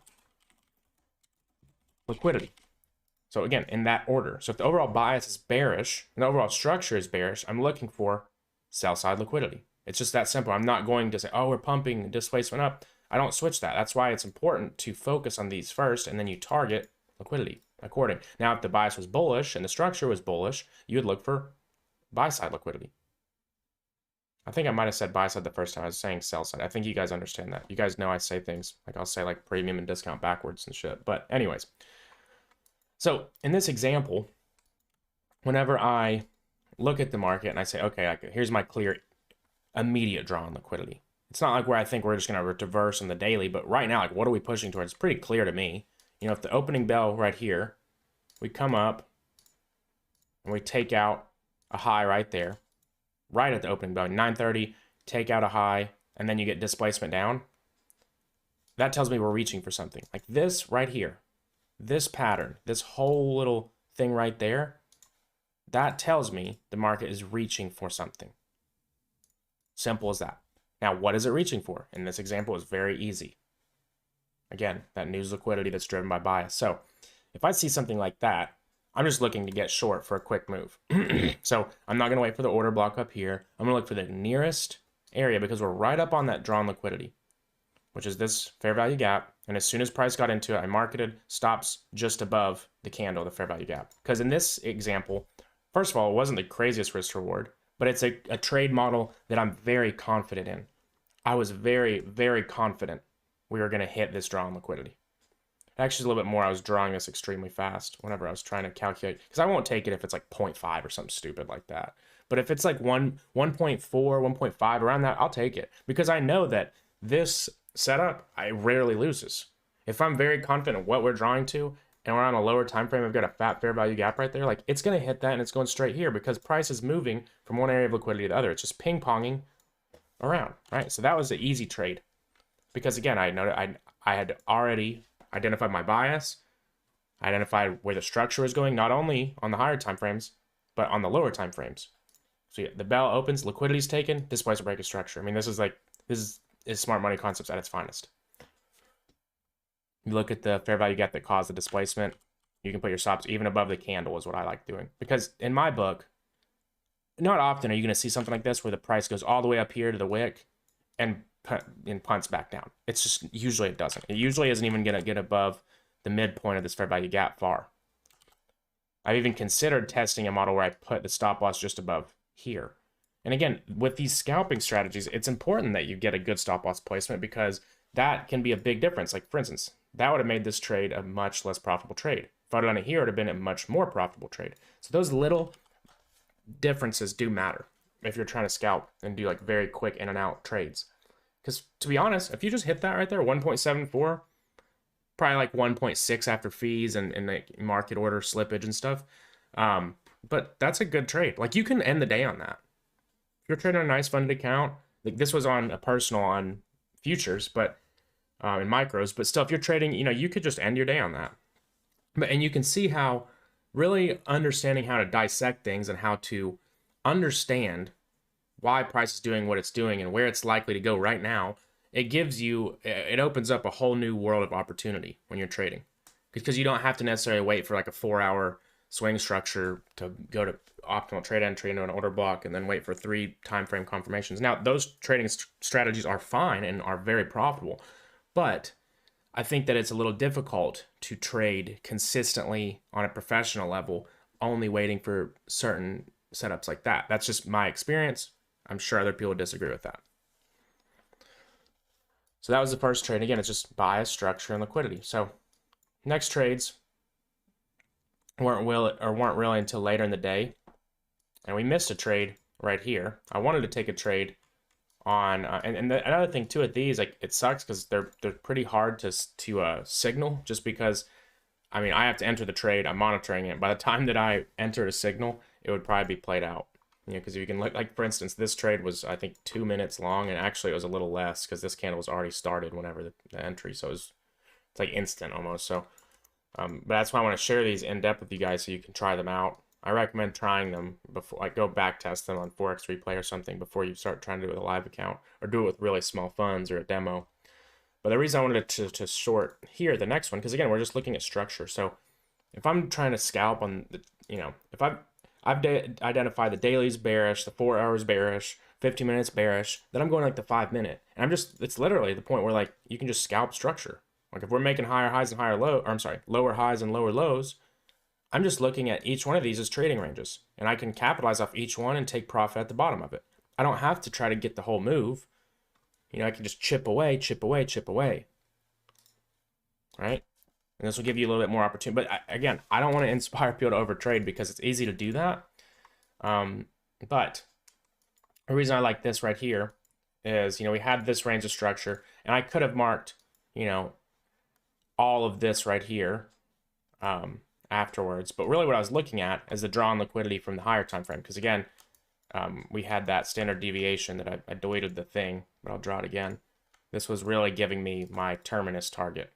liquidity. So again, in that order. So if the overall bias is bearish and the overall structure is bearish, I'm looking for sell side liquidity. It's just that simple. I'm not going to say, oh, we're pumping displacement up. I don't switch that. That's why it's important to focus on these first, and then you target liquidity according. Now, if the bias was bullish and the structure was bullish, you would look for buy side liquidity. I think I might have said buy side the first time I was saying sell side. I think you guys understand that. You guys know I say things like I'll say like premium and discount backwards and shit. But anyways, so in this example, whenever I look at the market and I say, okay, here's my clear immediate draw on liquidity. It's not like where I think we're just going to reverse on the daily, but right now, like what are we pushing towards? It's pretty clear to me. If the opening bell right here, we come up and we take out a high right there, right at the opening bell, 9:30, take out a high, and then you get displacement down. That tells me we're reaching for something. Like this right here, this pattern, this whole little thing right there, that tells me the market is reaching for something. Simple as that. Now, what is it reaching for? In this example, it's very easy. Again, that news liquidity that's driven by bias. So if I see something like that, I'm just looking to get short for a quick move. So I'm not going to wait for the order block up here. I'm going to look for the nearest area because we're right up on that drawn liquidity, which is this fair value gap. And as soon as price got into it, I marketed stops just above the candle, the fair value gap. Because in this example, first of all, it wasn't the craziest risk reward, but it's a trade model that I'm very confident in. I was very, very confident we were going to hit this drawn liquidity. Actually, a little bit more. I was drawing this extremely fast whenever I was trying to calculate, because I won't take it if it's like 0.5 or something stupid like that. But if it's like 1.4, 1.5, around that, I'll take it, because I know that this setup, I rarely loses. If I'm very confident in what we're drawing to and we're on a lower time frame, I've got a fat fair value gap right there, like it's going to hit that and it's going straight here because price is moving from one area of liquidity to the other. It's just ping-ponging around, right? So that was an easy trade because again, I had already identified my bias, identified where the structure was going, not only on the higher time frames, but on the lower time frames. So yeah, the bell opens, liquidity is taken, displays a break of structure. I mean, this is smart money concepts at its finest. You look at the fair value gap that caused the displacement. You can put your stops even above the candle is what I like doing. Because in my book, not often are you going to see something like this where the price goes all the way up here to the wick and punts back down. It's just, usually it doesn't. It usually isn't even going to get above the midpoint of this fair value gap far. I've even considered testing a model where I put the stop loss just above here. And again, with these scalping strategies, it's important that you get a good stop loss placement because that can be a big difference. Like for instance, that would have made this trade a much less profitable trade. If I'd done it here, it would have been a much more profitable trade. So those little differences do matter if you're trying to scalp and do like very quick in and out trades. Because to be honest, if you just hit that right there, 1.74, probably like 1.6 after fees and like market order slippage and stuff. But that's a good trade. Like you can end the day on that. If you're trading a nice funded account, like this was on a personal on futures, but in micros, but still, if you're trading, you could just end your day on that. And you can see how really understanding how to dissect things and how to understand why price is doing what it's doing and where it's likely to go right now, it opens up a whole new world of opportunity when you're trading. Because you don't have to necessarily wait for like a 4-hour swing structure to go to optimal trade entry into an order block and then wait for 3 time frame confirmations. Now, those trading strategies are fine and are very profitable, but I think that it's a little difficult to trade consistently on a professional level, only waiting for certain setups like that. That's just my experience. I'm sure other people disagree with that. So that was the first trade. Again, it's just bias, structure, and liquidity. So next trades weren't really until later in the day, and we missed a trade right here. I wanted to take a trade on, another thing too at these, like it sucks because they're pretty hard to signal, just because, I mean, I have to enter the trade. I'm monitoring it. By the time that I enter a signal, it would probably be played out. Because if you can look, like for instance, this trade was I think 2 minutes long, and actually it was a little less because this candle was already started whenever the entry, so it's like instant almost. So, but that's why I want to share these in depth with you guys so you can try them out. I recommend trying them before, like go back test them on Forex Replay or something before you start trying to do it with a live account, or do it with really small funds or a demo. But the reason I wanted to short here the next one, because again we're just looking at structure. So if I'm trying to scalp on the, if I've identified the daily's bearish, the 4 hours bearish, 15 minutes bearish, then I'm going like the 5 minute, and it's literally the point where like you can just scalp structure. Like if we're making higher highs and lower highs and lower lows, I'm just looking at each one of these as trading ranges, and I can capitalize off each one and take profit at the bottom of it. I don't have to try to get the whole move. I can just chip away, right? And this will give you a little bit more opportunity. But again, I don't want to inspire people to overtrade because it's easy to do that. But the reason I like this right here is, we had this range of structure, and I could have marked, all of this right here afterwards. But really what I was looking at is the draw on liquidity from the higher time frame. Because again, we had that standard deviation that I deleted the thing, but I'll draw it again. This was really giving me my terminus target,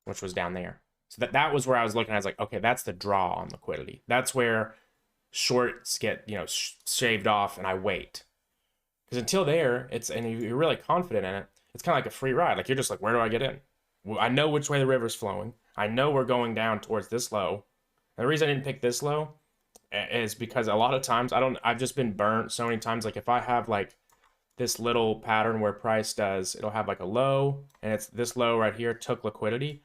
which was down there. So that was where I was looking. I was like, okay, that's the draw on liquidity. That's where shorts get, shaved off, and I wait. Because until there, and you're really confident in it, it's kind of like a free ride. Like you're just like, where do I get in? Well, I know which way the river's flowing. I know we're going down towards this low. And the reason I didn't pick this low is because a lot of times I've just been burnt so many times. Like if I have like this little pattern where price it'll have like a low, and it's this low right here took liquidity.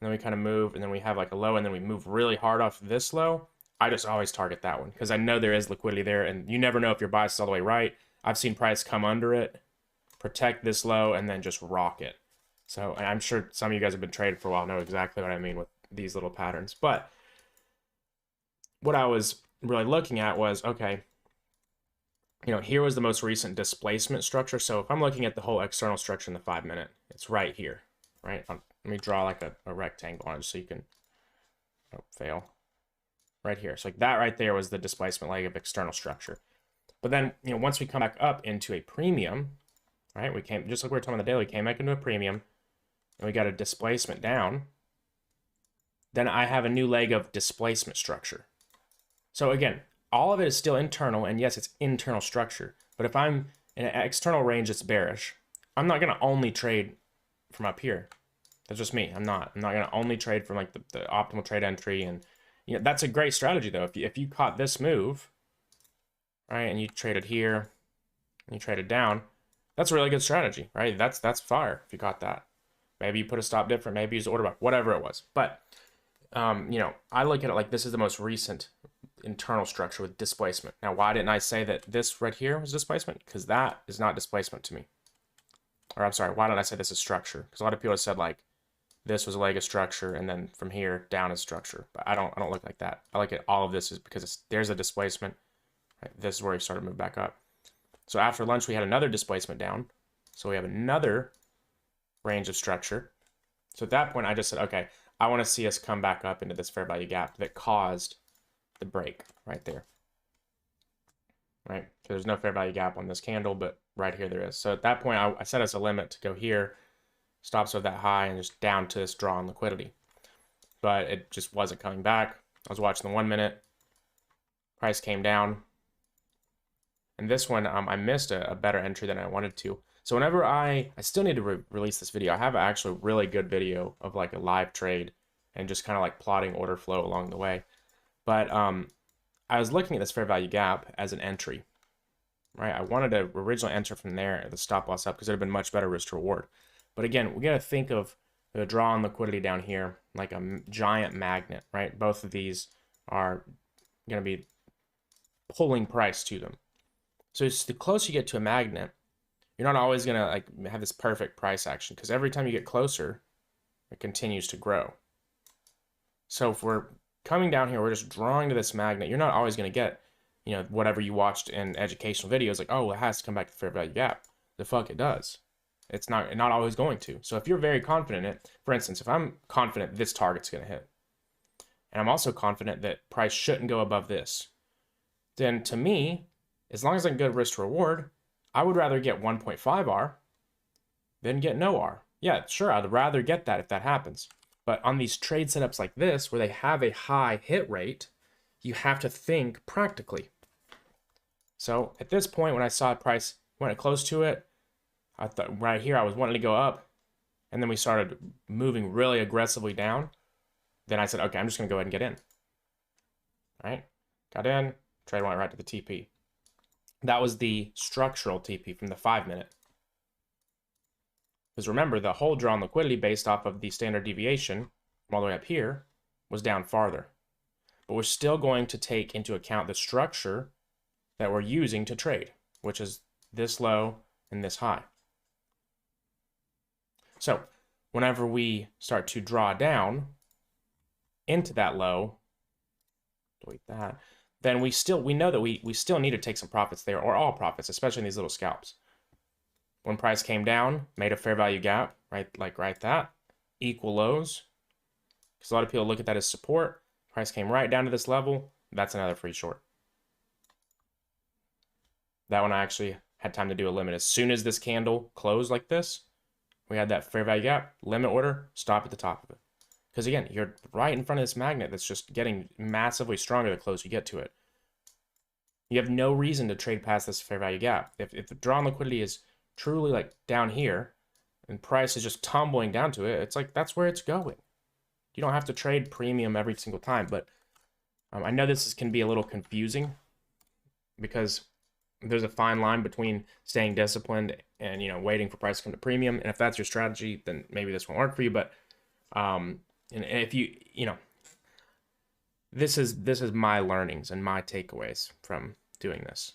And then we kind of move, and then we have like a low, and then we move really hard off this low. I just always target that one because I know there is liquidity there, and you never know if your bias is all the way right. I've seen price come under it, protect this low, and then just rock it. So I'm sure some of you guys have been trading for a while, know exactly what I mean with these little patterns. But what I was really looking at was, okay, you know, here was the most recent displacement structure. So if I'm looking at the whole external structure in the 5 minute, it's right here, right? Let me draw like a rectangle on it so you can, oh, fail. Right here. So like that right there was the displacement leg of external structure. But then, you know, once we come back up into a premium, right? We came, just like we were talking about the daily, we came back into a premium and we got a displacement down. Then I have a new leg of displacement structure. So again, all of it is still internal, and yes, it's internal structure. But if I'm in an external range that's bearish, I'm not going to only trade from up here. That's just me. I'm not going to only trade from like the optimal trade entry. And you know, that's a great strategy though. If you caught this move, right, and you traded here, and you traded down, that's a really good strategy, right? That's fire if you caught that. Maybe you put a stop different, maybe you use order book, whatever it was. But you know, I look at it like this is the most recent internal structure with displacement. Now, why didn't I say that this right here was displacement? Because that is not displacement to me. Or I'm sorry, why didn't I say this is structure? Because a lot of people have said like this was a leg of structure and then from here down is structure. But I don't look like that. I like it. All of this is because there's a displacement. Right? This is where we started to move back up. So after lunch, we had another displacement down. So we have another range of structure. So at that point, I just said, okay, I want to see us come back up into this fair value gap that caused the break right there. Right? So there's no fair value gap on this candle, but right here there is. So at that point, I set us a limit to go here, stops with that high, and just down to this draw on liquidity. But it just wasn't coming back. I was watching the 1 minute. Price came down. And this one, I missed a better entry than I wanted to. So whenever I still need to release this video. I have actually a really good video of like a live trade and just kind of like plotting order flow along the way. But I was looking at this fair value gap as an entry, right? I wanted to originally enter from there at the stop loss up because it would have been much better risk to reward. But again, we got to think of the draw on liquidity down here like a giant magnet, right? Both of these are going to be pulling price to them. So it's the closer you get to a magnet, you're not always going to like have this perfect price action because every time you get closer, it continues to grow. So if we're coming down here, we're just drawing to this magnet, you're not always going to get, you know, whatever you watched in educational videos, like, oh, it has to come back to fair value gap. The fuck it does. It's not always going to. So if you're very confident in it, for instance, if I'm confident this target's going to hit, and I'm also confident that price shouldn't go above this, then to me, as long as I can get risk to reward, I would rather get 1.5 R than get no R. Yeah, sure, I'd rather get that if that happens. But on these trade setups like this, where they have a high hit rate, you have to think practically. So at this point, when I saw the price went close to it, I thought right here I was wanting to go up, and then we started moving really aggressively down. Then I said, okay, I'm just going to go ahead and get in. All right, got in, trade went right to the TP. That was the structural TP from the 5 minute. Because remember, the whole draw on liquidity based off of the standard deviation from all the way up here was down farther. But we're still going to take into account the structure that we're using to trade, which is this low and this high. So whenever we start to draw down into that low, delete that, then we know that we still need to take some profits there, or all profits, especially in these little scalps. When price came down, made a fair value gap, right, like right that, equal lows. Because a lot of people look at that as support. Price came right down to this level. That's another free short. That one I actually had time to do a limit. As soon as this candle closed like this, we had that fair value gap, limit order, stop at the top of it. Because again, you're right in front of this magnet that's just getting massively stronger the closer you get to it. You have no reason to trade past this fair value gap. If the draw on liquidity is truly like down here and price is just tumbling down to it, it's like that's where it's going. You don't have to trade premium every single time. But I know this can be a little confusing because there's a fine line between staying disciplined and, you know, waiting for price to come to premium. And if that's your strategy, then maybe this won't work for you. But and if you know, this is my learnings and my takeaways from doing this.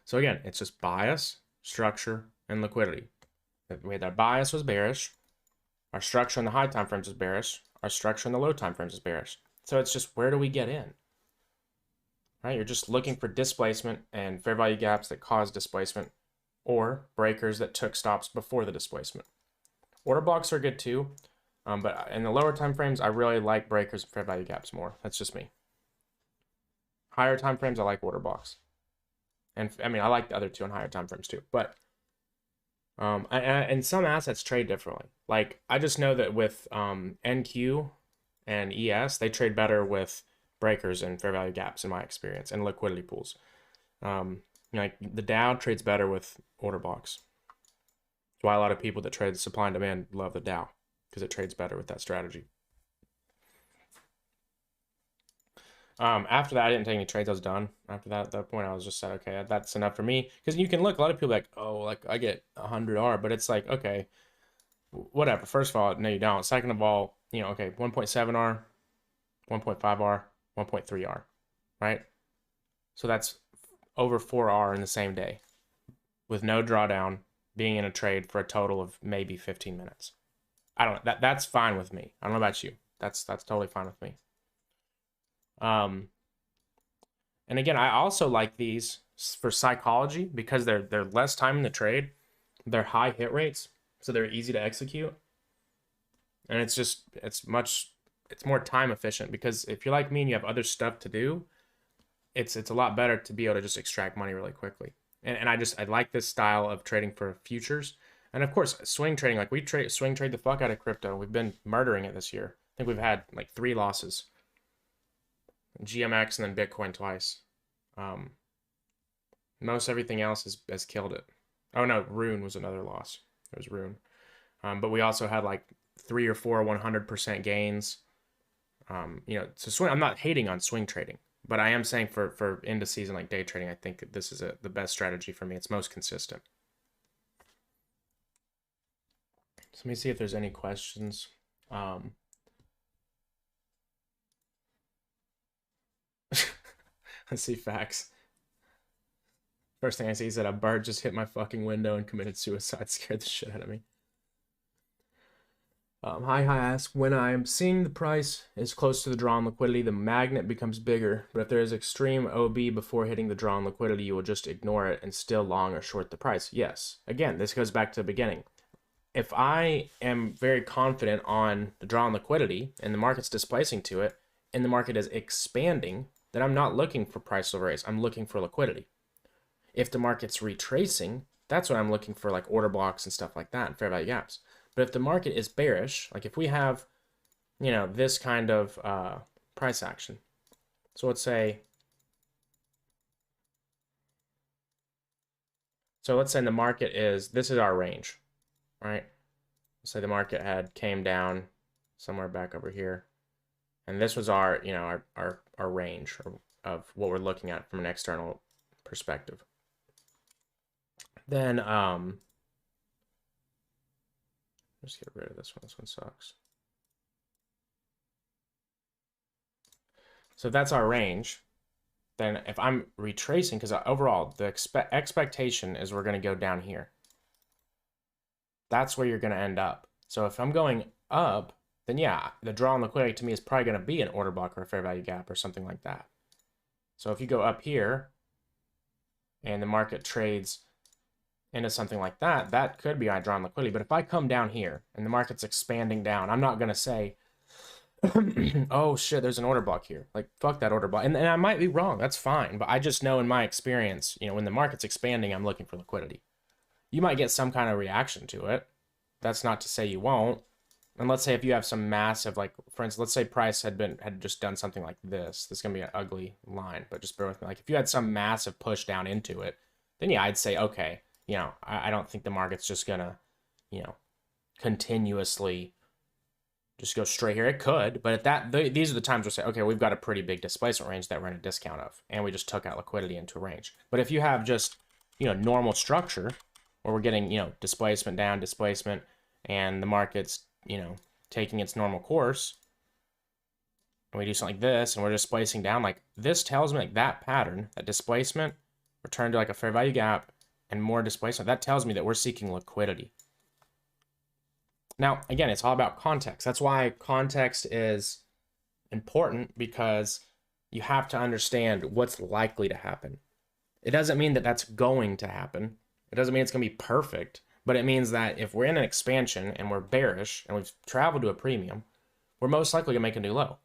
So again, it's just bias, structure, and liquidity. We had our bias was bearish, our structure in the high time frames is bearish, our structure in the low time frames is bearish. So it's just, where do we get in? right? You're just looking for displacement and fair value gaps that cause displacement, or breakers that took stops before the displacement. Order blocks are good too, but in the lower time frames, I really like breakers and fair value gaps more. That's just me. Higher time frames, I like order blocks, and I mean I like the other two on higher time frames too. But and some assets trade differently. Like I just know that with NQ and ES, they trade better with breakers and fair value gaps in my experience, and liquidity pools. Like the Dow trades better with order blocks. That's why a lot of people that trade supply and demand love the Dow, because it trades better with that strategy. After that, I didn't take any trades. I was done. After that, at that point, I was just said, okay, that's enough for me. Because you can look, a lot of people like, oh, like I get 100R, but it's like, okay, whatever. First of all, no, you don't. Second of all, okay, 1.7R, 1.5R, 1.3R, right? So that's over 4R in the same day, with no drawdown, being in a trade for a total of maybe 15 minutes. I don't know. That's fine with me. I don't know about you. That's totally fine with me. And again, I also like these for psychology because they're less time in the trade, they're high hit rates, so they're easy to execute, and it's more time efficient, because if you're like me and you have other stuff to do, it's a lot better to be able to just extract money really quickly. And I like this style of trading for futures, and of course swing trading. Like we swing trade the fuck out of crypto. We've been murdering it this year. I think we've had like 3 losses. GMX and then Bitcoin twice. Most everything else has killed it. Oh no, Rune was another loss. It was Rune. But we also had like 3 or 4 100% gains. So swing. I'm not hating on swing trading, but I am saying for end of season like day trading, I think this is the best strategy for me. It's most consistent. So let me see if there's any questions. Let's see facts. First thing I see is that a bird just hit my fucking window and committed suicide. Scared the shit out of me. Hi asks, when I'm seeing the price is close to the draw on liquidity, the magnet becomes bigger. But if there is extreme OB before hitting the draw on liquidity, you will just ignore it and still long or short the price. Yes. Again, this goes back to the beginning. If I am very confident on the draw on liquidity and the market's displacing to it and the market is expanding, then I'm not looking for price over raise. I'm looking for liquidity. If the market's retracing, that's what I'm looking for, like order blocks and stuff like that, and fair value gaps. But if the market is bearish, like if we have, this kind of price action. So let's say the market this is our range, right? Let's say the market came down somewhere back over here. And this was our range of what we're looking at from an external perspective. Then let's get rid of this one. This one sucks. So if that's our range, then if I'm retracing, because overall the expectation is we're going to go down here. That's where you're going to end up. So if I'm going up, then yeah, the draw on liquidity to me is probably going to be an order block or a fair value gap or something like that. So if you go up here and the market trades into something like that, that could be I draw on liquidity. But if I come down here and the market's expanding down, I'm not going to say, oh shit, there's an order block here. Like, fuck that order block. And I might be wrong. That's fine. But I just know in my experience, when the market's expanding, I'm looking for liquidity. You might get some kind of reaction to it. That's not to say you won't. And let's say if you have some massive, like, for instance, let's say price had just done something like this. This is going to be an ugly line, but just bear with me. Like, if you had some massive push down into it, then yeah, I'd say, okay, I don't think the market's just going to, continuously just go straight here. It could, but these are the times we'll say, okay, we've got a pretty big displacement range that we're in a discount of, and we just took out liquidity into a range. But if you have just, normal structure where we're getting, displacement down, displacement, and the market's, taking its normal course, and we do something like this, and we're displacing down, like, this tells me, like, that pattern, that displacement, return to, like, a fair value gap, and more displacement, that tells me that we're seeking liquidity. Now, again, it's all about context. That's why context is important, because you have to understand what's likely to happen. It doesn't mean that that's going to happen. It doesn't mean it's going to be perfect, but it means that if we're in an expansion and we're bearish and we've traveled to a premium, we're most likely to make a new low.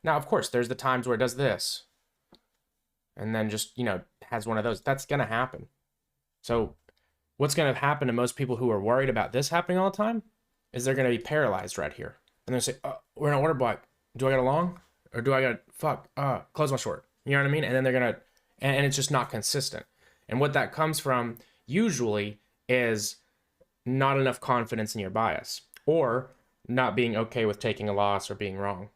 Now, of course, there's the times where it does this and then just, has one of those. That's going to happen. So what's going to happen to most people who are worried about this happening all the time is they're going to be paralyzed right here. And they'll say, we're in an order block. Do I got a long? Or do I got, close my short? You know what I mean? And then they're going to, and it's just not consistent. And what that comes from usually is not enough confidence in your bias or not being okay with taking a loss or being wrong.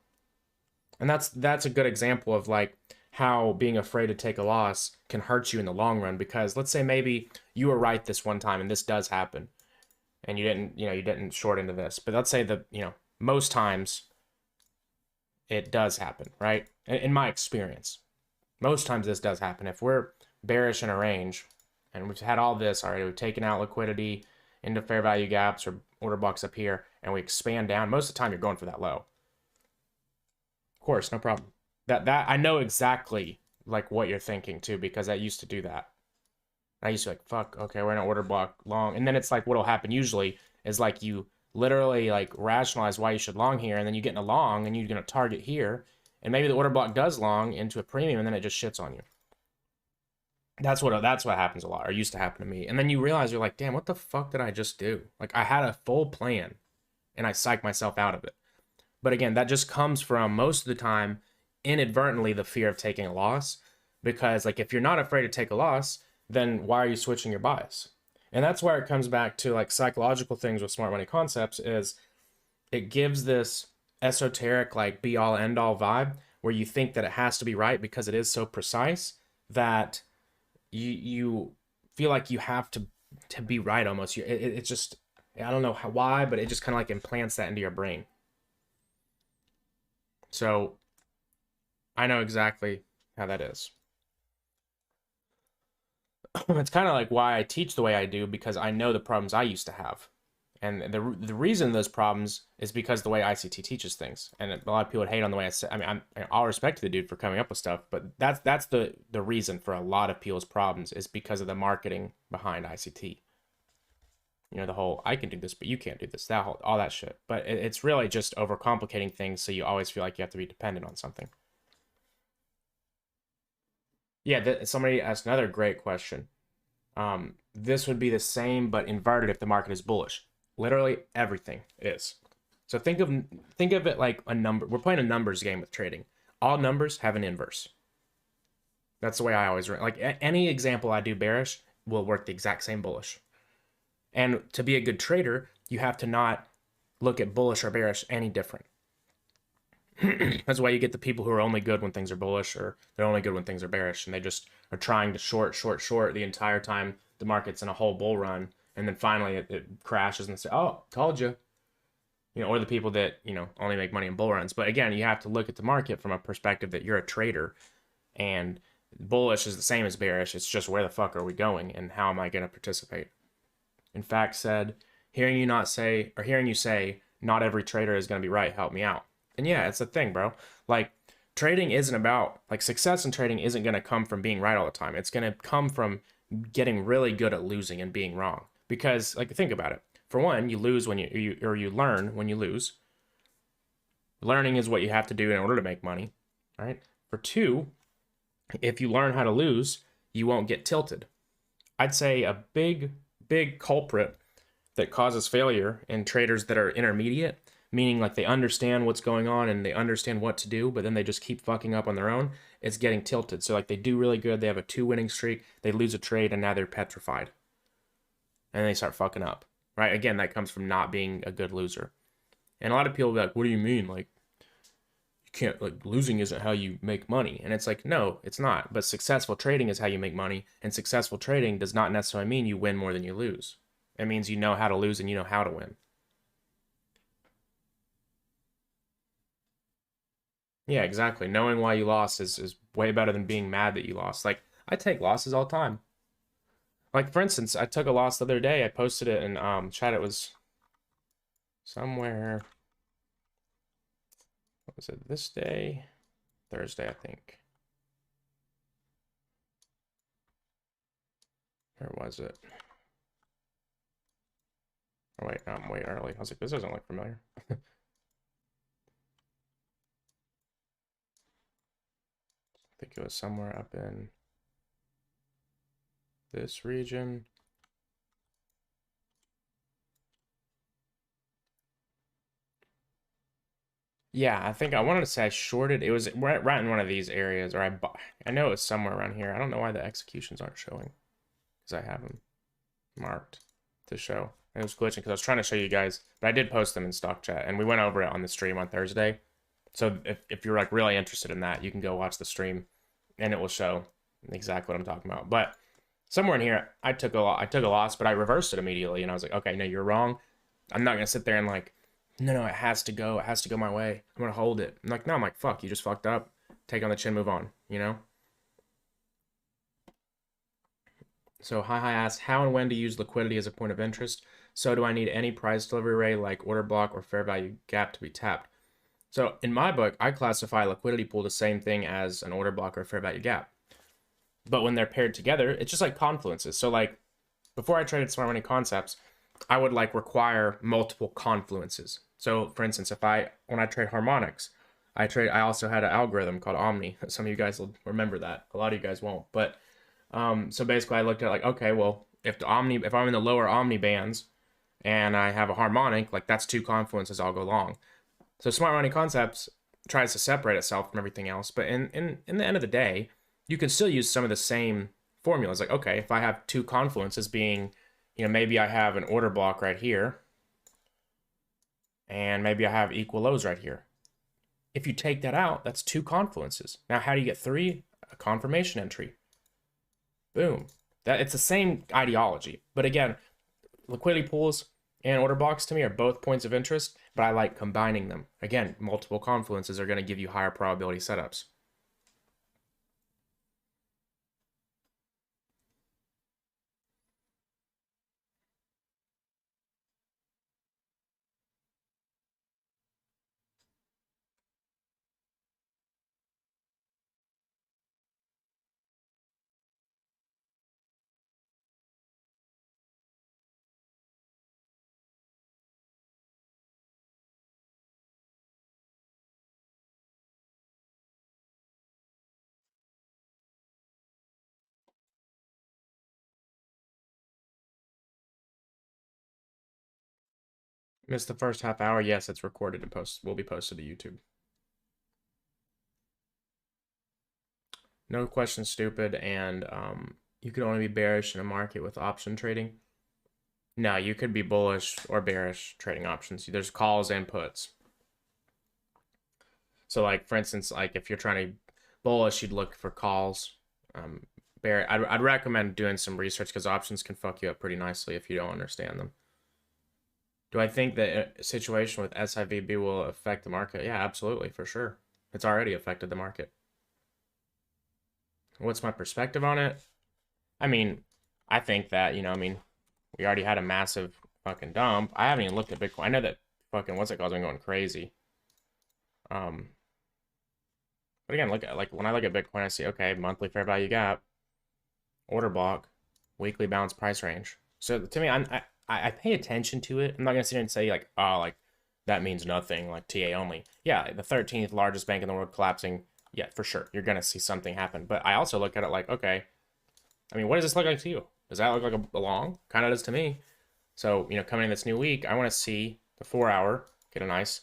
And that's a good example of like how being afraid to take a loss can hurt you in the long run, because let's say maybe you were right this one time and this does happen and you didn't short into this, but let's say that, most times it does happen, right? In my experience, most times this does happen. If we're bearish in a range and we've had all this already, we've taken out liquidity into fair value gaps or order blocks up here and we expand down, most of the time you're going for that low. Of course, no problem. That I know exactly like what you're thinking too, because I used to do that. I used to be like, fuck, okay, we're in an order block long. And then it's like what'll happen usually is like you literally like rationalize why you should long here, and then you get in a long and you're gonna target here, and maybe the order block does long into a premium and then it just shits on you. That's what happens a lot, or used to happen to me. And then you realize you're like, damn, what the fuck did I just do? Like I had a full plan and I psyched myself out of it. But again, that just comes from most of the time inadvertently the fear of taking a loss, because like if you're not afraid to take a loss, then why are you switching your bias? And that's where it comes back to like psychological things with smart money concepts, is it gives this esoteric like be all end all vibe where you think that it has to be right because it is so precise that you feel like you have to be right almost. It's just, I don't know why, but it just kind of like implants that into your brain. So I know exactly how that is. It's kind of like why I teach the way I do, because I know the problems I used to have. And the reason those problems is because the way ICT teaches things. And a lot of people would hate on the way I say, I mean, I'll respect the dude for coming up with stuff, but that's the reason for a lot of people's problems, is because of the marketing behind ICT. The whole, I can do this, but you can't do this, all that shit. But it's really just overcomplicating things, so you always feel like you have to be dependent on something. Yeah, somebody asked another great question. This would be the same but inverted if the market is bullish. Literally everything is. So think of it like a number. We're playing a numbers game with trading. All numbers have an inverse. That's the way I always run. Like any example I do bearish will work the exact same bullish. And to be a good trader, you have to not look at bullish or bearish any different. That's why you get the people who are only good when things are bullish, or they're only good when things are bearish, and they just are trying to short the entire time the market's in a whole bull run, and then finally it crashes and say, oh, told you. Or the people that, only make money in bull runs. But again, you have to look at the market from a perspective that you're a trader, and bullish is the same as bearish. It's just where the fuck are we going and how am I going to participate? In fact, said, hearing you say, not every trader is going to be right, help me out. And yeah, it's a thing, bro. Like, trading isn't about, like, success in trading isn't going to come from being right all the time. It's going to come from getting really good at losing and being wrong. Because, like, think about it. For one, you lose when you learn when you lose. Learning is what you have to do in order to make money, right? For two, if you learn how to lose, you won't get tilted. I'd say a big culprit that causes failure in traders that are intermediate, meaning like they understand what's going on and they understand what to do, but then they just keep fucking up on their own, it's getting tilted. So like they do really good, they have a 2 winning streak, they lose a trade, and now they're petrified. And they start fucking up, right? Again, that comes from not being a good loser. And a lot of people will be like, what do you mean? Like, you can't, like, losing isn't how you make money. And it's like, no, it's not. But successful trading is how you make money. And successful trading does not necessarily mean you win more than you lose. It means you know how to lose and you know how to win. Yeah, exactly. Knowing why you lost is way better than being mad that you lost. Like, I take losses all the time. Like, for instance, I took a loss the other day. I posted it in chat. It was somewhere. What was it? This day? Thursday, I think. Where was it? Oh wait, no, I'm way early. I was like, this doesn't look familiar. I think it was somewhere up in this region. Yeah, I think I wanted to say I shorted. It was right in one of these areas, or I know it was somewhere around here. I don't know why the executions aren't showing, because I have them marked to show. It was glitching because I was trying to show you guys, but I did post them in stock chat, and we went over it on the stream on Thursday. So if you're like really interested in that, you can go watch the stream, and it will show exactly what I'm talking about. But somewhere in here, I took a loss, but I reversed it immediately, and I was like, okay, no, you're wrong. I'm not gonna sit there and like, no, it has to go my way. I'm gonna hold it. I'm like, no, I'm like, fuck, you just fucked up. Take on the chin, move on, you know? So Hi asked, how and when to use liquidity as a point of interest? So do I need any price delivery rate like order block or fair value gap to be tapped? So in my book, I classify liquidity pool the same thing as an order block or fair value gap. But when they're paired together, it's just like confluences. So like before I traded smart money concepts, I would like require multiple confluences. So for instance, when I trade harmonics, I also had an algorithm called Omni. Some of you guys will remember that. A lot of you guys won't. But so basically I looked at like, okay, well, if I'm in the lower Omni bands and I have a harmonic, like that's two confluences all go long. So smart money concepts tries to separate itself from everything else, but in the end of the day, you can still use some of the same formulas. Like, okay, if I have two confluences being, maybe I have an order block right here, and maybe I have equal lows right here. If you take that out, that's two confluences. Now, how do you get three? A confirmation entry. Boom. It's the same ideology. But again, liquidity pools and order blocks to me are both points of interest, but I like combining them. Again, multiple confluences are going to give you higher probability setups. Missed the first half hour? Yes, it's recorded and will be posted to YouTube. No question, stupid, and you could only be bearish in a market with option trading. No, you could be bullish or bearish trading options. There's calls and puts. So like, for instance, like if you're trying to bullish, you'd look for calls. I'd recommend doing some research because options can fuck you up pretty nicely if you don't understand them. Do I think that a situation with SIVB will affect the market? Yeah, absolutely, for sure. It's already affected the market. What's my perspective on it? I mean, I think that, we already had a massive fucking dump. I haven't even looked at Bitcoin. I know that fucking, what's it called, been going crazy. But again, look at, like, when I look at Bitcoin, I see, okay, monthly fair value gap, order block, weekly balanced price range. So to me, I pay attention to it. I'm not gonna sit here and say like, oh, like that means nothing, like TA only. Yeah, the 13th largest bank in the world collapsing. Yeah, for sure, you're gonna see something happen. But I also look at it like, okay, I mean, what does this look like to you? Does that look like a long? Kind of does to me. So coming in this new week, I want to see the 4-hour get a nice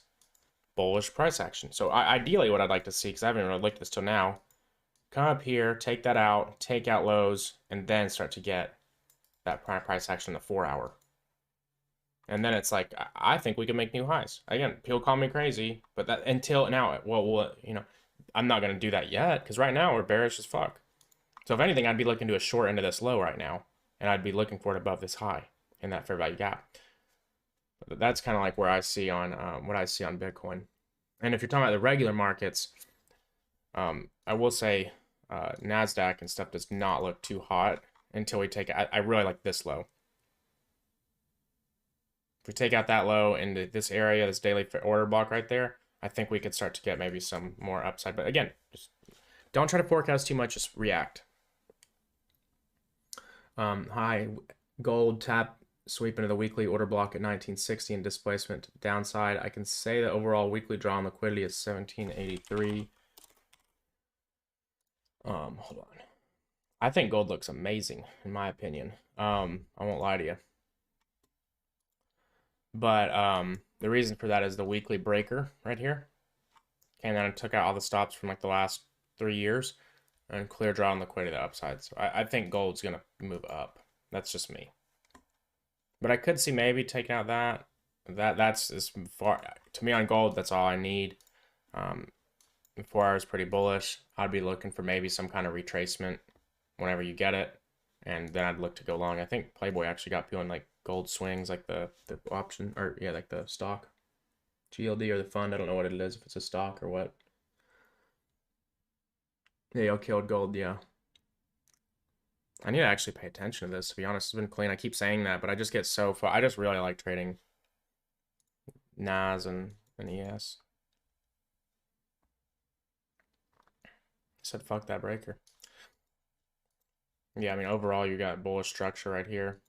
bullish price action. So ideally, what I'd like to see, because I haven't really looked at this till now, come up here, take that out, take out lows, and then start to get that price action in the 4-hour. And then it's like, I think we can make new highs. Again, people call me crazy, but that until now, well, I'm not going to do that yet because right now we're bearish as fuck. So if anything, I'd be looking to a short end of this low right now, and I'd be looking for it above this high in that fair value gap. But that's kind of like where I see on what I see on Bitcoin. And if you're talking about the regular markets, I will say NASDAQ and stuff does not look too hot until we take I really like this low. If we take out that low into this area, this daily order block right there, I think we could start to get maybe some more upside. But again, just don't try to forecast too much, just react. Hi, gold tap sweep into the weekly order block at 1960 and displacement to the downside. I can say the overall weekly draw on liquidity is 1783. Hold on. I think gold looks amazing, in my opinion. I won't lie to you. But the reason for that is the weekly breaker right here. And then it took out all the stops from like the last 3 years and clear draw on liquidity to the upside. So I think gold's gonna move up. That's just me. But I could see maybe taking out that. That's as far to me on gold. That's all I need. 4 hours pretty bullish. I'd be looking for maybe some kind of retracement whenever you get it, and then I'd look to go long. I think Playboy actually got people in like gold swings, like the option, or yeah, like the stock, GLD or the fund. I don't know what it is, if it's a stock or what. Yeah, killed gold. Yeah. I need to actually pay attention to this, to be honest. It's been clean. I keep saying that, but I just get so far. I just really like trading NAS and ES. I said fuck that breaker. Yeah, I mean, overall, you got bullish structure right here.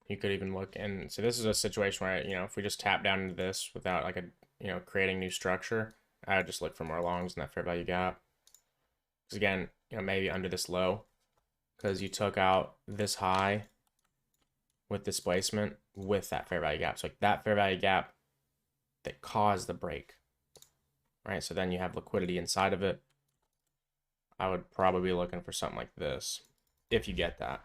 You could even look, and so this is a situation where, you know, if we just tap down into this without like a, you know, creating new structure, I would just look for more longs in that fair value gap. Because again, you know, maybe under this low, because you took out this high with displacement with that fair value gap. So like that fair value gap that caused the break, right? So then you have liquidity inside of it. I would probably be looking for something like this if you get that.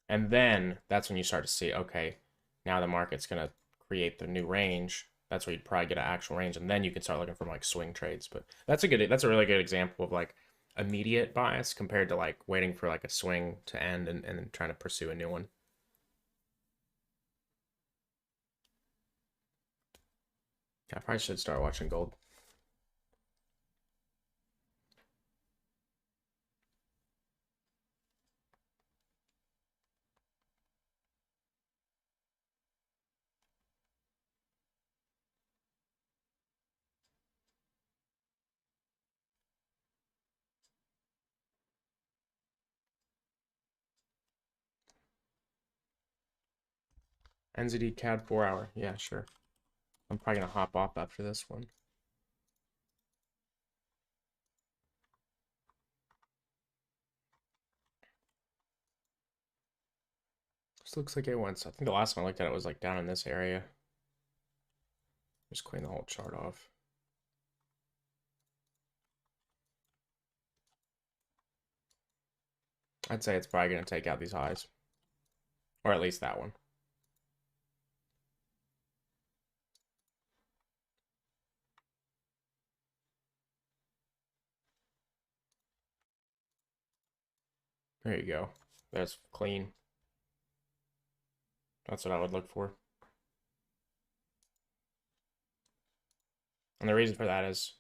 And then that's when you start to see, okay, now the market's going to create the new range. That's where you'd probably get an actual range. And then you can start looking for like swing trades. But that's a really good example of like immediate bias compared to like waiting for like a swing to end and then trying to pursue a new one. I probably should start watching gold. NZD CAD 4 hour. Yeah, sure. I'm probably going to hop off after this one. This looks like it went. I think the last time I looked at it was like down in this area. Just clean the whole chart off. I'd say it's probably going to take out these highs. Or at least that one. There you go. That's clean. That's what I would look for. And the reason for that is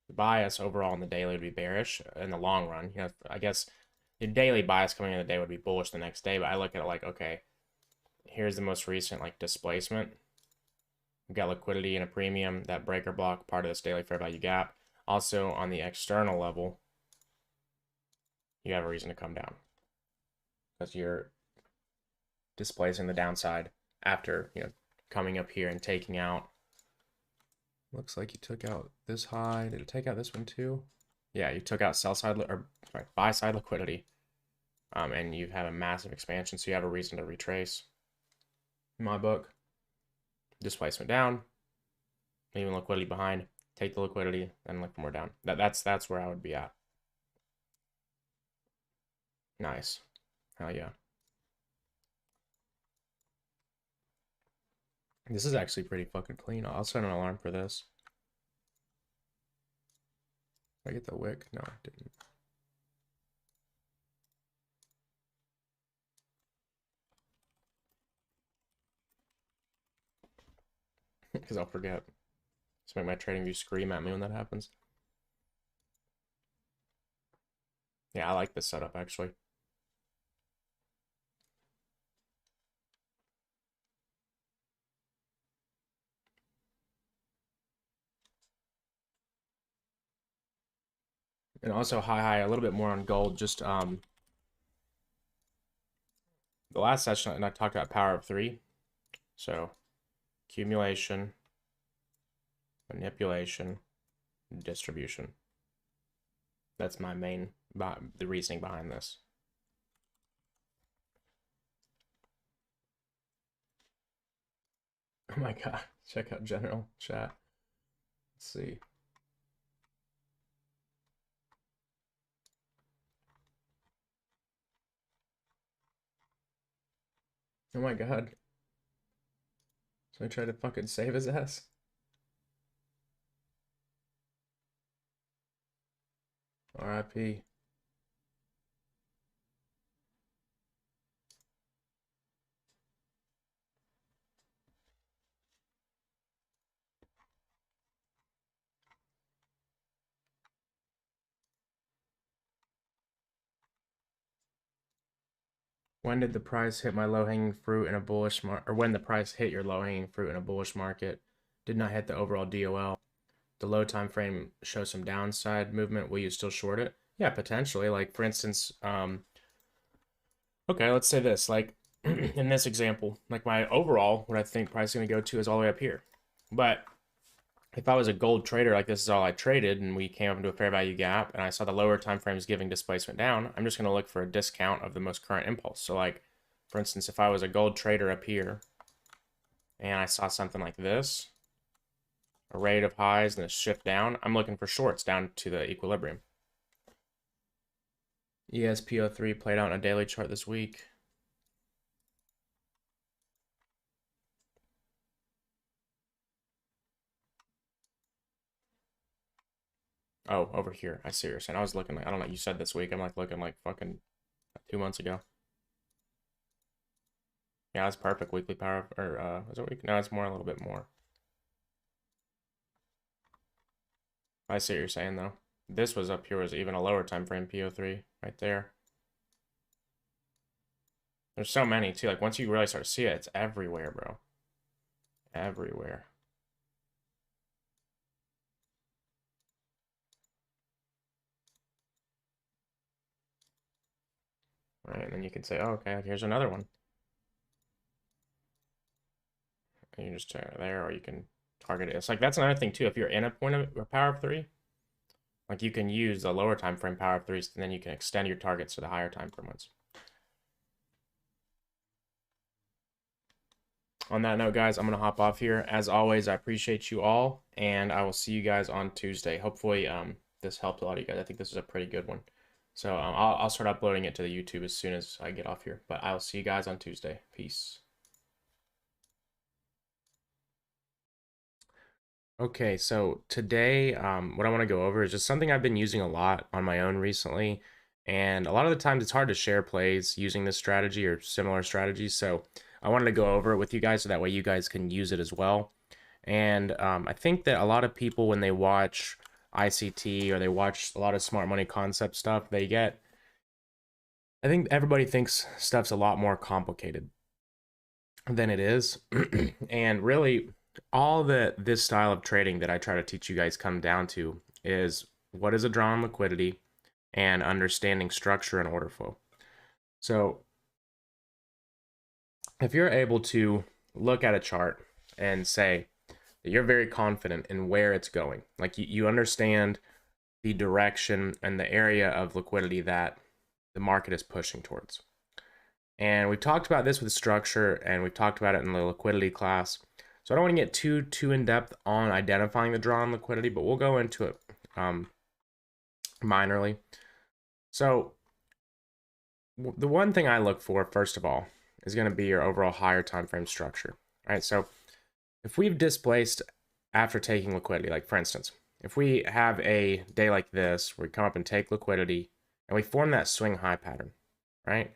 the bias overall in the daily would be bearish in the long run. You know, I guess the daily bias coming in the day would be bullish the next day, but I look at it like, okay, here's the most recent like displacement. We've got liquidity and a premium, that breaker block, part of this daily fair value gap. Also on the external level, you have a reason to come down because you're displacing the downside after, you know, coming up here and taking out. Looks like you took out this high. Did it take out this one too? Yeah, you took out sell side or sorry, buy side liquidity, and you have a massive expansion, so you have a reason to retrace. In my book, displacement down, leaving liquidity behind. Take the liquidity, then look for more down. That's where I would be at. Nice, hell yeah. This is actually pretty fucking clean. I'll set an alarm for this. Did I get the wick? No, I didn't. Because I'll forget. Just make my trading view scream at me when that happens. Yeah, I like this setup actually. And also high, a little bit more on gold. Just the last session I talked about power of 3. So accumulation, manipulation, distribution. That's my main, the reasoning behind this. Oh my god, check out general chat. Let's see. Oh my god. So I try to fucking save his ass. RIP. When did the price hit my low-hanging fruit in a bullish market, or when the price hit your low-hanging fruit in a bullish market, did not hit the overall DOL? The low time frame shows some downside movement. Will you still short it? Yeah, potentially. Like for instance, okay, let's say this. Like in this example, like my overall, what I think price is going to go to is all the way up here. But if I was a gold trader, like this is all I traded, and we came up into a fair value gap, and I saw the lower time frames giving displacement down, I'm just going to look for a discount of the most current impulse. So like, for instance, if I was a gold trader up here, and I saw something like this, a rate of highs and a shift down, I'm looking for shorts down to the equilibrium. ESPO3 played out on a daily chart this week. Oh, over here. I see what you're saying. I was looking like, I don't know, you said this week. I'm like looking like fucking 2 months ago. Yeah, that's perfect. Weekly power, or is it week? No, it's more, a little bit more. I see what you're saying though. This was up here, was even a lower time frame PO3 right there. There's so many too. Like once you really start to see it, it's everywhere, bro. Everywhere. Right, and then you can say, oh, okay, here's another one. And you just check it there, or you can target it. It's like that's another thing too. If you're in a point of a power of 3, like you can use the lower time frame power of 3s, and then you can extend your targets to the higher time frame ones. On that note, guys, I'm going to hop off here. As always, I appreciate you all, and I will see you guys on Tuesday. Hopefully, this helped a lot of you guys. I think this is a pretty good one. So I'll start uploading it to the YouTube as soon as I get off here. But I'll see you guys on Tuesday. Peace. Okay, so today, what I want to go over is just something I've been using a lot on my own recently. And a lot of the times it's hard to share plays using this strategy or similar strategies. So I wanted to go over it with you guys so that way you guys can use it as well. And I think that a lot of people, when they watch ICT or they watch a lot of smart money concept stuff, I think everybody thinks stuff's a lot more complicated than it is. And really, all that this style of trading that I try to teach you guys come down to is what is a drawn liquidity and understanding structure and order flow. So if you're able to look at a chart and say that you're very confident in where it's going, like you understand the direction and the area of liquidity that the market is pushing towards. And we've talked about this with structure, and we've talked about it in the liquidity class. So I don't want to get too in depth on identifying the drawn liquidity, but we'll go into it minorly. So the one thing I look for, first of all, is going to be your overall higher time frame structure. All right, so if we've displaced after taking liquidity, like for instance, if we have a day like this where we come up and take liquidity and we form that swing high pattern, right?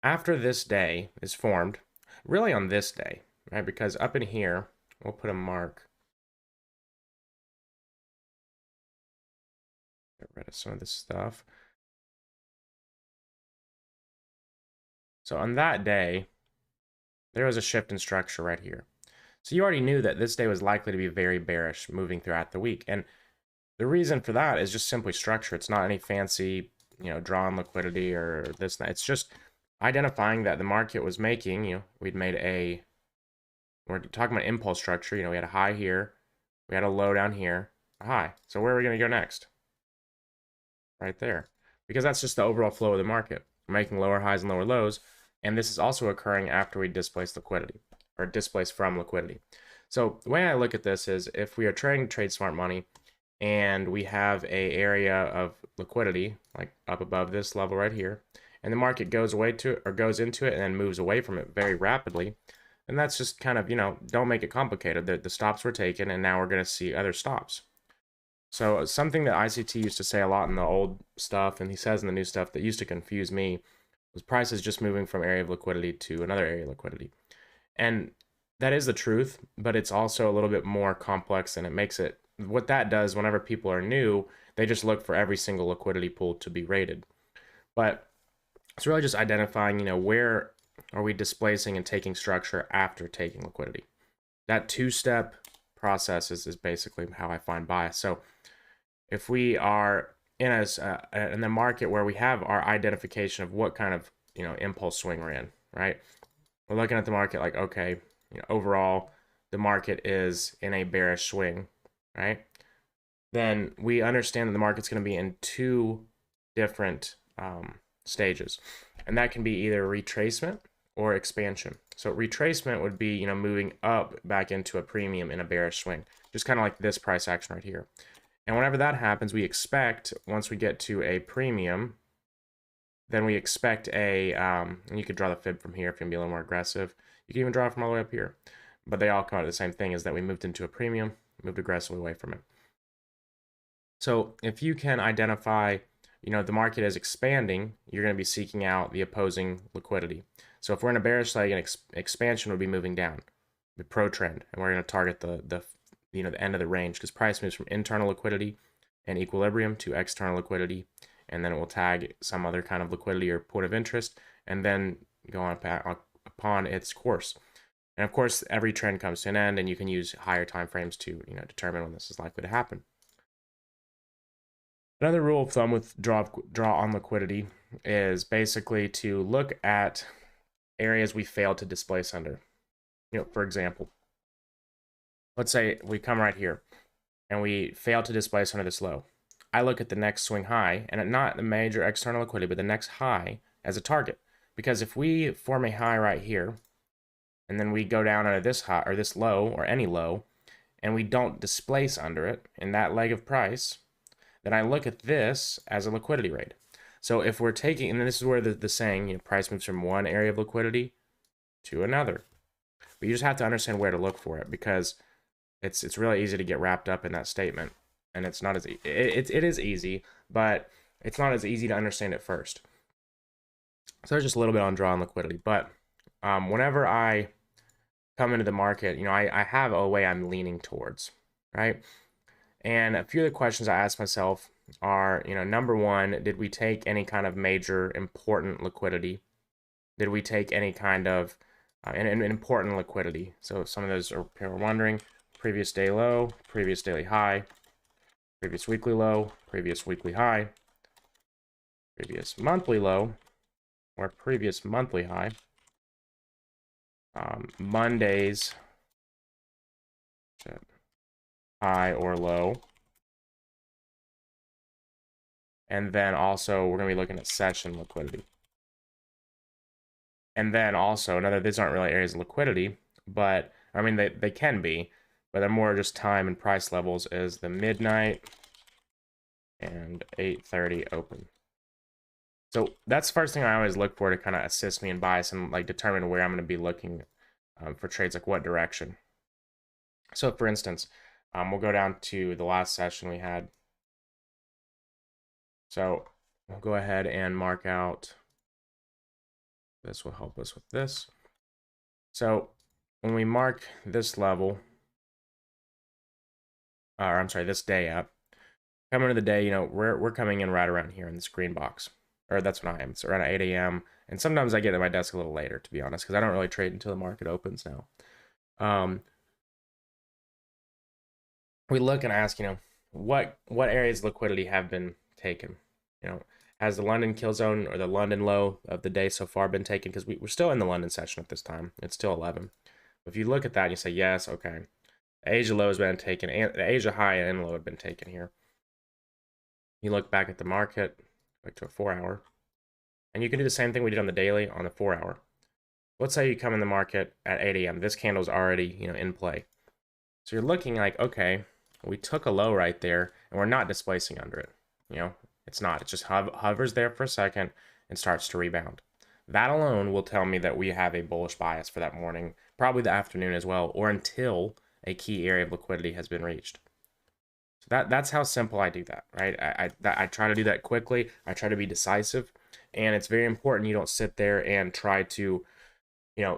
After this day is formed, really on this day, right? Because up in here, we'll put a mark. Get rid of some of this stuff. So on that day, there was a shift in structure right here. So you already knew that this day was likely to be very bearish moving throughout the week. And the reason for that is just simply structure. It's not any fancy, drawn liquidity or this. It's just identifying that the market was making, we're talking about impulse structure. We had a high here, we had a low down here, a high. So where are we going to go next? Right there, because that's just the overall flow of the market. We're making lower highs and lower lows, and this is also occurring after we displace liquidity, or displace from liquidity. So the way I look at this is, if we are trading trade smart money and we have a area of liquidity like up above this level right here, and the market goes away to it, or goes into it and then moves away from it very rapidly, and that's just kind of, don't make it complicated. The stops were taken, and now we're going to see other stops. So something that ICT used to say a lot in the old stuff, and he says in the new stuff, that used to confuse me, was prices just moving from area of liquidity to another area of liquidity. And that is the truth, but it's also a little bit more complex, and it makes it, what that does whenever people are new, they just look for every single liquidity pool to be rated. But it's really just identifying, where are we displacing and taking structure after taking liquidity. That two-step process is basically how I find bias. So if we are in the market where we have our identification of what kind of impulse swing we're in, right? We're looking at the market like, okay, overall the market is in a bearish swing, right? Then we understand that the market's going to be in two different stages, and that can be either retracement or expansion. So retracement would be moving up back into a premium in a bearish swing, just kind of like this price action right here. And whenever that happens, we expect, once we get to a premium, then we expect and you could draw the fib from here if you can be a little more aggressive. You can even draw it from all the way up here. But they all come out the same thing, is that we moved into a premium, moved aggressively away from it. So if you can identify, the market is expanding, you're going to be seeking out the opposing liquidity. So if we're in a bearish leg, an expansion would be moving down, the pro trend, and we're going to target the end of the range, because price moves from internal liquidity and equilibrium to external liquidity, and then it will tag some other kind of liquidity or point of interest, and then go on upon its course. And of course, every trend comes to an end, and you can use higher time frames to determine when this is likely to happen. Another rule of thumb with draw on liquidity is basically to look at areas we failed to displace under. For example, let's say we come right here and we fail to displace under this low. I look at the next swing high, and not the major external liquidity, but the next high as a target. Because if we form a high right here, and then we go down under this high or this low or any low, and we don't displace under it in that leg of price, then I look at this as a liquidity rate. So if we're taking, and this is where the saying, price moves from one area of liquidity to another. But you just have to understand where to look for it, because it's really easy to get wrapped up in that statement, and it's not as it is easy, but it's not as easy to understand at first. So there's just a little bit on draw on liquidity. But whenever I come into the market, I have a way I'm leaning towards, right? And a few of the questions I ask myself are, number one, did we take any kind of major important liquidity? Did we take any kind of an important liquidity? So some of those are people are wondering: previous day low, previous daily high, previous weekly low, previous weekly high, previous monthly low, or previous monthly high, Monday's high or low. And then also we're going to be looking at session liquidity. And then also, these aren't really areas of liquidity, but I mean, they can be, but they're more just time and price levels, is the midnight and 8:30 open. So that's the first thing I always look for to kind of assist me in bias and determine where I'm going to be looking for trades, like what direction. So for instance, we'll go down to the last session we had. So we'll go ahead and mark out. This will help us with this. So when we mark this level, or I'm sorry, this day up, coming to the day, we're coming in right around here in this green box, or that's when I am. It's around 8 a.m. And sometimes I get at my desk a little later, to be honest, because I don't really trade until the market opens now. We look and ask, what areas of liquidity have been taken? Has the London kill zone or the London low of the day so far been taken? Because we're still in the London session at this time. It's still 11. If you look at that and you say, yes, okay. The Asia low has been taken, and the Asia high and low have been taken here. You look back at the market, like to a 4 hour, and you can do the same thing we did on the daily on the 4 hour. Let's say you come in the market at 8 a.m. This candle's already, in play. So you're looking like, okay, we took a low right there, and we're not displacing under it. It's not. It just hovers there for a second and starts to rebound. That alone will tell me that we have a bullish bias for that morning, probably the afternoon as well, or until a key area of liquidity has been reached. So that's how simple I do that, right? I try to do that quickly. I try to be decisive, and it's very important you don't sit there and try to,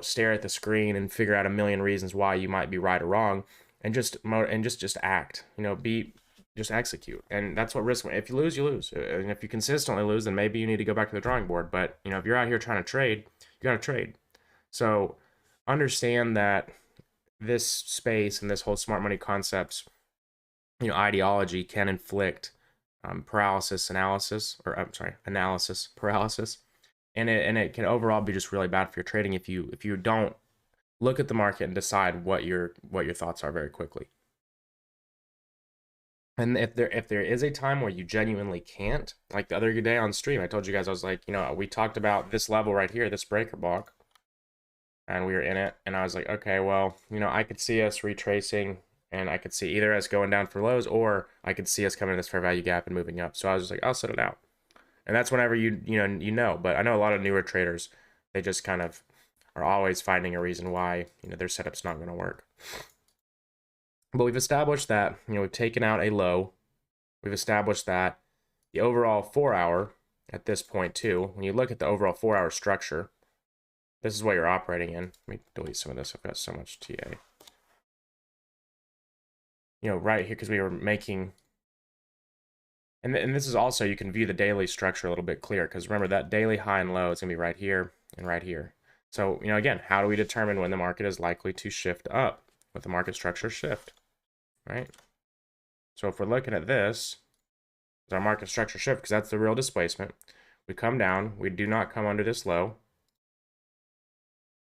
stare at the screen and figure out a million reasons why you might be right or wrong, and just act. Just execute. And that's what risk. If you lose, you lose. And if you consistently lose, then maybe you need to go back to the drawing board. But if you're out here trying to trade, you got to trade. So understand that this space and this whole smart money concepts, ideology can inflict analysis paralysis, and it can overall be just really bad for your trading if you don't look at the market and decide what your thoughts are very quickly. And if there is a time where you genuinely can't, like the other day on stream, I told you guys, I was like, we talked about this level right here, this breaker block, and we were in it, and I was like, okay, well, I could see us retracing, and I could see either us going down for lows, or I could see us coming to this fair value gap and moving up. So I was just like, I'll set it out. And that's whenever but I know a lot of newer traders, they just kind of are always finding a reason why, their setup's not going to work. But we've established that, we've taken out a low. We've established that the overall 4 hour at this point too, when you look at the overall 4 hour structure, this is what you're operating in. Let me delete some of this. I've got so much TA. Right here, because we were making, and this is also, you can view the daily structure a little bit clearer, because remember that daily high and low is going to be right here and right here. So, again, how do we determine when the market is likely to shift up? With the market structure shift, right? So if we're looking at this, is our market structure shift, because that's the real displacement. We come down, we do not come under this low,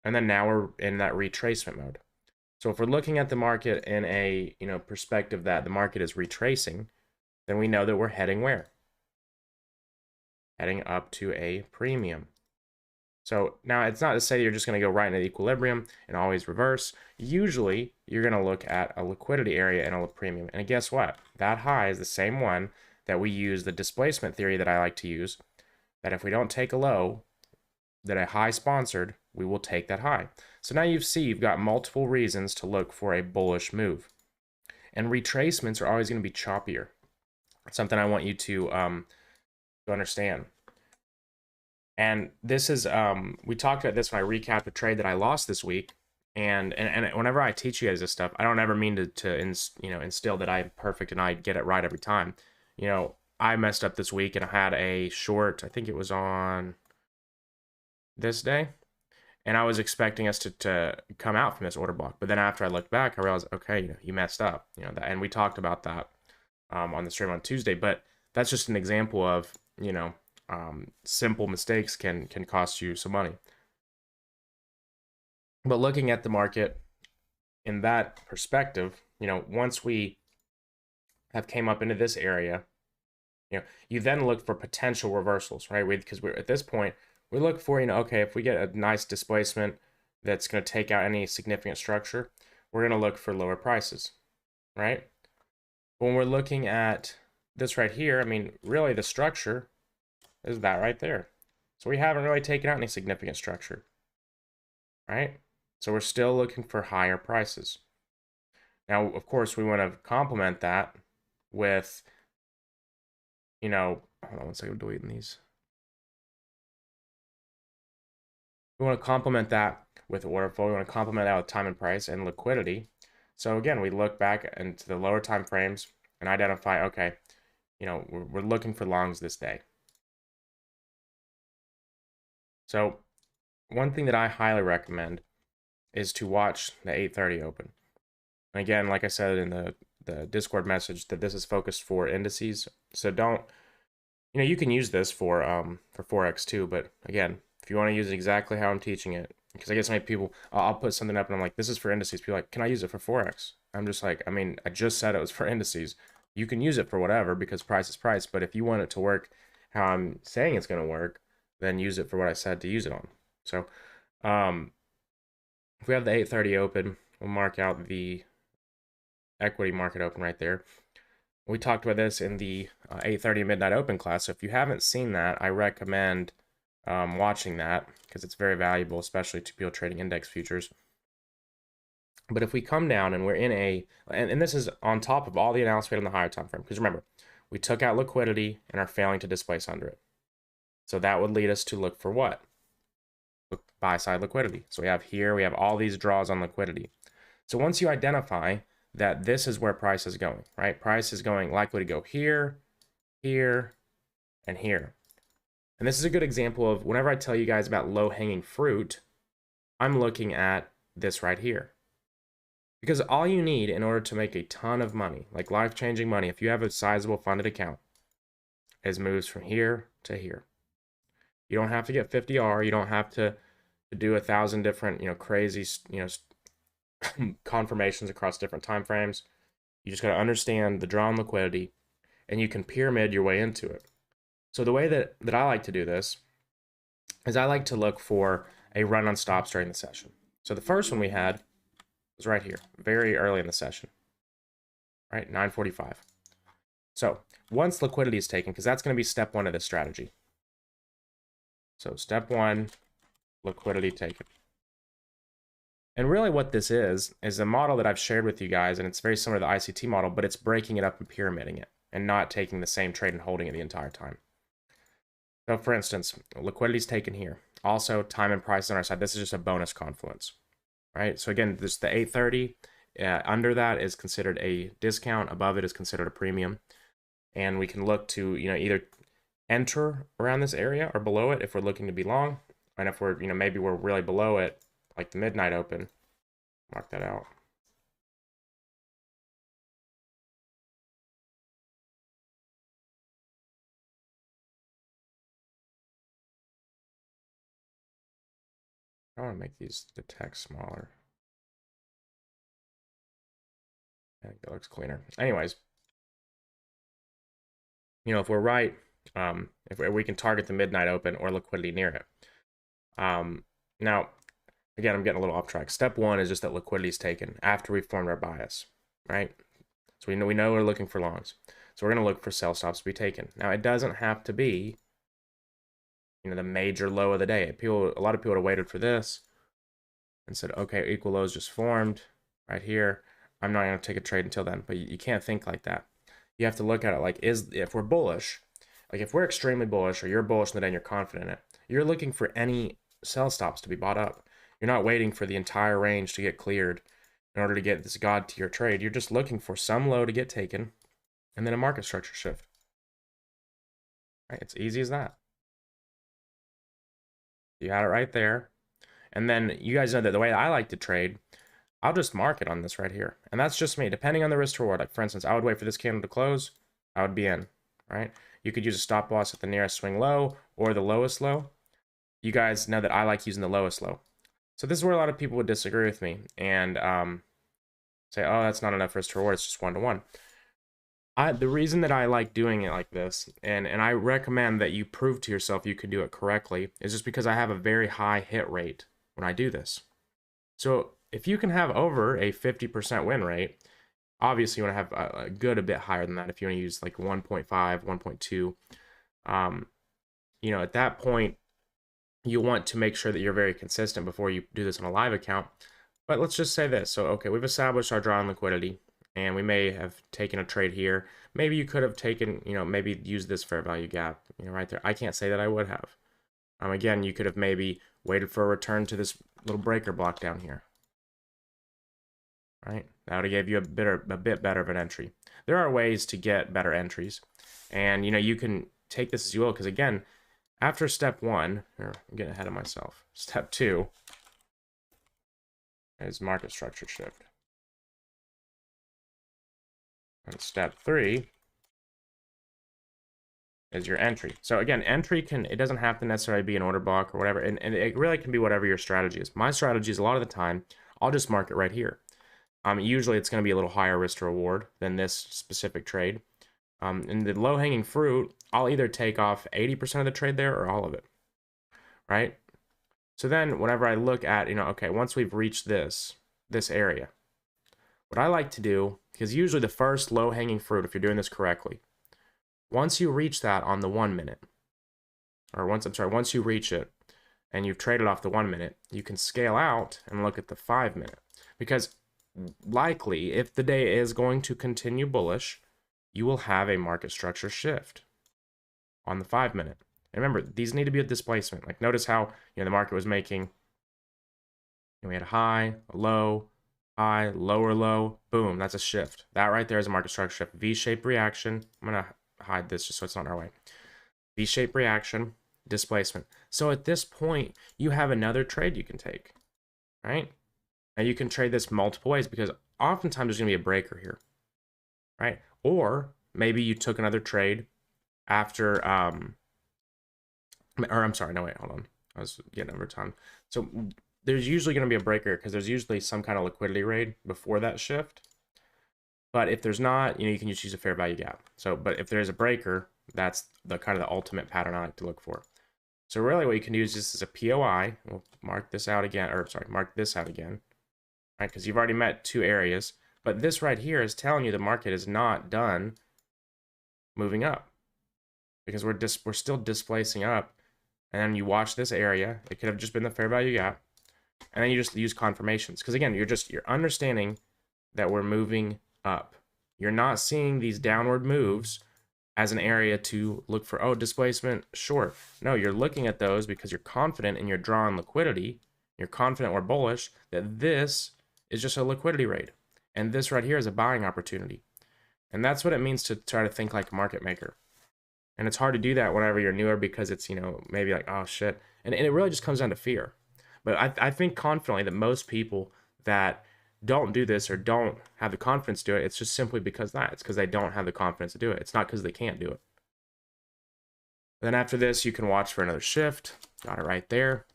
and then now we're in that retracement mode. So if we're looking at the market in a perspective that the market is retracing, then we know that we're heading where? Heading up to a premium. So now it's not to say you're just going to go right into equilibrium and always reverse. Usually you're going to look at a liquidity area and a premium. And guess what? That high is the same one that we use the displacement theory that I like to use, that if we don't take a low that a high sponsored, we will take that high. So now you've got multiple reasons to look for a bullish move. And retracements are always going to be choppier. It's something I want you to understand. And this is, we talked about this when I recapped the trade that I lost this week. And whenever I teach you guys this stuff, I don't ever mean to instill that I'm perfect and I get it right every time. I messed up this week and I had a short, I think it was on this day, and I was expecting us to come out from this order block. But then after I looked back, I realized, okay, you messed up, and we talked about that on the stream on Tuesday. But that's just an example of, simple mistakes can cost you some money. But looking at the market in that perspective, once we have came up into this area, you then look for potential reversals, right? Because we're at this point, we look for, okay, if we get a nice displacement that's going to take out any significant structure, we're going to look for lower prices, right? When we're looking at this right here, really the structure is that right there. So we haven't really taken out any significant structure, right? So we're still looking for higher prices. Now, of course, we want to complement that with, hold on one second, I'm deleting these. We want to complement that with order flow. We want to complement that with time and price and liquidity. So again, we look back into the lower time frames and identify, okay, we're looking for longs this day. So one thing that I highly recommend is to watch the 8:30 open. And again, like I said in the Discord message, that this is focused for indices. So don't, You know, you can use this for Forex too, but again, if you want to use it exactly how I'm teaching it, because I get so many people, I'll put something up and I'm like, this is for indices. People are like, can I use it for Forex? I'm just like, I mean, I just said it was for indices. You can use it for whatever because price is price, but if you want it to work how I'm saying it's going to work, then use it for what I said to use it on. So, if we have the 8:30 open, we'll mark out the equity market open right there. We talked about this in the 8:30 midnight open class. So if you haven't seen that, I recommend watching that because it's very valuable, especially to people trading index futures. But if we come down and we're in and this is on top of all the analysis we had on the higher time frame, because remember, we took out liquidity and are failing to displace under it. So that would lead us to look for what? Buy side liquidity. So we have all these draws on liquidity. So once you identify that this is where price is going, right? Price is going likely to go here, here, and here. And this is a good example of whenever I tell you guys about low-hanging fruit, I'm looking at this right here. Because all you need in order to make a ton of money, like life-changing money, if you have a sizable funded account, is moves from here to here. You don't have to get 50R. You don't have to do 1,000 different, crazy, confirmations across different time frames. You just got to understand the draw on liquidity, and you can pyramid your way into it. So the way that I like to do this is I like to look for a run on stops during the session. So the first one we had was right here, very early in the session, right? 9:45. So once liquidity is taken, because that's going to be step one of this strategy. So step one, liquidity taken. And really what this is a model that I've shared with you guys, and it's very similar to the ICT model, but it's breaking it up and pyramiding it and not taking the same trade and holding it the entire time. So for instance, liquidity is taken here. Also, time and price on our side. This is just a bonus confluence, right? So again, this the 8:30. Under that is considered a discount. Above it is considered a premium. And we can look to, either enter around this area or below it if we're looking to be long. And if we're, maybe we're really below it, like the midnight open, mark that out. I want to make the text smaller. I think that looks cleaner. Anyways, if we're right, if we can target the midnight open or liquidity near it. Now, again, I'm getting a little off track. Step one is just that liquidity is taken after we've formed our bias, right? So we know we're looking for longs. So we're going to look for sell stops to be taken. Now, it doesn't have to be, the major low of the day. A lot of people would have waited for this and said, okay, equal lows just formed right here. I'm not going to take a trade until then. But you can't think like that. You have to look at it like, if we're bullish, like if we're extremely bullish or you're bullish in the day and you're confident in it, you're looking for any sell stops to be bought up. You're not waiting for the entire range to get cleared in order to get this god to your trade. You're just looking for some low to get taken and then a market structure shift. Right? It's easy as that. You had it right there. And then you guys know that the way I like to trade, I'll just mark it on this right here. And that's just me, depending on the risk to reward. Like for instance, I would wait for this candle to close. I would be in, right? You could use a stop loss at the nearest swing low or the lowest low. You guys know that I like using the lowest low. So this is where a lot of people would disagree with me and say, oh, that's not enough risk to reward. It's just 1-to-1. The reason that I like doing it like this, and I recommend that you prove to yourself you can do it correctly, is just because I have a very high hit rate when I do this. So if you can have over a 50% win rate, obviously you want to have a good a bit higher than that. If you want to use like 1.5, 1.2, at that point, you want to make sure that you're very consistent before you do this on a live account. But let's just say this. So, okay, we've established our draw on liquidity, and we may have taken a trade here. Maybe you could have taken, maybe used this fair value gap, right there. I can't say that I would have. Again, you could have maybe waited for a return to this little breaker block down here. Right? That would have gave you a bit better of an entry. There are ways to get better entries. And, you can take this as you will, because again, after step one, I'm getting ahead of myself. Step two is market structure shift. And step three is your entry. So again, entry it doesn't have to necessarily be an order block or whatever, and it really can be whatever your strategy is. My strategy is a lot of the time, I'll just mark it right here. Usually it's going to be a little higher risk to reward than this specific trade. In the low-hanging fruit, I'll either take off 80% of the trade there or all of it, right? So then whenever I look at, okay, once we've reached this area, what I like to do, because usually the first low-hanging fruit, if you're doing this correctly, once you reach that on the 1 minute, or once you reach it and you've traded off the 1 minute, you can scale out and look at the 5 minute. Because likely, if the day is going to continue bullish, you will have a market structure shift on the 5 minute. And remember, these need to be a displacement. Like notice how the market was making, we had a high, a low, high, lower low, boom, that's a shift. That right there is a market structure shift. V-shaped reaction. I'm going to hide this just so it's not in our way. V-shaped reaction, displacement. So at this point, you have another trade you can take, right? And you can trade this multiple ways because oftentimes there's going to be a breaker here, right? Or maybe you took another trade after, or I'm sorry, no, wait, hold on. I was getting over time. So there's usually going to be a breaker because there's usually some kind of liquidity raid before that shift. But if there's not, you can just use a fair value gap. So, but if there's a breaker, that's the kind of the ultimate pattern I like to look for. So really what you can do is just as a POI, we'll mark this out again, or sorry, mark this out again, right? Because you've already met two areas. But this right here is telling you the market is not done moving up because we're still displacing up. And then you watch this area. It could have just been the fair value gap. And then you just use confirmations. Because again, you're understanding that we're moving up. You're not seeing these downward moves as an area to look for, oh, displacement, sure. No, you're looking at those because you're confident in your draw on liquidity. You're confident we're bullish, that this is just a liquidity raid. And this right here is a buying opportunity. And that's what it means to try to think like a market maker. And it's hard to do that whenever you're newer because it's, maybe like, oh, shit. And it really just comes down to fear. But I think confidently that most people that don't do this or don't have the confidence to do it, it's just simply because it's because they don't have the confidence to do it. It's not because they can't do it. Then after this, you can watch for another shift. Got it right there.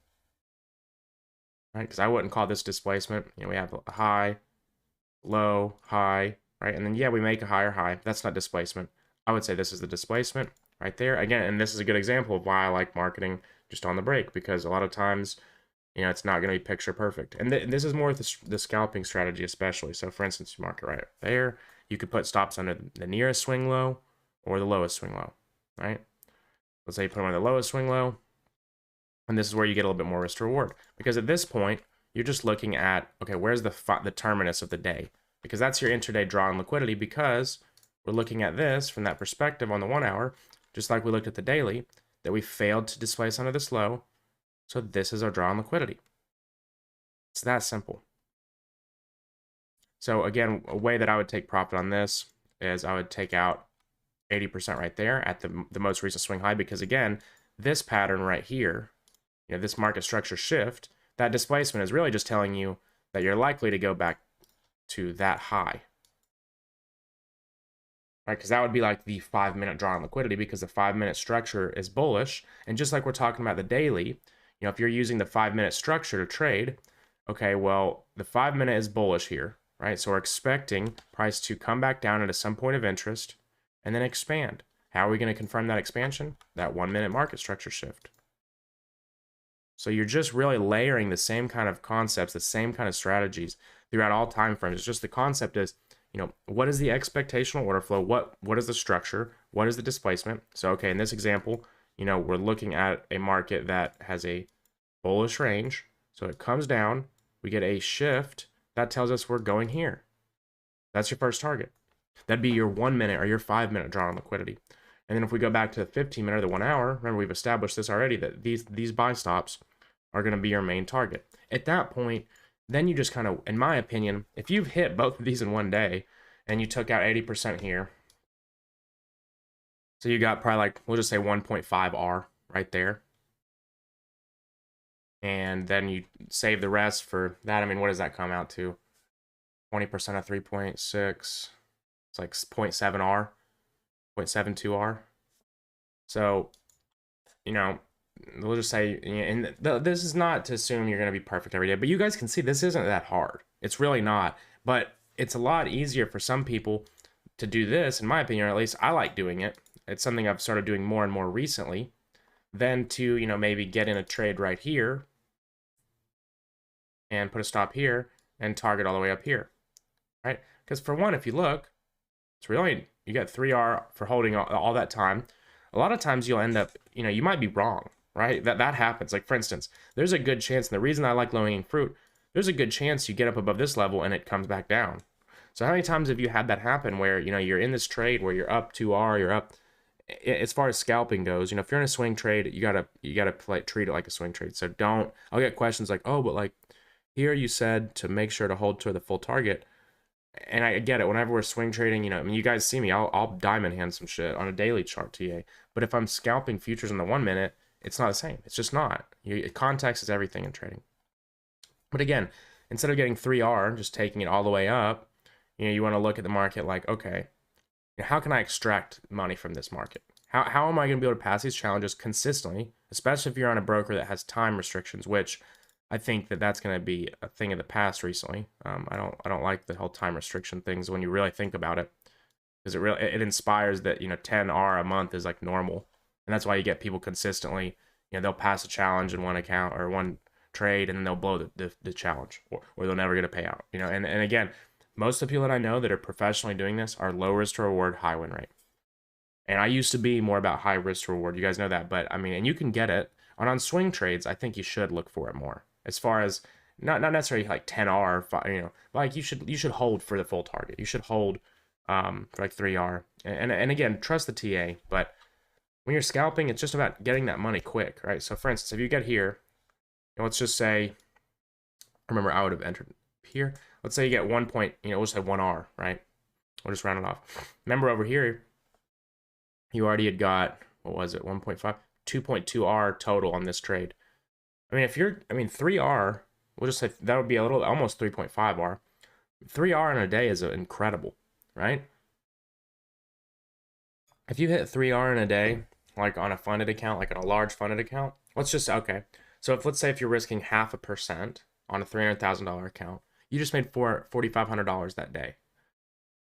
Right? Because I wouldn't call this displacement. We have a high, low, high, right? And then, yeah, we make a higher high. That's not displacement. I would say this is the displacement right there. Again, and this is a good example of why I like marketing just on the break, because a lot of times, it's not going to be picture perfect. And this is more the scalping strategy especially. So for instance, you mark it right there. You could put stops under the nearest swing low or the lowest swing low, right? Let's say you put them on the lowest swing low. And this is where you get a little bit more risk to reward. Because at this point, you're just looking at, okay, where's the terminus of the day? Because that's your intraday draw on liquidity, because we're looking at this from that perspective on the 1 hour, just like we looked at the daily, that we failed to displace under this low. So this is our draw on liquidity. It's that simple. So again, a way that I would take profit on this is I would take out 80% right there at the most recent swing high, because again, this pattern right here, this market structure shift, that displacement is really just telling you that you're likely to go back to that high. Right? Because that would be like the 5 minute draw on liquidity, because the 5 minute structure is bullish. And just like we're talking about the daily, if you're using the 5 minute structure to trade, okay, well, the 5 minute is bullish here, right? So we're expecting price to come back down into some point of interest and then expand. How are we going to confirm that expansion? That 1 minute market structure shift. So you're just really layering the same kind of concepts, the same kind of strategies throughout all time frames. It's just the concept is, what is the expectational order flow? What is the structure? What is the displacement? So, okay, in this example, we're looking at a market that has a bullish range. So it comes down, we get a shift. That tells us we're going here. That's your first target. That'd be your 1 minute or your 5 minute draw on liquidity. And then if we go back to the 15 minute or the 1 hour, remember we've established this already, that these buy stops are going to be your main target. At that point, then you just kind of, in my opinion, if you've hit both of these in one day and you took out 80% here, so you got probably like, we'll just say 1.5 R right there. And then you save the rest for that. I mean, what does that come out to? 20% of 3.6. It's like 0.7 R, 0.72 R. So, you know, we'll just say, and this is not to assume you're going to be perfect every day, but you guys can see this isn't that hard. It's really not. But it's a lot easier for some people to do this, in my opinion, or at least I like doing it. It's something I've started doing more and more recently than to, maybe get in a trade right here and put a stop here and target all the way up here, right? Because for one, if you look, it's really, you got 3R for holding all that time. A lot of times you'll end up, you might be wrong, right? That happens. Like, for instance, there's a good chance, and the reason I like low-hanging fruit, there's a good chance you get up above this level and it comes back down. So how many times have you had that happen where, you're in this trade where you're up 2R, you're up, as far as scalping goes, if you're in a swing trade, you gotta treat it like a swing trade. So I'll get questions like, oh, but like here you said to make sure to hold to the full target. And I get it. Whenever we're swing trading, you guys see me, I'll diamond hand some shit on a daily chart, TA. But if I'm scalping futures in the 1 minute, it's not the same. It's just not. Context is everything in trading. But again, instead of getting 3R, just taking it all the way up, you want to look at the market like, okay, how can I extract money from this market? How am I going to be able to pass these challenges consistently, especially if you're on a broker that has time restrictions, which I think that's going to be a thing of the past recently. I don't like the whole time restriction things when you really think about it, because it inspires that 10R a month is like normal, and that's why you get people consistently. They'll pass a challenge in one account or one trade, and then they'll blow the challenge, or they'll never get a payout. And again, most of the people that I know that are professionally doing this are low risk to reward, high win rate. And I used to be more about high risk to reward. You guys know that, but I mean, and you can get it on swing trades. I think you should look for it more. As far as not necessarily like 10R, like you should hold for the full target. You should hold for like 3R. And again, trust the TA. But when you're scalping, it's just about getting that money quick, right? So for instance, if you get here, let's just say, remember I would have entered here. Let's say you get 1 point, we'll just say 1R, right? We'll just round it off. Remember over here, you already had got, what was it, 1.5, 2.2R total on this trade. I mean, 3R, we'll just say that would be almost 3.5R. 3R in a day is incredible, right? If you hit 3R in a day, like on a funded account, like on a large funded account, let's say if you're risking 0.5% on a $300,000 account, you just made $4,500 that day.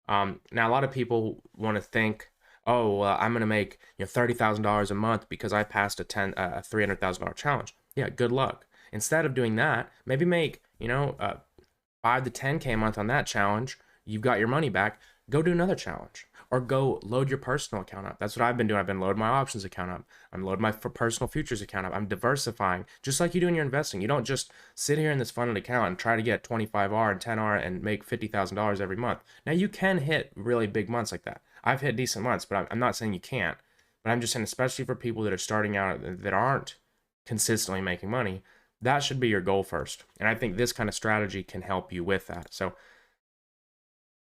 Now a lot of people want to think, oh, well, I'm gonna make $30,000 a month because I passed a $300,000 challenge. Yeah, good luck. Instead of doing that, maybe make 5 to 10K a month on that challenge. You've got your money back. Go do another challenge, or go load your personal account up. That's what I've been doing. I've been loading my options account up. I'm loading my personal futures account up. I'm diversifying, just like you do in your investing. You don't just sit here in this funded account and try to get 25R and 10R and make $50,000 every month. Now you can hit really big months like that. I've hit decent months, but I'm not saying you can't. But I'm just saying, especially for people that are starting out that aren't consistently making money, that should be your goal first. And I think this kind of strategy can help you with that. So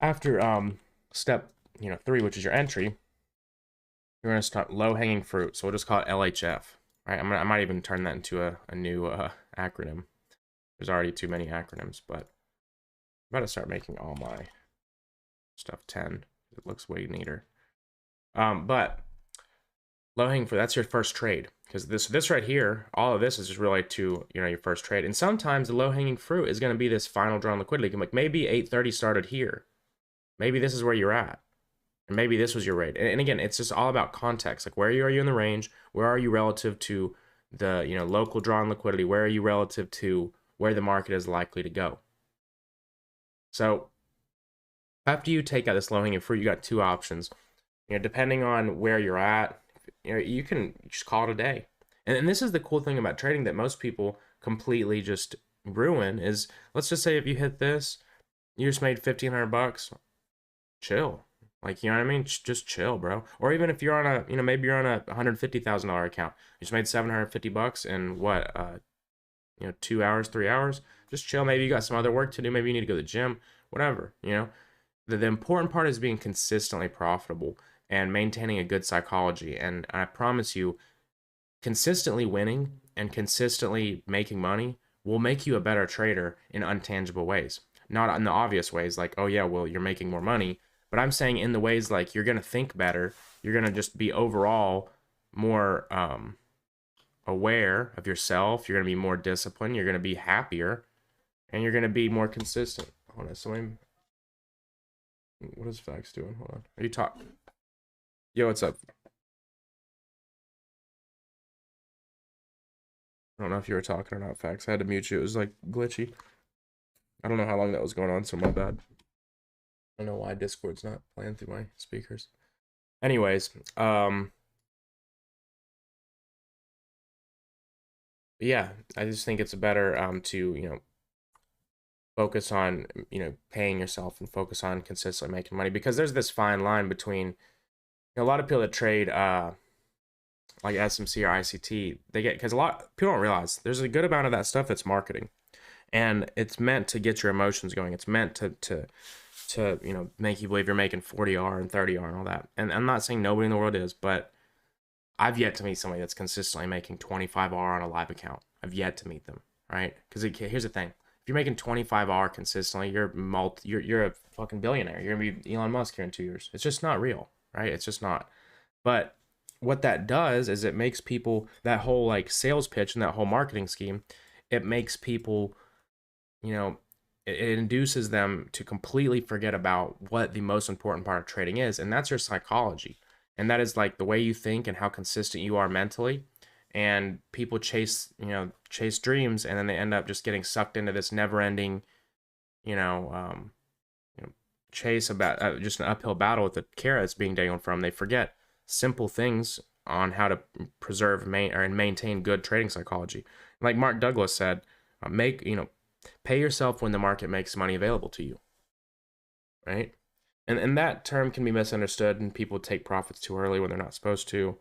after step 3, which is your entry, you're going to start low-hanging fruit. So we'll just call it LHF. Right? I might even turn that into a new acronym. There's already too many acronyms, but I'm about to start making all my stuff 10. It looks way neater. But low-hanging fruit, that's your first trade. Because this right here, all of this is just related to your first trade. And sometimes the low-hanging fruit is going to be this final draw on liquidity. Like maybe 830 started here. Maybe this is where you're at. And maybe this was your rate. And again, it's just all about context. Like where are you in the range? Where are you relative to the local draw on liquidity? Where are you relative to where the market is likely to go? So after you take out this low-hanging fruit, you got two options. Depending on where you're at, you can just call it a day. And this is the cool thing about trading that most people completely just ruin is, let's just say if you hit this, you just made $1,500, chill. Like, you know what I mean? Just chill, bro. Or even if you're on a, maybe you're on a $150,000 account, you just made $750 in what, 2 hours, 3 hours, just chill. Maybe you got some other work to do. Maybe you need to go to the gym, whatever, The important part is being consistently profitable and maintaining a good psychology. And I promise you, consistently winning and consistently making money will make you a better trader in untangible ways. Not in the obvious ways like, oh yeah, well, you're making more money. But I'm saying in the ways like you're going to think better. You're going to just be overall more aware of yourself. You're going to be more disciplined. You're going to be happier, and you're going to be more consistent. Hold on, somebody. What is Fax doing? Hold on. Are you talking? Yo, what's up? I don't know if you were talking or not, Fax. I had to mute you. It was like glitchy. I don't know how long that was going on, so my bad. I don't know why Discord's not playing through my speakers. Anyways, yeah, I just think it's better to, focus on, paying yourself and focus on consistently making money, because there's this fine line between a lot of people that trade like SMC or ICT, they get, because a lot people don't realize there's a good amount of that stuff that's marketing, and it's meant to get your emotions going. It's meant to make you believe you're making 40R and 30R and all that. And I'm not saying nobody in the world is, but I've yet to meet somebody that's consistently making 25R on a live account. I've yet to meet them, right? Because here's the thing: if you're making 25R consistently, you're a fucking billionaire. You're gonna be Elon Musk here in 2 years. It's just not real, right? It's just not. But what that does is it makes people, that whole like sales pitch and that whole marketing scheme, it makes people, it induces them to completely forget about what the most important part of trading is, and that's your psychology. And that is like the way you think and how consistent you are mentally. And people chase dreams, and then they end up just getting sucked into this never-ending, chase about just an uphill battle with the carrot that's being dangled from. They forget simple things on how to preserve and maintain good trading psychology. Like Mark Douglas said, pay yourself when the market makes money available to you, right? And that term can be misunderstood, and people take profits too early when they're not supposed to.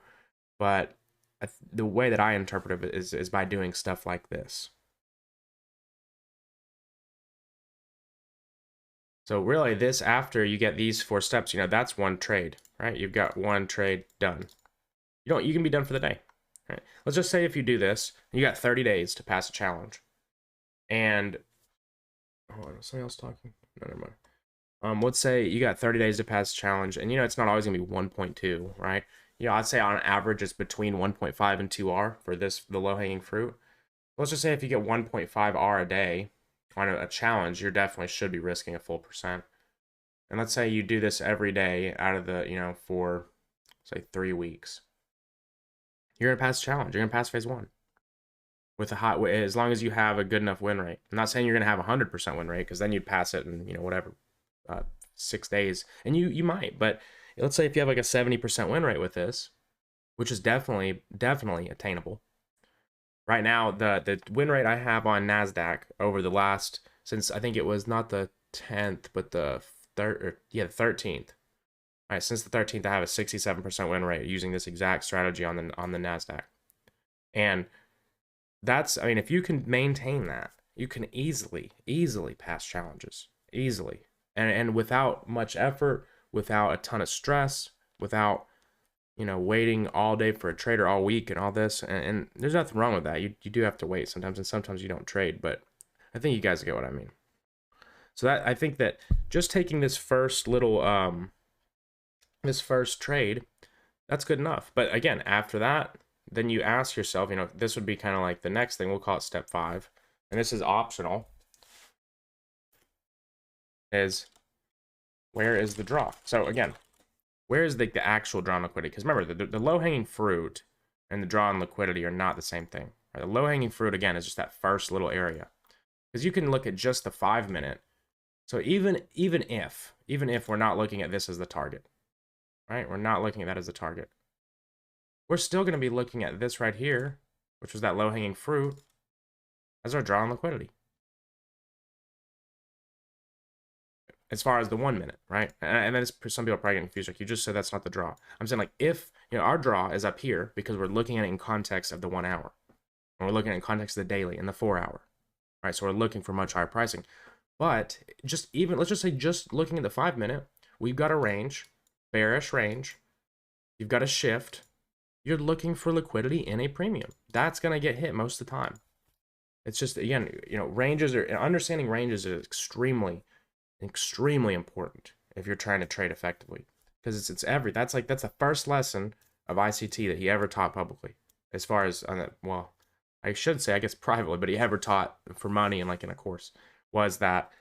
But the way that I interpret it is by doing stuff like this. So really, this, after you get these 4 steps, that's one trade, right? You've got one trade done. You can be done for the day, right? Let's just say if you do this, you got 30 days to pass a challenge. And hold on, somebody else talking? No, never mind. Let's say you got 30 days to pass a challenge, and it's not always gonna be 1.2, right? I'd say on average it's between 1.5 and 2R for the low-hanging fruit. Let's just say if you get 1.5R a day on a challenge, you definitely should be risking a full percent. And let's say you do this every day out of the, for say 3 weeks. You're gonna pass the challenge. You're gonna pass phase 1 with as long as you have a good enough win rate. I'm not saying you're gonna have 100% win rate, because then you'd pass it in whatever 6 days, and you might. But let's say if you have like a 70% win rate with this, which is definitely attainable. Right now, the win rate I have on NASDAQ over the last, since I think it was not the 10th, but the 13th. All right, since the 13th, I have a 67% win rate using this exact strategy on the NASDAQ. And that's, if you can maintain that, you can easily pass challenges, easily. And without much effort, without a ton of stress, without, waiting all day for a trader all week and all this. And there's nothing wrong with that. You do have to wait sometimes, and sometimes you don't trade, but I think you guys get what I mean. So I think that just taking this first little, this first trade, that's good enough. But again, after that, then you ask yourself, this would be kind of like the next thing. We'll call it step 5. And this is optional. Is where is the draw? So again, where is the actual draw on liquidity? Because remember, the low-hanging fruit and the draw on liquidity are not the same thing. Right? The low-hanging fruit, again, is just that first little area. Because you can look at just the 5-minute. So even if we're not looking at this as the target, right? We're not looking at that as the target. We're still going to be looking at this right here, which was that low-hanging fruit, as our draw on liquidity. As far as the 1 minute, right? And then some people are probably getting confused. Like, you just said that's not the draw. I'm saying, like, if, our draw is up here because we're looking at it in context of the 1 hour. And we're looking at it in context of the daily and the 4 hour. Right? So we're looking for much higher pricing. But let's just say just looking at the 5-minute, we've got a range, bearish range. You've got a shift. You're looking for liquidity in a premium. That's going to get hit most of the time. It's just, again, understanding ranges is extremely important if you're trying to trade effectively, because that's the first lesson of ICT that he ever taught publicly, as far as well, I should say, I guess privately, but he ever taught for money and like in a course, was that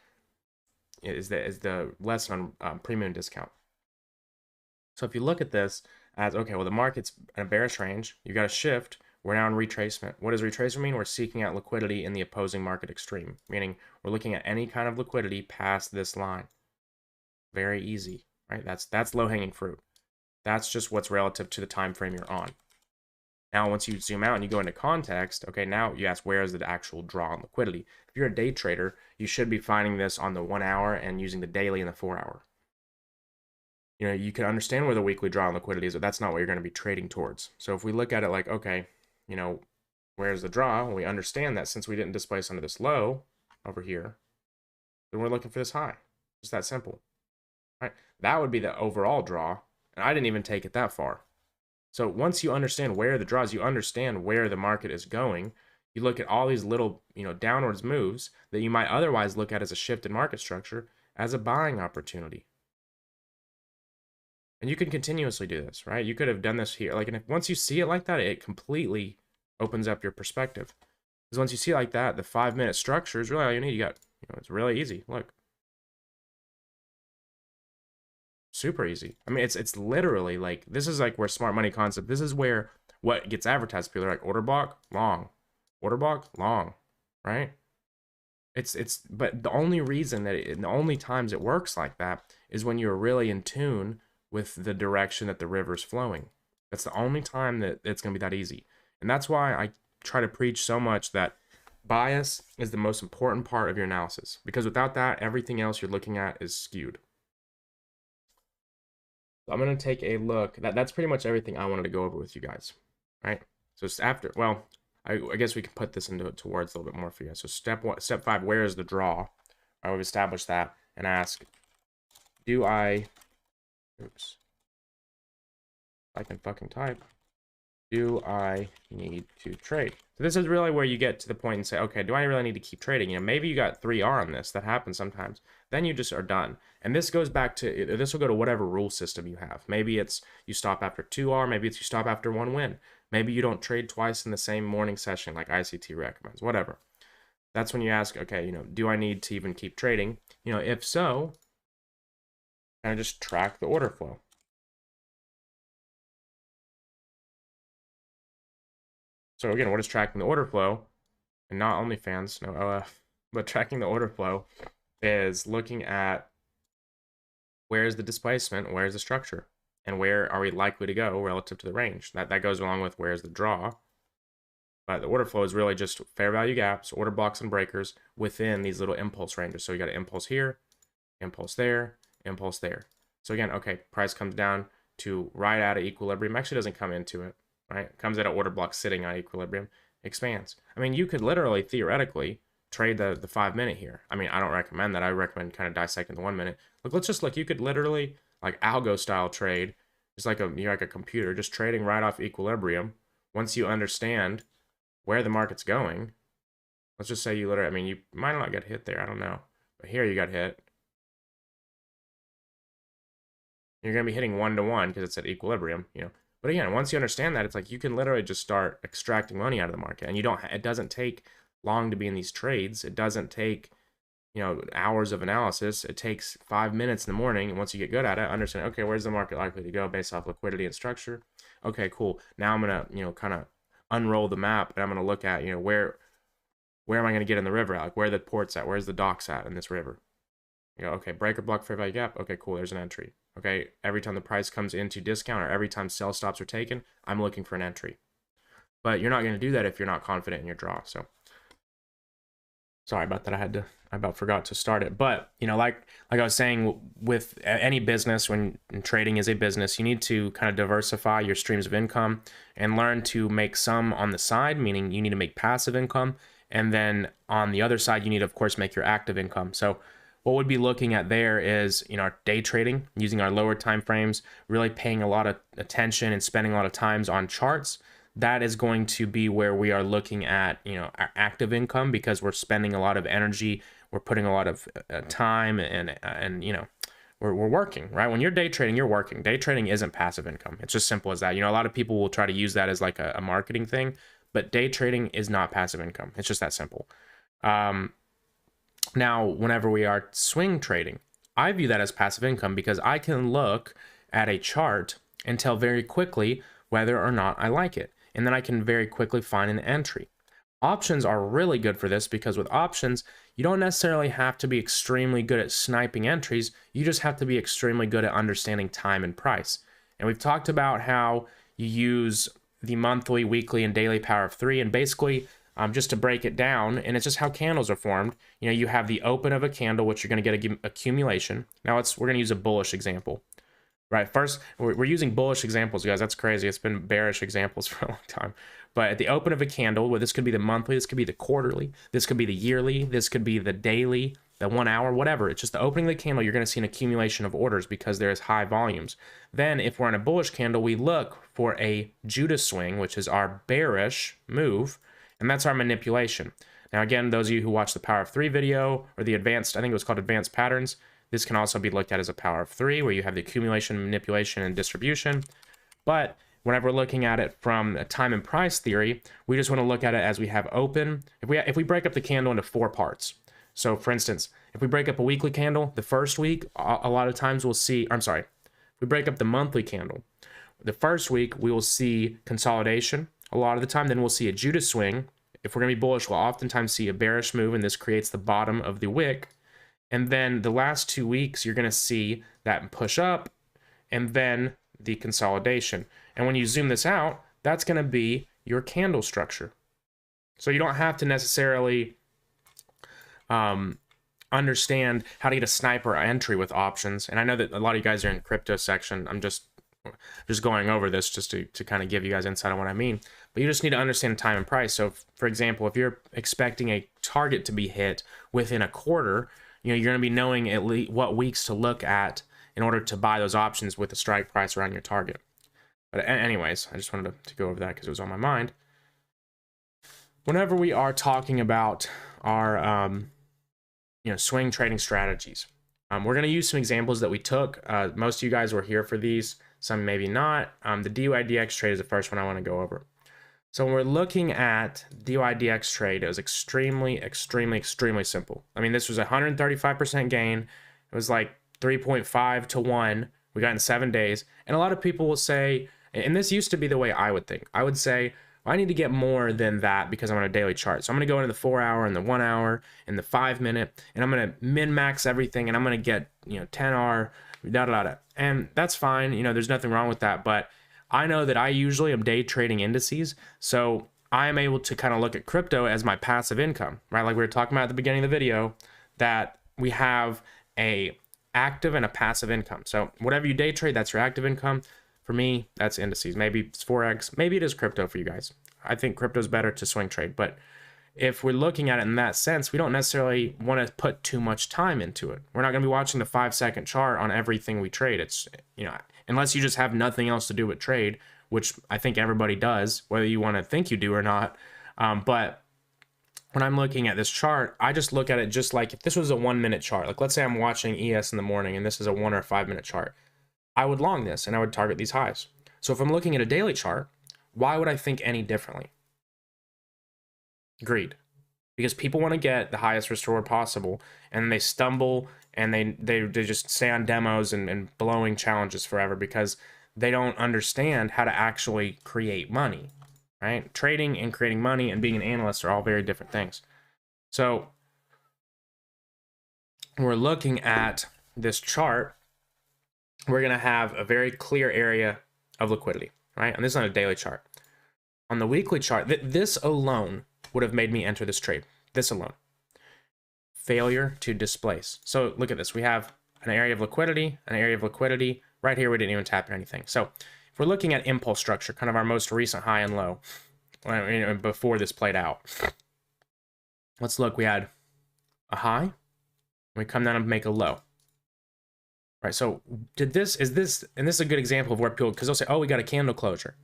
is the lesson on premium discount. So if you look at this as, okay, well, the market's in a bearish range, you got a shift, we're now in retracement. What does retracement mean? We're seeking out liquidity in the opposing market extreme, meaning we're looking at any kind of liquidity past this line. Very easy, right? That's low-hanging fruit. That's just what's relative to the time frame you're on. Now, once you zoom out and you go into context, okay, now you ask, where is the actual draw on liquidity? If you're a day trader, you should be finding this on the 1 hour and using the daily and the 4 hour. You know, you can understand where the weekly draw on liquidity is, but that's not what you're going to be trading towards. So if we look at it like, okay, you know, where's the draw? Well, we understand that since we didn't displace under this low over here, then we're looking for this high. Just that simple. Right? That would be the overall draw, and I didn't even take it that far. So once you understand where the draws, you understand where the market is going, you look at all these little, you know, downwards moves that you might otherwise look at as a shift in market structure as a buying opportunity. And you can continuously do this, right? You could have done this here. Like, and if once you see it like that, it completely opens up your perspective. Because once you see it like that, the 5-minute structure is really all you need. You got, you know, it's really easy. Look. Super easy. I mean, it's literally like, this is like where smart money concept, this is where what gets advertised. People are like, order block, long. Order block, long, right? But the only reason that the only times it works like that is when you're really in tune with the direction that the river's flowing. That's the only time that it's going to be that easy. And that's why I try to preach so much that bias is the most important part of your analysis, because without that, everything else you're looking at is skewed. So I'm going to take a look. That's pretty much everything I wanted to go over with you guys, right? So it's after, well, I guess we can put this into towards a little bit more for you guys. So step 5, where is the draw? I would establish that and ask, do I, oops, I can fucking type, do I need to trade? So this is really where you get to the point and say, okay, do I really need to keep trading? You know, maybe you got 3R on this. That happens sometimes. Then you just are done. And this goes back to, this will go to whatever rule system you have. Maybe it's you stop after 2R. Maybe it's you stop after 1 win. Maybe you don't trade twice in the same morning session like ICT recommends, whatever. That's when you ask, okay, you know, do I need to even keep trading? You know, if so, kind of just track the order flow. So again, what is tracking the order flow? And not OnlyFans, no OF, but tracking the order flow is looking at where's the displacement, where's the structure, and where are we likely to go relative to the range. That goes along with where's the draw. But the order flow is really just fair value gaps, order blocks, and breakers within these little impulse ranges. So you got an impulse here, impulse there, impulse there. So again, okay, price comes down to right at equilibrium. Actually doesn't come into it, right? It comes at an order block sitting at equilibrium, expands. I mean, you could literally, theoretically, trade the 5-minute here. I mean, I don't recommend that. I recommend kind of dissecting the 1 minute. Look, let's just look. You could literally, like algo style trade, it's like you're like a computer, just trading right off equilibrium. Once you understand where the market's going, let's just say you literally, I mean, you might not get hit there, I don't know. But here you got hit. You're going to be hitting 1-to-1 because it's at equilibrium, you know. But again, once you understand that, it's like you can literally just start extracting money out of the market. And you don't, it doesn't take long to be in these trades. It doesn't take, you know, hours of analysis. It takes 5 minutes in the morning. And once you get good at it, understand, okay, where's the market likely to go based off liquidity and structure? Okay, cool. Now I'm going to, you know, kind of unroll the map, and I'm going to look at, you know, where am I going to get in the river at? Like, where are the ports at? Where's the docks at in this river? You go, okay, breaker block, fair value gap. Okay, cool, there's an entry. Okay, every time the price comes into discount or every time sell stops are taken, I'm looking for an entry. But you're not going to do that if you're not confident in your draw. So sorry about that. I about forgot to start it. But, you know, like I was saying, with any business, when trading is a business, you need to kind of diversify your streams of income and learn to make some on the side, meaning you need to make passive income. And then on the other side, you need to, of course, make your active income. So what we'd be looking at there is, you know, our day trading, using our lower time frames, really paying a lot of attention and spending a lot of times on charts. That is going to be where we are looking at, you know, our active income, because we're spending a lot of energy, we're putting a lot of time and you know, we're working, right? When you're day trading, you're working. Day trading isn't passive income. It's just simple as that. You know, a lot of people will try to use that as like a marketing thing, but day trading is not passive income. It's just that simple. Now, whenever we are swing trading, I view that as passive income because I can look at a chart and tell very quickly whether or not I like it. And then I can very quickly find an entry. Options are really good for this because with options, you don't necessarily have to be extremely good at sniping entries. You just have to be extremely good at understanding time and price. And we've talked about how you use the monthly, weekly, and daily power of 3. And basically, just to break it down, and it's just how candles are formed. You know, you have the open of a candle, which you're going to get accumulation. Now we're going to use a bullish example. Right, first, we're using bullish examples, guys. That's crazy. It's been bearish examples for a long time. But at the open of a candle, well, this could be the monthly, this could be the quarterly, this could be the yearly, this could be the daily, the 1 hour, whatever. It's just the opening of the candle, you're going to see an accumulation of orders because there's high volumes. Then if we're in a bullish candle, we look for a Judas swing, which is our bearish move, and that's our manipulation. Now, again, those of you who watched the Power of 3 video or the advanced, I think it was called Advanced Patterns, this can also be looked at as a power of 3, where you have the accumulation, manipulation, and distribution. But whenever we're looking at it from a time and price theory, we just want to look at it as we have open. If we break up the candle into 4 parts. So for instance, if we break up a weekly candle, the first week, a lot of times we'll see, if we break up the monthly candle, the first week we will see consolidation a lot of the time. Then we'll see a Judas swing. If we're going to be bullish, we'll oftentimes see a bearish move, and this creates the bottom of the wick. And then the last 2 weeks, you're going to see that push up and then the consolidation. And when you zoom this out, that's going to be your candle structure. So you don't have to necessarily understand how to get a sniper entry with options. And I know that a lot of you guys are in crypto section. I'm just going over this just to kind of give you guys insight on what I mean. But you just need to understand time and price. So for example, if you're expecting a target to be hit within a quarter, you know, you're going to be knowing at least what weeks to look at in order to buy those options with a strike price around your target. But anyways, I just wanted to go over that because it was on my mind. Whenever we are talking about our swing trading strategies, we're going to use some examples that we took. Most of you guys were here for these, some maybe not. The DYDX trade is the first one I want to go over. So when we're looking at DYDX trade, it was extremely simple. I mean, this was 135% gain. It was like 3.5 to 1. We got in 7 days. And a lot of people will say, and this used to be the way I would think. I would say, well, I need to get more than that because I'm on a daily chart. So I'm going to go into the 4 hour and the 1 hour and the 5 minute, and I'm going to min max everything, and I'm going to get 10R, and that's fine. There's nothing wrong with that, but I know that I usually am day trading indices, so I am able to kind of look at crypto as my passive income, right? Like we were talking about at the beginning of the video, that we have a active and a passive income. So whatever you day trade, that's your active income. For me, that's indices. Maybe it's Forex. Maybe it is crypto for you guys. I think crypto is better to swing trade, but if we're looking at it in that sense, we don't necessarily want to put too much time into it. We're not going to be watching the 5-second chart on everything we trade. It's, unless you just have nothing else to do but trade, which I think everybody does, whether you want to think you do or not. But when I'm looking at this chart, I just look at it just like if this was a 1 minute chart. Like let's say I'm watching ES in the morning and this is a 1 or 5 minute chart. I would long this and I would target these highs. So if I'm looking at a daily chart, why would I think any differently? Greed. Because people want to get the highest risk reward possible, and they stumble and they just stay on demos and blowing challenges forever because they don't understand how to actually create money, right? Trading and creating money and being an analyst are all very different things. So we're looking at this chart, we're going to have a very clear area of liquidity, right? And this is on a daily chart. On the weekly chart, this alone would have made me enter this trade. This alone. Failure to displace. So look at this. We have an area of liquidity, an area of liquidity. Right here, we didn't even tap anything. So if we're looking at impulse structure, kind of our most recent high and low, before this played out. Let's look. We had a high, and we come down and make a low. Right, so and this is a good example of where people, because they'll say, oh, we got a candle closure.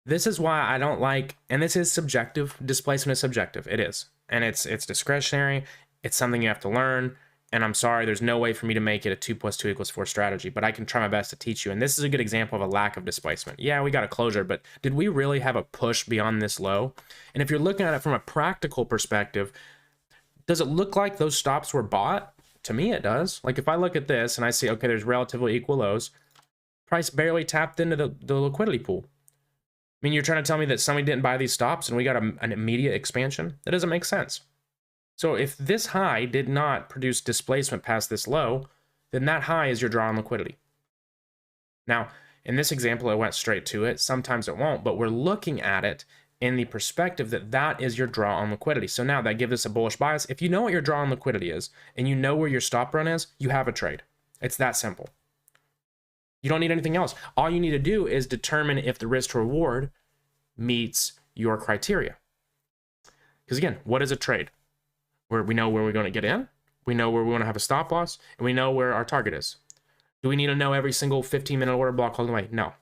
This is why I don't like, and this is subjective, displacement is subjective, it is. And it's discretionary, it's something you have to learn, And I'm sorry, there's no way for me to make it a 2 + 2 = 4 strategy, but I can try my best to teach you. And this is a good example of a lack of displacement. Yeah, we got a closure, but did we really have a push beyond this low? And if you're looking at it from a practical perspective, does it look like those stops were bought? To me, it does. Like if I look at this and I see, okay, there's relatively equal lows, price barely tapped into the liquidity pool. I mean, you're trying to tell me that somebody didn't buy these stops and we got an immediate expansion? That doesn't make sense. So if this high did not produce displacement past this low, then that high is your draw on liquidity. Now, in this example, it went straight to it. Sometimes it won't, but we're looking at it in the perspective that that is your draw on liquidity. So now that gives us a bullish bias. If you know what your draw on liquidity is and you know where your stop run is, you have a trade. It's that simple. You don't need anything else. All you need to do is determine if the risk to reward meets your criteria. Because again, what is a trade? Where we know where we're going to get in, we know where we want to have a stop loss, and we know where our target is. Do we need to know every single 15-minute order block all the way? No.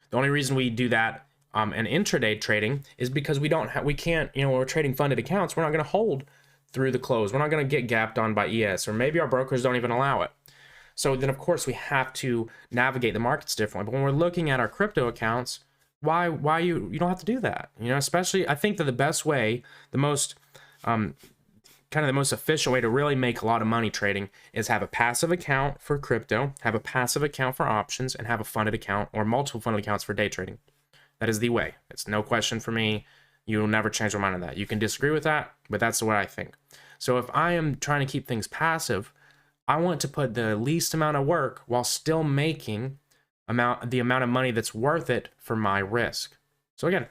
The only reason we do that in intraday trading is because we can't, when we're trading funded accounts, we're not going to hold through the close. We're not going to get gapped on by ES, or maybe our brokers don't even allow it. So then, of course, we have to navigate the markets differently. But when we're looking at our crypto accounts, why you don't have to do that? Especially, I think that the best way, the most kind of the most efficient way to really make a lot of money trading is have a passive account for crypto, have a passive account for options, and have a funded account or multiple funded accounts for day trading. That is the way. It's no question for me. You will never change my mind on that. You can disagree with that, but that's the way I think. So if I am trying to keep things passive, I want to put the least amount of work while still making the amount of money that's worth it for my risk. So again,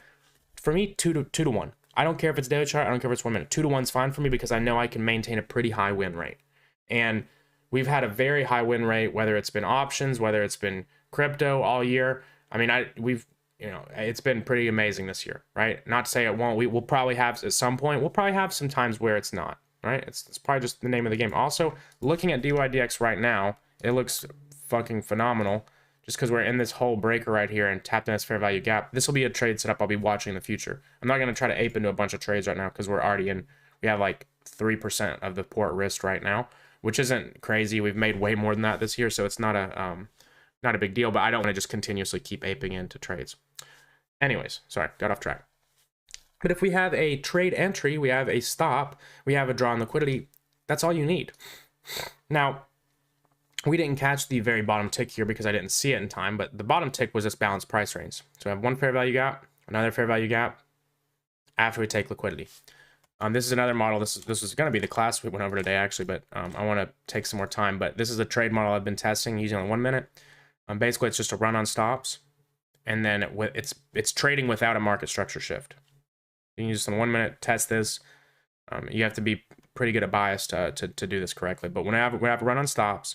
for me, 2 to 1. I don't care if it's daily chart. I don't care if it's 1 minute. 2 to 1 is fine for me because I know I can maintain a pretty high win rate. And we've had a very high win rate, whether it's been options, whether it's been crypto all year. I mean, it's been pretty amazing this year, right? Not to say it won't. We'll probably have at some point. We'll probably have some times where it's not, right? It's probably just the name of the game. Also, looking at DYDX right now, it looks fucking phenomenal. Just because we're in this whole breaker right here and tapped in this fair value gap. This will be a trade setup I'll be watching in the future. I'm not going to try to ape into a bunch of trades right now because we have like 3% of the port risk right now, which isn't crazy. We've made way more than that this year, so it's not a big deal, but I don't want to just continuously keep aping into trades. Anyways, sorry, got off track. But if we have a trade entry, we have a stop, we have a draw on liquidity, that's all you need. Now, we didn't catch the very bottom tick here because I didn't see it in time, but the bottom tick was this balanced price range. So I have one fair value gap, another fair value gap after we take liquidity. This is another model. This is going to be the class we went over today, actually, but I want to take some more time. But this is a trade model I've been testing using on 1 minute. Basically, it's just a run on stops, and then it's trading without a market structure shift. You can use this on 1 minute, test this. You have to be pretty good at bias to do this correctly. But when I have a run on stops,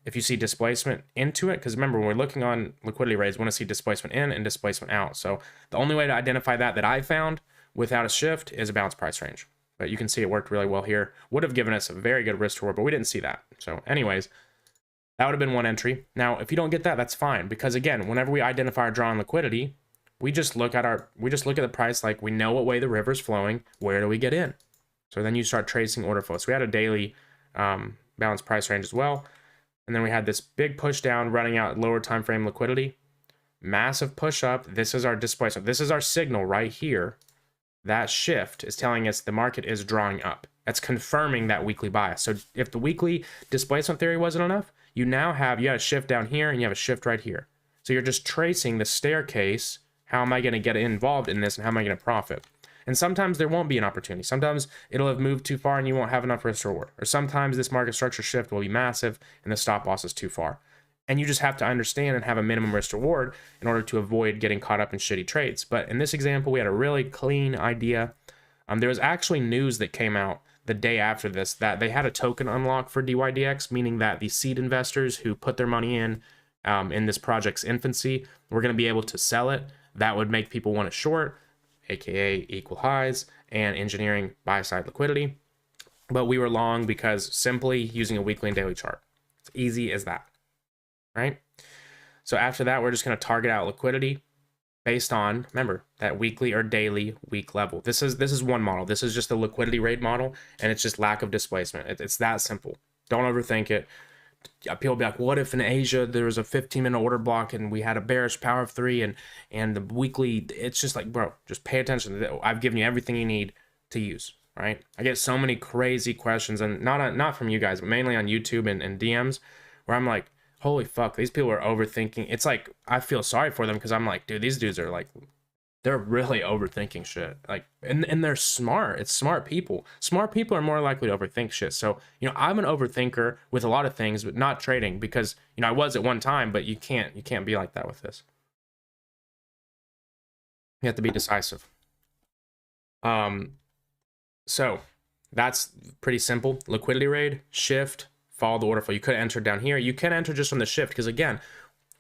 if you see displacement into it, because remember, when we're looking on liquidity rates, we want to see displacement in and displacement out. So the only way to identify that I found without a shift is a balanced price range. But you can see it worked really well here. Would have given us a very good risk reward, but we didn't see that. So anyways, that would have been one entry. Now, if you don't get that, that's fine. Because again, whenever we identify our draw on liquidity, we just look at the price like we know what way the river's flowing. Where do we get in? So then you start tracing order flow. So we had a daily balanced price range as well. And then we had this big push down running out lower time frame liquidity. Massive push up. This is our displacement. This is our signal right here. That shift is telling us the market is drawing up. That's confirming that weekly bias. So if the weekly displacement theory wasn't enough, you had a shift down here and you have a shift right here. So you're just tracing the staircase. How am I going to get involved in this and how am I going to profit? And sometimes there won't be an opportunity. Sometimes it'll have moved too far and you won't have enough risk to reward. Or sometimes this market structure shift will be massive and the stop loss is too far. And you just have to understand and have a minimum risk to reward in order to avoid getting caught up in shitty trades. But in this example, we had a really clean idea. There was actually news that came out the day after this that they had a token unlock for DYDX, meaning that the seed investors who put their money in this project's infancy were going to be able to sell it. That would make people want to short, aka equal highs, and engineering buy-side liquidity. But we were long because simply using a weekly and daily chart. It's easy as that, right? So after that, we're just going to target out liquidity. based on, remember, that weekly or daily week level. This is one model. This is just the liquidity rate model, and it's just lack of displacement. It's that simple. Don't overthink it. People be like, what if in Asia there was a 15-minute order block and we had a bearish power of 3 and the weekly? It's just like, bro, just pay attention. I've given you everything you need to use, right? I get so many crazy questions, and not from you guys, but mainly on YouTube and DMs, where I'm like, holy fuck, these people are overthinking. It's like, I feel sorry for them, because I'm like, dude, these dudes are like, they're really overthinking shit. Like, and they're smart. It's smart people. Smart people are more likely to overthink shit. So, you know, I'm an overthinker with a lot of things, but not trading, because, you know, I was at one time, but you can't be like that with this. You have to be decisive. So that's pretty simple. Liquidity rate, shift, follow the order flow. You could enter down here. You can enter just from the shift, because again,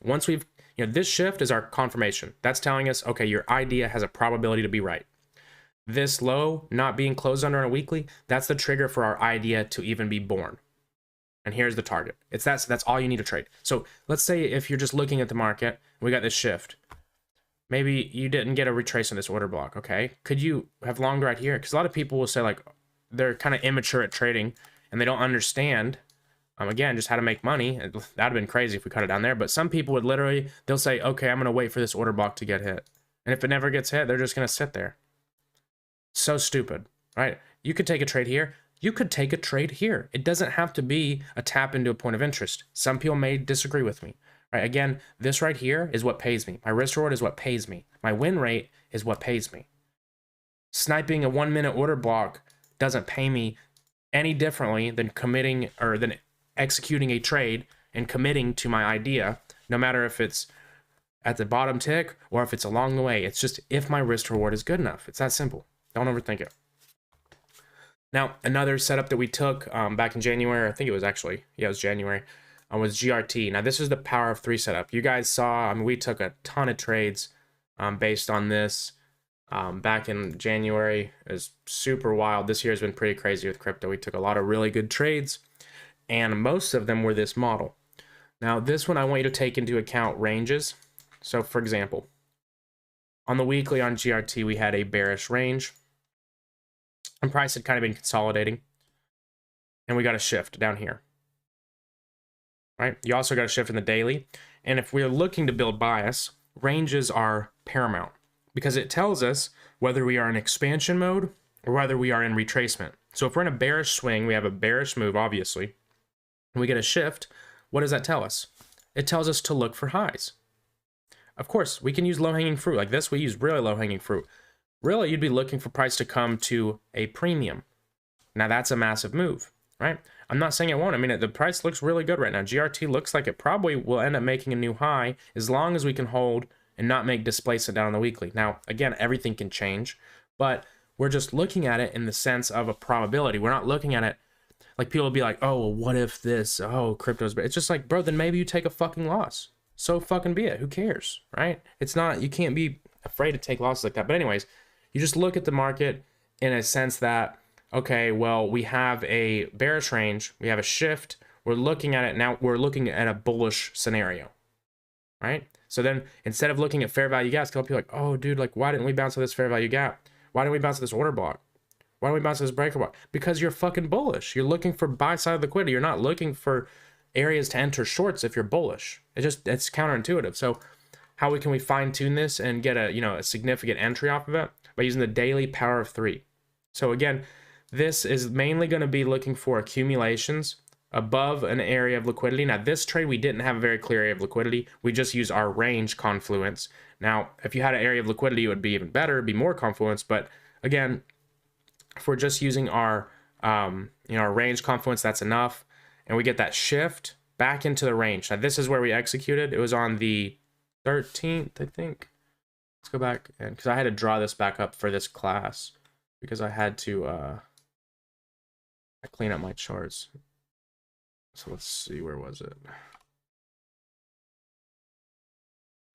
once we've, you know, this shift is our confirmation. That's telling us, okay, your idea has a probability to be right. This low not being closed under on a weekly, that's the trigger for our idea to even be born. And here's the target. That's all you need to trade. So let's say if you're just looking at the market, we got this shift. Maybe you didn't get a retrace on this order block, okay? Could you have longer right here? Because a lot of people will say, like, they're kind of immature at trading and they don't understand, again, just how to make money. That'd have been crazy if we cut it down there. But some people would literally, they'll say, okay, I'm going to wait for this order block to get hit. And if it never gets hit, they're just going to sit there. So stupid, right? You could take a trade here. You could take a trade here. It doesn't have to be a tap into a point of interest. Some people may disagree with me. Right, again, this right here is what pays me. My risk reward is what pays me. My win rate is what pays me. Sniping a 1-minute order block doesn't pay me any differently than committing or than executing a trade and committing to my idea, no matter if it's at the bottom tick or if it's along the way. It's just if my risk reward is good enough. It's that simple. Don't overthink it. Now, another setup that we took back in January, I think it was actually, yeah, it was January, was GRT. Now, this is the power of 3 setup. You guys saw, I mean, we took a ton of trades based on this back in January. It was super wild. This year has been pretty crazy with crypto. We took a lot of really good trades, and most of them were this model. Now, this one I want you to take into account ranges. So, for example, on the weekly on GRT, we had a bearish range, and price had kind of been consolidating, and we got a shift down here. Right? You also got a shift in the daily. And if we're looking to build bias, ranges are paramount, because it tells us whether we are in expansion mode or whether we are in retracement. So if we're in a bearish swing, we have a bearish move, obviously, and we get a shift, what does that tell us? It tells us to look for highs. Of course, we can use low-hanging fruit. Like this, we use really low-hanging fruit. Really, you'd be looking for price to come to a premium. Now, that's a massive move, right? I'm not saying it won't. I mean, the price looks really good right now. GRT looks like it probably will end up making a new high as long as we can hold and not make displacement down on the weekly. Now, again, everything can change, but we're just looking at it in the sense of a probability. We're not looking at it like people will be like, oh, well, what if this? Oh, crypto's bad. It's just like, bro, then maybe you take a fucking loss. So fucking be it. Who cares, right? It's not, you can't be afraid to take losses like that. But anyways, you just look at the market in a sense that, okay, well, we have a bearish range, we have a shift, we're looking at it now, we're looking at a bullish scenario, right? So then instead of looking at fair value gaps, people be like, oh, dude, like, why didn't we bounce to this fair value gap? Why didn't we bounce to this order block? Why didn't we bounce to this breaker block? Because you're fucking bullish. You're looking for buy side liquidity. You're not looking for areas to enter shorts if you're bullish. It's counterintuitive. So how can we fine tune this and get a significant entry off of it? By using the daily power of 3. So again, this is mainly going to be looking for accumulations above an area of liquidity. Now, this trade, we didn't have a very clear area of liquidity. We just use our range confluence. Now, if you had an area of liquidity, it would be even better, it'd be more confluence. But again, if we're just using our, our range confluence, that's enough. And we get that shift back into the range. Now, this is where we executed. It was on the 13th, I think. Let's go back, and because I had to draw this back up for this class, because I had to clean up my charts. So let's see, where was it?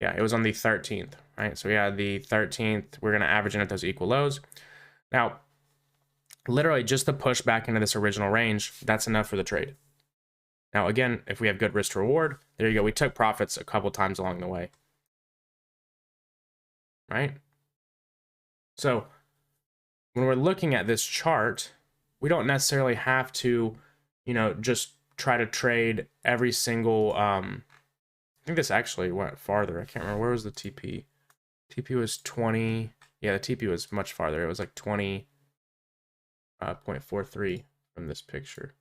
Yeah, it was on the 13th, right? So yeah, the 13th, we're going to average in at those equal lows. Now, literally just to push back into this original range, that's enough for the trade. Now, again, if we have good risk to reward, there you go. We took profits a couple times along the way. right? So when we're looking at this chart, we don't necessarily have to, you know, just try to trade every single, I think this actually went farther. I can't remember. Where was the TP? TP was 20. Yeah, the TP was much farther. It was like 20.43 from this picture.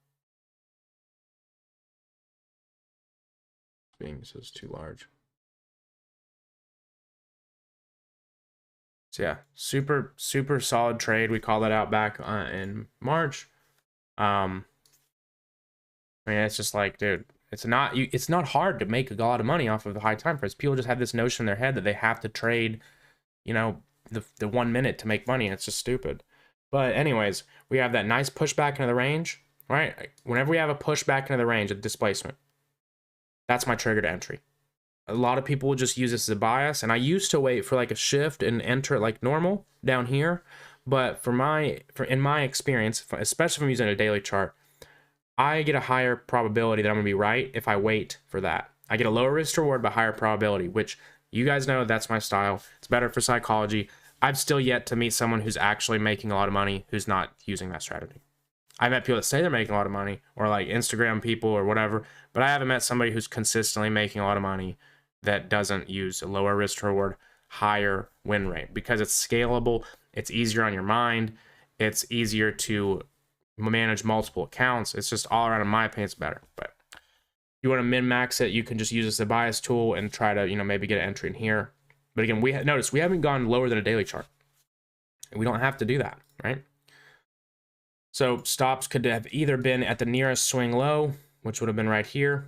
Being so it's too large. So yeah, super solid trade. We called that out back in March. I mean, it's just like, dude, it's not hard to make a lot of money off of the high time frames. People just have this notion in their head that they have to trade, you know, the 1 minute to make money, and it's just stupid. But anyways, we have that nice pushback into the range, right? Whenever we have a pushback into the range of displacement, that's my trigger to entry. A lot of people will just use this as a bias, and I used to wait for like a shift and enter it like normal down here. But in my experience, especially if I'm using a daily chart, I get a higher probability that I'm gonna be right if I wait for that. I get a lower risk to reward but higher probability, which you guys know that's my style. It's better for psychology. I've still yet to meet someone who's actually making a lot of money who's not using that strategy. I've met people that say they're making a lot of money, or like Instagram people or whatever, but I haven't met somebody who's consistently making a lot of money that doesn't use a lower risk to reward, higher win rate, because it's scalable, it's easier on your mind, it's easier to manage multiple accounts. It's just all around, in my opinion, it's better. But if you want to min-max it, you can just use this as a bias tool and try to, you know, maybe get an entry in here. But again, notice we haven't gone lower than a daily chart. And we don't have to do that, right? So stops could have either been at the nearest swing low, which would have been right here,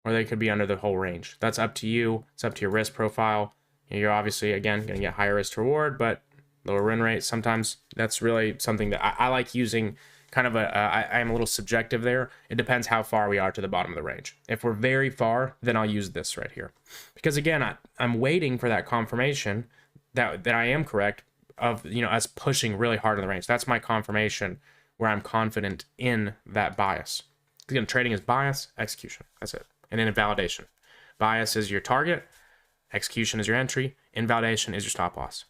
or they could be under the whole range. That's up to you. It's up to your risk profile. You're obviously, again, going to get higher risk to reward, but lower win rate. Sometimes that's really something that I like using. Kind of I am a little subjective there. It depends how far we are to the bottom of the range. If we're very far, then I'll use this right here. Because again, I'm waiting for that confirmation that I am correct of, you know, us pushing really hard in the range. That's my confirmation where I'm confident in that bias. Again, trading is bias, execution. That's it. And then invalidation. Bias is your target. Execution is your entry. Invalidation is your stop loss.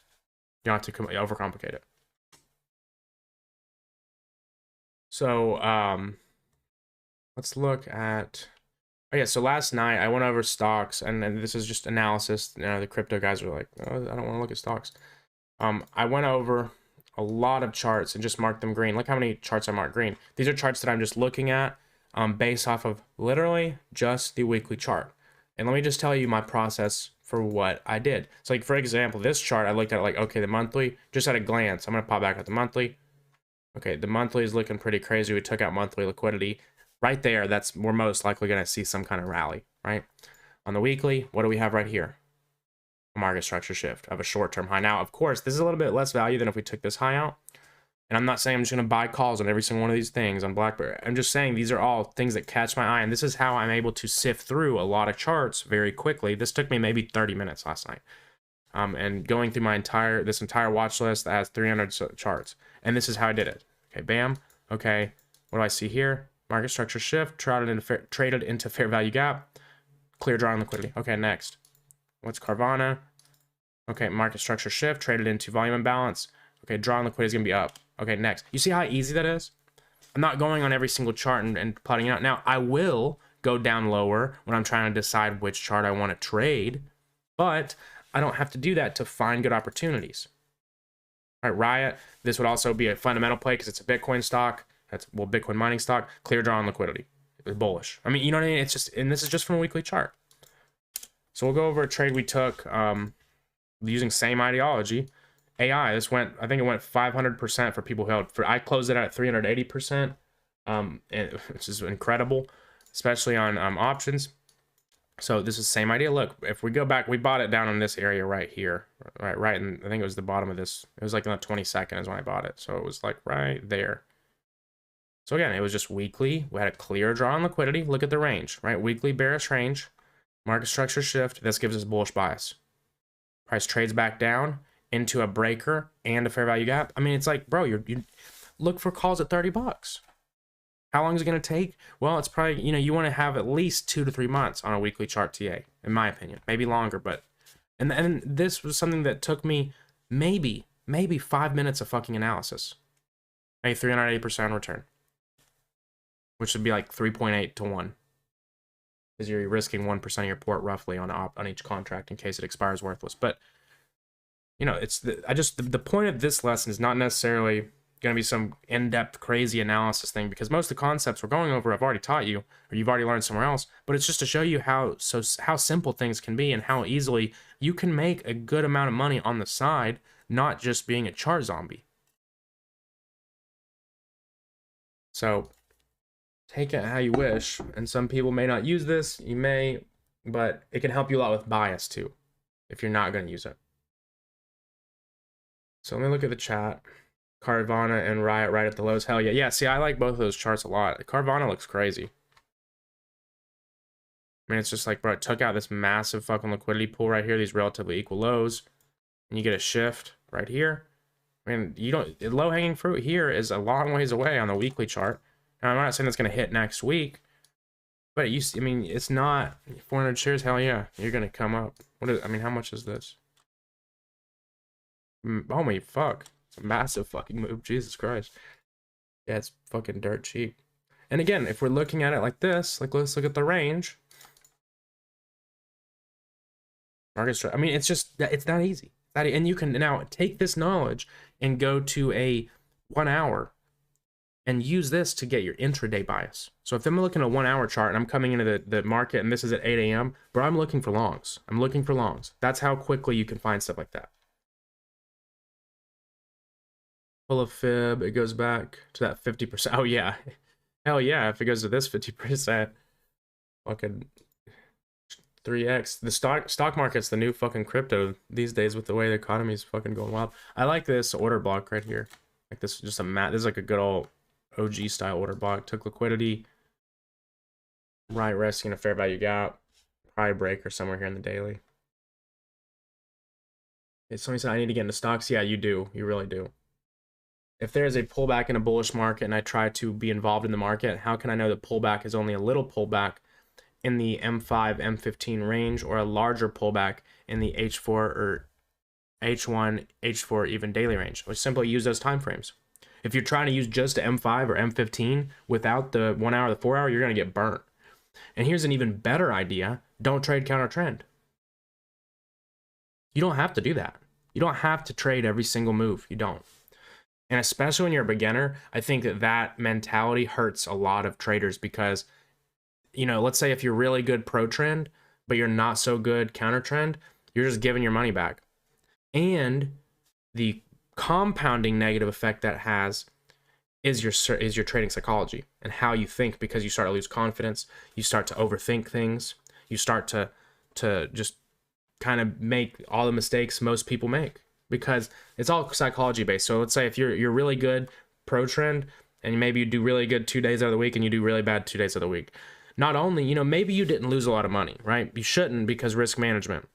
You don't have to overcomplicate it. So let's look at, oh yeah, so last night I went over stocks, and this is just analysis. You know, the crypto guys are like, oh, I don't want to look at stocks. I went over a lot of charts and just marked them green. Look how many charts I marked green. These are charts that I'm just looking at based off of literally just the weekly chart. And let me just tell you my process for what I did. So like, for example, this chart, I looked at it like, okay, the monthly, just at a glance, I'm going to pop back at the monthly. Okay, the monthly is looking pretty crazy. We took out monthly liquidity. Right there, we're most likely going to see some kind of rally, right? On the weekly, what do we have right here? A market structure shift of a short-term high. Now, of course, this is a little bit less value than if we took this high out. And I'm not saying I'm just going to buy calls on every single one of these things on BlackBerry. I'm just saying these are all things that catch my eye. And this is how I'm able to sift through a lot of charts very quickly. This took me maybe 30 minutes last night. And going through this entire watch list that has 300 charts. And this is how I did it. Okay, bam. Okay, what do I see here? Market structure shift, traded into fair value gap, clear drawing liquidity. Okay, next. What's Carvana? Okay, market structure shift, traded into volume imbalance. Okay, drawing liquidity is going to be up. Okay, next. You see how easy that is? I'm not going on every single chart and plotting it out. Now, I will go down lower when I'm trying to decide which chart I want to trade, but I don't have to do that to find good opportunities. All right, Riot, this would also be a fundamental play because it's a Bitcoin stock. Bitcoin mining stock. Clear draw on liquidity. It's bullish. I mean, you know what I mean? It's just, and this is just from a weekly chart. So we'll go over a trade we took using same ideology. AI, this went, I think it went 500% for people who held. I closed it at 380%, which is incredible, especially on options. So this is the same idea. Look, if we go back, we bought it down in this area right here, right, and I think it was the bottom of this. It was like in the 22nd is when I bought it, so it was like right there. So again, it was just weekly. We had a clear draw on liquidity. Look at the range, right? Weekly bearish range, market structure shift. This gives us bullish bias. Price trades back down into a breaker and a fair value gap. I mean, it's like, bro, you look for calls at 30 bucks. How long is it going to take? Well, it's probably, you know, you want to have at least 2 to 3 months on a weekly chart TA, in my opinion. Maybe longer, but And this was something that took me maybe 5 minutes of fucking analysis. A 380% return, which would be like 3.8 to 1, because you're risking 1% of your port roughly on each contract in case it expires worthless. But you know, it's the point of this lesson is not necessarily going to be some in-depth crazy analysis thing, because most of the concepts we're going over I've already taught you, or you've already learned somewhere else. But it's just to show you how simple things can be and how easily you can make a good amount of money on the side, not just being a chart zombie. So take it how you wish, and some people may not use this, you may, but it can help you a lot with bias too if you're not going to use it. So let me look at the chat. Carvana and Riot right at the lows. Hell yeah. Yeah, see, I like both of those charts a lot. Carvana looks crazy. I mean, it's just like, bro, it took out this massive fucking liquidity pool right here, these relatively equal lows, and you get a shift right here. I mean, you don't, low-hanging fruit here is a long ways away on the weekly chart. Now, I'm not saying it's going to hit next week, but I mean, it's not 400 shares. Hell yeah, you're going to come up. I mean, how much is this? Oh my fuck. It's a massive fucking move. Jesus Christ. Yeah, it's fucking dirt cheap. And again, if we're looking at it like this, like let's look at the range. I mean, it's just, it's not easy. And you can now take this knowledge and go to a 1 hour and use this to get your intraday bias. So if I'm looking at a 1 hour chart and I'm coming into the market and this is at 8 a.m., bro, I'm looking for longs. I'm looking for longs. That's how quickly you can find stuff like that. Full of fib, it goes back to that 50%. Oh yeah. Hell yeah, if it goes to this 50%, fucking 3x. The stock market's the new fucking crypto these days with the way the economy's fucking going wild. I like this order block right here. Like this is just this is like a good old OG style order block. Took liquidity, right, resting a fair value gap, probably breaker somewhere here in the daily. Somebody said I need to get into stocks. Yeah, you do. You really do. If there is a pullback in a bullish market and I try to be involved in the market, how can I know the pullback is only a little pullback in the M5, M15 range, or a larger pullback in the H4 or H1, H4 even daily range? We simply use those time frames. If you're trying to use just an M5 or M15 without the 1 hour or the 4 hour, you're going to get burnt. And here's an even better idea. Don't trade counter trend. You don't have to do that. You don't have to trade every single move. You don't. And especially when you're a beginner, I think that mentality hurts a lot of traders because, you know, let's say if you're really good pro trend, but you're not so good counter trend, you're just giving your money back. And the compounding negative effect that has is your trading psychology and how you think, because you start to lose confidence, you start to overthink things, you start to just kind of make all the mistakes most people make, because it's all psychology based. So let's say if you're really good pro trend and maybe you do really good 2 days out of the week and you do really bad 2 days of the week. Not only, you know, maybe you didn't lose a lot of money, right? You shouldn't, because risk management.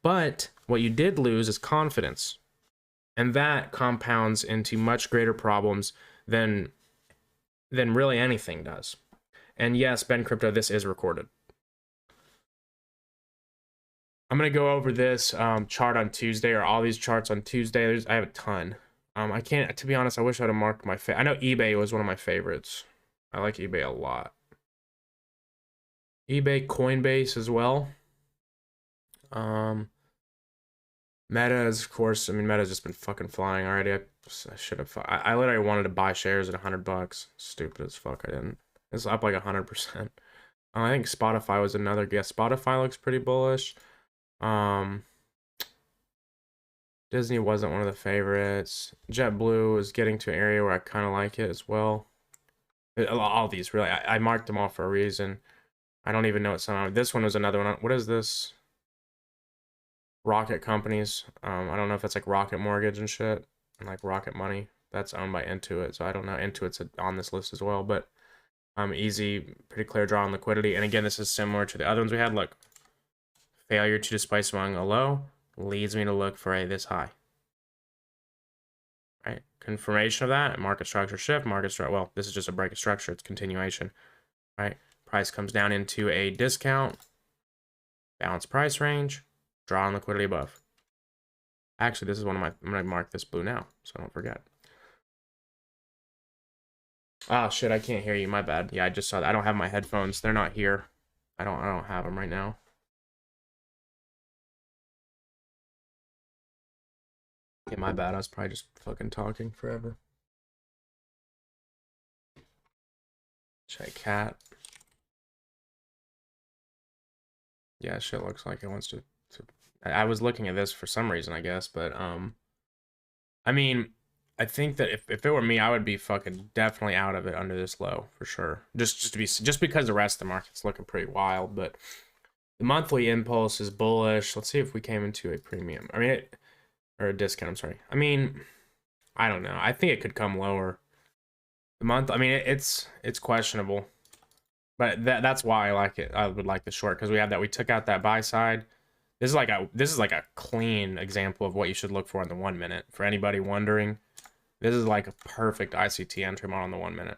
But what you did lose is confidence. And that compounds into much greater problems than really anything does. And yes, Ben Crypto, this is recorded. I'm going to go over this chart on Tuesday, or all these charts on Tuesday. I have a ton. I can't, to be honest, I wish I'd have marked my I know eBay was one of my favorites. I like eBay a lot. eBay, Coinbase as well. Meta is, of course, I mean, Meta's just been fucking flying already. I should have, I literally wanted to buy shares at $100. Stupid as fuck, I didn't. It's up like 100%. I think Spotify was another guess. Spotify looks pretty bullish. Disney wasn't one of the favorites. JetBlue is getting to an area where I kind of like it as well. All these, really. I marked them all for a reason. I don't even know what some are. This one was another one. What is this? Rocket companies. I don't know if it's like Rocket Mortgage and shit, and like Rocket Money. That's owned by Intuit, so I don't know. Intuit's on this list as well, but easy, pretty clear draw on liquidity. And again, this is similar to the other ones we had. Look, failure to displace among a low leads me to look for a this high. Right, confirmation of that. Market structure shift. Market structure. Well, this is just a break of structure. It's continuation. Right, price comes down into a discount. Balanced price range. Draw on liquidity above. Actually, this is one of my, I'm gonna mark this blue now, so I don't forget. Oh shit, I can't hear you, my bad. Yeah, I just saw that. I don't have my headphones. They're not here. I don't have them right now. Okay, my bad. I was probably just fucking talking forever. Check cat. Yeah, shit looks like it wants to I was looking at this for some reason, I guess, but I mean, I think that if it were me, I would be fucking definitely out of it under this low for sure. Just because the rest of the market's looking pretty wild, but the monthly impulse is bullish. Let's see if we came into a premium. I mean, or a discount, I'm sorry. I mean, I don't know. I think it could come lower. The month, I mean, it's questionable. But that's why I like it. I would like the short because we have that. We took out that buy side. This is like a clean example of what you should look for in the 1 minute. For anybody wondering, this is like a perfect ICT entry model in the 1 minute.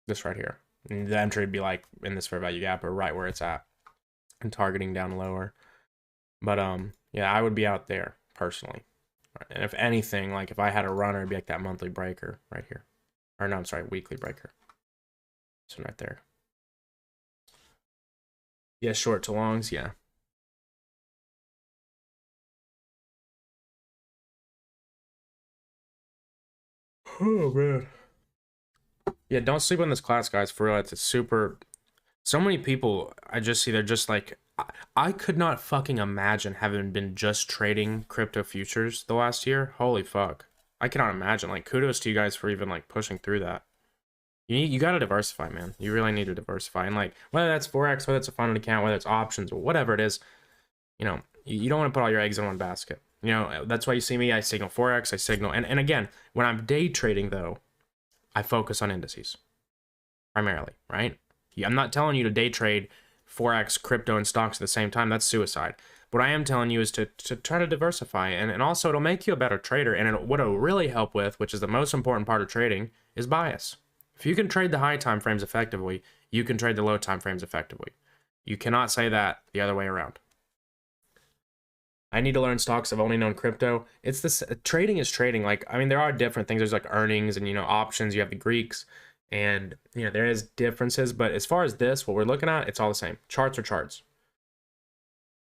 This right here. And the entry would be like in this fair value gap or right where it's at, and targeting down lower. But yeah, I would be out there personally. And if anything, like if I had a runner, it'd be like that monthly breaker right here, or no, I'm sorry, weekly breaker. This one right there. Yeah, short to longs, yeah. Oh, man. Yeah, don't sleep on this class, guys, for real. It's super... So many people, I just see, they're just like... I could not fucking imagine having been just trading crypto futures the last year. Holy fuck. I cannot imagine. Like, kudos to you guys for even, like, pushing through that. You gotta diversify, man. You really need to diversify. And, like, whether that's Forex, whether it's a funded account, whether it's options, or whatever it is, you know, you don't want to put all your eggs in one basket. You know, that's why you see me, I signal Forex, I signal... And again, when I'm day trading, though, I focus on indices. Primarily, right? I'm not telling you to day trade Forex, crypto, and stocks at the same time. That's suicide. What I am telling you is to try to diversify. And also, it'll make you a better trader. And what it'll really help with, which is the most important part of trading, is bias. If you can trade the high time frames effectively, you can trade the low time frames effectively. You cannot say that the other way around. I need to learn stocks. I've only known crypto. It's this trading is trading. Like, I mean, there are different things. There's like earnings and, you know, options. You have the Greeks, and, you know, there is differences. But as far as this, what we're looking at, it's all the same. Charts are charts.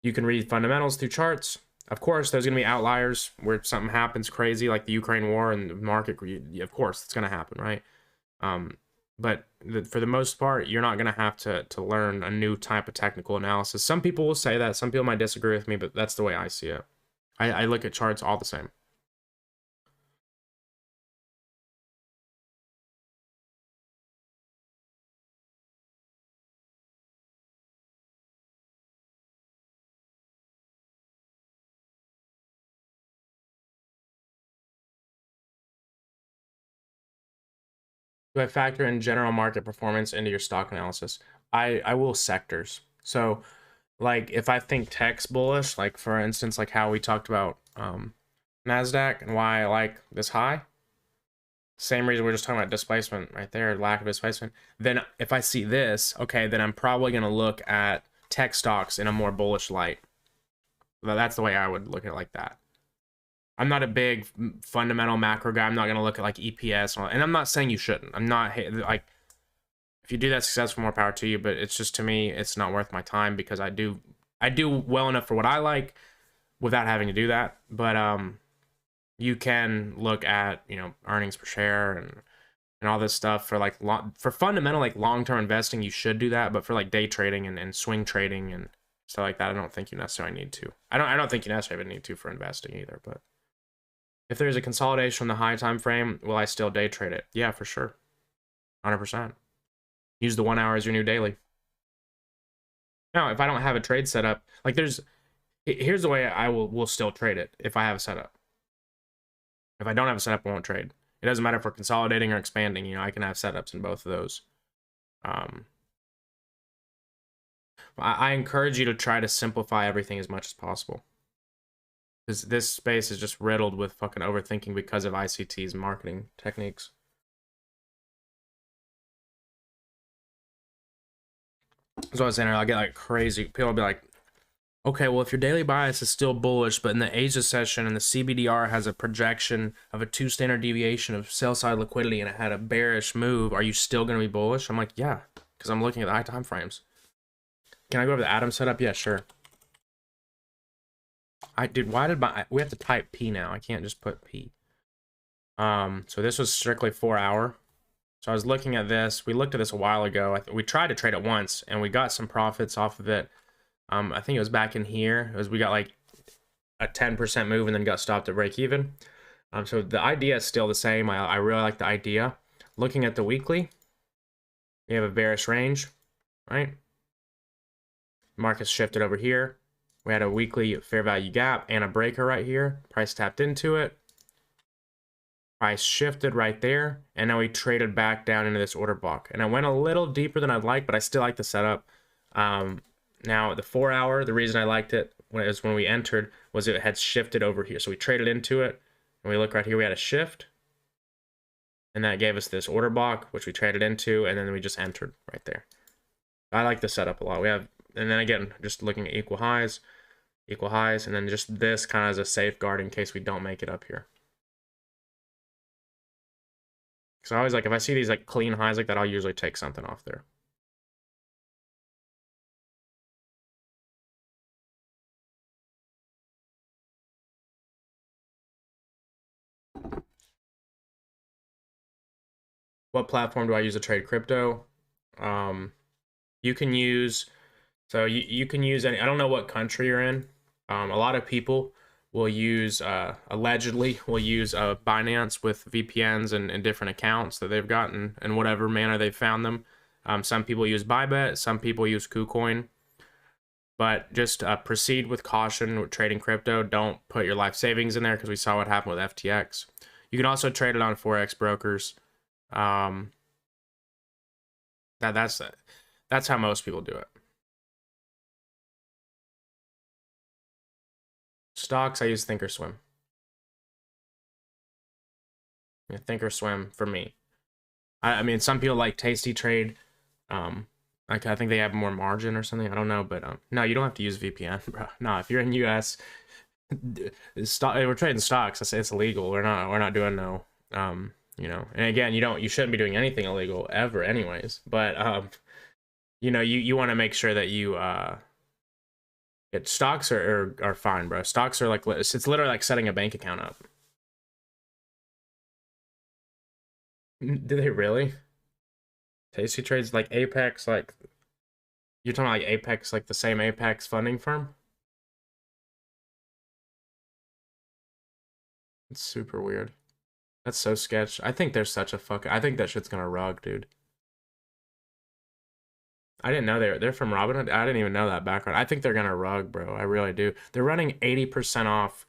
You can read fundamentals through charts. Of course, there's going to be outliers where something happens crazy, like the Ukraine war and the market. Of course, it's going to happen, right? But for the most part, you're not going to have to learn a new type of technical analysis. Some people will say that. Some people might disagree with me, but that's the way I see it. I look at charts all the same. Do I factor in general market performance into your stock analysis? I will sectors. So, like, if I think tech's bullish, like for instance, like how we talked about NASDAQ and why I like this high, same reason we're just talking about displacement right there, lack of displacement. Then if I see this, okay, then I'm probably going to look at tech stocks in a more bullish light. That's the way I would look at it, like that. I'm not a big fundamental macro guy. I'm not going to look at like EPS. And I'm not saying you shouldn't. I'm not like, if you do that successful, more power to you. But it's just, to me, it's not worth my time because I do well enough for what I like without having to do that. But you can look at, you know, earnings per share and all this stuff for like for fundamental, like long-term investing. You should do that. But for like day trading and swing trading and stuff like that, I don't think you necessarily need to. I don't think you necessarily need to for investing either. But if there's a consolidation on the high time frame, will I still day trade it? Yeah, for sure. 100%. Use the 1 hour as your new daily. Now, if I don't have a trade set up, like here's the way I will still trade it if I have a setup. If I don't have a setup, I won't trade. It doesn't matter if we're consolidating or expanding. You know, I can have setups in both of those. I encourage you to try to simplify everything as much as possible. This space is just riddled with fucking overthinking because of ICT's marketing techniques. So I was saying, I'll get like crazy. People will be like, Okay, well, if your daily bias is still bullish, but in the Asia session and the CBDR has a projection of a 2 standard deviation of sell side liquidity and it had a bearish move, are you still going to be bullish? I'm like, yeah, because I'm looking at the high time frames. Can I go over the Atom setup? Yeah, sure. Dude, why did we have to type P now? I can't just put P. So this was strictly 4 hour. So I was looking at this. We looked at this a while ago. We tried to trade it once and we got some profits off of it. I think it was back in here. We got like a 10% move and then got stopped at break even. So the idea is still the same. I really like the idea. Looking at the weekly, we have a bearish range, right? Market's shifted over here. We had a weekly fair value gap and a breaker right here. Price tapped into it. Price shifted right there. And now we traded back down into this order block. And I went a little deeper than I'd like, but I still like the setup. Now, the 4 hour, the reason I liked it was when we entered was it had shifted over here. So we traded into it, and we look right here, we had a shift. And that gave us this order block, which we traded into, and then we just entered right there. I like the setup a lot. We have, and then again, just looking at equal highs, and then just this kind of as a safeguard in case we don't make it up here. Because I always like, if I see these like clean highs like that, I'll usually take something off there. What platform do I use to trade crypto? You can use, so you can use any, I don't know what country you're in. A lot of people will use, allegedly will use Binance with VPNs and different accounts that they've gotten in whatever manner they've found them. Some people use Bybit, some people use KuCoin. But just proceed with caution with trading crypto. Don't put your life savings in there because we saw what happened with FTX. You can also trade it on Forex brokers. That's how most people do it. Stocks, I use Thinkorswim. Yeah, Thinkorswim for me. I mean, some people like Tasty Trade. Like I think they have more margin or something. I don't know, but no, you don't have to use VPN, bro. No, if you're in US, we're trading stocks. I say it's illegal. We're not doing no. You know, and again, you shouldn't be doing anything illegal ever, anyways. But you know, you want to make sure that you stocks are fine, bro. Stocks are like it's literally like setting a bank account up. Do they really? Tasty Trades like Apex, like you're talking about like Apex, like the same Apex funding firm? It's super weird. That's so sketch. I think they're such a I think that shit's gonna rug, dude. I didn't know they're from Robinhood. I didn't even know that background. I think they're gonna rug, bro. I really do. They're running 80% off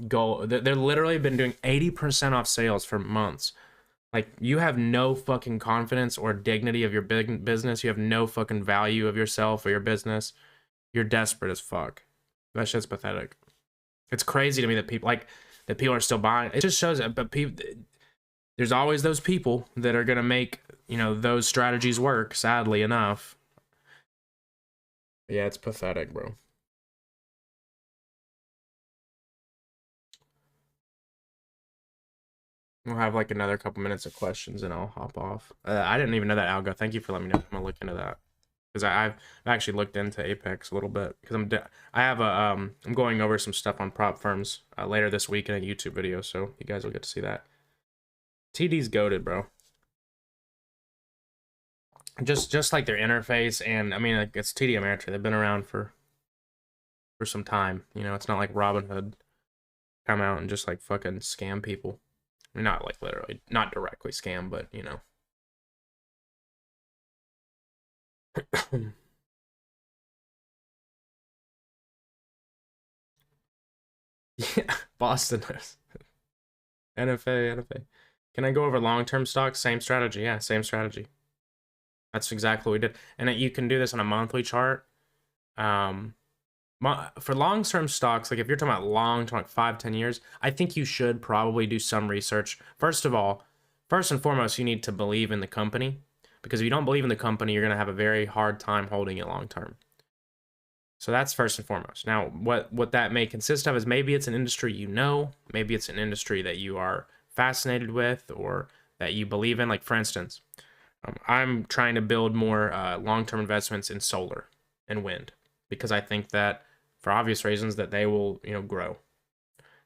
gold. They're literally been doing 80% off sales for months. Like, you have no fucking confidence or dignity of your big business. You have no fucking value of yourself or your business. You're desperate as fuck. That shit's pathetic. It's crazy to me that people are still buying. It just shows that, but there's always those people that are gonna make, you know, those strategies work, sadly enough. Yeah, it's pathetic, bro. We'll have like another couple minutes of questions and I'll hop off. I didn't even know that, Algo. Thank you for letting me know. I'm gonna look into that because I've actually looked into Apex a little bit because I'm going over some stuff on prop firms later this week in a YouTube video, so you guys will get to see that. TD's goated, bro. Just like their interface, and I mean, like, it's TD Ameritrade. They've been around for some time. You know, it's not like Robinhood come out and just like fucking scam people. I mean, not like literally, not directly scam, but you know. Yeah, Boston is. NFA. Can I go over long-term stocks? Same strategy. Yeah, same strategy. That's exactly what we did. And you can do this on a monthly chart. For long-term stocks, like if you're talking about long-term, like 5-10 years, I think you should probably do some research. First and foremost, you need to believe in the company, because if you don't believe in the company, you're going to have a very hard time holding it long-term. So that's first and foremost. Now, what that may consist of is maybe it's an industry you know, maybe it's an industry that you are fascinated with or that you believe in. Like for instance, I'm trying to build more long-term investments in solar and wind because I think that for obvious reasons that they will, grow.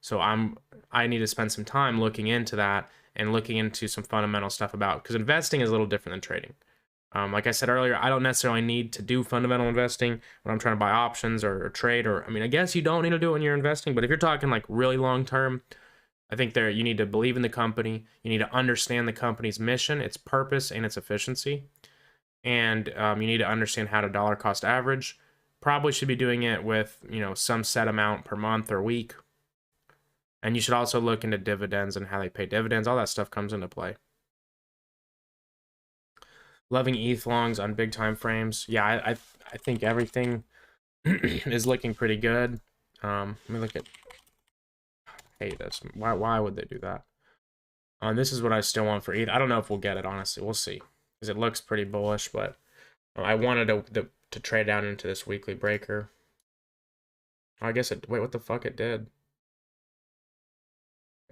So I need to spend some time looking into that and looking into some fundamental stuff about, because investing is a little different than trading. Like I said earlier, I don't necessarily need to do fundamental investing when I'm trying to buy options or trade. Or I mean, I guess you don't need to do it when you're investing, but if you're talking like really long term, I think you need to believe in the company. You need to understand the company's mission, its purpose, and its efficiency. And you need to understand how to dollar cost average. Probably should be doing it with, some set amount per month or week. And you should also look into dividends and how they pay dividends. All that stuff comes into play. Loving ETH longs on big time frames. Yeah, I think everything is looking pretty good. Let me look at. I hate this. Why would they do that? This is what I still want for ETH. I don't know if we'll get it, honestly. We'll see. Because it looks pretty bullish, but I wanted to trade down into this weekly breaker. I guess it. Wait, what the fuck it did?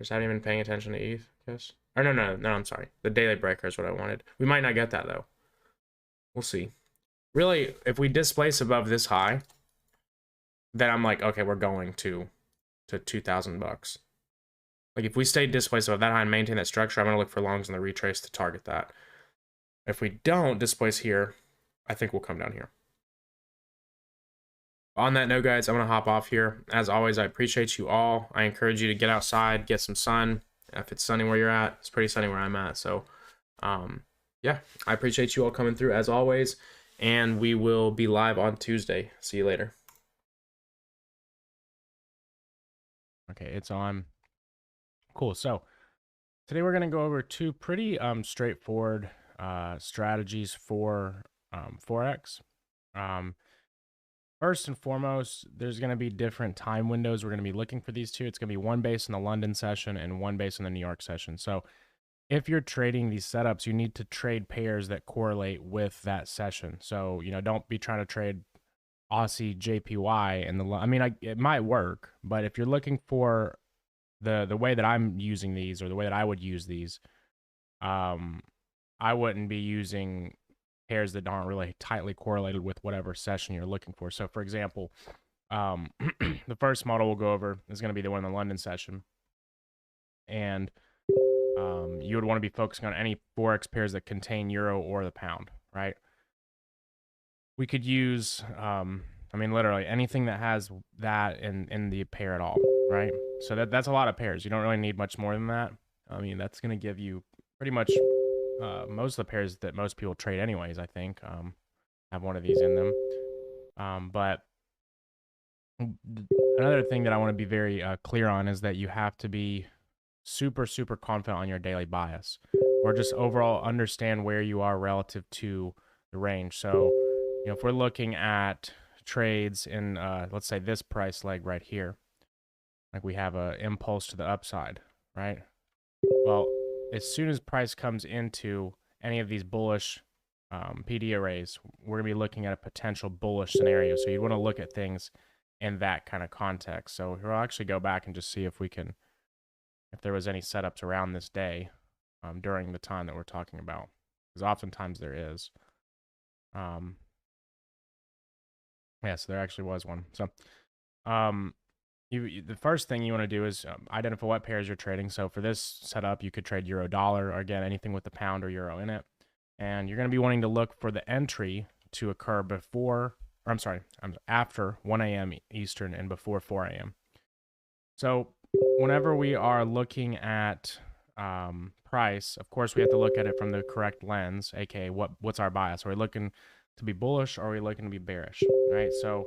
Is that even paying attention to ETH? I guess. Or no, I'm sorry. The daily breaker is what I wanted. We might not get that, though. We'll see. Really, if we displace above this high, then I'm like, okay, we're going to 2,000 bucks. Like if we stay displaced above that high and maintain that structure, I'm going to look for longs in the retrace to target that. If we don't displace here, I think we'll come down here. On that note, guys, I'm going to hop off here. As always, I appreciate you all. I encourage you to get outside, get some sun. If it's sunny where you're at, it's pretty sunny where I'm at. So, yeah, I appreciate you all coming through as always. And we will be live on Tuesday. See you later. Okay, it's on. Cool. So today we're going to go over two pretty straightforward strategies for Forex. First and foremost, there's going to be different time windows. We're going to be looking for these two. It's going to be one base in the London session and one base in the New York session. So if you're trading these setups, you need to trade pairs that correlate with that session. So, don't be trying to trade Aussie JPY and it might work, but if you're looking for the way that I'm using these or the way that I would use these, I wouldn't be using pairs that aren't really tightly correlated with whatever session you're looking for. So for example, the first model we'll go over is going to be the one in the London session. And you would want to be focusing on any Forex pairs that contain euro or the pound, right? We could use, literally anything that has that in the pair at all, right? So that's a lot of pairs. You don't really need much more than that. That's going to give you pretty much most of the pairs that most people trade anyways, I think, have one of these in them. But another thing that I want to be very clear on is that you have to be super, super confident on your daily bias or just overall understand where you are relative to the range. So, if we're looking at trades in, let's say this price leg right here, like we have a impulse to the upside, right? Well, as soon as price comes into any of these bullish PD arrays, we're gonna be looking at a potential bullish scenario. So you want to look at things in that kind of context. So we'll actually go back and just see if there was any setups around this day during the time that we're talking about, because oftentimes there is. So there actually was one. So, the first thing you want to do is identify what pairs you're trading. So for this setup, you could trade euro dollar, or again, anything with the pound or euro in it. And you're going to be wanting to look for the entry to occur after 1 a.m. Eastern and before 4 a.m. So whenever we are looking at price, of course, we have to look at it from the correct lens, aka what's our bias? Are we looking to be bullish or are we looking to be bearish, right? So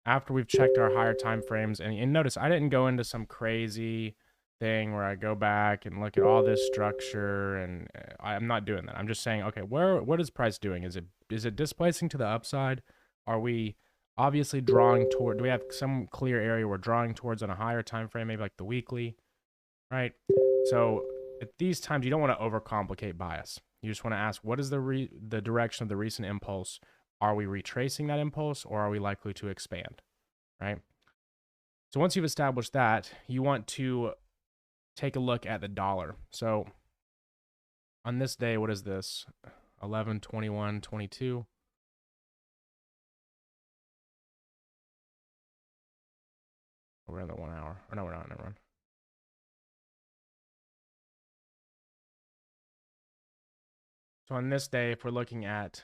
after we've checked our higher time frames, and notice I didn't go into some crazy thing where I go back and look at all this structure, and I'm not doing that. I'm just saying, okay, what is price doing? Is it displacing to the upside? Are we obviously drawing toward, do we have some clear area we're drawing towards on a higher time frame, maybe like the weekly, right? So at these times, you don't want to overcomplicate bias. You just want to ask, what is the direction of the recent impulse are we retracing that impulse or are we likely to expand, right? So once you've established that, you want to take a look at the dollar. So on this day, what is this? 11, 21, 22. We're in the 1 hour. Or no, we're not. Never mind. So on this day, if we're looking at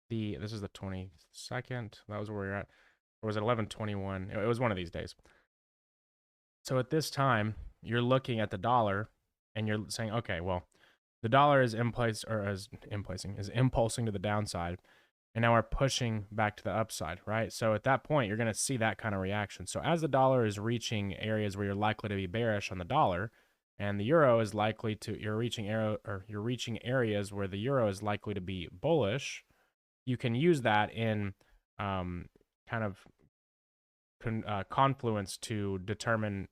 this is the 22nd. That was where we were at. Or was it 11/21? It was one of these days. So at this time, you're looking at the dollar and you're saying, okay, well, the dollar is impulsing to the downside. And now we're pushing back to the upside, right? So at that point, you're going to see that kind of reaction. So as the dollar is reaching areas where you're likely to be bearish on the dollar, and the euro is likely to, you're reaching areas where the euro is likely to be bullish, you can use that in kind of confluence to determine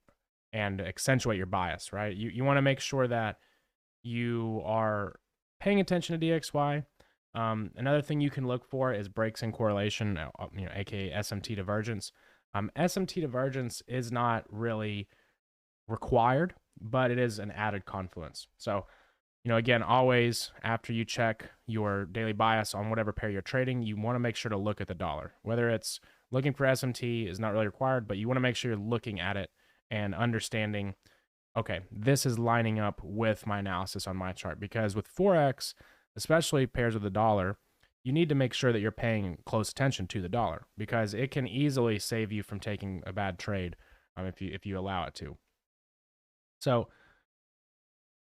and accentuate your bias, right? You want to make sure that you are paying attention to DXY. Another thing you can look for is breaks in correlation, aka SMT divergence. SMT divergence is not really required, but it is an added confluence. So, again, always after you check your daily bias on whatever pair you're trading, you want to make sure to look at the dollar. Whether it's looking for SMT is not really required, but you want to make sure you're looking at it and understanding, okay, this is lining up with my analysis on my chart. Because with Forex, especially pairs with the dollar, you need to make sure that you're paying close attention to the dollar because it can easily save you from taking a bad trade if you allow it to. So,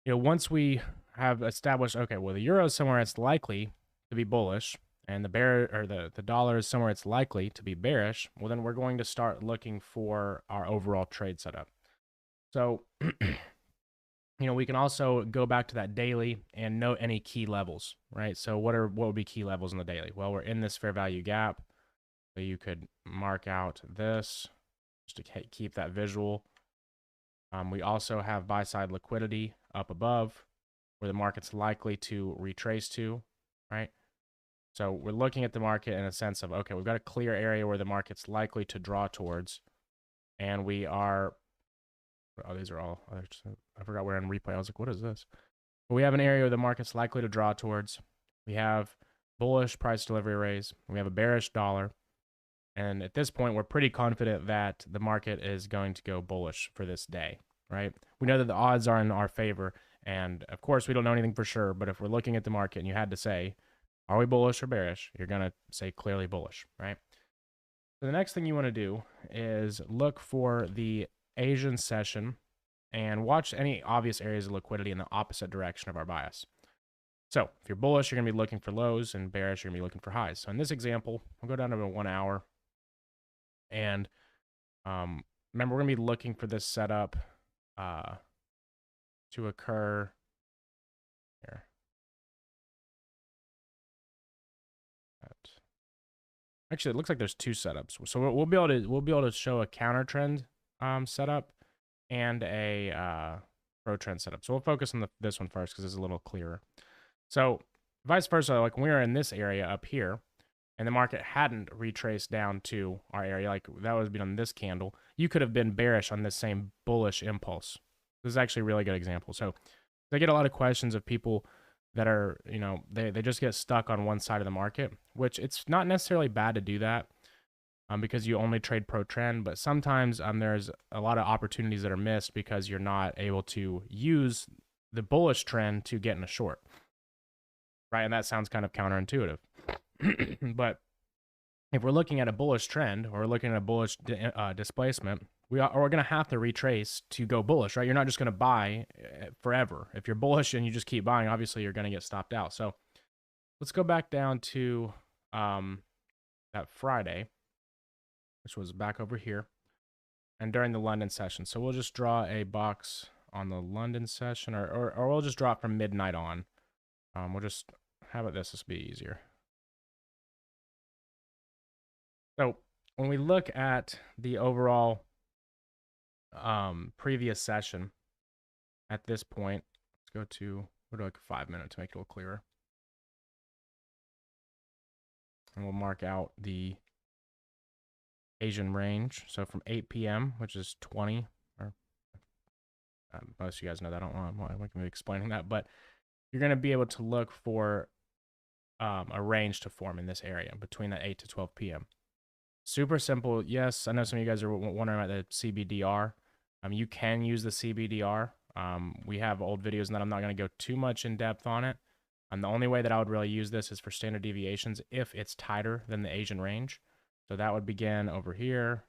once we have established, okay, well, the euro is somewhere it's likely to be bullish and the dollar is somewhere it's likely to be bearish, well, then we're going to start looking for our overall trade setup. So, we can also go back to that daily and note any key levels, right? So what would be key levels in the daily? Well, we're in this fair value gap. So you could mark out this just to keep that visual. We also have buy side liquidity up above where the market's likely to retrace to, right? So we're looking at the market in a sense of, okay, we've got a clear area where the market's likely to draw towards, and we are, these are all, I forgot we're on replay. I was like, what is this? But we have an area where the market's likely to draw towards. We have bullish price delivery raise. We have a bearish dollar. And at this point, we're pretty confident that the market is going to go bullish for this day, right? We know that the odds are in our favor. And of course, we don't know anything for sure. But if we're looking at the market and you had to say, are we bullish or bearish? You're going to say clearly bullish, right? So the next thing you want to do is look for the Asian session and watch any obvious areas of liquidity in the opposite direction of our bias. So if you're bullish, you're going to be looking for lows, and bearish, you're going to be looking for highs. So in this example, we'll go down to 1 hour. And remember, we're going to be looking for this setup to occur here. Actually, it looks like there's two setups. So we'll be able to show a counter trend setup and a pro trend setup. So we'll focus on this one first because it's a little clearer. So vice versa, like when we were in this area up here and the market hadn't retraced down to our area, like that would be on this candle, you could have been bearish on this same bullish impulse. This is actually a really good example. So I get a lot of questions of people that are, they just get stuck on one side of the market, which it's not necessarily bad to do that. Because you only trade pro trend, but sometimes there's a lot of opportunities that are missed because you're not able to use the bullish trend to get in a short, right? And that sounds kind of counterintuitive. But if we're looking at a bullish trend or looking at a bullish displacement, we're going to have to retrace to go bullish, right? You're not just going to buy forever. If you're bullish and you just keep buying, obviously you're going to get stopped out. So let's go back down to that Friday, which was back over here, and during the London session. So we'll just draw a box on the London session, or we'll just draw it from midnight on. We'll just, how about this? This will be easier. So when we look at the overall previous session at this point, let's go to like 5 minutes to make it a little clearer. and we'll mark out the Asian range. So from 8 p.m., which is 20, or most of you guys know that. I don't want to be explaining that, but you're going to be able to look for a range to form in this area between that 8 to 12 p.m. Super simple. Yes, I know some of you guys are wondering about the CBDR. You can use the CBDR. We have old videos, and that I'm not going to go too much in depth on it. The only way that I would really use this is for standard deviations if it's tighter than the Asian range. So that would begin over here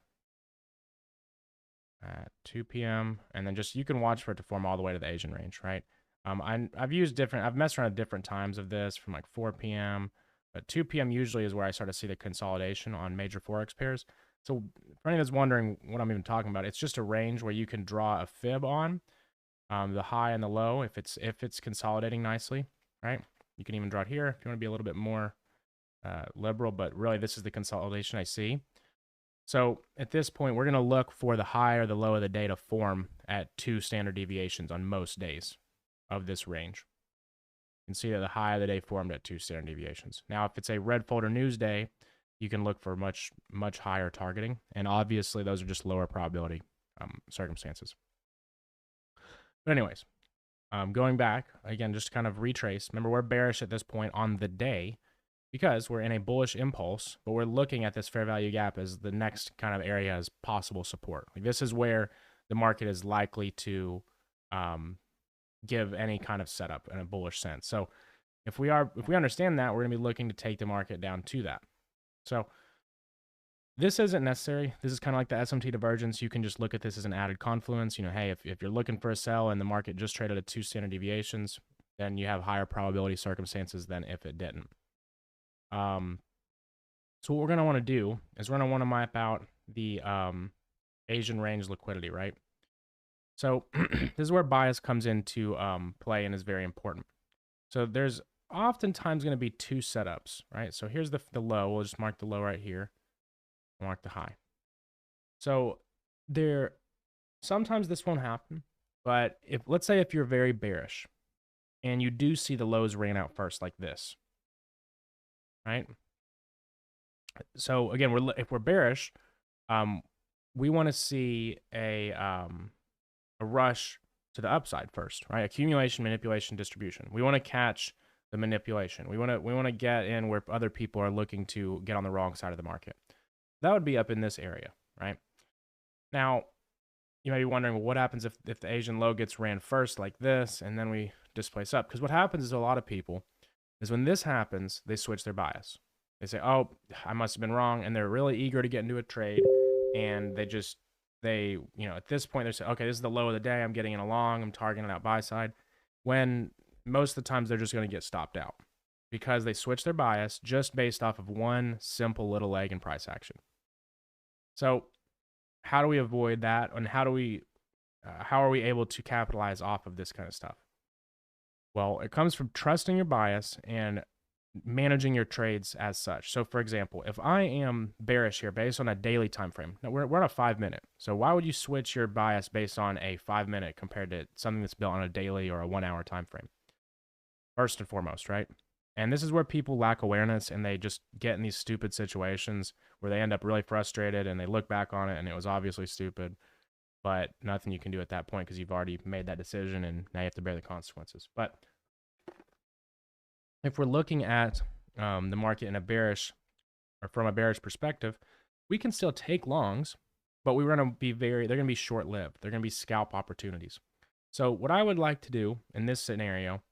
at 2 p.m. And then just, you can watch for it to form all the way to the Asian range, right? I've messed around at different times of this from like 4 p.m. But 2 p.m. usually is where I start to see the consolidation on major Forex pairs. So for anyone that's wondering what I'm even talking about, it's just a range where you can draw a fib on the high and the low if it's consolidating nicely, right? You can even draw it here if you want to be a little bit more liberal, but really this is the consolidation I see. So at this point, we're going to look for the high or the low of the day to form at 2 standard deviations on most days of this range. You can see that the high of the day formed at 2 standard deviations. Now, if it's a red folder news day, you can look for much higher targeting, and obviously those are just lower probability circumstances. But anyways, going back again, just to kind of retrace. Remember, we're bearish at this point on the day because we're in a bullish impulse, but we're looking at this fair value gap as the next kind of area as possible support. Like, this is where the market is likely to give any kind of setup in a bullish sense. So if we understand that, we're going to be looking to take the market down to that. So this isn't necessary. This is kind of like the SMT divergence. You can just look at this as an added confluence. You know, hey, if you're looking for a sell and the market just traded at 2 standard deviations, then you have higher probability circumstances than if it didn't. So what we're going to want to do is we're going to want to map out the Asian range liquidity, right? So this is where bias comes into play and is very important. So there's oftentimes going to be 2 setups, right? So here's the low. We'll just mark the low right here. Mark the high. So sometimes this won't happen, but let's say if you're very bearish and you do see the lows ran out first like this, right? So again, if we're bearish, we want to see a rush to the upside first, right? Accumulation, manipulation, distribution. We want to catch the manipulation. We want to get in where other people are looking to get on the wrong side of the market. That would be up in this area, right? Now, you may be wondering, well, what happens if the Asian low gets ran first like this, and then we displace up? Because what happens is a lot of people is when this happens, they switch their bias. They say, oh, I must have been wrong, and they're really eager to get into a trade, and at this point, they say, okay, this is the low of the day, I'm getting in along, I'm targeting out buy side, when most of the times they're just going to get stopped out because they switch their bias just based off of one simple little leg in price action. So how do we avoid that, and how are we able to capitalize off of this kind of stuff? Well, it comes from trusting your bias and managing your trades as such. So for example, if I am bearish here based on a daily time frame, now we're on a 5-minute. So why would you switch your bias based on a 5-minute compared to something that's built on a daily or a 1-hour time frame? First and foremost, right? And this is where people lack awareness, and they just get in these stupid situations where they end up really frustrated and they look back on it and it was obviously stupid, but nothing you can do at that point because you've already made that decision and now you have to bear the consequences. But if we're looking at the market in a bearish, or from a bearish perspective, we can still take longs, but we're going to be they're going to be short-lived. They're going to be scalp opportunities. So what I would like to do in this scenario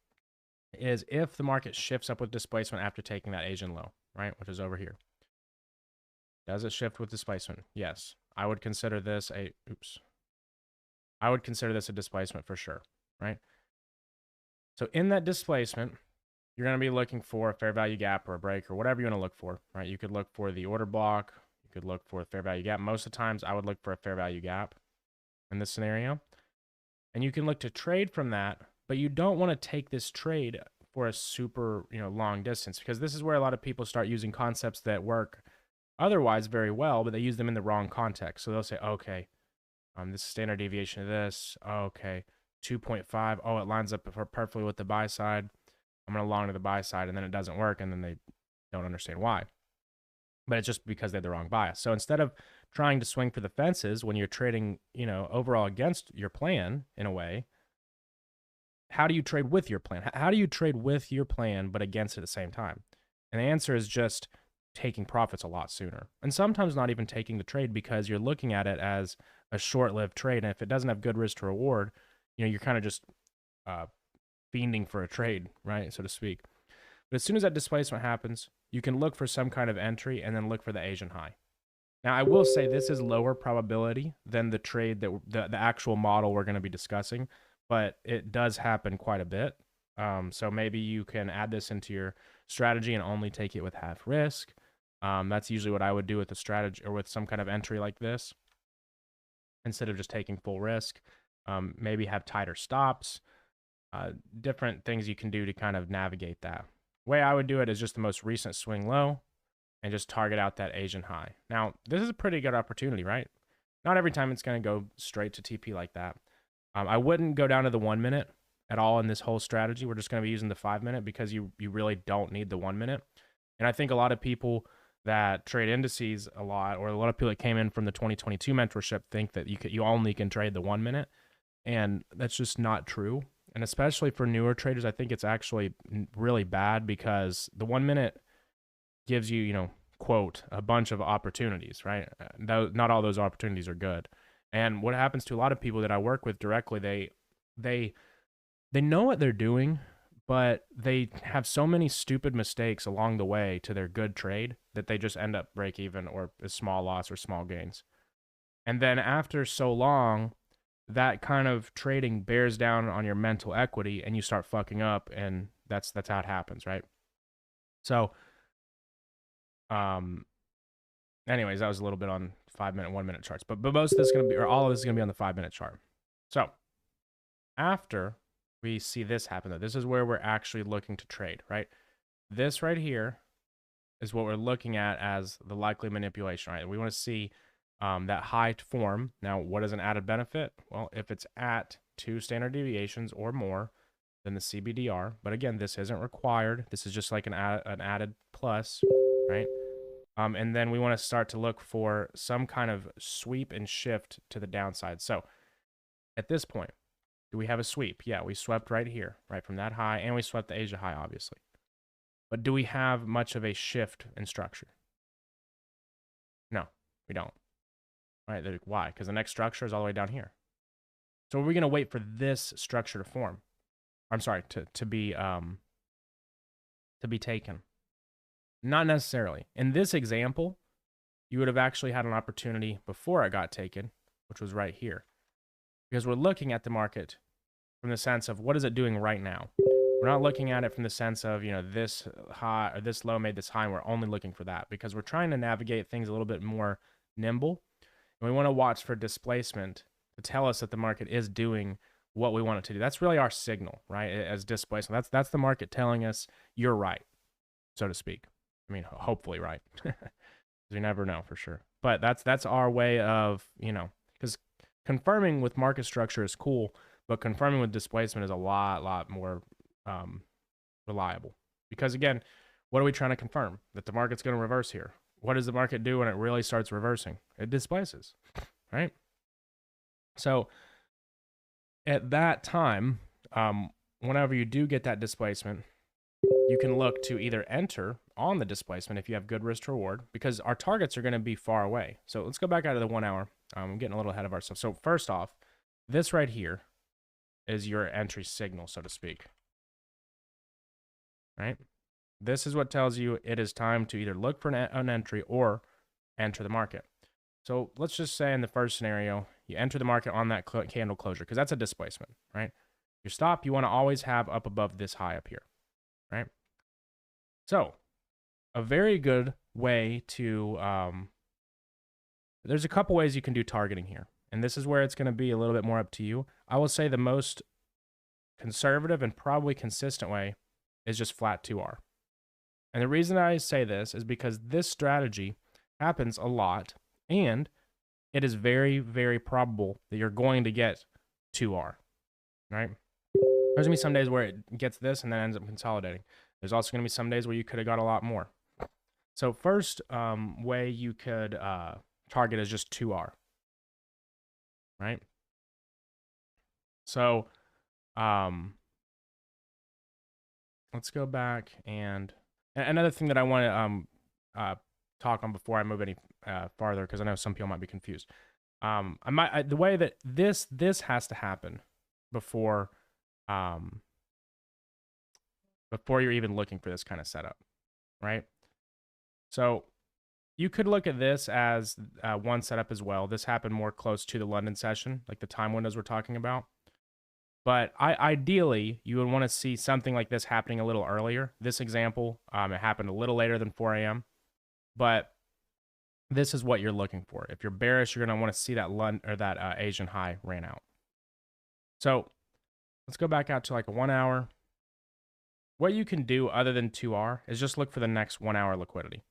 is if the market shifts up with displacement after taking that Asian low, right, which is over here. Does it shift with displacement? Yes. I would consider this a displacement for sure, right? So in that displacement, you're going to be looking for a fair value gap or a break or whatever you want to look for, right? You could look for the order block. You could look for a fair value gap. Most of the times I would look for a fair value gap in this scenario. And you can look to trade from that, but you don't want to take this trade for a super, long distance, because this is where a lot of people start using concepts that work otherwise very well, but they use them in the wrong context. So they'll say, okay, this is standard deviation of this. Okay, 2.5. Oh, it lines up perfectly with the buy side. I'm going to long to the buy side, and then it doesn't work, and then they don't understand why. but it's just because they have the wrong bias. So instead of trying to swing for the fences when you're trading, you know, overall against your plan in a way, how do you trade with your plan? How do you trade with your plan but against it at the same time? And the answer is just taking profits a lot sooner. And sometimes not even taking the trade because you're looking at it as a short-lived trade. And if it doesn't have good risk to reward, you know, you're kind of just fiending for a trade, right, so to speak. But as soon as that displacement happens, you can look for some kind of entry and then look for the Asian high. Now, I will say this is lower probability than the trade that the actual model we're going to be discussing, but it does happen quite a bit. So maybe you can add this into your strategy and only take it with half risk. That's usually what I would do with a strategy or with some kind of entry like this, instead of just taking full risk. Maybe have tighter stops, different things you can do to kind of navigate that. The way I would do it is just the most recent swing low and just target out that Asian high. Now, this is a pretty good opportunity, right? Not every time it's going to go straight to TP like that. I wouldn't go down to the 1 minute at all in this whole strategy. We're just going to be using the 5 minute because you really don't need the 1 minute. And I think a lot of people that trade indices a lot, or a lot of people that came in from the 2022 mentorship, think that you only can trade the 1 minute. And that's just not true. And especially for newer traders, I think it's actually really bad because the 1 minute gives you, you know, quote, a bunch of opportunities, right? Not all those opportunities are good. And what happens to a lot of people that I work with directly, they know what they're doing, but they have so many stupid mistakes along the way to their good trade that they just end up break even or a small loss or small gains. And then after so long, that kind of trading bears down on your mental equity and you start fucking up, and that's how it happens, right? So anyways, that was a little bit on 5 minute, 1 minute charts, but most of this is going to be, or all of this is going to be on the 5 minute chart. So after we see this happen, though, this is where we're actually looking to trade, right? This right here is what we're looking at as the likely manipulation, right? We want to see that high to form. Now, what is an added benefit? Well, if it's at 2 standard deviations or more than the CBDR, but again, this isn't required. This is just like an added plus, right? And then we want to start to look for some kind of sweep and shift to the downside. So at this point, do we have a sweep? Yeah, we swept right here, right from that high, and we swept the Asia high, obviously. But do we have much of a shift in structure? No, we don't. Right? Why? Because the next structure is all the way down here. So are we going to wait for this structure to form? I'm sorry, to be taken? Not necessarily. In this example, you would have actually had an opportunity before it got taken, which was right here. Because we're looking at the market from the sense of what is it doing right now. We're not looking at it from the sense of, you know, this high or this low made this high, and we're only looking for that because we're trying to navigate things a little bit more nimble. And we want to watch for displacement to tell us that the market is doing what we want it to do. That's really our signal, right? As displacement. That's the market telling us you're right, so to speak. I mean, hopefully right. You never know for sure. But that's our way of, you know, because confirming with market structure is cool, but confirming with displacement is a lot more reliable. Because again, what are we trying to confirm? That the market's going to reverse here. What does the market do when it really starts reversing? It displaces, right? So at that time, whenever you do get that displacement, you can look to either enter on the displacement if you have good risk to reward, because our targets are going to be far away. So let's go back out of the 1 hour. I'm getting a little ahead of ourselves. So first off, this right here is your entry signal, so to speak, right? This is what tells you it is time to either look for an entry or enter the market. So let's just say in the first scenario, you enter the market on that candle closure, because that's a displacement, right? Your stop, you want to always have up above this high up here, right? So a very good way to, there's a couple ways you can do targeting here. And this is where it's going to be a little bit more up to you. I will say the most conservative and probably consistent way is just flat 2R. And the reason I say this is because this strategy happens a lot, and it is very, very probable that you're going to get 2R, right? There's going to be some days where it gets this and then ends up consolidating. There's also going to be some days where you could have got a lot more. So first way you could target is just 2R, right? So let's go back, and another thing that I want to talk on before I move any farther, because I know some people might be confused. The way that this has to happen before before you're even looking for this kind of setup, right? So you could look at this as one setup as well. This happened more close to the London session, like the time windows we're talking about. But ideally, you would want to see something like this happening a little earlier. This example, it happened a little later than 4 a.m. But this is what you're looking for. If you're bearish, you're going to want to see that Asian high ran out. So let's go back out to like a 1 hour. What you can do other than 2R is just look for the next 1 hour liquidity.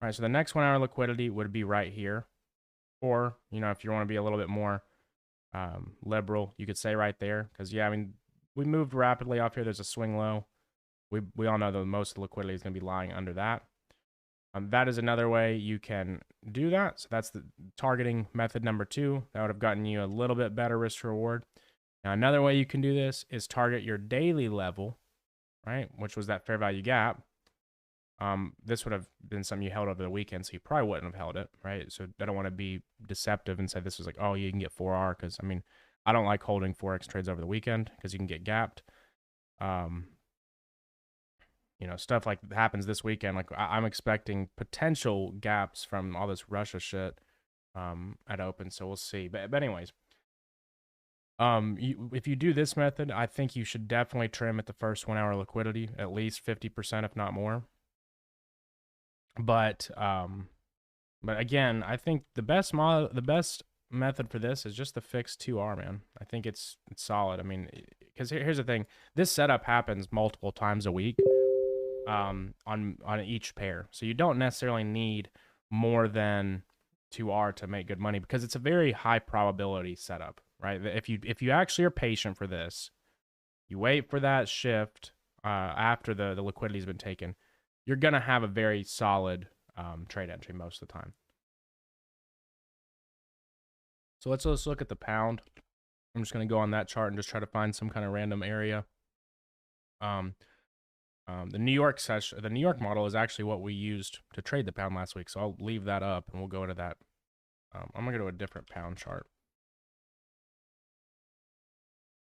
All right, so the next 1 hour liquidity would be right here. Or, you know, if you want to be a little bit more liberal, you could say right there, because yeah, I mean, we moved rapidly off here. There's a swing low. We all know that most of the liquidity is going to be lying under that. That is another way you can do that. So that's the targeting method number 2. That would have gotten you a little bit better risk to reward. Now another way you can do this is target your daily level, right, which was that fair value gap. This would have been something you held over the weekend, so you probably wouldn't have held it, right? So I don't want to be deceptive and say this was like, oh, you can get 4R, because I mean, I don't like holding Forex trades over the weekend because you can get gapped. You know, stuff like happens this weekend. Like I'm expecting potential gaps from all this Russia shit at open, so we'll see. But anyways, if you do this method, I think you should definitely trim at the first 1 hour liquidity, at least 50%, if not more. But again, I think the best method for this is just the fixed 2R, man. I think it's solid. I mean, because here's the thing: this setup happens multiple times a week, on each pair, so you don't necessarily need more than 2R to make good money, because it's a very high probability setup, right? If you actually are patient for this, you wait for that shift after the liquidity has been taken, you're going to have a very solid trade entry most of the time. So let's look at the pound. I'm just going to go on that chart and just try to find some kind of random area. The New York session, the New York model is actually what we used to trade the pound last week. So I'll leave that up and we'll go into that. I'm going to go to a different pound chart.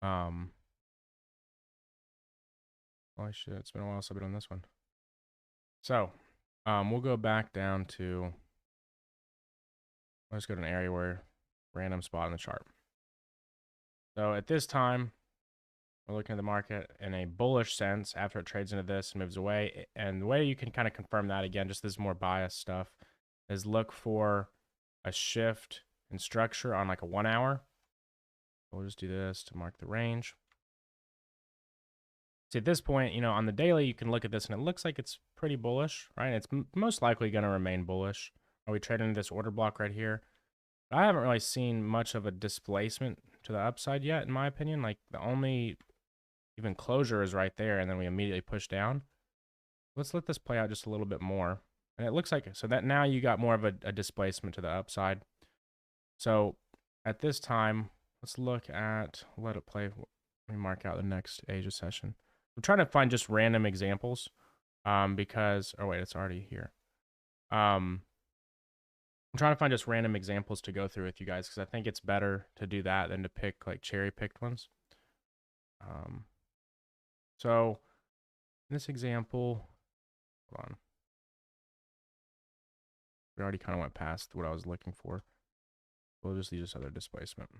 Oh shit, it's been a while since I've been on this one. So, we'll go back down to, let's go to an area where random spot in the chart. So at this time, we're looking at the market in a bullish sense after it trades into this and moves away. And the way you can kind of confirm that, again, just this more biased stuff, is look for a shift in structure on like a 1 hour. We'll just do this to mark the range. See, at this point, you know, on the daily, you can look at this and it looks like it's pretty bullish, right? It's most likely going to remain bullish. Are we trading this order block right here? I haven't really seen much of a displacement to the upside yet, in my opinion. Like the only even closure is right there, and then we immediately push down. Let's let this play out just a little bit more. And it looks like, so that now you got more of a displacement to the upside. So at this time, let's look at, let it play. Let me mark out the next Asia session. I'm trying to find just random examples because, oh wait, it's already here. I'm trying to find just random examples to go through with you guys, because I think it's better to do that than to pick like cherry picked ones. So this example, hold on. We already kind of went past what I was looking for. We'll just use this other displacement.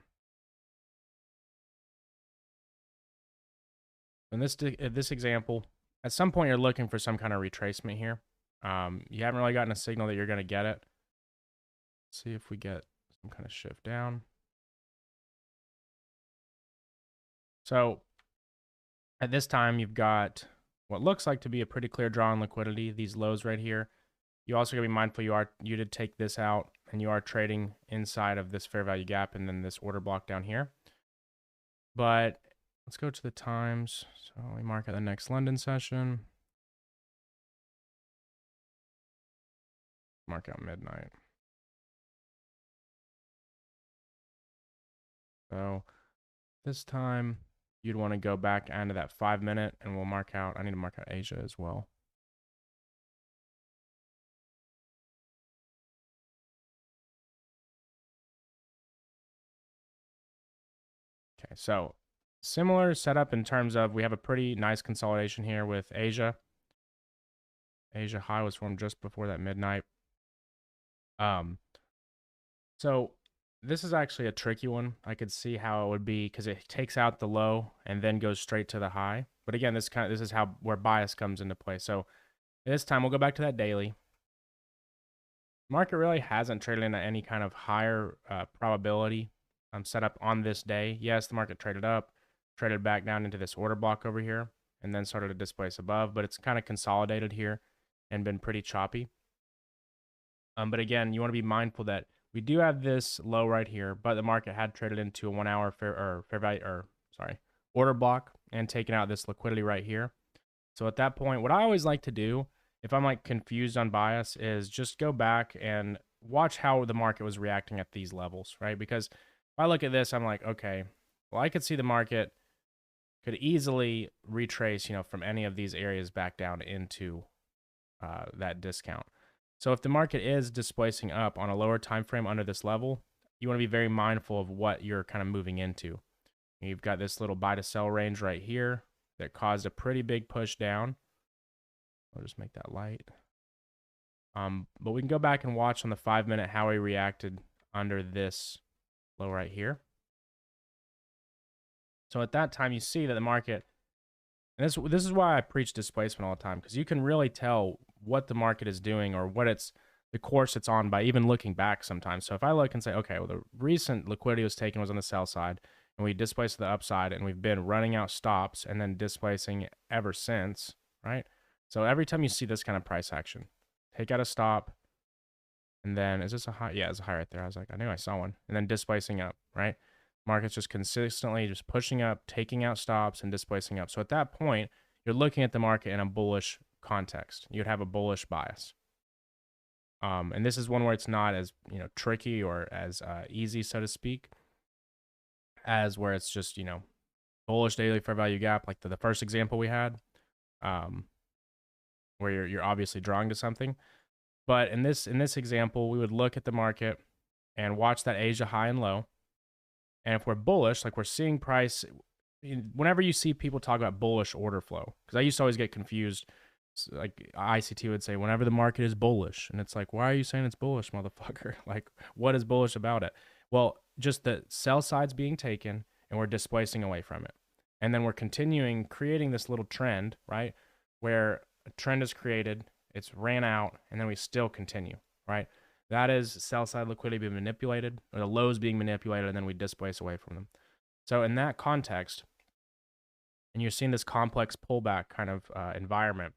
In this example, at some point you're looking for some kind of retracement here. You haven't really gotten a signal that you're going to get it. Let's see if we get some kind of shift down. So at this time, you've got what looks like to be a pretty clear draw on liquidity, these lows right here. You also got to be mindful you did take this out and you are trading inside of this fair value gap and then this order block down here. But let's go to the times. So we mark at the next London session. Mark out midnight. So this time you'd want to go back into that 5 minute and we'll mark out, I need to mark out Asia as well. Okay, so similar setup in terms of we have a pretty nice consolidation here with Asia. Asia high was formed just before that midnight. So this is actually a tricky one. I could see how it would be because it takes out the low and then goes straight to the high. But again, this is how where bias comes into play. So this time we'll go back to that daily. Market really hasn't traded into any kind of higher probability setup on this day. Yes, the market traded up, traded back down into this order block over here, and then started to displace above, but it's kind of consolidated here and been pretty choppy. But again, you want to be mindful that we do have this low right here, but the market had traded into a 1 hour fair value, order block and taken out this liquidity right here. So at that point, what I always like to do, if I'm like confused on bias, is just go back and watch how the market was reacting at these levels, right? Because if I look at this, I'm like, okay, well, I could see the market could easily retrace, from any of these areas back down into that discount. So if the market is displacing up on a lower time frame under this level, you want to be very mindful of what you're kind of moving into. You've got this little buy to sell range right here that caused a pretty big push down. I'll just make that light. But we can go back and watch on the 5 minute how he reacted under this low right here. So at that time, you see that the market, and this is why I preach displacement all the time, because you can really tell what the market is doing or what the course it's on by even looking back sometimes. So if I look and say, okay, well, the recent liquidity was taken was on the sell side, and we displaced to the upside, and we've been running out stops and then displacing ever since, right? So every time you see this kind of price action, take out a stop, and then is this a high? Yeah, it's a high right there. I was like, I knew I saw one, and then displacing up, right? Market's just consistently just pushing up, taking out stops, and displacing up. So at that point, you're looking at the market in a bullish context. You'd have a bullish bias. And this is one where it's not as tricky or as easy, so to speak, as where it's just bullish daily fair value gap, like the first example we had, where you're obviously drawing to something. But in this example, we would look at the market and watch that Asia high and low. And if we're bullish, like we're seeing price, whenever you see people talk about bullish order flow, because I used to always get confused. Like ICT would say, whenever the market is bullish, and it's like, why are you saying it's bullish, motherfucker? Like, what is bullish about it? Well, just the sell side's being taken, and we're displacing away from it, and then we're continuing creating this little trend, right? Where a trend is created, it's ran out, and then we still continue, right? That is sell side liquidity being manipulated, or the lows being manipulated, and then we displace away from them. So in that context, and you're seeing this complex pullback kind of environment,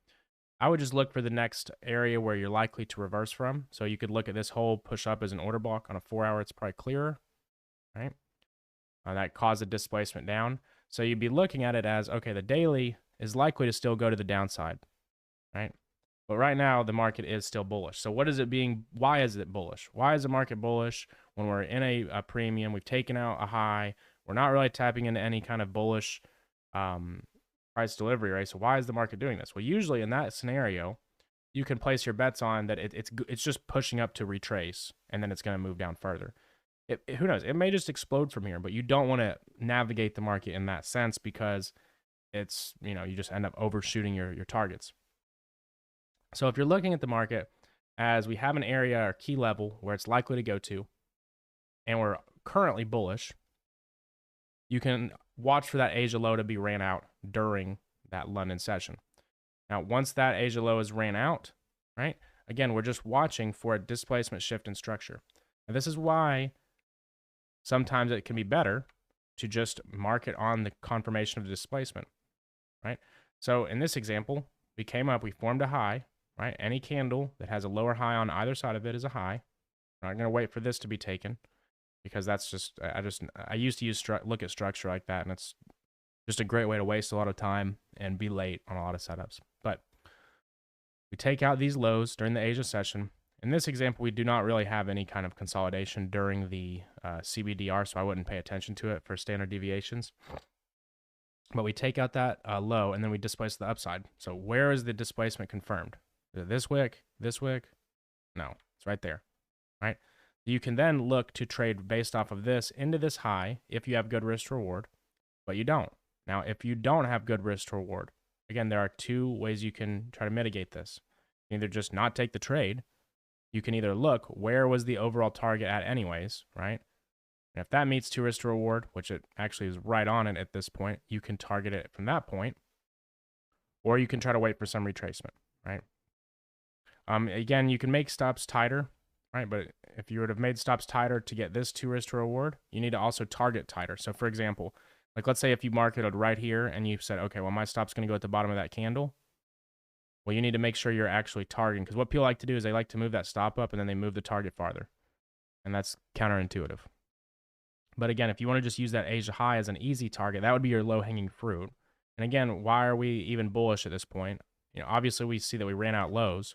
I would just look for the next area where you're likely to reverse from. So you could look at this whole push up as an order block. On a 4 hour, it's probably clearer, right? That caused a displacement down. So you'd be looking at it as, okay, the daily is likely to still go to the downside, right? But right now, the market is still bullish. So what is it being? Why is it bullish? Why is the market bullish when we're in a premium? We've taken out a high. We're not really tapping into any kind of bullish price delivery, right? So why is the market doing this? Well, usually in that scenario, you can place your bets on that it's just pushing up to retrace, and then it's going to move down further. Who knows? It may just explode from here, but you don't want to navigate the market in that sense because it's, you just end up overshooting your targets. So if you're looking at the market as we have an area or key level where it's likely to go to, and we're currently bullish, you can watch for that Asia low to be ran out during that London session. Now, once that Asia low is ran out, right, again, we're just watching for a displacement shift in structure. And this is why sometimes it can be better to just market on the confirmation of the displacement, right? So in this example, we came up, we formed a high, right? Any candle that has a lower high on either side of it is a high. We're not going to wait for this to be taken because that's just, I used to look at structure like that, and it's just a great way to waste a lot of time and be late on a lot of setups. But we take out these lows during the Asia session, In this example, we do not really have any kind of consolidation during the CBDR, so I wouldn't pay attention to it for standard deviations. But we take out that low, and then we displace the upside. So where is the displacement confirmed? Is it this wick? This wick? No, it's right there, right? You can then look to trade based off of this into this high if you have good risk to reward, but you don't. Now, if you don't have good risk to reward, again, there are two ways you can try to mitigate this. You can either just not take the trade. You can either look where was the overall target at anyways, right? And if that meets 2 risk to reward, which it actually is right on it at this point, you can target it from that point, or you can try to wait for some retracement, right? Again, you can make stops tighter, right? But if you would have made stops tighter to get this 2 risk to reward, you need to also target tighter. So for example, like let's say if you marketed right here and you said, okay, well, my stop's going to go at the bottom of that candle. Well, you need to make sure you're actually targeting, because what people like to do is they like to move that stop up and then they move the target farther. And that's counterintuitive. But again, if you want to just use that Asia high as an easy target, that would be your low-hanging fruit. And again, why are we even bullish at this point? You know, obviously we see that we ran out lows,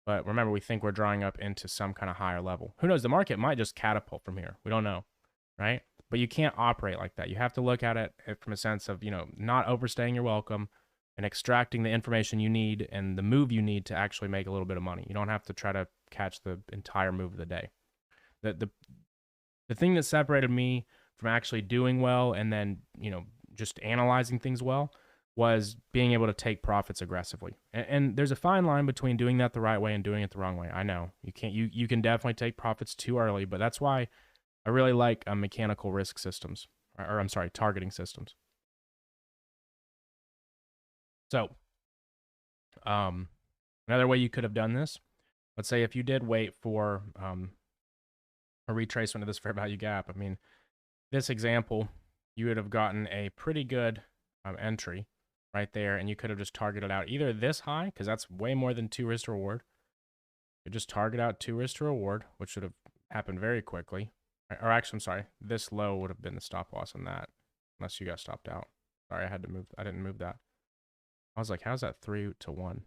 but remember, we think we're drawing up into some kind of higher level. Who knows? The market might just catapult from here. We don't know, right? But you can't operate like that. You have to look at it from a sense of, you know, not overstaying your welcome and extracting the information you need and the move you need to actually make a little bit of money. You don't have to try to catch the entire move of the day. The thing that separated me from actually doing well and then, you know, just analyzing things well was being able to take profits aggressively. And there's a fine line between doing that the right way and doing it the wrong way. I know you can't, you can definitely take profits too early, but that's why I really like mechanical risk systems, or I'm sorry, targeting systems. So, another way you could have done this, let's say if you did wait for a retracement of this fair value gap. I mean, this example, you would have gotten a pretty good entry right there, and you could have just targeted out either this high, because that's way more than 2 risk to reward. You just target out 2 risk to reward, which should have happened very quickly. Or actually, I'm sorry, this low would have been the stop loss on that, unless you got stopped out. Sorry, I didn't move that. I was like, how's that 3 to 1?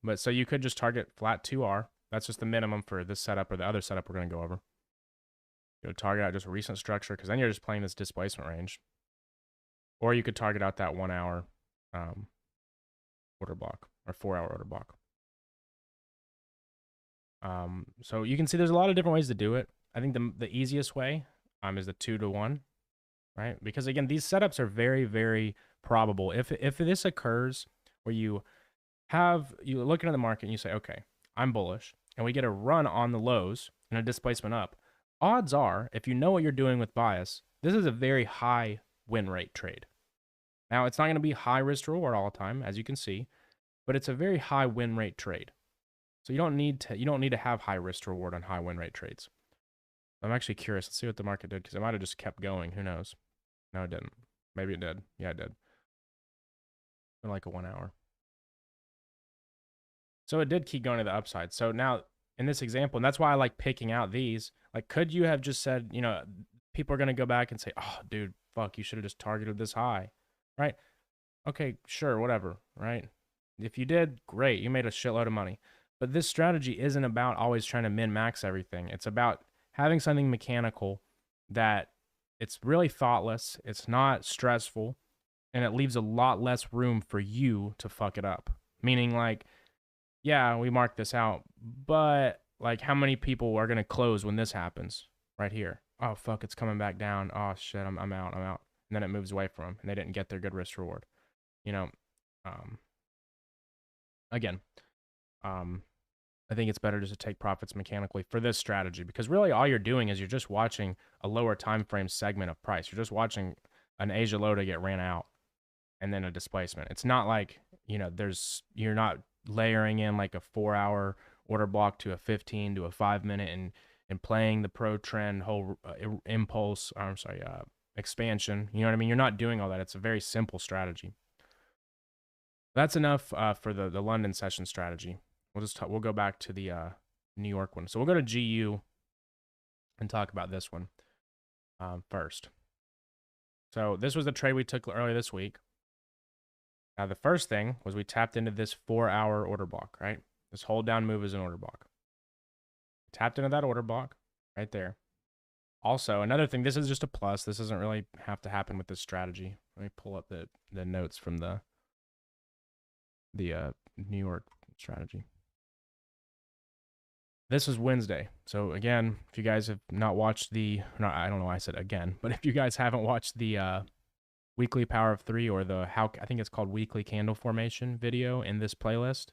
But so you could just target flat 2R. That's just the minimum for this setup or the other setup we're going to go over. You know, target out just a recent structure, because then you're just playing this displacement range. Or you could target out that 1 hour order block or 4 hour order block. So you can see there's a lot of different ways to do it. I think the easiest way is the 2 to 1, right? Because again, these setups are very, very probable. If this occurs where you're looking at the market and you say, okay, I'm bullish, and we get a run on the lows and a displacement up, odds are, if you know what you're doing with bias, this is a very high win rate trade. Now, it's not going to be high risk to reward all the time, as you can see, but it's a very high win rate trade. So you don't need to have high risk to reward on high win rate trades. I'm actually curious. Let's see what the market did, because it might have just kept going. Who knows? No, it didn't. Maybe it did. Yeah, it did. For like a 1 hour. So it did keep going to the upside. So now in this example, and that's why I like picking out these, like, could you have just said, you know, people are going to go back and say, oh, dude, fuck, you should have just targeted this high, right? Okay, sure, whatever, right? If you did, great, you made a shitload of money. But this strategy isn't about always trying to min-max everything. It's about having something mechanical that it's really thoughtless, it's not stressful, and it leaves a lot less room for you to fuck it up. Meaning, like, yeah, we marked this out, but like, how many people are going to close when this happens right here? Oh, fuck, it's coming back down. Oh, shit, I'm out. And then it moves away from them, and they didn't get their good risk reward. You know, again, I think it's better just to take profits mechanically for this strategy, because really all you're doing is you're just watching a lower time frame segment of price. You're just watching an Asia low to get ran out and then a displacement. It's not like, you know, you're not layering in like a 4 hour order block to a 15 to a 5 minute and playing the pro trend whole impulse, expansion. You know what I mean? You're not doing all that. It's a very simple strategy. That's enough for the London session strategy. We'll go back to the New York one. So we'll go to GU and talk about this one first. So this was the trade we took earlier this week. Now the first thing was we tapped into this 4 hour order block, right? This hold down move is an order block. tapped into that order block right there. Also, another thing, this is just a plus. This doesn't really have to happen with this strategy. Let me pull up the notes from the New York strategy. This is Wednesday. So again, if you guys have not watched I don't know why I said again, but if you guys haven't watched the weekly power of 3 or I think it's called weekly candle formation video in this playlist,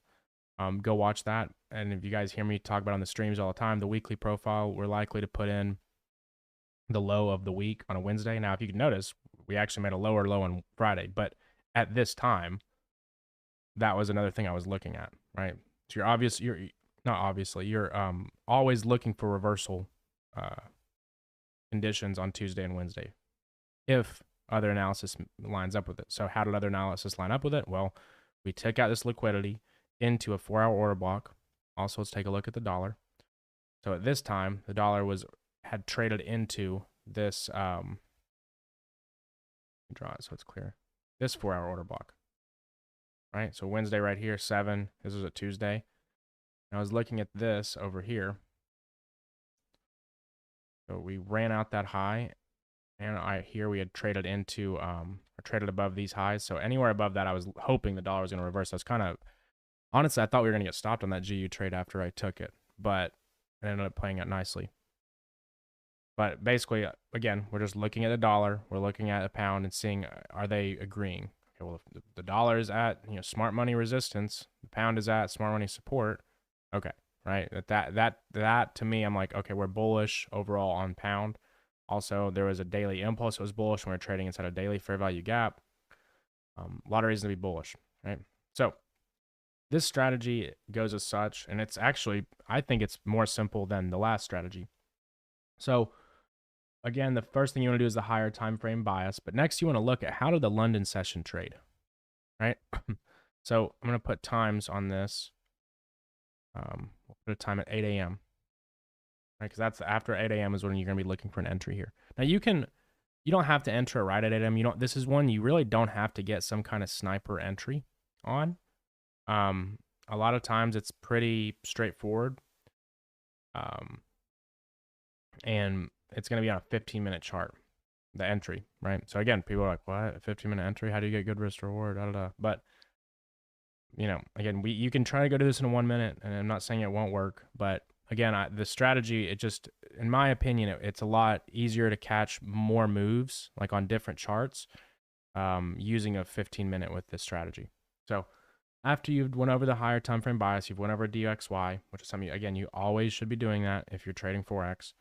go watch that. And if you guys hear me talk about on the streams all the time, the weekly profile, we're likely to put in the low of the week on a Wednesday. Now, if you can notice, we actually made a lower low on Friday, but at this time, that was another thing I was looking at, right? So you're always looking for reversal conditions on Tuesday and Wednesday if other analysis lines up with it. So how did other analysis line up with it? Well, we took out this liquidity into a 4-hour order block. Also, let's take a look at the dollar. So at this time, the dollar had traded into this draw it so it's clear. This 4-hour order block. Right? So Wednesday right here, 7. This was a Tuesday. And I was looking at this over here. So we ran out that high, and here we had traded into or traded above these highs. So anywhere above that, I was hoping the dollar was going to reverse. I was kind of honestly, I thought we were going to get stopped on that GU trade after I took it, but it ended up playing out nicely. But basically, again, we're just looking at the dollar, we're looking at a pound and seeing, are they agreeing? Okay, well, if the dollar is at smart money resistance, the pound is at smart money support. Okay, right? That to me, I'm like, okay, we're bullish overall on pound. Also, there was a daily impulse that was bullish when we were trading inside a daily fair value gap. A lot of reasons to be bullish, right? So this strategy goes as such, and it's actually, I think it's more simple than the last strategy. So again, the first thing you want to do is the higher time frame bias, but next you want to look at how did the London session trade, right? So I'm going to put times on this. We'll put a time at 8 a.m. Right, because that's after 8 a.m. is when you're going to be looking for an entry here. Now you don't have to enter it right at 8 a.m. This is one you really don't have to get some kind of sniper entry on. A lot of times it's pretty straightforward. And it's going to be on a 15-minute chart, the entry, right? So again, people are like, what? A 15-minute entry? How do you get good risk to reward? Da, da, da. But, again, you can try to go do this in 1 minute, and I'm not saying it won't work. But again, the strategy, it just, in my opinion, it's a lot easier to catch more moves, like on different charts, using a 15-minute with this strategy. So after you've went over the higher time frame bias, you've went over DXY, which is something, again, you always should be doing that if you're trading Forex.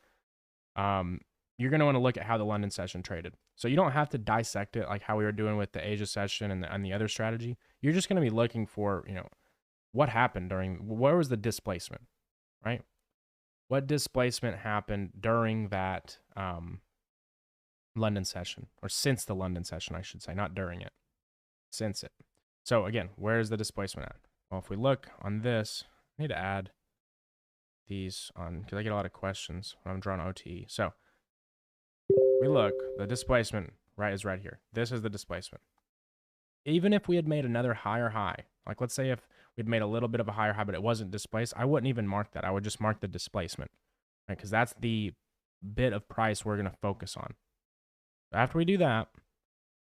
You're going to want to look at how the London session traded. So you don't have to dissect it like how we were doing with the Asia session and the other strategy. You're just going to be looking for, what happened where was the displacement, right? What displacement happened during that London session, or since the London session, I should say, not during it, since it. So again, where is the displacement at? Well, if we look on this, I need to add these on because I get a lot of questions when I'm drawing OTE. So we look, the displacement is right here. This is the displacement. Even if we had made another higher high, like let's say if we'd made a little bit of a higher high, but it wasn't displaced, I wouldn't even mark that. I would just mark the displacement, right? Because that's the bit of price we're going to focus on. After we do that,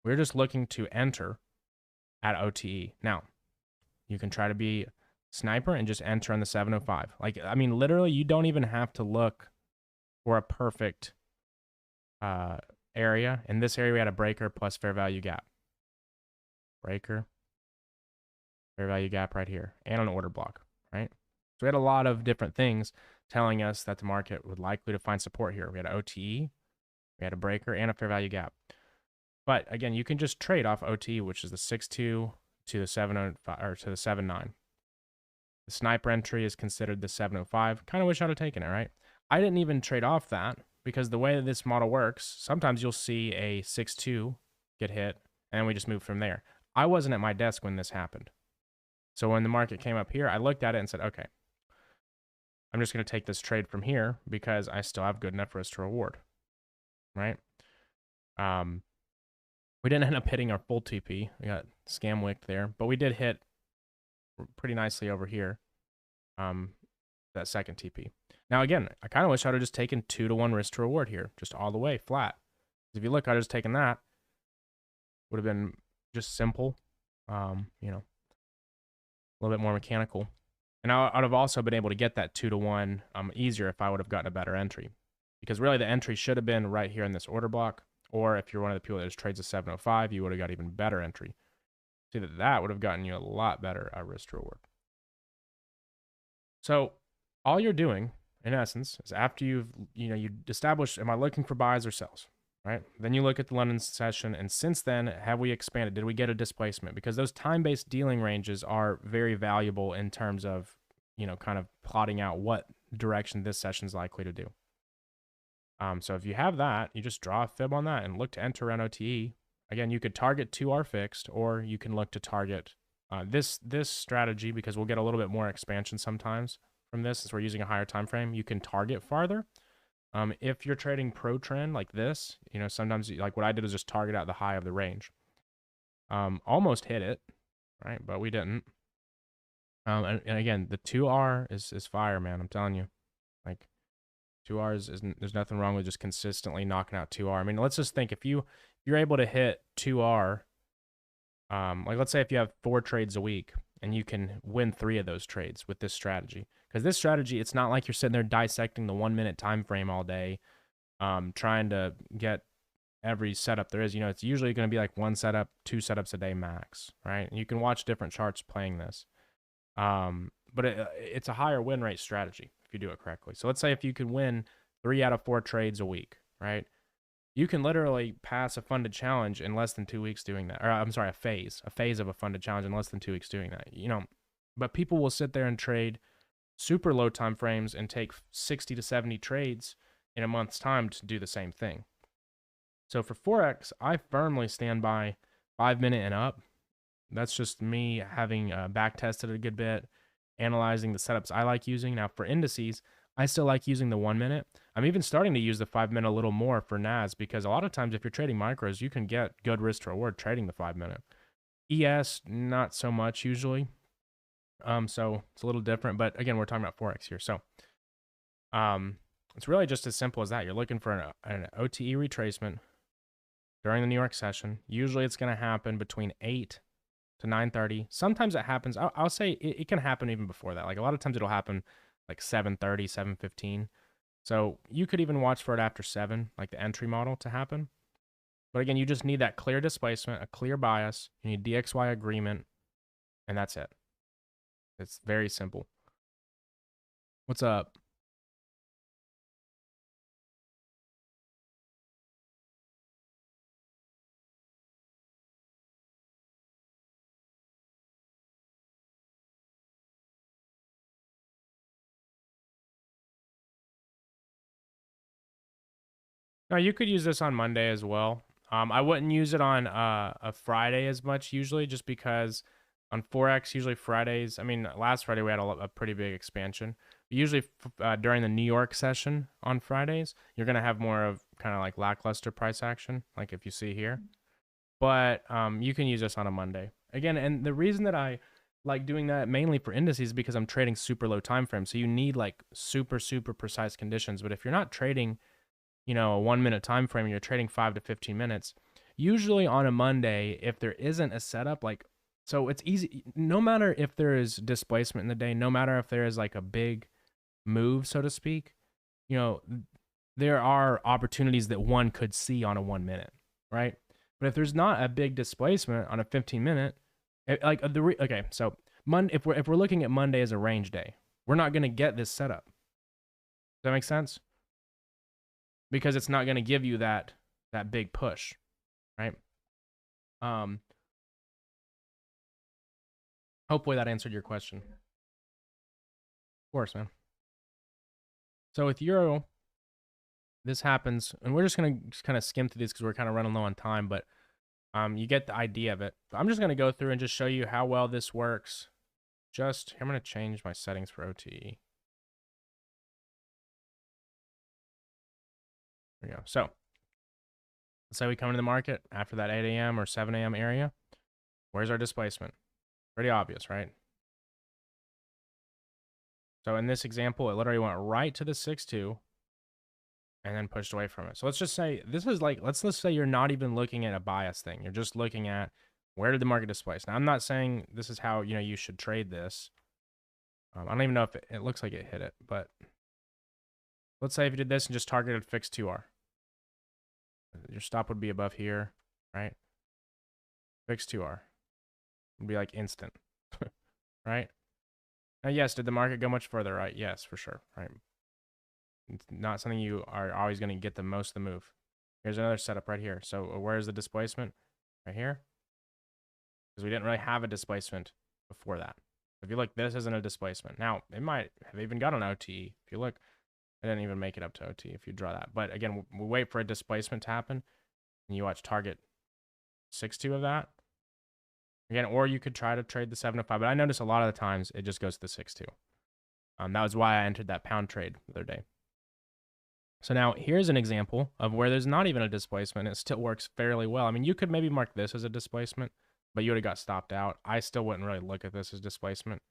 we're just looking to enter at OTE. Now, you can try to be sniper and just enter on the 705. Literally, you don't even have to look for a perfect area. In this area, we had a breaker plus fair value gap. Breaker, fair value gap right here, and an order block, right? So we had a lot of different things telling us that the market would likely to find support here. We had an OTE, we had a breaker, and a fair value gap. But again, you can just trade off OTE, which is the 6.2 to the 7.05 or to the 7.9. The sniper entry is considered the 7.05. Kind of wish I'd have taken it, right? I didn't even trade off that because the way that this model works, sometimes you'll see a 6.2 get hit, and then we just move from there. I wasn't at my desk when this happened. So when the market came up here, I looked at it and said, okay, I'm just going to take this trade from here because I still have good enough risk to reward, right? We didn't end up hitting our full TP. We got scam wicked there, but we did hit pretty nicely over here. that second TP. Now, again, I kind of wish I would have just taken 2-to-1 risk to reward here, just all the way flat. If you look, I'd have just taken that. Would have been just simple, you know, a little bit more mechanical. And I'd have also been able to get that 2-to-1 easier if I would have gotten a better entry. Because really the entry should have been right here in this order block. Or if you're one of the people that just trades a 705, you would have got even better entry. See that would have gotten you a lot better risk to reward. So all you're doing, in essence, is after you establish, am I looking for buys or sells, right? Then you look at the London session, and since then, have we expanded? Did we get a displacement? Because those time-based dealing ranges are very valuable in terms of, kind of plotting out what direction this session is likely to do. So if you have that, you just draw a fib on that and look to enter around OTE. Again, you could target 2R fixed, or you can look to target this strategy, because we'll get a little bit more expansion sometimes from this since we're using a higher time frame. You can target farther. If you're trading pro trend like this, sometimes like what I did is just target out the high of the range. Almost hit it, right? But we didn't. And again, the 2R is fire, man. I'm telling you, like 2R is there's nothing wrong with just consistently knocking out 2R. I mean, let's just think if you're able to hit 2R, like let's say if you have 4 trades a week and you can win 3 of those trades with this strategy, because this strategy, it's not like you're sitting there dissecting the 1-minute time frame all day, trying to get every setup there is. It's usually going to be like 1 setup, 2 setups a day max, right? And you can watch different charts playing this. But it's a higher win rate strategy if you do it correctly. So let's say if you could win 3 out of 4 trades a week, right? You can literally pass a funded challenge in less than 2 weeks doing that. Or I'm sorry, a phase of a funded challenge in less than 2 weeks doing that. But people will sit there and trade super low time frames and take 60 to 70 trades in a month's time to do the same thing. So for Forex, I firmly stand by 5-minute and up. That's just me having back tested it a good bit, analyzing the setups I like using. Now for indices, I still like using the 1-minute. I'm even starting to use the 5-minute a little more for NAS, because a lot of times if you're trading micros, you can get good risk to reward trading the 5-minute. ES, not so much usually. So it's a little different, but again, we're talking about Forex here. So it's really just as simple as that. You're looking for an OTE retracement during the New York session. Usually it's going to happen between 8 to 9:30. Sometimes it happens, I'll say it can happen even before that. Like a lot of times it'll happen like 7:30, 7:15. So you could even watch for it after 7, like the entry model to happen. But again, you just need that clear displacement, a clear bias. You need DXY agreement, and that's it. It's very simple. What's up? Now you could use this on Monday as well. I wouldn't use it on a Friday as much usually, just because on Forex, usually Fridays, I mean, last Friday we had a pretty big expansion. Usually during the New York session on Fridays, you're going to have more of kind of like lackluster price action, like if you see here. But you can use this on a Monday. Again, and the reason that I like doing that mainly for indices is because I'm trading super low time frames. So you need like super, super precise conditions. But if you're not trading, a 1-minute time frame and you're trading 5 to 15 minutes, usually on a Monday, if there isn't a setup, like, so it's easy, no matter if there is displacement in the day, no matter if there is like a big move, so to speak, there are opportunities that one could see on a 1-minute, right? But if there's not a big displacement on a 15-minute, okay, so if we're looking at Monday as a range day, we're not going to get this setup. Does that make sense? Because it's not going to give you that big push, right? Hopefully that answered your question. Of course, man. So with Euro, this happens, and we're just going to kind of skim through these because we're kind of running low on time, but you get the idea of it. But I'm just going to go through and just show you how well this works. I'm going to change my settings for OTE. There we go. So let's say we come into the market after that 8 a.m. or 7 a.m. area. Where's our displacement? Pretty obvious, right? So in this example, it literally went right to the 6-2 and then pushed away from it. So let's just say this is like, let's say you're not even looking at a bias thing. You're just looking at where did the market displace. Now I'm not saying this is how, you should trade this. I don't even know if it looks like it hit it, but let's say if you did this and just targeted fixed 2R. Your stop would be above here, right? Fixed 2R would be like instant, right? Now, yes, did the market go much further, right? Yes, for sure, right? It's not something you are always going to get the most of the move. Here's another setup right here. So where's the displacement? Right here. Because we didn't really have a displacement before that. If you look, this isn't a displacement. Now, it might have even got an OTE. If you look, it didn't even make it up to OT if you draw that. But again, we wait for a displacement to happen, and you watch target 6-2 of that. Again, or you could try to trade the 7-5, but I notice a lot of the times it just goes to the 6-2. That was why I entered that pound trade the other day. So now here's an example of where there's not even a displacement. It still works fairly well. I mean, you could maybe mark this as a displacement, but you would have got stopped out. I still wouldn't really look at this as displacement.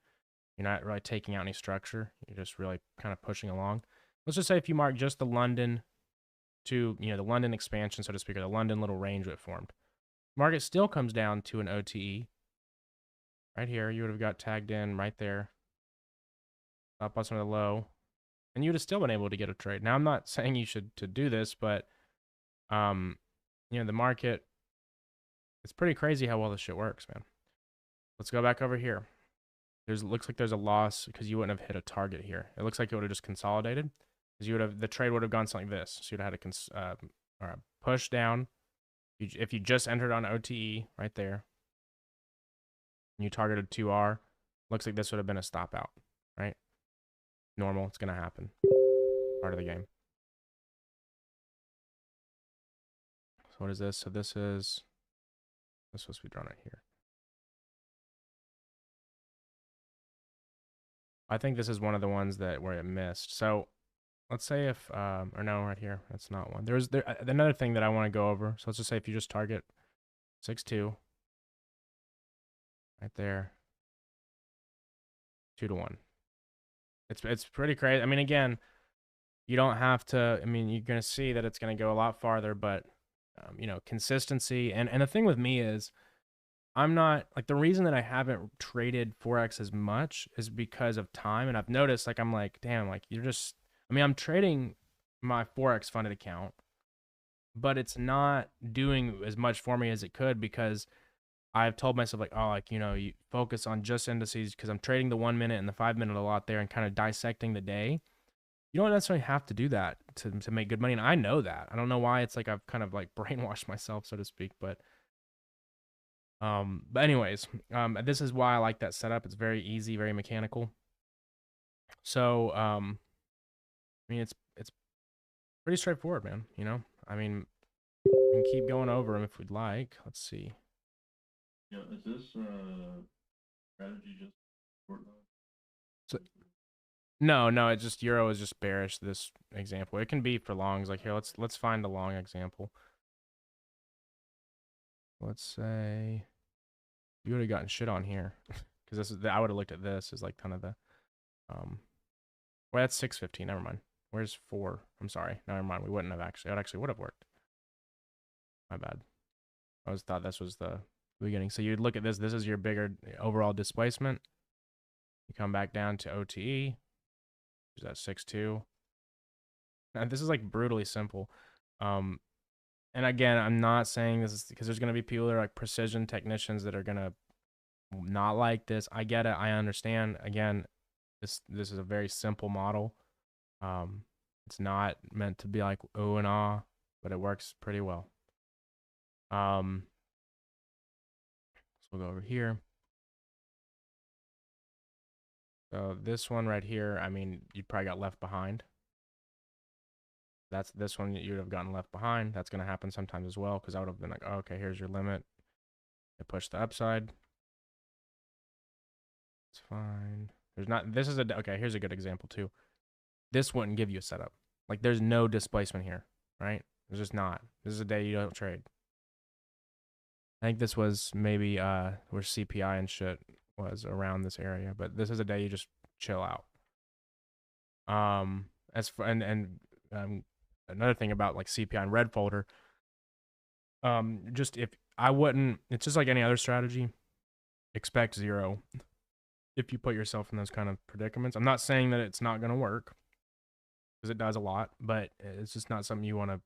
You're not really taking out any structure. You're just really kind of pushing along. Let's just say if you mark just the London to, the London expansion, so to speak, or the London little range it formed. Market still comes down to an OTE. Right here, you would have got tagged in right there. Up on some of the low. And you would have still been able to get a trade. Now, I'm not saying you should to do this, but, the market, it's pretty crazy how well this shit works, man. Let's go back over here. Looks like there's a loss because you wouldn't have hit a target here. It looks like it would have just consolidated. Because the trade would have gone something like this. So you'd have had a push down. If you just entered on OTE right there, and you targeted 2R, looks like this would have been a stop out, right? Normal, it's going to happen. Part of the game. So what is this? So this is supposed to be drawn right here. I think this is one of the ones where it missed. So let's say if, or no, right here, that's not one. There's another thing that I want to go over. So let's just say if you just target 6-2, right there, 2-1. It's pretty crazy. I mean, again, you don't have to. I mean, you're gonna see that it's gonna go a lot farther, but consistency and the thing with me is, I'm not like the reason that I haven't traded Forex as much is because of time, and I've noticed like I'm like, damn, like you're just. I mean, I'm trading my Forex funded account, but it's not doing as much for me as it could because I've told myself like, oh, like, you focus on just indices because I'm trading the 1 minute and the 5 minute a lot there and kind of dissecting the day. You don't necessarily have to do that to make good money. And I know that. I don't know why it's like I've kind of like brainwashed myself, so to speak. But anyways, this is why I like that setup. It's very easy, very mechanical. So, I mean, it's pretty straightforward, man. I mean, we can keep going over them if we'd like. Let's see. Yeah, is this strategy just short So, no, it's just Euro is just bearish this example. It can be for longs. Like here, let's find a long example. Let's say you would have gotten shit on here because I would have looked at this as like kind of the well, that's 615. Never mind. Where's 4? I'm sorry. Never mind. We wouldn't have actually. It actually would have worked. My bad. I always thought this was the beginning. So you'd look at this. This is your bigger overall displacement. You come back down to OTE. Is that 6-2? And this is like brutally simple. And again, I'm not saying this is because there's going to be people that are like precision technicians that are going to not like this. I get it. I understand. Again, this is a very simple model. It's not meant to be like ooh and ah, but it works pretty well. So we'll go over here. So this one right here, I mean, you probably got left behind. That's this one you would have gotten left behind. That's going to happen sometimes as well because I would have been like, oh, okay, here's your limit. It pushed the upside. It's fine. There's not. This is okay. Here's a good example too. This wouldn't give you a setup. Like there's no displacement here, right? There's just not. This is a day you don't trade. I think this was maybe where CPI and shit was around this area, but this is a day you just chill out. As for another thing about like CPI and red folder, just if I wouldn't, it's just like any other strategy. Expect 0 if you put yourself in those kind of predicaments. I'm not saying that it's not going to work, because it does a lot, but it's just not something you want to,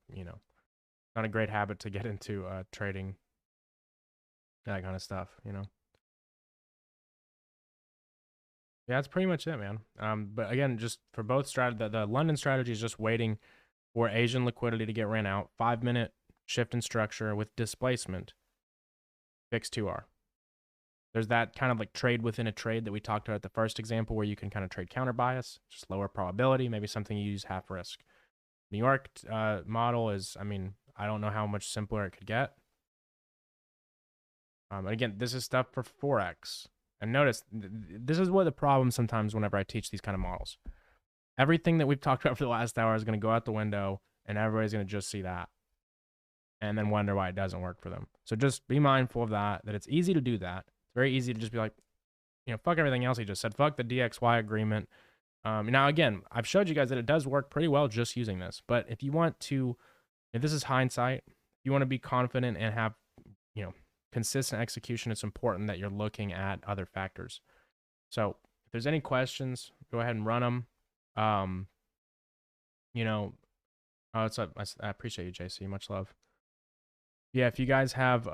not a great habit to get into trading, that kind of stuff, Yeah, that's pretty much it, man. But again, just for both strategy, the London strategy is just waiting for Asian liquidity to get ran out. 5-minute shift in structure with displacement, fixed 2R. There's that kind of like trade within a trade that we talked about at the first example, where you can kind of trade counter bias, just lower probability, maybe something you use half risk. New York model is, I mean, I don't know how much simpler it could get. And again, this is stuff for Forex. And notice, this is what the problem sometimes whenever I teach these kind of models. Everything that we've talked about for the last hour is going to go out the window, and everybody's going to just see that and then wonder why it doesn't work for them. So just be mindful of that it's easy to do that. It's very easy to just be like, fuck everything else he just said. Fuck the DXY agreement. Now, again, I've showed you guys that it does work pretty well just using this. But if you want to, if this is hindsight, if you want to be confident and have, consistent execution, it's important that you're looking at other factors. So if there's any questions, go ahead and run them. It's up. I appreciate you, JC. Much love. Yeah, if you guys have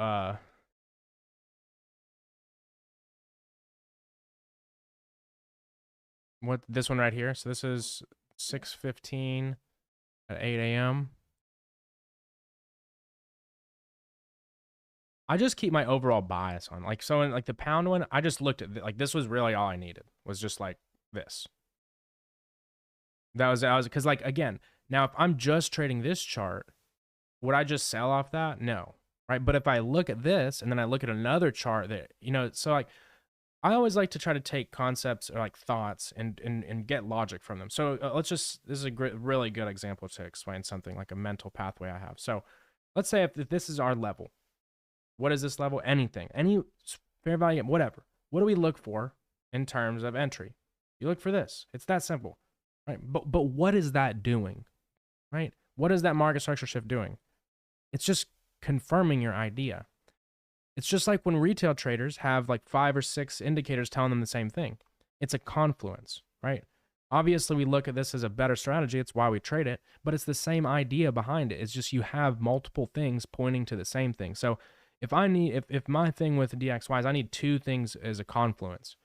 what this one right here. So this is 6:15 at 8 a.m. I just keep my overall bias on. Like, so in like the pound one, I just looked at like this was really all I needed, was just like this. That was because like again, now if I'm just trading this chart, would I just sell off that? No. Right? But if I look at this and then I look at another chart that, so like I always like to try to take concepts or like thoughts and get logic from them. So this is a really good example to explain something like a mental pathway I have. So let's say if this is our level. What is this level? Anything, any fair value, whatever. What do we look for in terms of entry? You look for this. It's that simple, right? But what is that doing, right? What is that market structure shift doing? It's just confirming your idea. It's just like when retail traders have like 5 or 6 indicators telling them the same thing. It's a confluence, right? Obviously, we look at this as a better strategy. It's why we trade it, but it's the same idea behind it. It's just you have multiple things pointing to the same thing. So if my thing with DXY is I need 2 things as a confluence,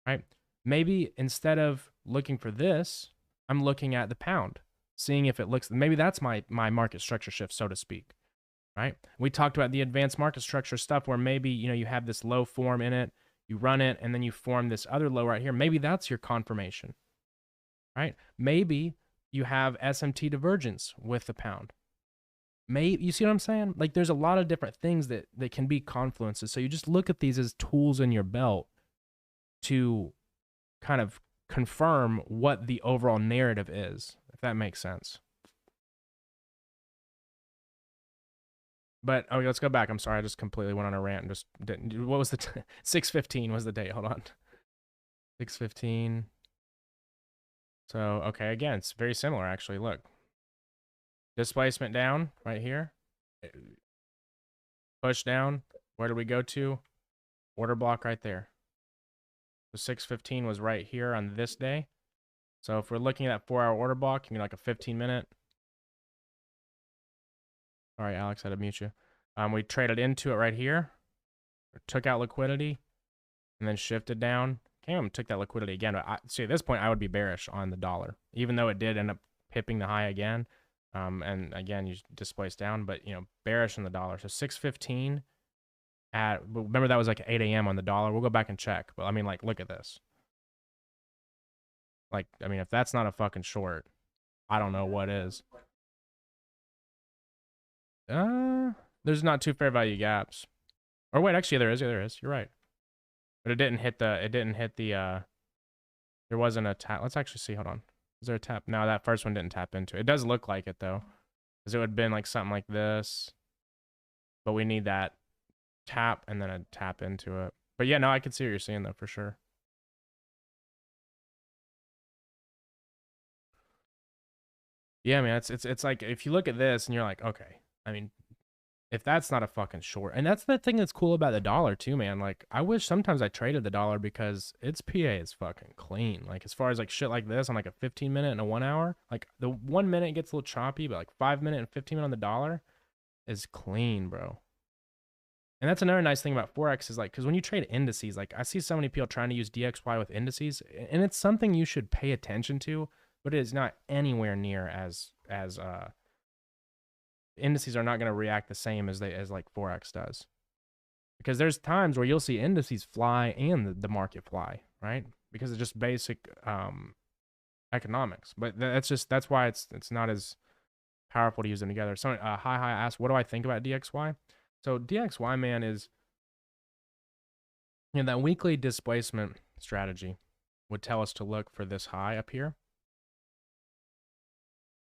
right? Maybe instead of looking for this, I'm looking at the pound, seeing if it looks, maybe that's my market structure shift, so to speak, right? We talked about the advanced market structure stuff where maybe, you have this low form in it, you run it, and then you form this other low right here. Maybe that's your confirmation, right? Maybe you have SMT divergence with the pound. You see what I'm saying? Like there's a lot of different things that can be confluences. So you just look at these as tools in your belt to kind of confirm what the overall narrative is, if that makes sense. But let's go back. I'm sorry, I just completely went on a rant and just didn't. What was the 6:15 was the date? Hold on. 6:15. So okay, again, it's very similar actually. Look. Displacement down right here. Push down. Where did we go to? Order block right there. So 6:15 was right here on this day. So if we're looking at that 4-hour order block, you mean like a 15-minute. All right, Alex, I had to mute you. We traded into it right here. Took out liquidity and then shifted down. Came and took that liquidity again. But see, at this point, I would be bearish on the dollar, even though it did end up hipping the high again. And again, you displace down, but bearish on the dollar. So 6:15 remember that was like 8 a.m. on the dollar. We'll go back and check. But I mean, like, look at this. Like, I mean, if that's not a fucking short, I don't know what is. There's not 2 fair value gaps. Or wait, actually there is. Yeah, there is. You're right. But it didn't hit the, there wasn't a tap. Let's actually see. Hold on. Is there a tap? No, that first one didn't tap into it. It does look like it though, because it would have been like something like this. But we need that tap and then a tap into it. But yeah, no, I can see what you're saying though for sure. Yeah, man, it's like if you look at this and you're like, okay, I mean, if that's not a fucking short, and that's the thing that's cool about the dollar too, man. Like, I wish sometimes I traded the dollar because its PA is fucking clean. Like, as far as like shit like this on like a 15-minute and a 1 hour, like the 1 minute gets a little choppy, but like 5 minute and 15 minute on the dollar is clean, bro. And that's another nice thing about Forex is like, because when you trade indices, like I see so many people trying to use DXY with indices, and it's something you should pay attention to, but it is not anywhere near as indices are not going to react the same as like Forex does. Because there's times where you'll see indices fly and the market fly, right? Because it's just basic economics. But that's why it's not as powerful to use them together. So hi asked, what do I think about DXY? So DXY, man, is, you know, that weekly displacement strategy would tell us to look for this high up here.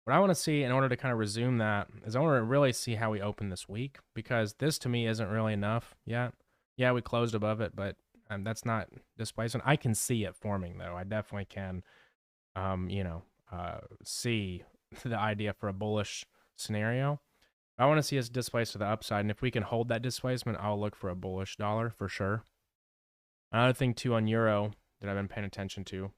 What I want to see in order to kind of resume that is I want to really see how we open this week, because this to me isn't really enough yet. Yeah, we closed above it, but that's not displacement. I can see it forming though. I definitely can, see the idea for a bullish scenario. I want to see us displace to the upside, and if we can hold that displacement, I'll look for a bullish dollar for sure. Another thing too on euro that I've been paying attention to.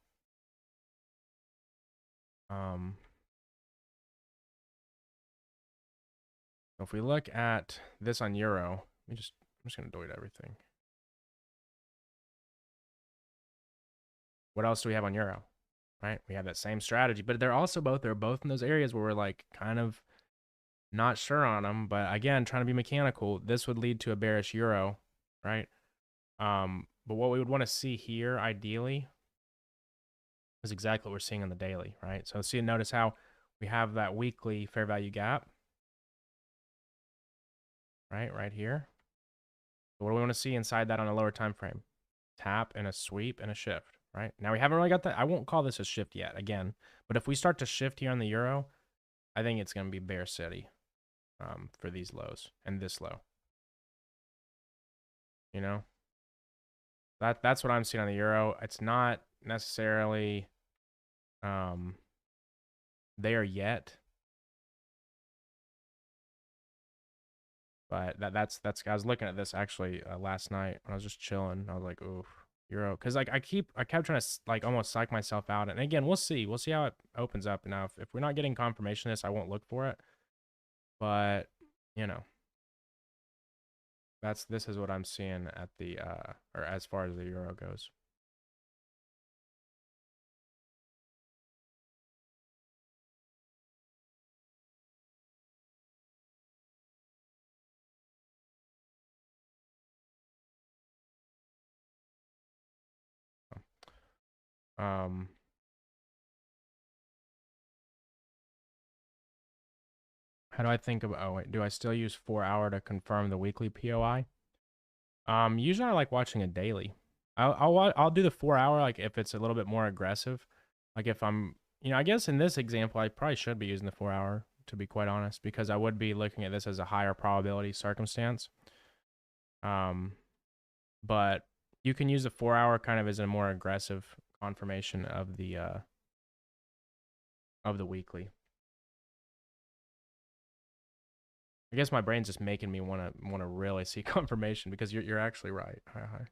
If we look at this on euro, I'm just gonna delete everything. What else do we have on euro? Right, we have that same strategy, but they're both in those areas where we're like kind of not sure on them. But again, trying to be mechanical, this would lead to a bearish euro, right? But what we would want to see here, ideally, is exactly what we're seeing on the daily, right? So notice how we have that weekly fair value gap, right here. So what do we want to see inside that on a lower time frame? Tap and a sweep and a shift, right? Now we haven't really got that. I won't call this a shift yet, again, but if we start to shift here on the euro, I think it's going to be bear city for these lows and this low. You know, that's what I'm seeing on the euro. It's not necessarily there yet, but that's I was looking at this actually last night when I was just chilling. I was like, oof, euro, because like I kept trying to like almost psych myself out. And again, we'll see how it opens up. Now if we're not getting confirmation of this, I won't look for it. But you know, this is what I'm seeing at the or as far as the euro goes. How do I think of, oh wait, do I still use 4 hour to confirm the weekly POI? Usually I like watching a daily. I'll do the 4 hour, like if it's a little bit more aggressive. Like if I'm, I guess in this example, I probably should be using the 4 hour, to be quite honest, because I would be looking at this as a higher probability circumstance. But you can use the 4 hour kind of as a more aggressive confirmation of the weekly. I guess my brain's just making me want to really see confirmation, because you're actually right. Hi.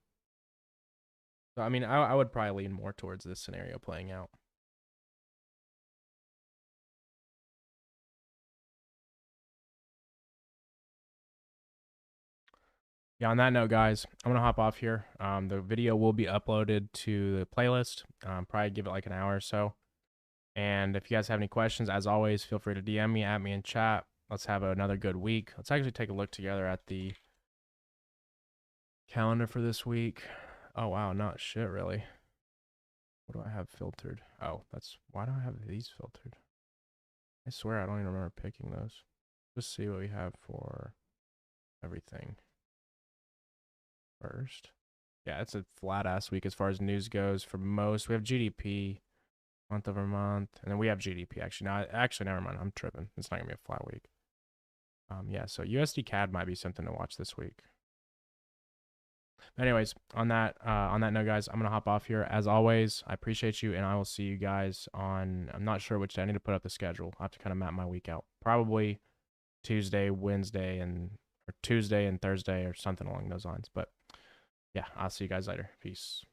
So I mean, I would probably lean more towards this scenario playing out. Yeah, on that note, guys, I'm gonna hop off here. The video will be uploaded to the playlist. Probably give it like an hour or so. And if you guys have any questions, as always, feel free to DM me, at me in chat. Let's have another good week. Let's actually take a look together at the calendar for this week. Oh wow, not shit really. What do I have filtered? Oh, why do I have these filtered? I swear I don't even remember picking those. Let's see what we have for everything first. Yeah, it's a flat ass week as far as news goes for most. We have GDP month over month, and then we have GDP actually. Never mind. I'm tripping. It's not gonna be a flat week. Yeah, so USD CAD might be something to watch this week. Anyways, on that note, guys, I'm gonna hop off here. As always, I appreciate you, and I will see you guys on. I'm not sure which day. I need to put up the schedule. I have to kind of map my week out. Probably Tuesday, Wednesday, or Tuesday and Thursday, or something along those lines. But yeah, I'll see you guys later. Peace.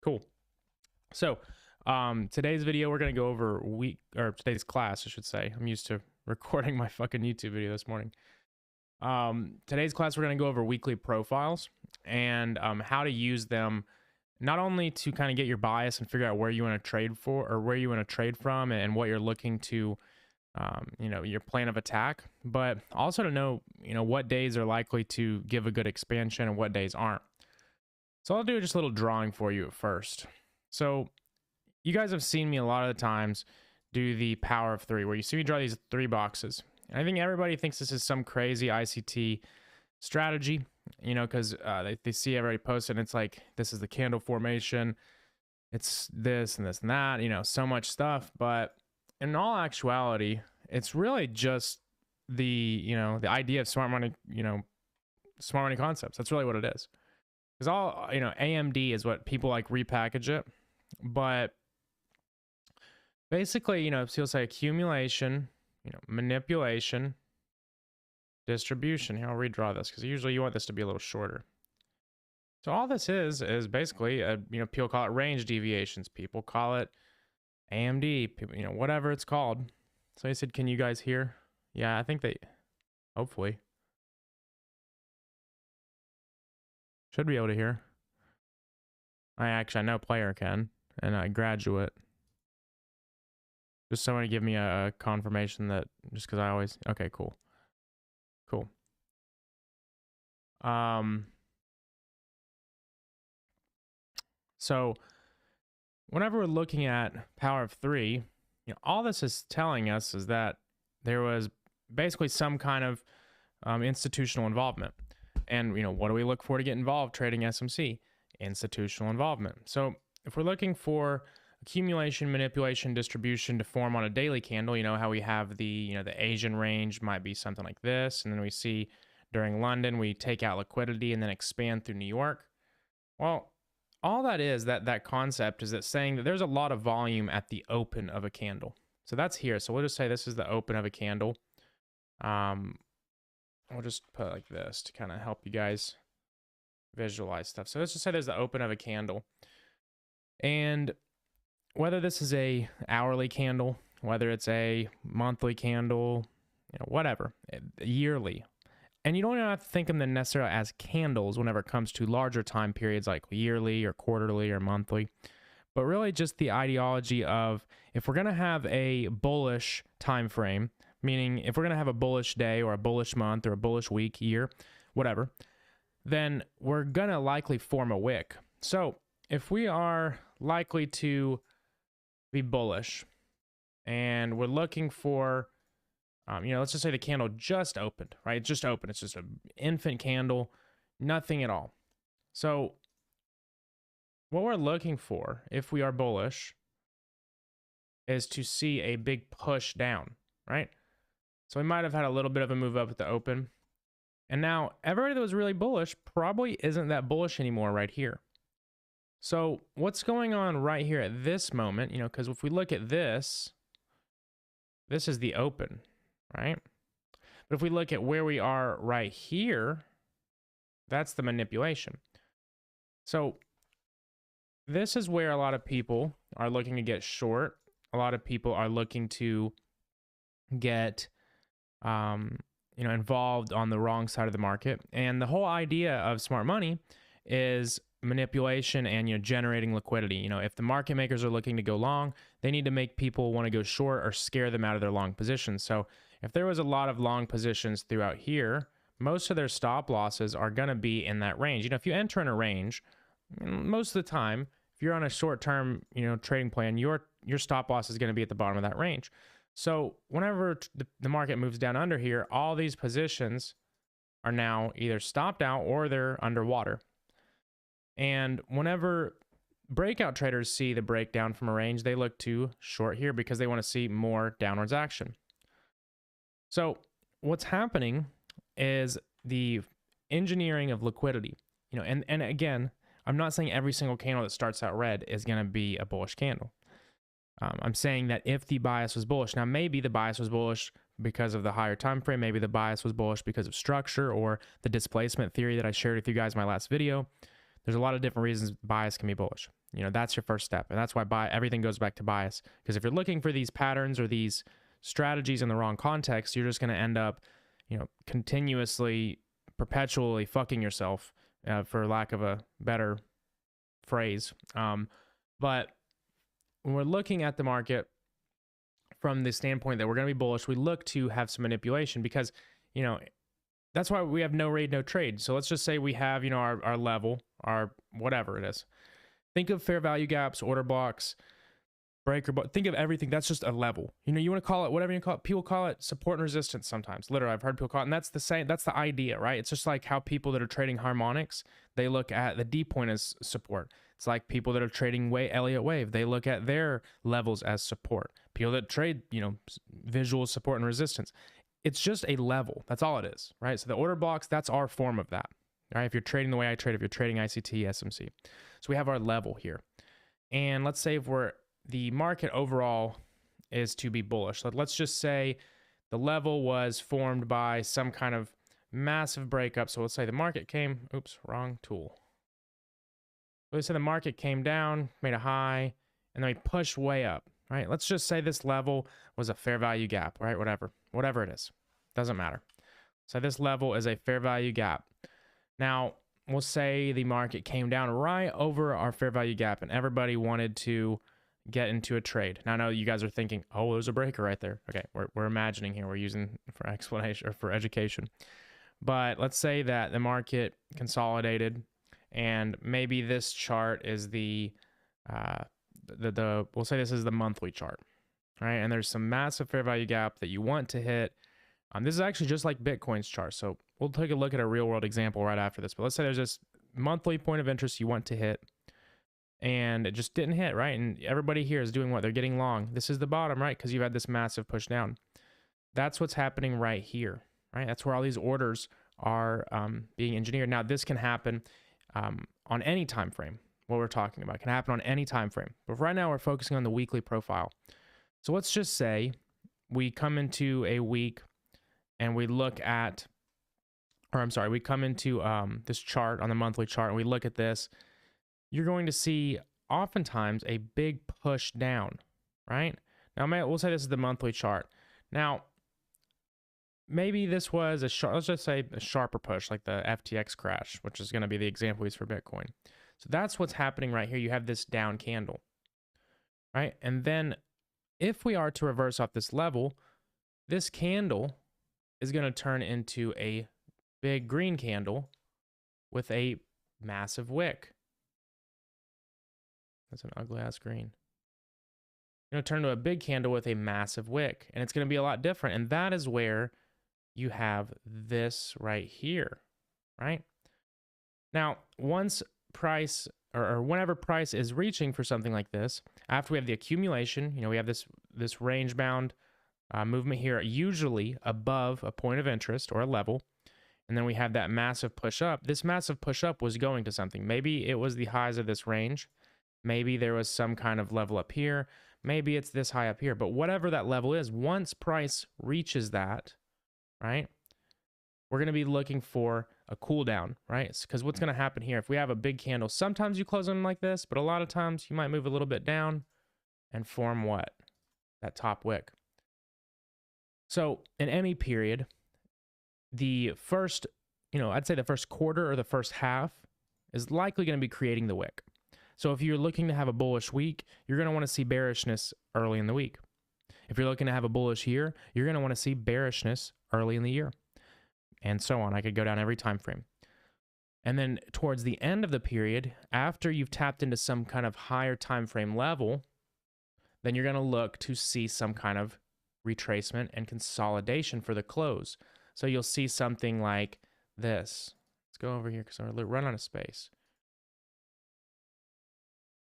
Cool. So, today's video, we're gonna go over today's class, I should say. I'm used to recording my fucking YouTube video this morning. Today's class, we're going to go over weekly profiles and how to use them, not only to kind of get your bias and figure out where you want to trade for or where you want to trade from and what you're looking to, your plan of attack, but also to know, what days are likely to give a good expansion and what days aren't. So I'll do just a little drawing for you at first. So you guys have seen me a lot of the times do the power of 3, where you see me draw these 3 boxes. And I think everybody thinks this is some crazy ICT strategy, because they see everybody posted, and it's like, this is the candle formation, it's this and this and that, so much stuff. But in all actuality, it's really just the idea of smart money, smart money concepts. That's really what it is. Because all, AMD is what people like repackage it. But basically, so you'll say accumulation, manipulation, distribution. Here, I'll redraw this because usually you want this to be a little shorter. So all this is basically, people call it range deviations. People call it AMD, whatever it's called. So I said, can you guys hear? Yeah, I think they, hopefully, should be able to hear. I know player can, and I graduate. Just someone to give me a confirmation that, just because I always, okay, cool. So whenever we're looking at power of 3, all this is telling us is that there was basically some kind of institutional involvement. And, what do we look for to get involved trading SMC? Institutional involvement. So if we're looking for accumulation, manipulation, distribution to form on a daily candle, how we have the Asian range might be something like this, and then we see during London we take out liquidity and then expand through New York. Well, all that is, that concept is that saying that there's a lot of volume at the open of a candle. So that's here. So we'll just say this is the open of a candle. We'll just put it like this to kind of help you guys visualize stuff. So let's just say there's the open of a candle, and whether this is a hourly candle, whether it's a monthly candle, whatever, yearly. And you don't even have to think of them necessarily as candles whenever it comes to larger time periods like yearly or quarterly or monthly, but really just the ideology of, if we're going to have a bullish time frame, meaning if we're going to have a bullish day or a bullish month or a bullish week, year, whatever, then we're going to likely form a wick. So if we are likely to be bullish and we're looking for, let's just say the candle just opened, right? It just opened. It's just an infant candle, nothing at all. So what we're looking for, if we are bullish, is to see a big push down, right? So we might have had a little bit of a move up at the open. And now everybody that was really bullish probably isn't that bullish anymore right here. So what's going on right here at this moment, because if we look at this, this is the open, right? But if we look at where we are right here, that's the manipulation. So this is where a lot of people are looking to get short. A lot of people are looking to get, involved on the wrong side of the market. And the whole idea of smart money is manipulation and, generating liquidity. If the market makers are looking to go long, they need to make people want to go short or scare them out of their long positions. So if there was a lot of long positions throughout here, most of their stop losses are going to be in that range. If you enter in a range, most of the time, if you're on a short-term, trading plan, your stop loss is going to be at the bottom of that range. So whenever the market moves down under here, all these positions are now either stopped out or they're underwater. And whenever breakout traders see the breakdown from a range, they look to short here because they want to see more downwards action. So what's happening is the engineering of liquidity. You know, and again, I'm not saying every single candle that starts out red is going to be a bullish candle. I'm saying that if the bias was bullish, now maybe the bias was bullish because of the higher time frame, maybe the bias was bullish because of structure or the displacement theory that I shared with you guys in my last video. There's a lot of different reasons bias can be bullish. You know, that's your first step, and that's why everything goes back to bias. Because if you're looking for these patterns or these strategies in the wrong context, you're just going to end up, you know, continuously, perpetually fucking yourself, for lack of a better phrase. But when we're looking at the market from the standpoint that we're going to be bullish, we look to have some manipulation because, you know, that's why we have no raid, no trade. So let's just say we have, you know, our level, our whatever it is. Think of fair value gaps, order blocks, breaker, but think of everything. That's just a level. You know, you want to call it whatever you call it. People call it support and resistance sometimes. Literally, I've heard people call it, and that's the same. That's the idea, right? It's just like how people that are trading harmonics, they look at the D point as support. It's like people that are trading Elliott wave, they look at their levels as support. People that trade, you know, visual support and resistance. It's just a level. That's all it is, right? So the order blocks, that's our form of that, right? If you're trading the way I trade, if you're trading ICT, SMC. So we have our level here. And let's say if the market overall is to be bullish. Let's just say the level was formed by some kind of massive breakup. So let's say the market came, oops, wrong tool. Let's say the market came down, made a high, and then we pushed way up, right? Let's just say this level was a fair value gap, right? Whatever it is, doesn't matter. So this level is a fair value gap. Now, we'll say the market came down right over our fair value gap and everybody wanted to get into a trade. Now I know you guys are thinking, oh, there's a breaker right there. Okay, we're imagining here. We're using for explanation or for education. But let's say that the market consolidated and maybe this chart is we'll say this is the monthly chart, right? And there's some massive fair value gap that you want to hit. This is actually just like Bitcoin's chart. So we'll take a look at a real world example right after this. But let's say there's this monthly point of interest you want to hit and it just didn't hit, right? And everybody here is doing what? They're getting long. This is the bottom, right? Because you've had this massive push down. That's what's happening right here, right? That's where all these orders are being engineered. Now, this can happen on any time frame. What we're talking about can happen on any time frame. But right now, we're focusing on the weekly profile. So let's just say we come into a week and we look at, we come into this chart on the monthly chart and we look at this, you're going to see oftentimes a big push down, right? Now, we'll say this is the monthly chart. Now, maybe this was let's just say a sharper push, like the FTX crash, which is going to be the example we use for Bitcoin. So that's what's happening right here. You have this down candle, right? And then if we are to reverse off this level, this candle is going to turn into a big green candle with a massive wick. That's an ugly ass green. Going to turn into a big candle with a massive wick, and it's going to be a lot different. And that is where you have this right here, right? Now, once price or whenever price is reaching for something like this, after we have the accumulation, you know, we have this range bound movement here, usually above a point of interest or a level. And then we have that massive push up. This massive push up was going to something. Maybe it was the highs of this range. Maybe there was some kind of level up here. Maybe it's this high up here. But whatever that level is, once price reaches that, right, we're going to be looking for a cool down, right? Because what's going to happen here, if we have a big candle, sometimes you close them like this, but a lot of times you might move a little bit down and form what? That top wick. So in any period, the first, I'd say the first quarter or the first half is likely going to be creating the wick. So if you're looking to have a bullish week, you're going to want to see bearishness early in the week. If you're looking to have a bullish year, you're going to want to see bearishness early in the year, and so on. I could go down every time frame. And then towards the end of the period, after you've tapped into some kind of higher time frame level, then you're going to look to see some kind of retracement and consolidation for the close. So you'll see something like this. Let's go over here because I'm going to run out of space.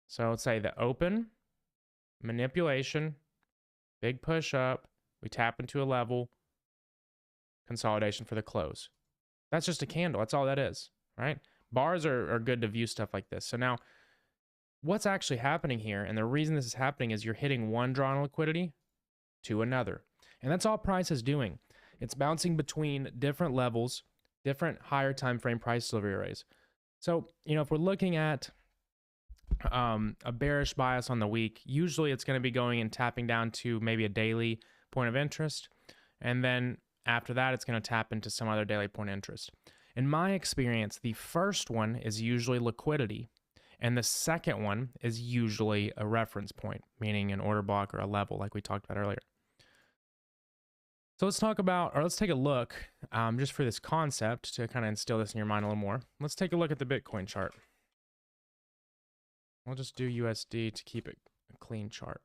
So let's say the open, manipulation, big push up, we tap into a level, consolidation for the close. That's just a candle. That's all that is, right? Bars are good to view stuff like this. So now what's actually happening here, and the reason this is happening is you're hitting one draw on liquidity to another. And that's all price is doing. It's bouncing between different levels, different higher time frame price delivery arrays. So, you know, if we're looking at a bearish bias on the week, usually it's going to be going and tapping down to maybe a daily point of interest. And then after that, it's going to tap into some other daily point of interest. In my experience, the first one is usually liquidity. And the second one is usually a reference point, meaning an order block or a level like we talked about earlier. So let's talk about, or let's take a look just for this concept to kind of instill this in your mind a little more. Let's take a look at the Bitcoin chart. We'll just do USD to keep it a clean chart.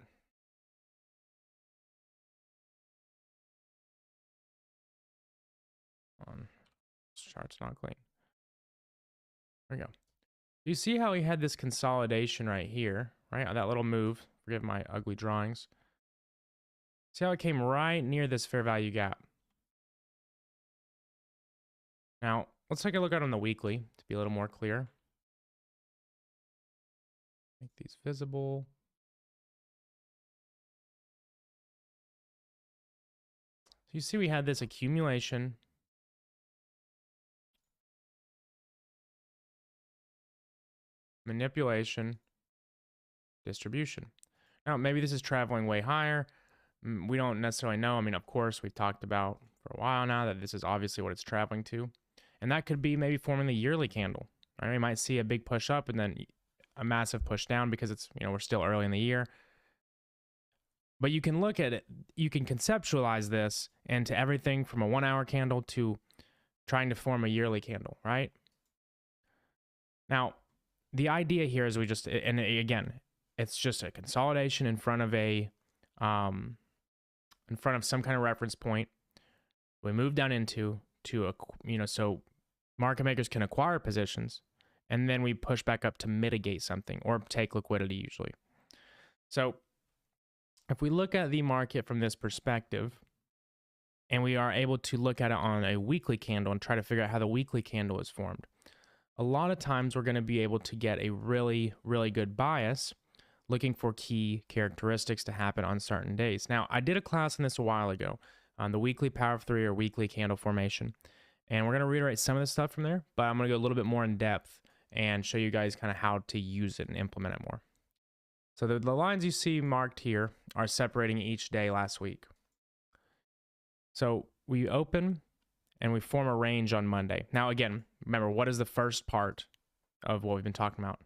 This chart's not clean. There we go. You see how he had this consolidation right here, right? That little move. Forgive my ugly drawings. See how it came right near this fair value gap. Now, let's take a look at it on the weekly to be a little more clear. Make these visible. So you see we had this accumulation. Manipulation. Distribution. Now, maybe this is traveling way higher. We don't necessarily know. I mean, of course, we've talked about for a while now that this is obviously what it's traveling to. And that could be maybe forming the yearly candle. Right? We might see a big push up and then a massive push down because it's, you know, we're still early in the year. But you can look at it, you can conceptualize this into everything from a 1 hour candle to trying to form a yearly candle, right? Now, the idea here is we just, and again, it's just a consolidation in front of a, in front of some kind of reference point. We move down into, a, you know, so market makers can acquire positions. And then we push back up to mitigate something or take liquidity usually. So if we look at the market from this perspective and we are able to look at it on a weekly candle and try to figure out how the weekly candle is formed, a lot of times we're going to be able to get a really, really good bias looking for key characteristics to happen on certain days. Now, I did a class on this a while ago on the weekly power of three or weekly candle formation. And we're going to reiterate some of the stuff from there, but I'm going to go a little bit more in depth and show you guys kind of how to use it and implement it more. So the lines you see marked here are separating each day last week. So we open and we form a range on Monday. Now again, remember, what is the first part of what we've been talking about?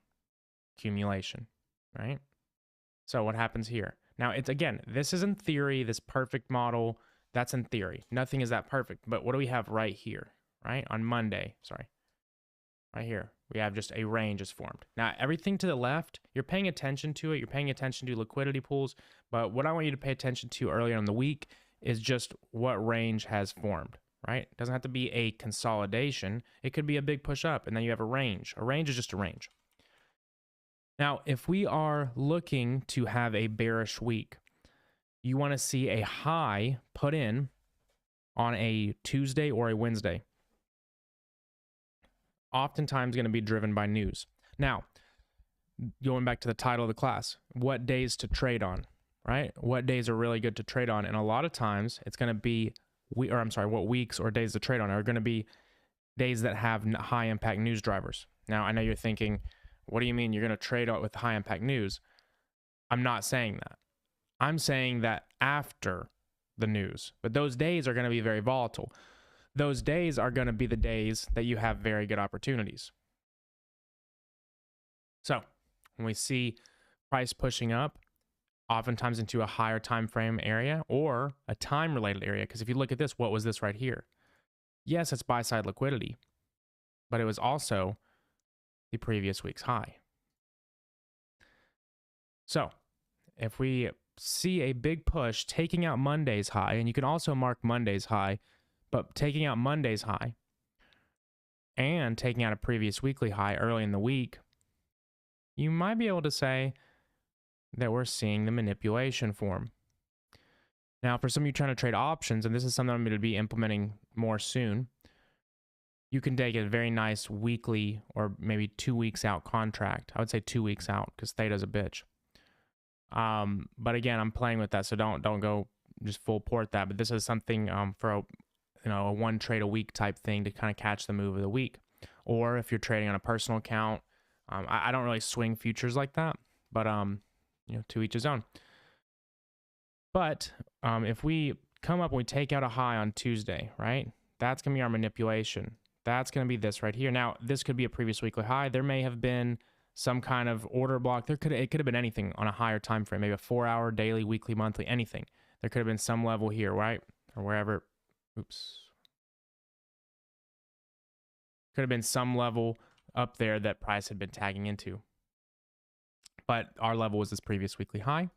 Accumulation, right? So what happens here? Now it's, again, this is in theory, this perfect model, that's in theory. Nothing is that perfect, but what do we have right here, right? On Monday, sorry, right here. We have just a range is formed. Now, everything to the left, you're paying attention to it. You're paying attention to liquidity pools. But what I want you to pay attention to earlier in the week is just what range has formed, right? It doesn't have to be a consolidation. It could be a big push up, and then you have a range. A range is just a range. Now, if we are looking to have a bearish week, you want to see a high put in on a Tuesday or a Wednesday. Oftentimes going to be driven by news. Now, going back to the title of the class, what days to trade on, right? What days are really good to trade on? And a lot of times it's going to be, what weeks or days to trade on are going to be days that have high impact news drivers. Now, I know you're thinking, what do you mean you're going to trade with high impact news? I'm not saying that. I'm saying that after the news, but those days are going to be very volatile. Those days are going to be the days that you have very good opportunities. So when we see price pushing up, oftentimes into a higher time frame area or a time related area, because if you look at this, what was this right here? Yes, it's buy side liquidity, but it was also the previous week's high. So if we see a big push taking out Monday's high, and you can also mark Monday's high, but taking out Monday's high and taking out a previous weekly high early in the week, you might be able to say that we're seeing the manipulation form. Now, for some of you trying to trade options, and this is something I'm going to be implementing more soon, you can take a very nice weekly or maybe 2 weeks out contract. I would say 2 weeks out because theta's a bitch. But again, I'm playing with that, so don't go just full port that. But this is something for a one trade a week type thing to kind of catch the move of the week. Or if you're trading on a personal account, I don't really swing futures like that, but to each his own. But if we come up and we take out a high on Tuesday, right? That's gonna be our manipulation. That's going to be this right here. Now, this could be a previous weekly high. There may have been some kind of order block. It could have been anything on a higher time frame, maybe a 4-hour, daily, weekly, monthly, anything. There could have been some level here, right? Or wherever. Oops. Could have been some level up there that price had been tagging into. But our level was this previous weekly high.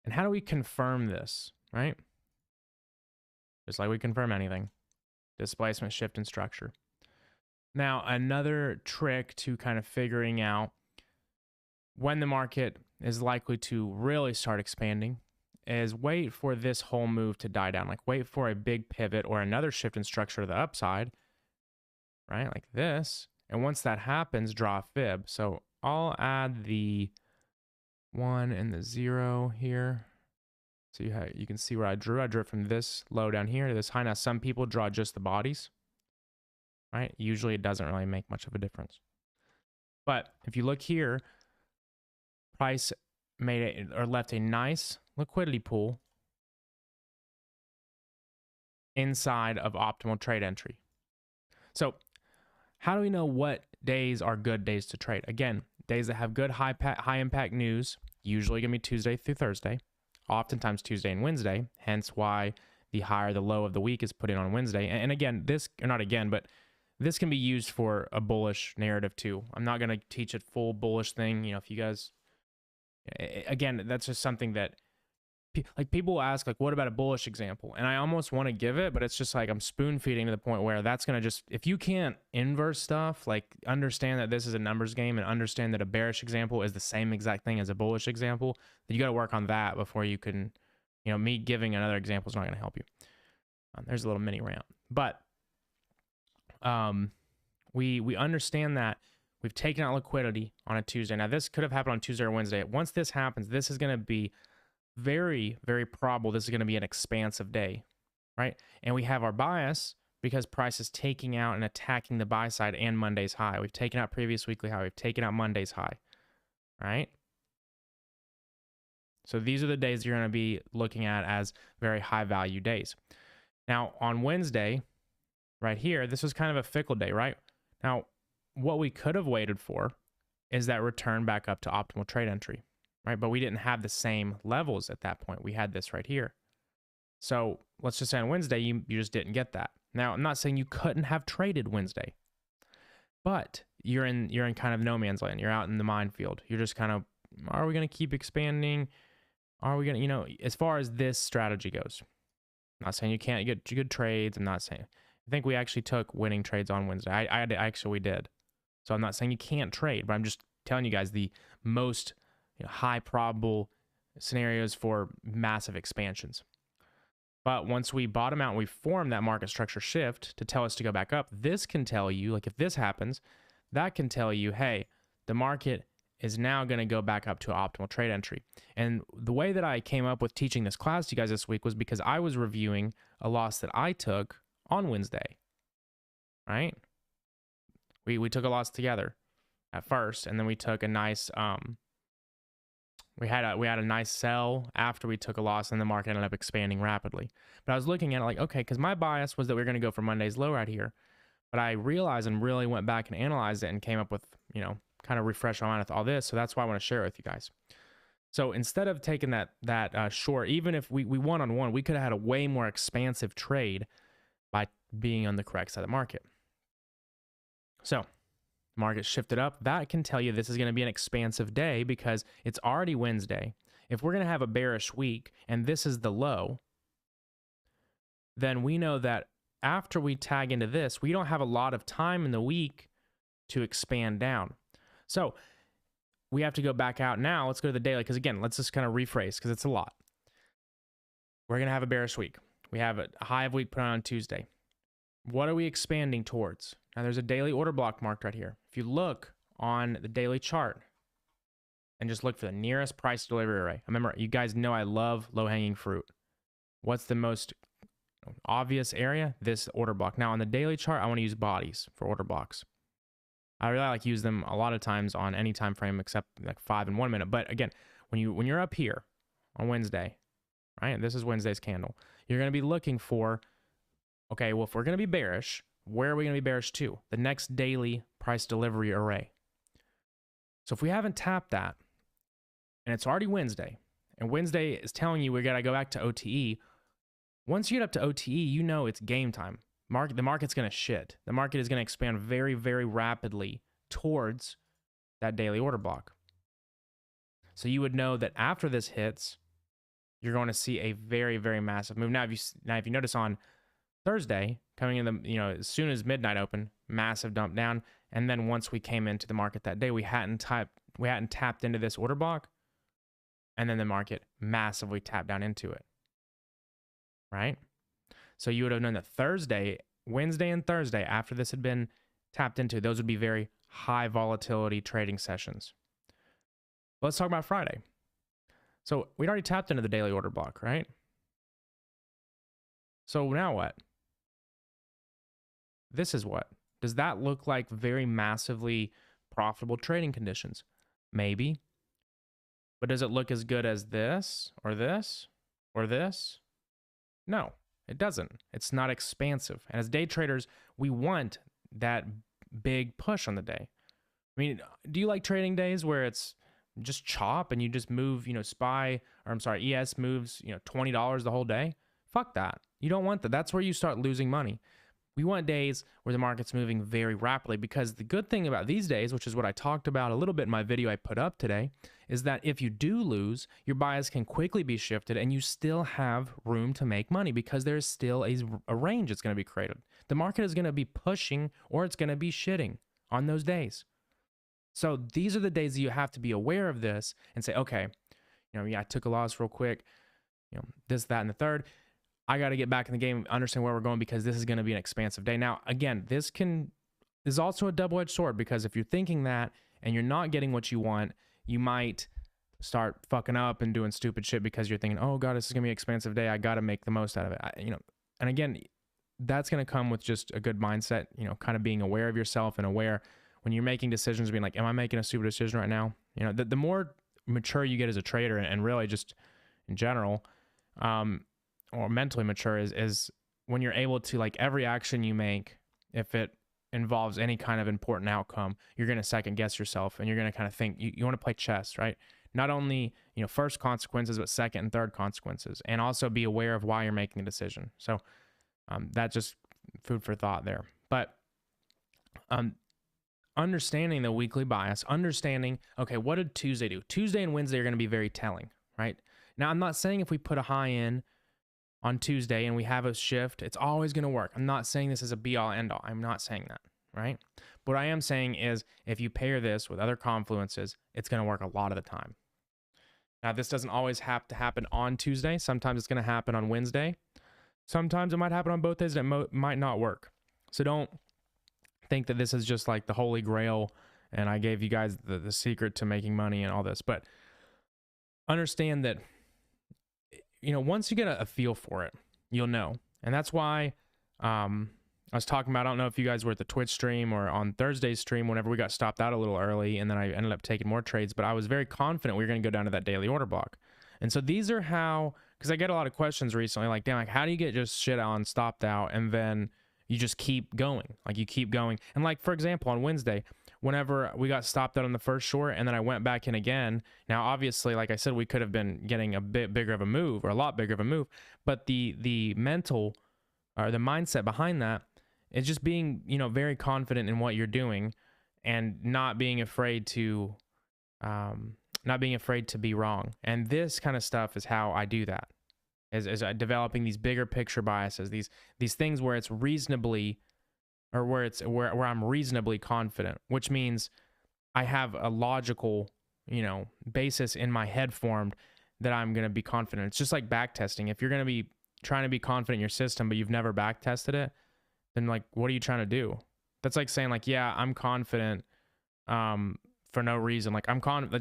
And how do we confirm this, right? Just like we confirm anything. Displacement, shift, and structure. Now, another trick to kind of figuring out when the market is likely to really start expanding is wait for this whole move to die down. Like wait for a big pivot or another shift in structure to the upside, right? Like this. And once that happens, draw a fib. So I'll add the 1 and the 0 here. So you can see where I drew. I drew it from this low down here to this high. Now, some people draw just the bodies, right? Usually it doesn't really make much of a difference. But if you look here, price left a nice liquidity pool inside of optimal trade entry. So how do we know what days are good days to trade? Again, days that have good high impact news, usually gonna be Tuesday through Thursday. Oftentimes Tuesday and Wednesday, hence why the higher the low of the week is put in on Wednesday. And again, this can be used for a bullish narrative too. I'm not going to teach a full bullish thing. If you guys, again, that's just something that people will ask, like, what about a bullish example? And I almost want to give it, but it's just like I'm spoon feeding to the point where that's going to just, if you can't inverse stuff, like understand that this is a numbers game and understand that a bearish example is the same exact thing as a bullish example, then you got to work on that before you can, me giving another example is not going to help you. There's a little mini rant, but we understand that we've taken out liquidity on a Tuesday. Now this could have happened on Tuesday or Wednesday. Once this happens, this is going to be very, very probable this is going to be an expansive day, right? And we have our bias because price is taking out and attacking the buy side and Monday's high. We've taken out previous weekly high. We've taken out Monday's high, right? So these are the days you're going to be looking at as very high value days. Now on Wednesday, right here, this was kind of a fickle day, right? Now, what we could have waited for is that return back up to optimal trade entry, right? But we didn't have the same levels at that point. We had this right here. So let's just say on Wednesday, you just didn't get that. Now, I'm not saying you couldn't have traded Wednesday, but you're in kind of no man's land. You're out in the minefield. You're just kind of, are we going to keep expanding? Are we going to, as far as this strategy goes, I'm not saying you can't get good trades. I'm not saying, I think we actually took winning trades on Wednesday. We did. So I'm not saying you can't trade, but I'm just telling you guys the most high probable scenarios for massive expansions. But once we bottom out and we form that market structure shift to tell us to go back up, this can tell you, like if this happens, that can tell you, hey, the market is now going to go back up to optimal trade entry. And the way that I came up with teaching this class to you guys this week was because I was reviewing a loss that I took on Wednesday, right? We took a loss together at first, and then we took a nice we had a nice sell after we took a loss, and the market ended up expanding rapidly. But I was looking at it like, okay, because my bias was that we were going to go for Monday's low right here, but I realized and really went back and analyzed it and came up with, kind of refresh my mind with all this. So that's why I want to share it with you guys. So instead of taking that short, even if we one-on-one, we could have had a way more expansive trade by being on the correct side of the market. So market shifted up. That can tell you this is going to be an expansive day because it's already Wednesday. If we're going to have a bearish week and this is the low, then we know that after we tag into this, we don't have a lot of time in the week to expand down. So we have to go back out now. Let's go to the daily because, again, let's just kind of rephrase because it's a lot. we're going to have a bearish week. We have a high of week put on Tuesday. What are we expanding towards? Now, there's a daily order block marked right here. If you look on the daily chart and just look for the nearest price delivery array. Remember, you guys know I love low-hanging fruit. What's the most obvious area? This order block. Now, on the daily chart, I want to use bodies for order blocks. I really like to use them a lot of times on any time frame except like 5 and 1 minute. But again, when you're up here on Wednesday, right? This is Wednesday's candle. You're going to be looking for, okay, well, if we're going to be bearish, where are we going to be bearish to? The next daily price delivery array. So if we haven't tapped that, and it's already Wednesday, and Wednesday is telling you we got to go back to OTE, once you get up to OTE, you know it's game time. The market's going to shit. The market is going to expand very, very rapidly towards that daily order block. So you would know that after this hits, you're going to see a very, very massive move. Now, if you notice on Thursday, coming in as soon as midnight open, massive dump down, and then once we came into the market that day, we hadn't tapped into this order block, and then the market massively tapped down into it, right? So you would have known that Wednesday and Thursday, after this had been tapped into, those would be very high volatility trading sessions. Let's talk about Friday. So we'd already tapped into the daily order block, right? So now what? This is what? Does that look like very massively profitable trading conditions? Maybe. But does it look as good as this or this or this? No, it doesn't. It's not expansive. And as day traders, we want that big push on the day. I mean, do you like trading days where it's just chop and you just move, ES moves, $20 the whole day? Fuck that. You don't want that. That's where you start losing money. We want days where the market's moving very rapidly, because the good thing about these days, which is what I talked about a little bit in my video I put up today, is that if you do lose, your bias can quickly be shifted and you still have room to make money because there's still a range that's going to be created. The market is going to be pushing or it's going to be shitting on those days. So these are the days that you have to be aware of this and say, okay, I took a loss real quick, this, that, and the third. I got to get back in the game, understand where we're going, because this is going to be an expansive day. Now, again, this is also a double-edged sword, because if you're thinking that and you're not getting what you want, you might start fucking up and doing stupid shit because you're thinking, oh God, this is going to be an expansive day. I got to make the most out of it. And again, that's going to come with just a good mindset, kind of being aware of yourself and aware when you're making decisions, being like, am I making a stupid decision right now? The more mature you get as a trader, and really just in general, or mentally mature, is when you're able to, like, every action you make, if it involves any kind of important outcome, you're going to second guess yourself and you're going to kind of think, you want to play chess, right? Not only, first consequences, but second and third consequences, and also be aware of why you're making a decision. So that's just food for thought there. But understanding the weekly bias, understanding, okay, what did Tuesday do? Tuesday and Wednesday are going to be very telling, right? Now, I'm not saying if we put a high in on Tuesday and we have a shift, it's always going to work. I'm not saying this is a be-all, end-all. I'm not saying that, right? What I am saying is if you pair this with other confluences, it's going to work a lot of the time. Now, this doesn't always have to happen on Tuesday. Sometimes it's going to happen on Wednesday. Sometimes it might happen on both days and it might not work. So don't think that this is just like the holy grail and I gave you guys the secret to making money and all this. But understand that once you get a feel for it, you'll know. And that's why I was talking about, I don't know if you guys were at the Twitch stream or on Thursday's stream, whenever we got stopped out a little early, and then I ended up taking more trades, but I was very confident we were going to go down to that daily order block. And so these are how, because I get a lot of questions recently, like, damn, like, how do you get just shit on, stopped out, and then you just keep going? Like, you keep going. And like, for example, on Wednesday, whenever we got stopped out on the first short and then I went back in again, now obviously, like I said, we could have been getting a bit bigger of a move, or a lot bigger of a move, but the mental, or the mindset behind that is just being, very confident in what you're doing and not being afraid to be wrong. And this kind of stuff is how I do that, is developing these bigger picture biases, these things where it's reasonably, or where I'm reasonably confident, which means I have a logical, basis in my head formed that I'm going to be confident. It's just like back testing. If you're going to be trying to be confident in your system, but you've never back tested it, then like, what are you trying to do? That's like saying like, yeah, I'm confident for no reason. Like I'm confident.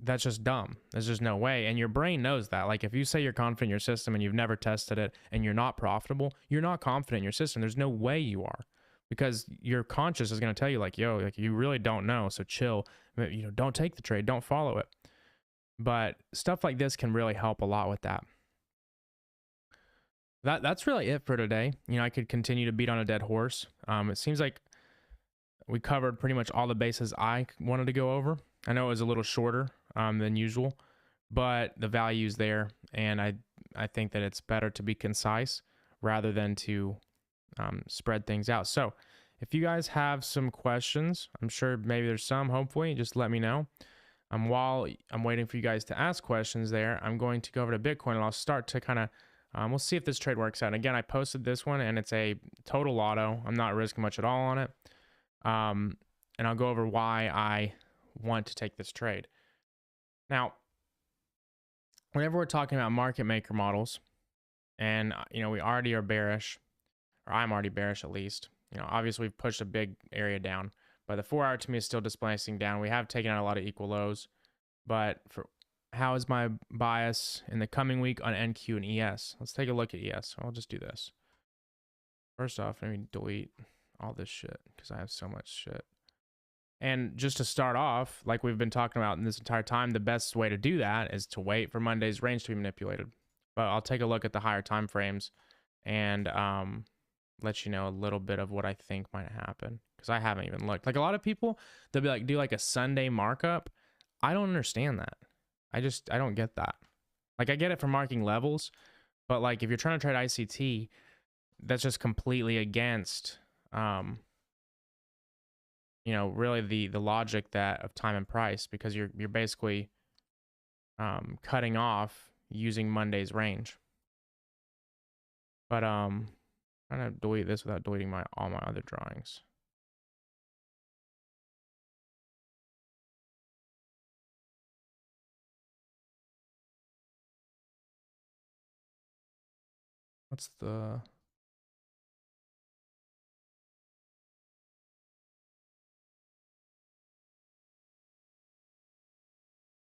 That's just dumb. There's just no way. And your brain knows that. Like if you say you're confident in your system and you've never tested it and you're not profitable, you're not confident in your system. There's no way you are, because your conscious is going to tell you like, yo, like you really don't know. So chill, you know, don't take the trade, don't follow it. But stuff like this can really help a lot with that. That's really it for today. You know, I could continue to beat on a dead horse. It seems like we covered pretty much all the bases I wanted to go over. I know it was a little shorter than usual, but the value's there, and I think that it's better to be concise rather than to spread things out. So if you guys have some questions, I'm sure maybe there's some, hopefully, just let me know. While I'm waiting for you guys to ask questions there, I'm going to go over to Bitcoin, and I'll start to kind of, we'll see if this trade works out. And again, I posted this one, and it's a total auto. I'm not risking much at all on it. And I'll go over why I want to take this trade. Now, whenever we're talking about market maker models, and you know, we already are bearish, or I'm already bearish at least. You know, obviously we've pushed a big area down, but the 4 hour to me is still displacing down. We have taken out a lot of equal lows, but for how is my bias in the coming week on NQ and ES? Let's take a look at ES. I'll just do this. First off, let me delete all this shit because I have so much shit. And just to start off, like we've been talking about in this entire time, the best way to do that is to wait for Monday's range to be manipulated. But I'll take a look at the higher time frames and let you know a little bit of what I think might happen, because I haven't even looked. Like a lot of people, they'll be like, do like a Sunday markup. I don't understand that. I don't get that. Like I get it for marking levels, but like if you're trying to trade ICT, that's just completely against you know, really the logic that of time and price, because you're basically cutting off using Monday's range. But I'm trying to delete this without deleting all my other drawings. What's the...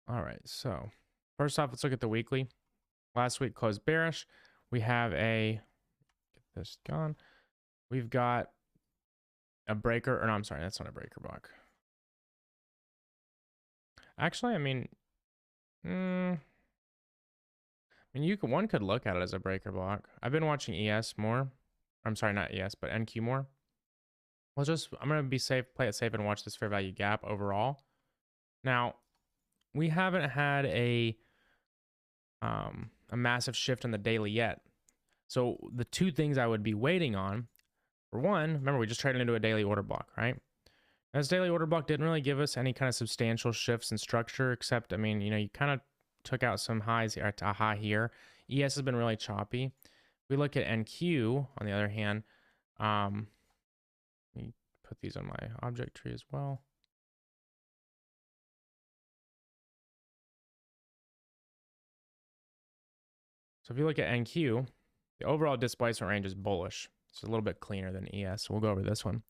All right, so first off, let's look at the weekly. Last week closed bearish. We have get this gone. We've got a breaker, or no, I'm sorry, that's not a breaker block. Actually, I mean, one could look at it as a breaker block. I've been watching ES more. I'm sorry, not ES, but NQ more. I'm gonna be safe, play it safe, and watch this fair value gap overall. Now, we haven't had a massive shift in the daily yet. So the two things I would be waiting on, for one, remember we just traded into a daily order block, right? This daily order block didn't really give us any kind of substantial shifts in structure, except, I mean, you know, you kind of took out some highs here, a high here. ES has been really choppy. We look at NQ, on the other hand, let me put these on my object tree as well. So if you look at NQ, the overall displacement range is bullish. It's a little bit cleaner than ES. So we'll go over this one.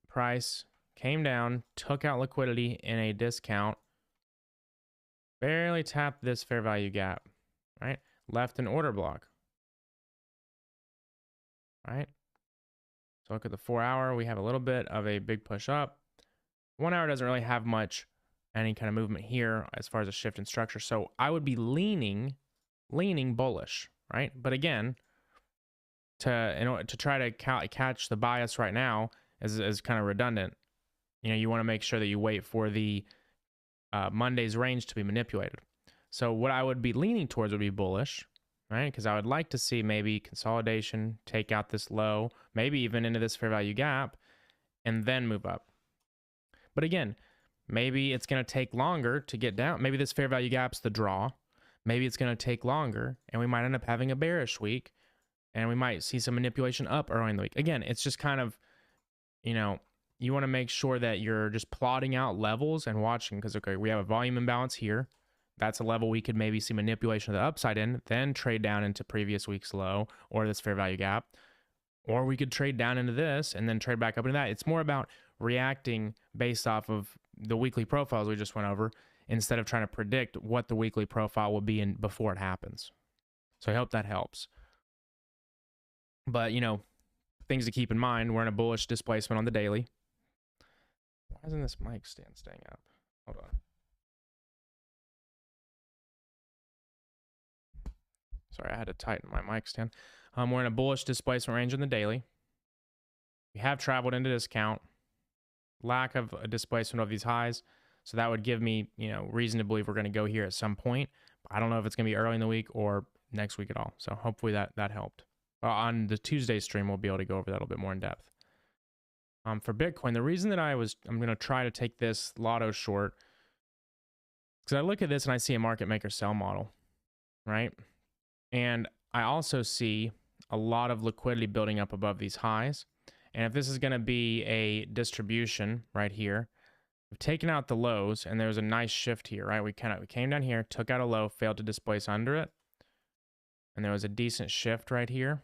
Price came down, took out liquidity in a discount, barely tapped this fair value gap, right? Left an order block, right? So look at the 4 hour. We have a little bit of a big push up. 1 hour doesn't really have much, any kind of movement here as far as a shift in structure. So I would be leaning bullish, right? But again, in order to try to catch the bias right now is kind of redundant. You know, you want to make sure that you wait for the Monday's range to be manipulated. So what I would be leaning towards would be bullish, right? Because I would like to see maybe consolidation, take out this low, maybe even into this fair value gap, and then move up. But again, maybe it's going to take longer to get down. Maybe this fair value gap's the draw. Maybe it's going to take longer, and we might end up having a bearish week, and we might see some manipulation up early in the week. Again, it's just kind of, you know, you want to make sure that you're just plotting out levels and watching, because, okay, we have a volume imbalance here. that's a level we could maybe see manipulation of the upside in, then trade down into previous week's low or this fair value gap. Or we could trade down into this and then trade back up into that. It's more about reacting based off of the weekly profiles we just went over instead of trying to predict what the weekly profile will be in before it happens. So I hope that helps. But, you know, things to keep in mind, we're in a bullish displacement on the daily. Why isn't this mic stand staying up? Hold on. Sorry, I had to tighten my mic stand. We're in a bullish displacement range on the daily. We have traveled into discount. Lack of a displacement of these highs. So that would give me, you know, reason to believe we're going to go here at some point. But I don't know if it's going to be early in the week or next week at all. So hopefully that helped. On the Tuesday stream, we'll be able to go over that a little bit more in depth. For Bitcoin, the reason that I'm going to try to take this lotto short, because I look at this and I see a market maker sell model, right? And I also see a lot of liquidity building up above these highs. And if this is going to be a distribution right here, we've taken out the lows and there was a nice shift here, right? We came down here, took out a low, failed to displace under it. And there was a decent shift right here.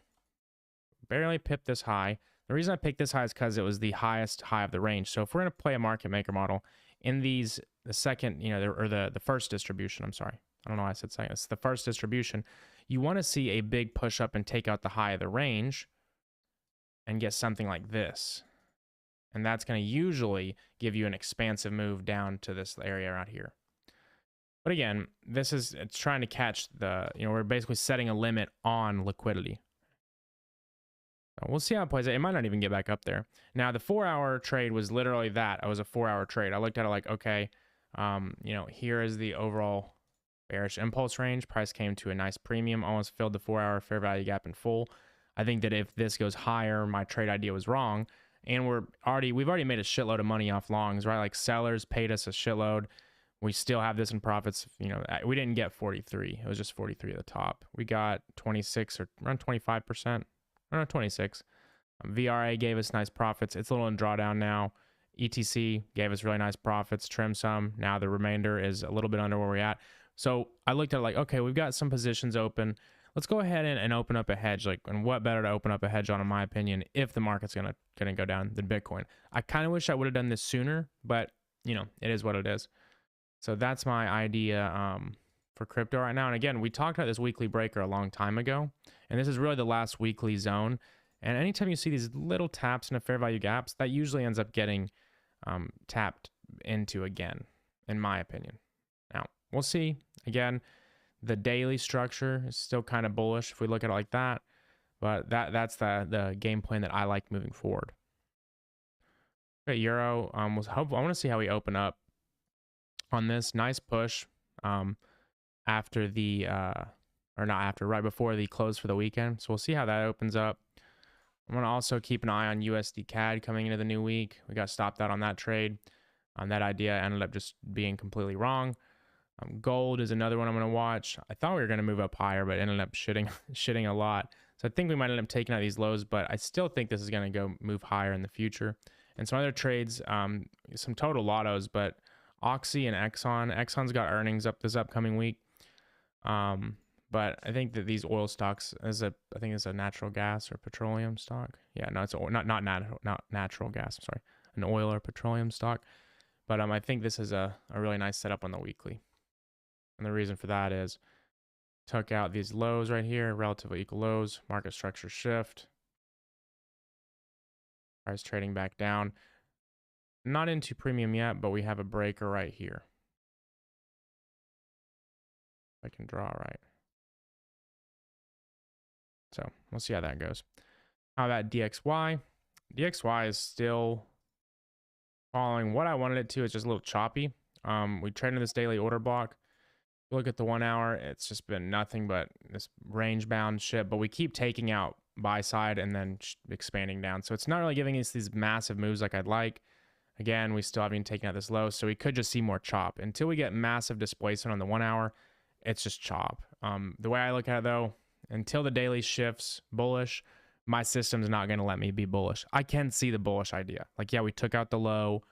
Barely pipped this high. The reason I picked this high is because it was the highest high of the range. So if we're going to play a market maker model in these, the second, you know, the first distribution, I'm sorry. I don't know why I said second. It's the first distribution. You want to see a big push up and take out the high of the range and get something like this. And that's going to usually give you an expansive move down to this area right here. But again, it's trying to catch the, you know, we're basically setting a limit on liquidity. So we'll see how it plays out. It might not even get back up there. Now, the 4-hour trade was literally that. It was a 4-hour trade. I looked at it like, okay, you know, here is the overall bearish impulse range. Price came to a nice premium, almost filled the 4-hour fair value gap in full. I think that if this goes higher, my trade idea was wrong. And we've already made a shitload of money off longs, right? Like sellers paid us a shitload. We still have this in profits. You know, we didn't get 43. It was just 43 at the top. We got 26 or around 25%. I don't know, 26. VRA gave us nice profits. It's a little in drawdown now. ETC gave us really nice profits, trim some. Now the remainder is a little bit under where we're at. So I looked at it like, okay, we've got some positions open. Let's go ahead and open up a hedge. Like, and what better to open up a hedge on, in my opinion, if the market's gonna go down than Bitcoin. I kind of wish I would have done this sooner, but you know, it is what it is. So that's my idea for crypto right now. And again, we talked about this weekly breaker a long time ago, and this is really the last weekly zone. And anytime you see these little taps into fair value gaps, that usually ends up getting tapped into again, in my opinion. Now, we'll see. Again, the daily structure is still kind of bullish if we look at it like that, but that's the game plan that I like moving forward. Okay, Euro was hopeful. I want to see how we open up on this nice push after the right before the close for the weekend. So we'll see how that opens up. I'm going to also keep an eye on USD CAD coming into the new week. We got stopped out on that trade. That idea ended up just being completely wrong. Gold is another one I'm going to watch. I thought we were going to move up higher, but ended up shitting a lot. So I think we might end up taking out these lows, but I still think this is going to go move higher in the future. And some other trades, some total lottos, but Oxy and Exxon. Exxon's got earnings up this upcoming week. But I think that these oil stocks, I think it's a natural gas or petroleum stock. Yeah, no, it's not natural gas. I'm sorry, an oil or petroleum stock. But I think this is a really nice setup on the weekly. And the reason for that is took out these lows right here, relatively equal lows, market structure shift. Price trading back down. Not into premium yet, but we have a breaker right here. I can draw right. So we'll see how that goes. How about DXY? DXY is still following what I wanted it to. It's just a little choppy. We traded this daily order block. Look at the 1 hour. It's just been nothing but this range bound shit. But we keep taking out buy side and then expanding down. So it's not really giving us these massive moves like I'd like. Again, we still haven't taken out this low. So we could just see more chop. Until we get massive displacement on the 1 hour, it's just chop. The way I look at it though, until the daily shifts bullish, my system's not going to let me be bullish. I can see the bullish idea. Like, yeah, we took out the low.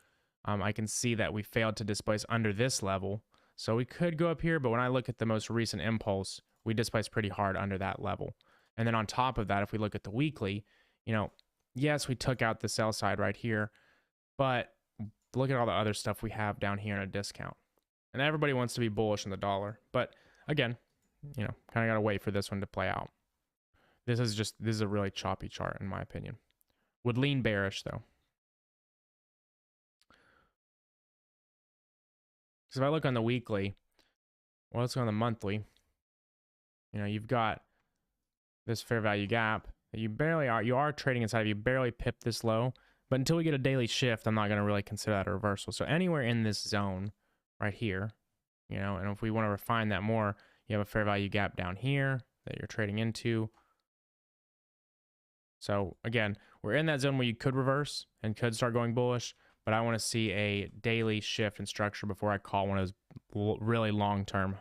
I can see that we failed to displace under this level. So we could go up here, but when I look at the most recent impulse, we displaced pretty hard under that level. And then on top of that, if we look at the weekly, you know, yes, we took out the sell side right here, but look at all the other stuff we have down here in a discount. And everybody wants to be bullish on the dollar. But again, you know, kind of got to wait for this one to play out. This is a really choppy chart in my opinion. Would lean bearish though. Because if I look on the weekly, well, let's go on the monthly. You know, you've got this fair value gap that you are trading inside of, you barely pip this low. But until we get a daily shift, I'm not going to really consider that a reversal. So anywhere in this zone right here, you know, and if we want to refine that more, you have a fair value gap down here that you're trading into. So again, we're in that zone where you could reverse and could start going bullish, but I want to see a daily shift in structure before I call one of those really long-term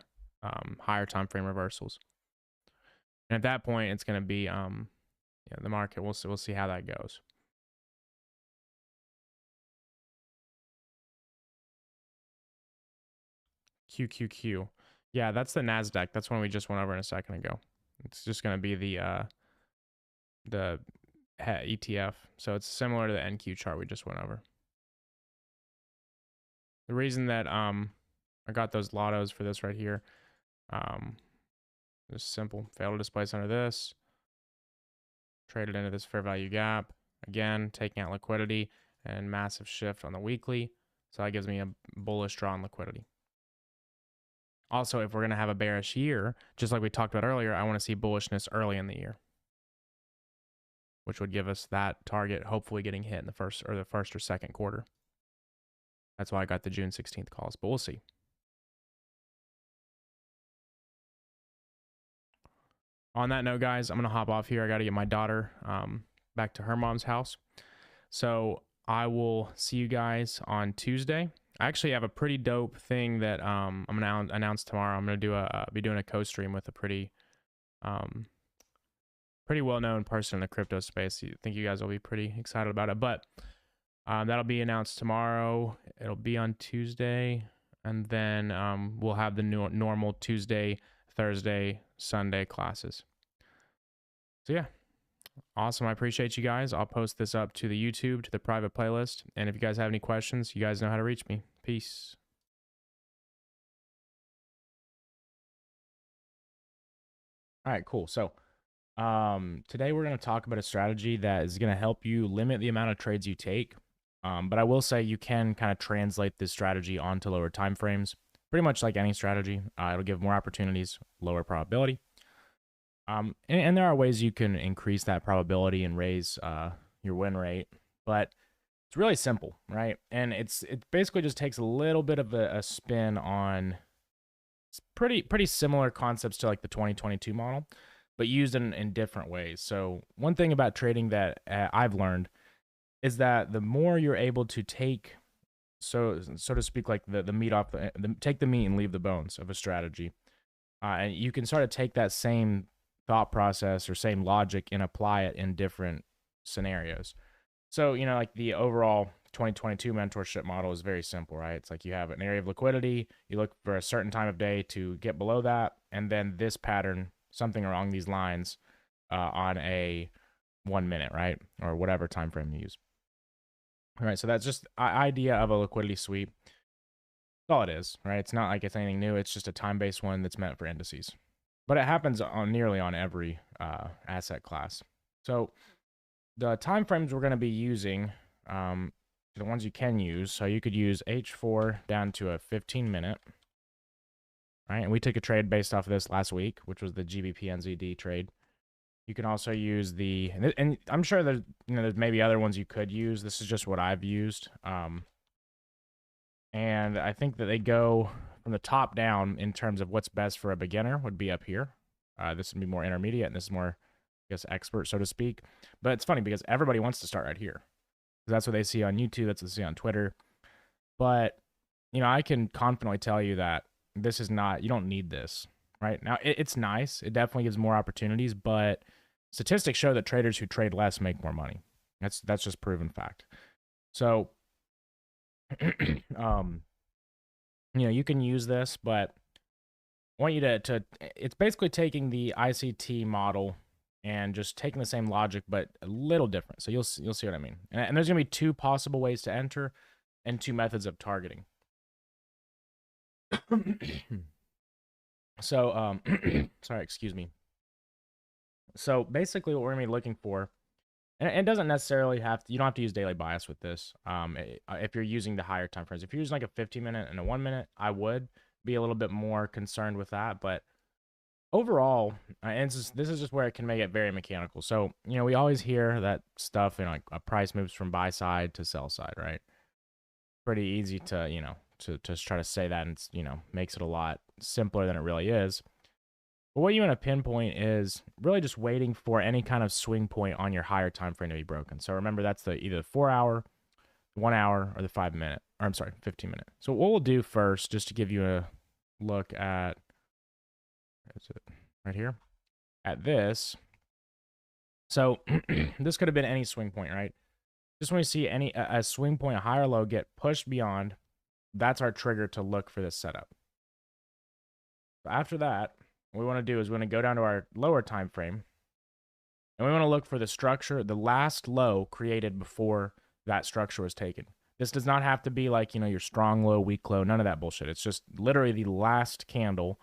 higher time frame reversals. And at that point, it's going to be yeah, the market. We'll see how that goes. QQQ. Yeah, that's the NASDAQ. That's one we just went over in a second ago. It's just going to be the ETF. So it's similar to the NQ chart we just went over. The reason that I got those lottos for this right here, just simple. Fail to displace under this. Traded into this fair value gap. Again, taking out liquidity and massive shift on the weekly. So that gives me a bullish draw on liquidity. Also, if we're going to have a bearish year, just like we talked about earlier, I want to see bullishness early in the year, which would give us that target hopefully getting hit in the first or second quarter. That's why I got the June 16th calls, but we'll see. On that note, guys, I'm going to hop off here. I got to get my daughter back to her mom's house. So I will see you guys on Tuesday. I actually have a pretty dope thing that I'm going to announce tomorrow. I'm going to be doing a co-stream with a pretty well-known person in the crypto space. I think you guys will be pretty excited about it. But that'll be announced tomorrow. It'll be on Tuesday. And then we'll have the normal Tuesday, Thursday, Sunday classes. So yeah, awesome. I appreciate you guys. I'll post this up to the YouTube, to the private playlist. And if you guys have any questions, you guys know how to reach me. Peace. All right, cool. So today we're going to talk about a strategy that is going to help you limit the amount of trades you take. But I will say you can kind of translate this strategy onto lower time frames. Pretty much like any strategy, it'll give more opportunities, lower probability. And there are ways you can increase that probability and raise your win rate, but it's really simple, right? And it basically just takes a little bit of a spin on pretty similar concepts to like the 2022 model, but used in different ways. So one thing about trading that I've learned is that the more you're able to take, so to speak, like the meat off take the meat and leave the bones of a strategy, and you can sort of take that same thought process or same logic and apply it in different scenarios. So, you know, like the overall 2022 mentorship model is very simple, right? It's like you have an area of liquidity, you look for a certain time of day to get below that, and then this pattern, something along these lines, on a 1 minute, right? Or whatever time frame you use. All right, so that's just an idea of a liquidity sweep. That's all it is, right? It's not like it's anything new. It's just a time-based one that's meant for indices. But it happens nearly on every asset class. So the time frames we're going to be using, the ones you can use. So you could use H4 down to a 15-minute. Right, and we took a trade based off of this last week, which was the GBP NZD trade. You can also use and I'm sure there's maybe other ones you could use. This is just what I've used. And I think that they go from the top down in terms of what's best for a beginner would be up here. This would be more intermediate, and this is more, I guess, expert, so to speak. But it's funny because everybody wants to start right here. That's what they see on YouTube. That's what they see on Twitter. But, you know, I can confidently tell you that this is not, you don't need this. Right now, it's nice. It definitely gives more opportunities, but statistics show that traders who trade less make more money. That's just proven fact. So, you can use this, but I want you to it's basically taking the ICT model and just taking the same logic, but a little different. So you'll see what I mean. And there's going to be two possible ways to enter and two methods of targeting. So, sorry, excuse me. So basically what we're going to be looking for, and it doesn't necessarily have to, you don't have to use daily bias with this. If you're using the higher time frames, if you're using like a 15-minute and a 1 minute, I would be a little bit more concerned with that. But overall, and this is just where it can make it very mechanical. So, we always hear that stuff, like a price moves from buy side to sell side, right? Pretty easy to, to try to say that, and it's, makes it a lot simpler than it really is. But what you want to pinpoint is really just waiting for any kind of swing point on your higher time frame to be broken. So remember, that's either the 4 hour, 1 hour, or the 5 minute, or I'm sorry, 15 minute. So what we'll do first, just to give you a look at, is it right here, at this. So this could have been any swing point, right? Just when we see a swing point, a high or low, get pushed beyond, that's our trigger to look for this setup. So after that, what we want to do is we want to go down to our lower time frame, and we want to look for the structure, the last low created before that structure was taken. This does not have to be like, your strong low, weak low, none of that bullshit. It's just literally the last candle.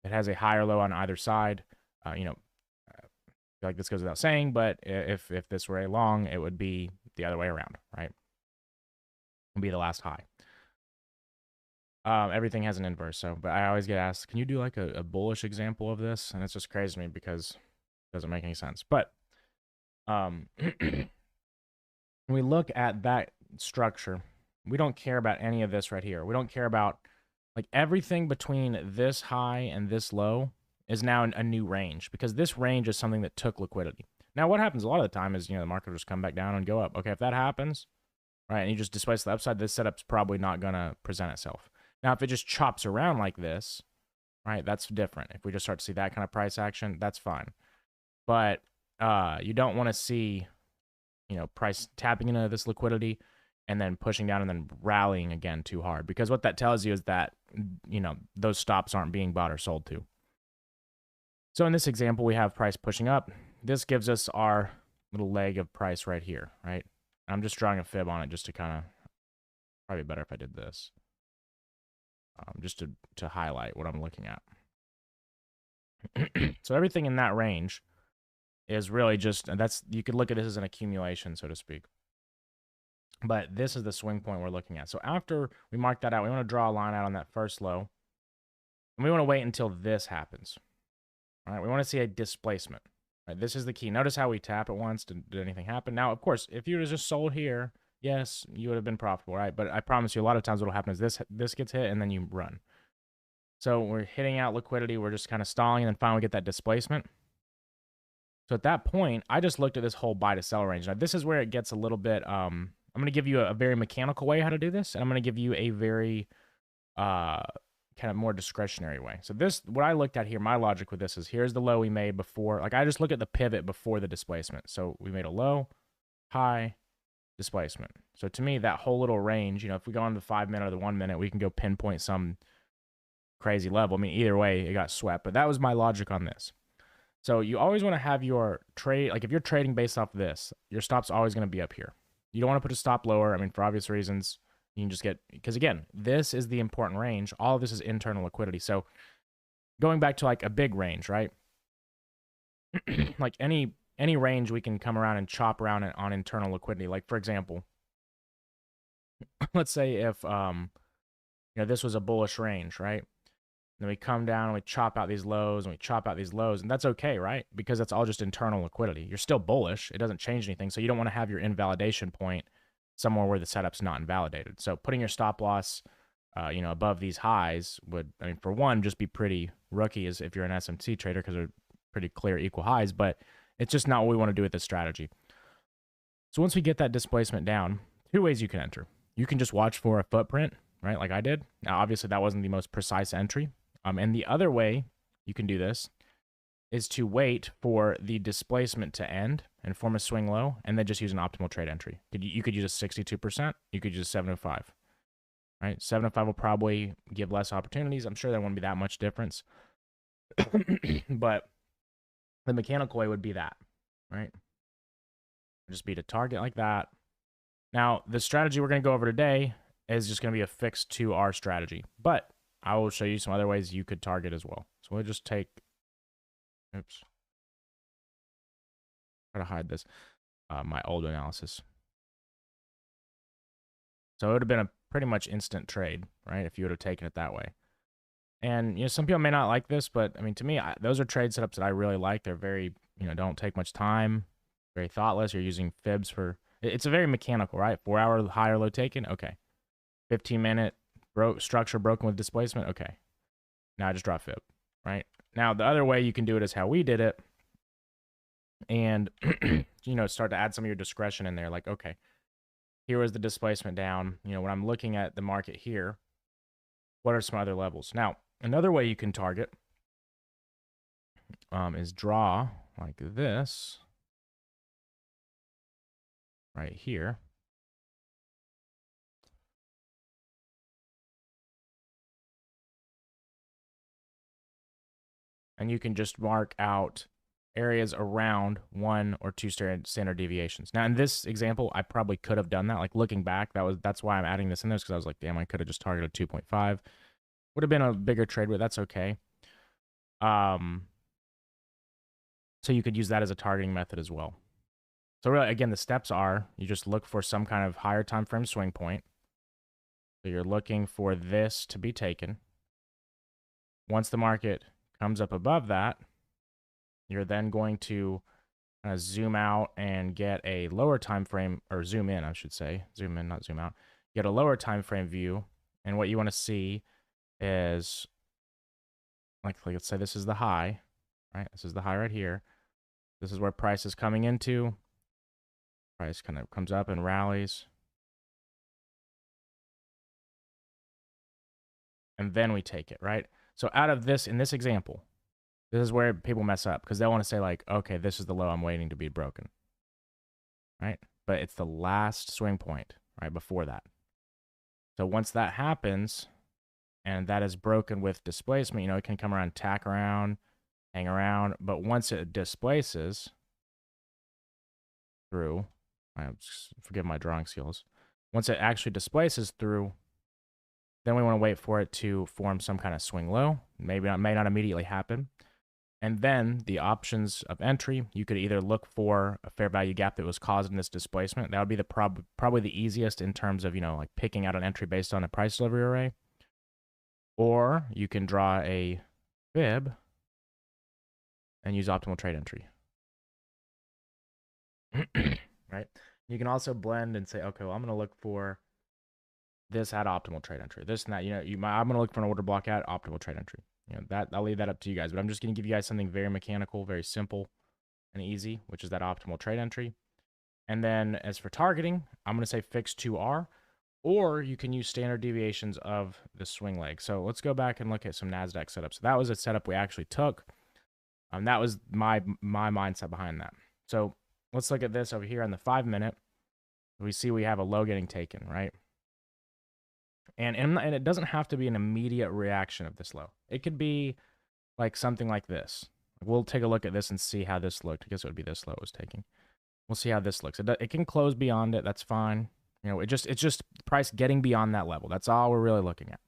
It has a higher low on either side. I feel like this goes without saying, but if this were a long, it would be the other way around, right? It would be the last high. Everything has an inverse, but I always get asked, can you do like a bullish example of this? And it's just crazy to me because it doesn't make any sense. But when we look at that structure, we don't care about any of this right here. We don't care about, like, everything between this high and this low is now a new range, because this range is something that took liquidity. Now, what happens a lot of the time is, the market will just come back down and go up. Okay, if that happens, right, and you just displace the upside, this setup's probably not going to present itself. Now, if it just chops around like this, right, that's different. If we just start to see that kind of price action, that's fine. But you don't want to see, price tapping into this liquidity and then pushing down and then rallying again too hard. Because what that tells you is that, those stops aren't being bought or sold to. So in this example, we have price pushing up. This gives us our little leg of price right here, right? I'm just drawing a fib on it just to kind of, probably better if I did this. Just to highlight what I'm looking at. So everything in that range is really just, you could look at this as an accumulation, so to speak. But this is the swing point we're looking at. So after we mark that out, we want to draw a line out on that first low. And we want to wait until this happens. All right, we want to see a displacement. All right, this is the key. Notice how we tap it once. Did anything happen? Now, of course, if you would have just sold here, yes, you would have been profitable, right? But I promise you, a lot of times what will happen is this gets hit and then you run. So we're hitting out liquidity. We're just kind of stalling, and then finally get that displacement. So at that point, I just looked at this whole buy to sell range. Now, this is where it gets a little bit, I'm going to give you a very mechanical way how to do this, and I'm going to give you a very kind of more discretionary way. So what I looked at here, my logic with this is, here's the low we made before. Like, I just look at the pivot before the displacement. So we made a low, high, displacement. So to me, that whole little range, if we go on the 5 minute or the 1 minute, we can go pinpoint some crazy level. I mean, either way, it got swept. But that was my logic on this. So you always want to have your trade, like if you're trading based off this, your stop's always going to be up here. You don't want to put a stop lower. I mean, for obvious reasons, you can just get, because again, this is the important range. All of this is internal liquidity. So going back to like a big range, right? Like any range we can come around and chop around it on internal liquidity. Like, for example, let's say if this was a bullish range, right? Then we come down and we chop out these lows and we chop out these lows, and that's okay, right? Because that's all just internal liquidity. You're still bullish. It doesn't change anything. So you don't want to have your invalidation point somewhere where the setup's not invalidated. So putting your stop loss, above these highs would, I mean, for one, just be pretty rookie as if you're an SMC trader, because they're pretty clear equal highs, but it's just not what we want to do with this strategy. So once we get that displacement down, two ways you can enter. You can just watch for a footprint, right? Like I did. Now, obviously that wasn't the most precise entry. And the other way you can do this is to wait for the displacement to end and form a swing low, and then just use an optimal trade entry. You could use a 62%, you could use a 705. right? 7 to 5 will probably give less opportunities. I'm sure there won't be that much difference. But the mechanical way would be that, right? Just be to target like that. Now, the strategy we're going to go over today is just going to be a fixed 2R strategy, but I will show you some other ways you could target as well. So we'll just take, oops, try to hide this, my old analysis. So it would have been a pretty much instant trade, right, if you would have taken it that way. And, you know, some people may not like this, but, I mean, to me, those are trade setups that I really like. They're very, you know, don't take much time, very thoughtless. You're using fibs for, it's a very mechanical, right? 4-hour high or low taken, okay. 15-minute structure broken with displacement, okay. Now I just draw a fib, right? Now, the other way you can do it is how we did it, and, you know, start to add some of your discretion in there, like, okay, here was the displacement down. You know, when I'm looking at the market here, what are some other levels? Now, another way you can target is draw like this right here. And you can just mark out areas around 1 or 2 standard deviations. Now, in this example, I probably could have done that. Like, looking back, that's why I'm adding this in there, because I was like, damn, I could have just targeted 2.5. Would have been a bigger trade, but that's okay. So you could use that as a targeting method as well. So really, again, the steps are, you just look for some kind of higher time frame swing point. So you're looking for this to be taken. Once the market comes up above that, you're then going to kind of zoom out and get a lower time frame, or zoom in, I should say. Zoom in, not zoom out. Get a lower time frame view, and what you want to see is, like let's say this is the high, right? This is the high right here. This is where price is coming into. Price kind of comes up and rallies. And then we take it, right? So out of this, in this example, this is where people mess up, because they want to say like, okay, this is the low I'm waiting to be broken, right? But it's the last swing point, right, before that. So once that happens, and that is broken with displacement, you know, it can come around, tack around, hang around, but once it displaces through, forgive my drawing skills, once it actually displaces through, then we want to wait for it to form some kind of swing low. Maybe not, may not immediately happen. And then the options of entry, you could either look for a fair value gap that was caused in this displacement. That would be the probably the easiest in terms of, you know, like picking out an entry based on a price delivery array. Or you can draw a fib and use optimal trade entry. Right? You can also blend and say, okay, well, I'm going to look for this at optimal trade entry. This and that, you know, I'm going to look for an order block at optimal trade entry. You know, that I'll leave that up to you guys, but I'm just going to give you guys something very mechanical, very simple and easy, which is that optimal trade entry. And then as for targeting, I'm going to say fix 2R, or you can use standard deviations of the swing leg. So let's go back and look at some NASDAQ setups. So that was a setup we actually took. That was my mindset behind that. So let's look at this over here on the 5-minute. We see we have a low getting taken, right? And it doesn't have to be an immediate reaction of this low. It could be like something like this. We'll take a look at this and see how this looked. I guess it would be this low it was taking. We'll see how this looks. It can close beyond it. That's fine. You know, it's just price getting beyond that level. That's all we're really looking at.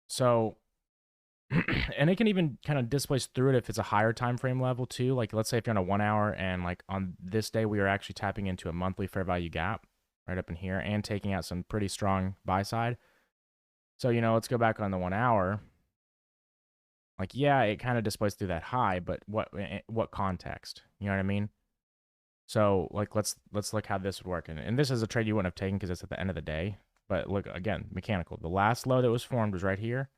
So, and it can even kind of displace through it if it's a higher time frame level too. Like, let's say if you're on a 1 hour and like on this day we are actually tapping into a monthly fair value gap right up in here and taking out some pretty strong buy side. So, you know, let's go back on the 1 hour. Like, yeah, it kind of displays through that high, but what context? You know what I mean? So, like, let's look how this would work. And this is a trade you wouldn't have taken because it's at the end of the day. But look, again, mechanical. The last low that was formed was right here.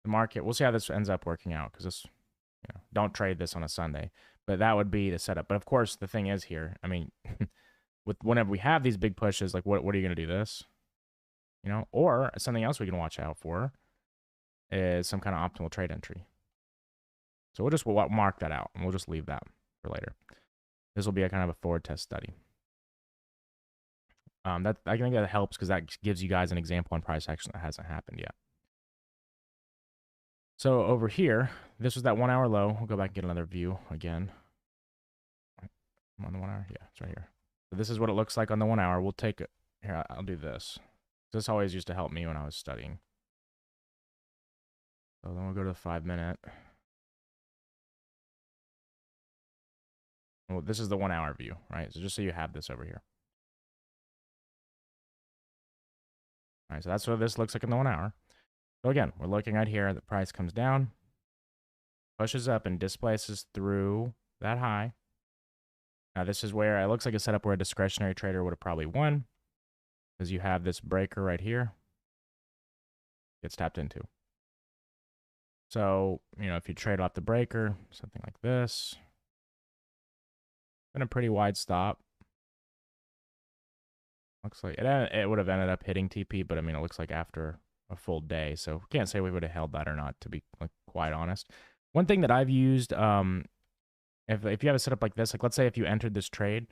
The market, we'll see how this ends up working out, because this, you know, don't trade this on a Sunday. But that would be the setup. But of course, the thing is here, I mean, with whenever we have these big pushes, like what are you going to do this? You know, or something else we can watch out for is some kind of optimal trade entry. So we'll just mark that out, and we'll just leave that for later. This will be a kind of a forward test study. That I think that helps because that gives you guys an example on price action that hasn't happened yet. So over here, this was that 1 hour low. We'll go back and get another view again. I'm on the 1 hour. Yeah, it's right here. So this is what it looks like on the 1 hour. We'll take it here. I'll do this. This always used to help me when I was studying. So then we'll go to the 5 minute. Well, this is the 1 hour view, right? So just so you have this over here. All right, so that's what this looks like in the 1 hour. So again, we're looking at here, the price comes down, pushes up and displaces through that high. Now this is where it looks like a setup where a discretionary trader would have probably won, because you have this breaker right here, gets tapped into. So, you know, if you trade off the breaker, something like this, been a pretty wide stop. Looks like it would have ended up hitting TP, but I mean, it looks like after a full day. So can't say we would have held that or not, to be like, quite honest. One thing that I've used, if you have a setup like this, like let's say if you entered this trade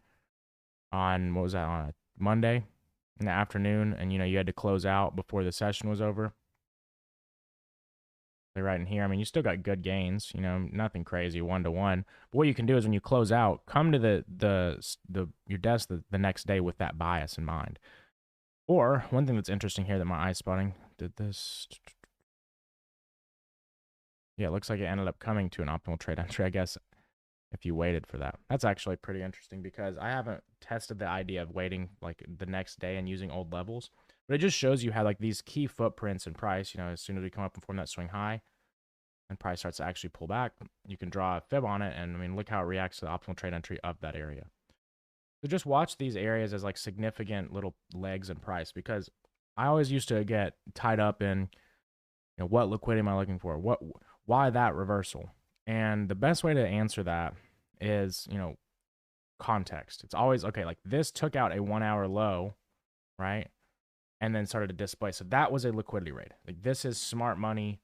on, what was that, on a Monday in the afternoon, and you know, you had to close out before the session was over. They're right in here. I mean, you still got good gains, you know, nothing crazy, 1-to-1. But what you can do is when you close out, come to your desk the next day with that bias in mind. Or one thing that's interesting here that my eye spotting did this. Yeah, it looks like it ended up coming to an optimal trade entry, I guess, if you waited for that. That's actually pretty interesting because I haven't tested the idea of waiting like the next day and using old levels. But it just shows you how like these key footprints in price, you know, as soon as we come up and form that swing high and price starts to actually pull back, you can draw a fib on it. And I mean, look how it reacts to the optimal trade entry of that area. So just watch these areas as like significant little legs in price, because I always used to get tied up in, you know, what liquidity am I looking for? Why that reversal? And the best way to answer that is, you know, context. It's always, okay, like this took out a 1 hour low, right? And then started to displace. So that was a liquidity rate. Like this is smart money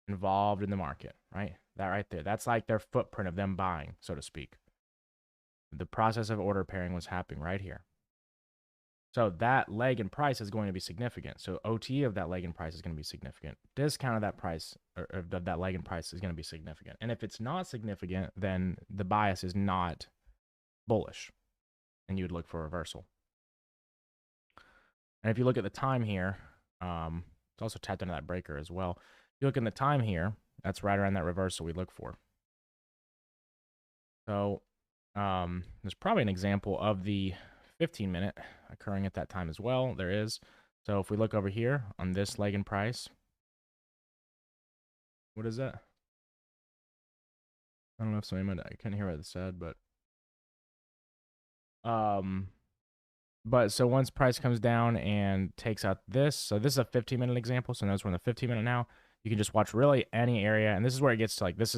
involved in the market, right? That right there. That's like their footprint of them buying, so to speak. The process of order pairing was happening right here. So that leg in price is going to be significant. So OT of that leg in price is going to be significant. Discount of that price, or of that leg in price, is going to be significant. And if it's not significant, then the bias is not bullish, and you would look for reversal. And if you look at the time here, it's also tapped into that breaker as well. If you look in the time here, that's right around that reversal we look for. So there's probably an example of the 15-minute occurring at that time as well. There is. So if we look over here on this leg in price, what is that? I don't know if somebody I couldn't hear what it said, but so once price comes down and takes out this, so this is a 15-minute example. So notice we're in the 15-minute now. You can just watch really any area, and this is where it gets to like, this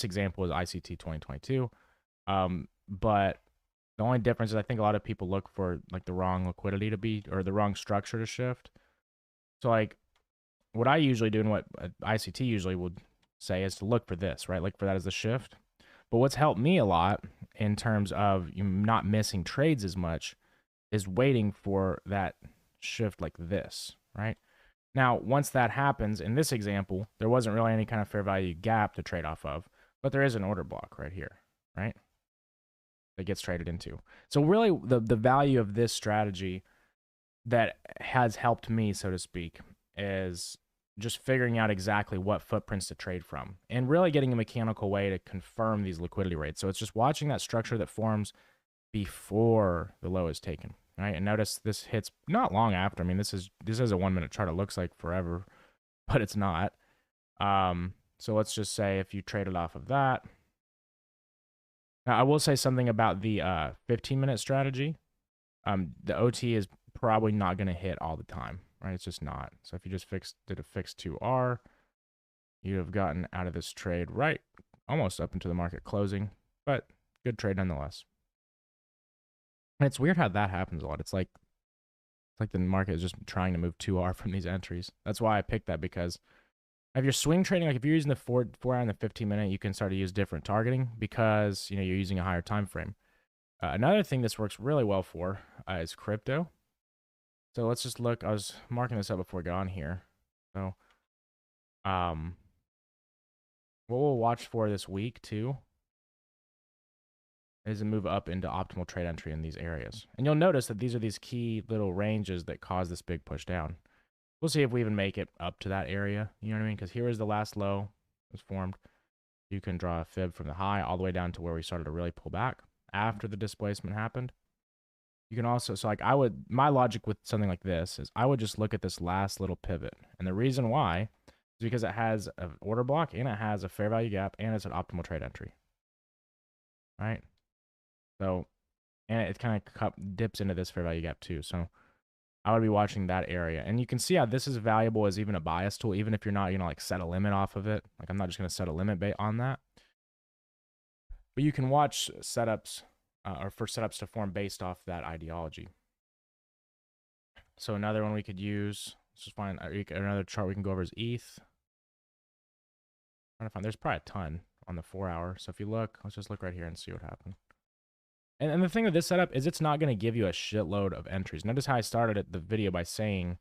example is ICT 2022. But the only difference is I think a lot of people look for like the wrong liquidity to be, or the wrong structure to shift. So like what I usually do and what ICT usually would say is to look for this, right? Look for that as the shift. But what's helped me a lot in terms of you not missing trades as much is waiting for that shift like this, right? Now, once that happens, in this example, there wasn't really any kind of fair value gap to trade off of, but there is an order block right here, right? That gets traded into. So really the value of this strategy that has helped me, so to speak, is just figuring out exactly what footprints to trade from and really getting a mechanical way to confirm these liquidity rates. So it's just watching that structure that forms before the low is taken, right? And notice this hits not long after. I mean, this is a 1 minute chart. It looks like forever, but it's not. So let's just say if you traded off of that. Now, I will say something about the 15-minute strategy. The OT is probably not going to hit all the time, right? It's just not. So if you just did a fixed 2R, you'd have gotten out of this trade right almost up into the market closing, but good trade nonetheless. And it's weird how that happens a lot. It's like the market is just trying to move 2R from these entries. That's why I picked that, because if you're swing trading, like if you're using the 4 hour and the 15-minute, you can start to use different targeting because, you know, you're using a higher time frame. Another thing this works really well for is crypto. So let's just look. I was marking this up before we got on here. So, what we'll watch for this week too is a move up into optimal trade entry in these areas. And you'll notice that these are these key little ranges that cause this big push down. We'll see if we even make it up to that area. You know what I mean? Because here is the last low was formed. You can draw a fib from the high all the way down to where we started to really pull back after the displacement happened. You can also, so like my logic with something like this is I would just look at this last little pivot. And the reason why is because it has an order block and it has a fair value gap and it's an optimal trade entry. Right? So, and it kind of dips into this fair value gap too. So I would be watching that area. And you can see how this is valuable as even a bias tool, even if you're not, like set a limit off of it. Like I'm not just going to set a limit on that. But you can watch setups or for setups to form based off that ideology. So another one we could use, let's just find another chart we can go over is ETH. Trying to find, there's probably a ton on the 4 hour. So if you look, let's just look right here and see what happened. And the thing with this setup is it's not going to give you a shitload of entries. Notice how I started the video by saying,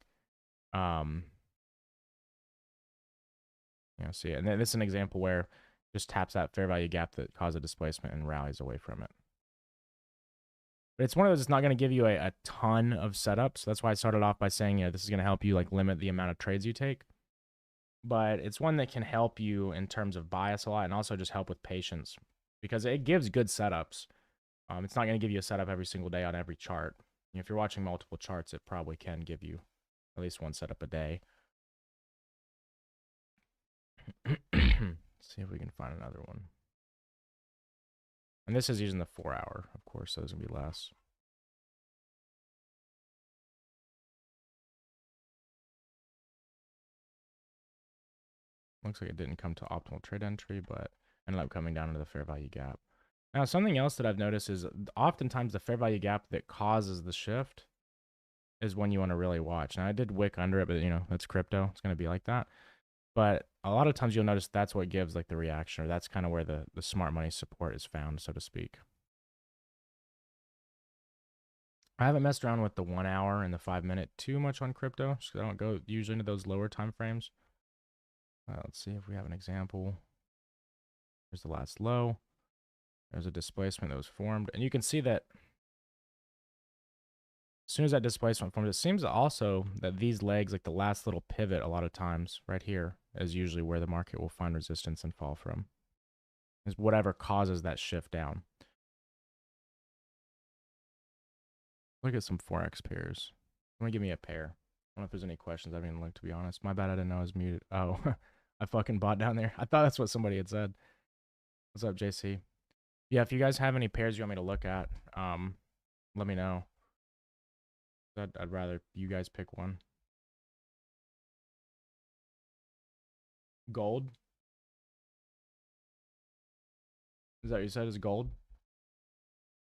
see it. And then this is an example where it just taps that fair value gap that caused a displacement and rallies away from it. But it's one of those, it's not going to give you a ton of setups. That's why I started off by saying, this is going to help you like limit the amount of trades you take. But it's one that can help you in terms of bias a lot and also just help with patience because it gives good setups. It's not going to give you a setup every single day on every chart. If you're watching multiple charts, it probably can give you at least one setup a day. See if we can find another one. And this is using the 4 hour, of course, so there's going to be less. Looks like it didn't come to optimal trade entry, but ended up coming down into the fair value gap. Now, something else that I've noticed is oftentimes the fair value gap that causes the shift is when you want to really watch. Now, I did wick under it, but, that's crypto. It's going to be like that. But a lot of times you'll notice that's what gives like the reaction, or that's kind of where the smart money support is found, so to speak. I haven't messed around with the 1 hour and the 5 minute too much on crypto, just 'cause I don't go usually into those lower time frames. Let's see if we have an example. Here's the last low. There's a displacement that was formed. And you can see that as soon as that displacement formed, it seems also that these legs, like the last little pivot a lot of times right here, is usually where the market will find resistance and fall from. Is whatever causes that shift down. Look at some Forex pairs. Want to give me a pair? I don't know if there's any questions. I haven't even looked, to be honest. My bad, I didn't know I was muted. Oh, I fucking bought down there. I thought that's what somebody had said. What's up, JC? Yeah, if you guys have any pairs you want me to look at, let me know. I'd rather you guys pick one. Gold? Is that what you said is gold?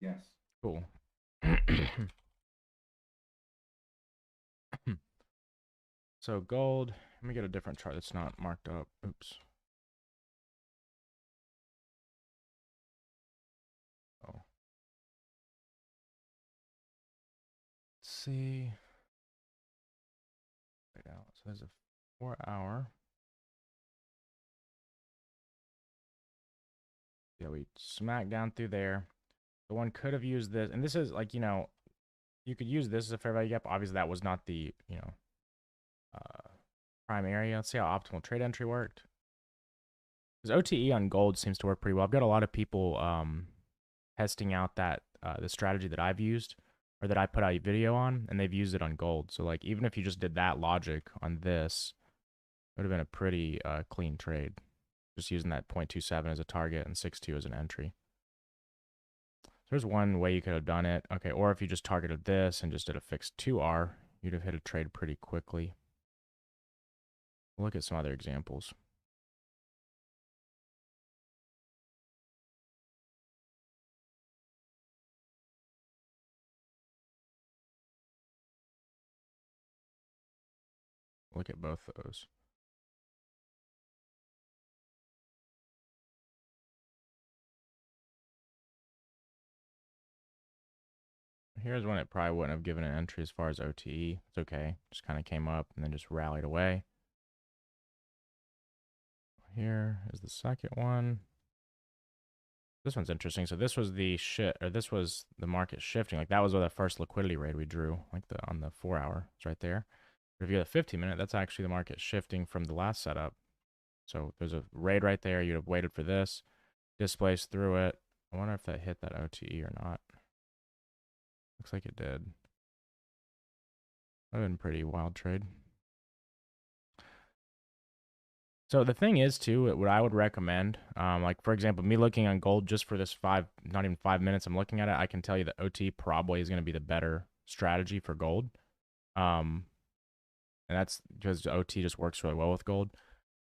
Yes. Cool. So gold, let me get a different chart that's not marked up. Oops. Oh. Let's see. Right now, so there's a 4 hour. Yeah, we smack down through there. The one could have used this, and this is like, you could use this as a fair value gap. Obviously, that was not the, prime area. Let's see how optimal trade entry worked. Because OTE on gold seems to work pretty well. I've got a lot of people testing out that the strategy that I've used or that I put out a video on, and they've used it on gold. So like even if you just did that logic on this, it would have been a pretty clean trade. Just using that 0.27 as a target and 6.2 as an entry. So there's one way you could have done it. Okay, or if you just targeted this and just did a fixed 2R, you'd have hit a trade pretty quickly. We'll look at some other examples. Look at both those. here's when it probably wouldn't have given an entry as far as OTE. It's okay. Just kind of came up and then just rallied away. Here is the second one. This one's interesting. So this was the this was the market shifting. Like that was the first liquidity raid we drew, like on the 4 hour. It's right there. But if you get a 50-minute, that's actually the market shifting from the last setup. So there's a raid right there. You'd have waited for this, displaced through it. I wonder if that hit that OTE or not. Looks like it did. That would have been a pretty wild trade. So the thing is too, what I would recommend, like for example, me looking on gold just for this not even 5 minutes, I'm looking at it, I can tell you that OT probably is going to be the better strategy for gold. And that's because OT just works really well with gold.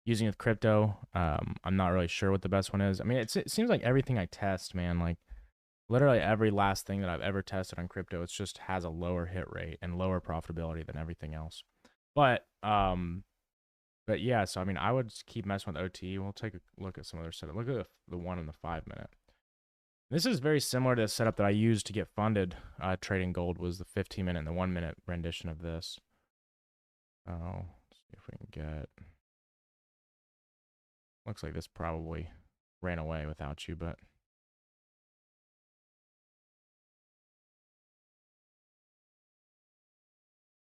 Using it with crypto, I'm not really sure what the best one is. I mean, it seems like everything I test, man, like literally every last thing that I've ever tested on crypto, it just has a lower hit rate and lower profitability than everything else. But yeah, so I mean, I would just keep messing with OT. We'll take a look at some other setup. Look at the one in the 5 minute. This is very similar to the setup that I used to get funded trading gold. Was the 15 minute and the 1 minute rendition of this. Oh, let's see if we can get. Looks like this probably ran away without you, but.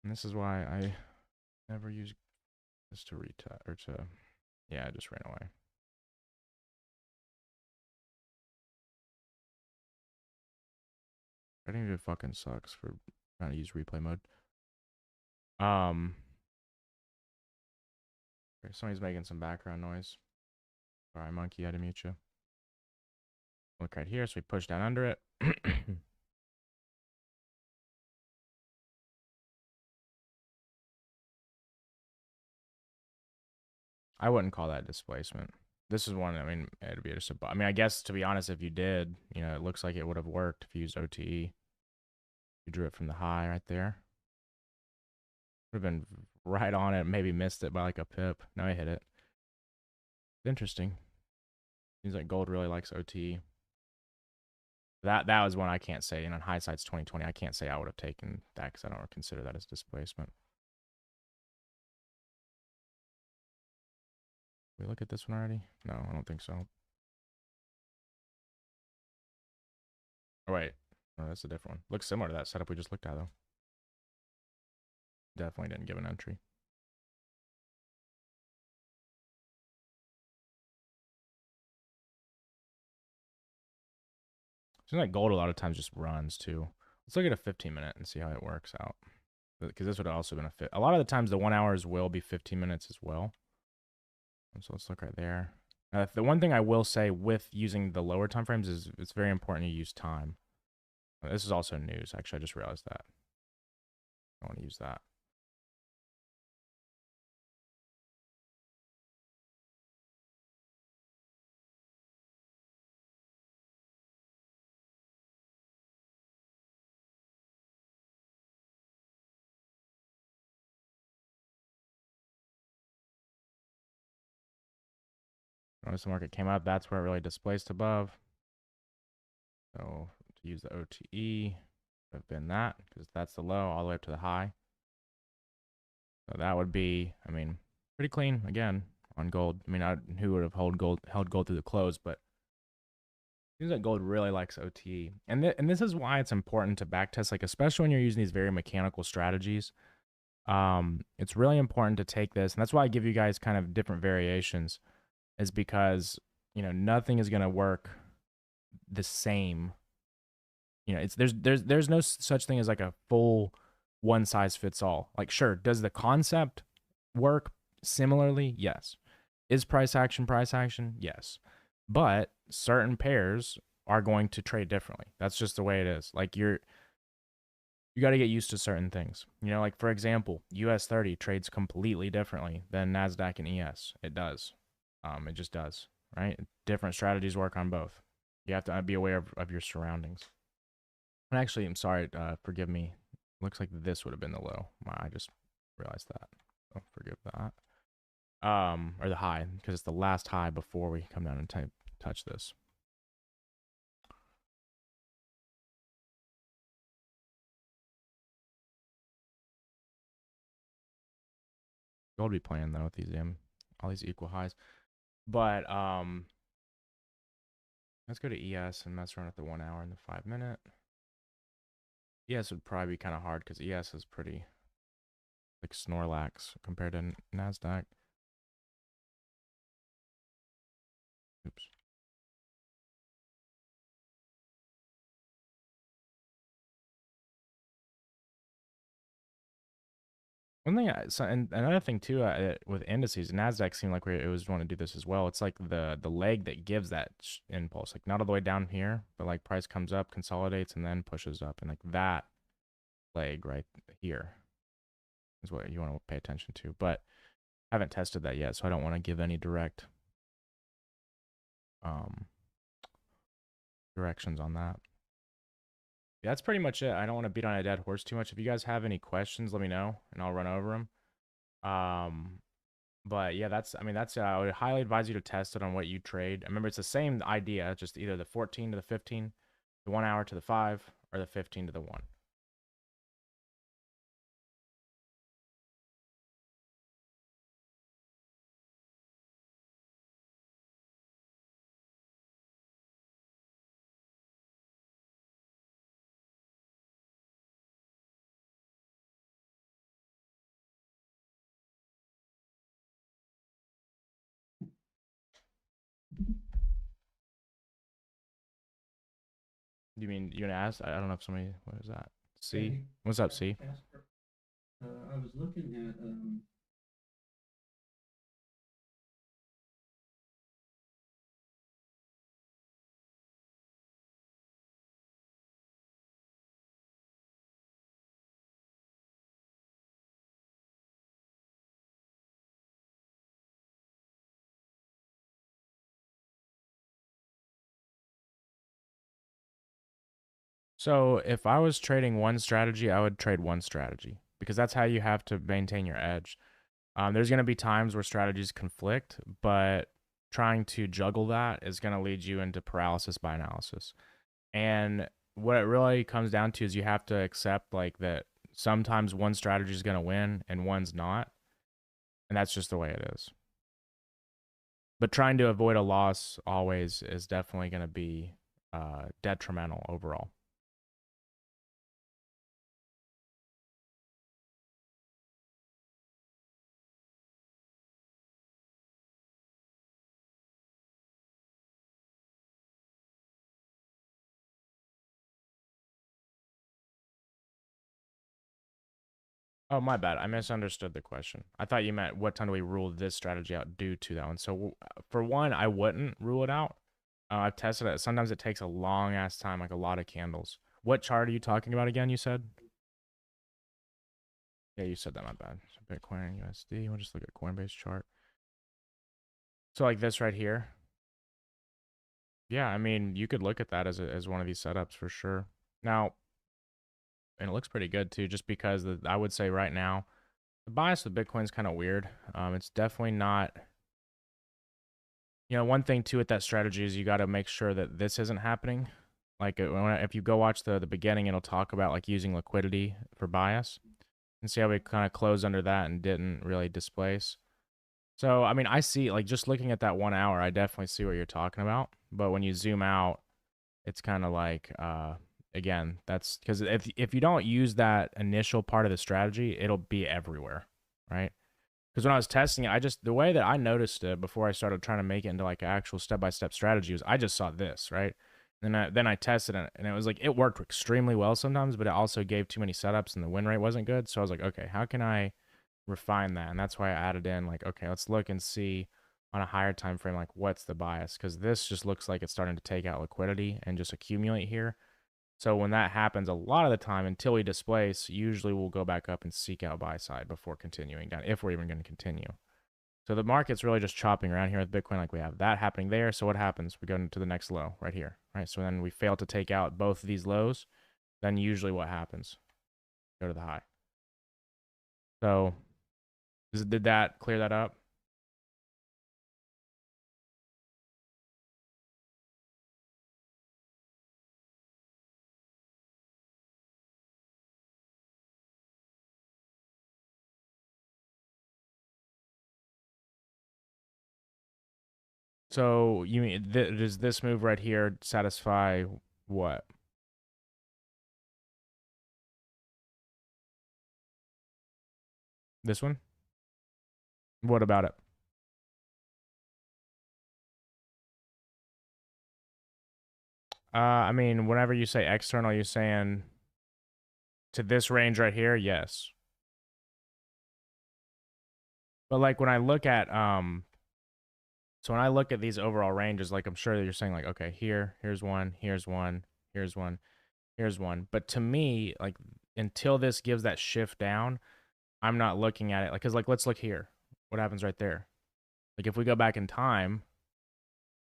And this is why I never use this to retest or to, yeah, it just ran away. I think it fucking sucks for trying to use replay mode. Okay, somebody's making some background noise. Sorry, monkey, I had to mute you. Look right here, so we push down under it. I wouldn't call that displacement. This is one, I mean, it'd be just a, I mean, I guess to be honest, if you did, you know, it looks like it would have worked if you used OTE. You drew it from the high right there. Would have been right on it, maybe missed it by like a pip. No, I hit it. Interesting. Seems like gold really likes OTE. That was one I can't say. And on hindsight's 2020, I can't say I would have taken that because I don't consider that as displacement. We look at this one already? No, I don't think so. Oh wait, no, that's a different one. Looks similar to that setup we just looked at though. Definitely didn't give an entry. Seems like gold a lot of times just runs too. Let's look at a 15 minute and see how it works out. Because this would have also been a fit. A lot of the times the 1 hours will be 15 minutes as well. So let's look right there. The one thing I will say with using the lower time frames is it's very important to use time. This is also news. Actually, I just realized that. I want to use that. Notice the market came up. That's where it really displaced above. So to use the OTE, would have been that because that's the low all the way up to the high. So that would be, I mean, pretty clean again on gold. I mean, who would have held gold through the close, but it seems like gold really likes OTE. And this is why it's important to backtest, like especially when you're using these very mechanical strategies. It's really important to take this, and that's why I give you guys kind of different variations, is because, you know, nothing is going to work the same. You know, there's no such thing as like a full one size fits all. Like, sure, does the concept work similarly? Yes. Is price action? Yes. But certain pairs are going to trade differently. That's just the way it is. Like you got to get used to certain things. You know, like for example, US 30 trades completely differently than NASDAQ and ES. It does. It just does, right? Different strategies work on both. You have to be aware of your surroundings. And actually, I'm sorry, forgive me. Looks like this would have been the low. I just realized that. So forgive that. Or the high, because it's the last high before we come down and touch this. Gold be playing though with these all these equal highs. But let's go to ES and mess around at the 1 hour and the 5 minute. ES would probably be kind of hard because ES is pretty like Snorlax compared to NASDAQ. Oops. One thing, and another thing too, with indices, Nasdaq seemed like it was want to do this as well. It's like the leg that gives that impulse, like not all the way down here, but like price comes up, consolidates, and then pushes up, and like that leg right here is what you want to pay attention to. But I haven't tested that yet, so I don't want to give any direct directions on that. Yeah, that's pretty much it. I don't want to beat on a dead horse too much. If you guys have any questions, let me know, and I'll run over them. But yeah, that's I would highly advise you to test it on what you trade. Remember, it's the same idea, just either the 14 to the 15, the 1 hour to the 5, or the 15 to the 1. You mean you gonna ask? I don't know if somebody, what is that? C? What's up, C? Casper. I was looking at So if I was trading one strategy, I would trade one strategy because that's how you have to maintain your edge. There's going to be times where strategies conflict, but trying to juggle that is going to lead you into paralysis by analysis. And what it really comes down to is you have to accept like that sometimes one strategy is going to win and one's not. And that's just the way it is. But trying to avoid a loss always is definitely going to be detrimental overall. Oh, my bad. I misunderstood the question. I thought you meant what time do we rule this strategy out due to that one. So for one, I wouldn't rule it out. I've tested it. Sometimes it takes a long ass time, like a lot of candles. What chart are you talking about again? You said? Yeah, you said that. My bad. So Bitcoin and USD. We'll just look at Coinbase chart. So like this right here. Yeah, I mean, you could look at that as one of these setups for sure. Now, and it looks pretty good too, just because I would say right now, the bias with Bitcoin is kind of weird. It's definitely not. One thing too with that strategy is you got to make sure that this isn't happening. Like if you go watch the beginning, it'll talk about like using liquidity for bias, and see how we kind of closed under that and didn't really displace. So I mean, I see like just looking at that 1 hour, I definitely see what you're talking about. But when you zoom out, it's kind of like again, that's because if you don't use that initial part of the strategy, it'll be everywhere, right? Because when I was testing it, the way that I noticed it before I started trying to make it into like an actual step-by-step strategy was I just saw this, right? And then I tested it, and it was like it worked extremely well sometimes, but it also gave too many setups and the win rate wasn't good. So I was like, okay, how can I refine that? And that's why I added in like, okay, let's look and see on a higher time frame like what's the bias, because this just looks like it's starting to take out liquidity and just accumulate here. So when that happens, a lot of the time until we displace, usually we'll go back up and seek out buy side before continuing down, if we're even going to continue. So the market's really just chopping around here with Bitcoin like we have that happening there. So what happens? We go into the next low right here, right? So then we fail to take out both of these lows. Then usually what happens? Go to the high. So did that clear that up? So you mean does this move right here satisfy what? This one? What about it? I mean, whenever you say external, you're saying to this range right here, yes. But like when I look at so when I look at these overall ranges, like I'm sure that you're saying like, okay, here's one, here's one, here's one, here's one. But to me, like until this gives that shift down, I'm not looking at it like, cause like let's look here. What happens right there? Like if we go back in time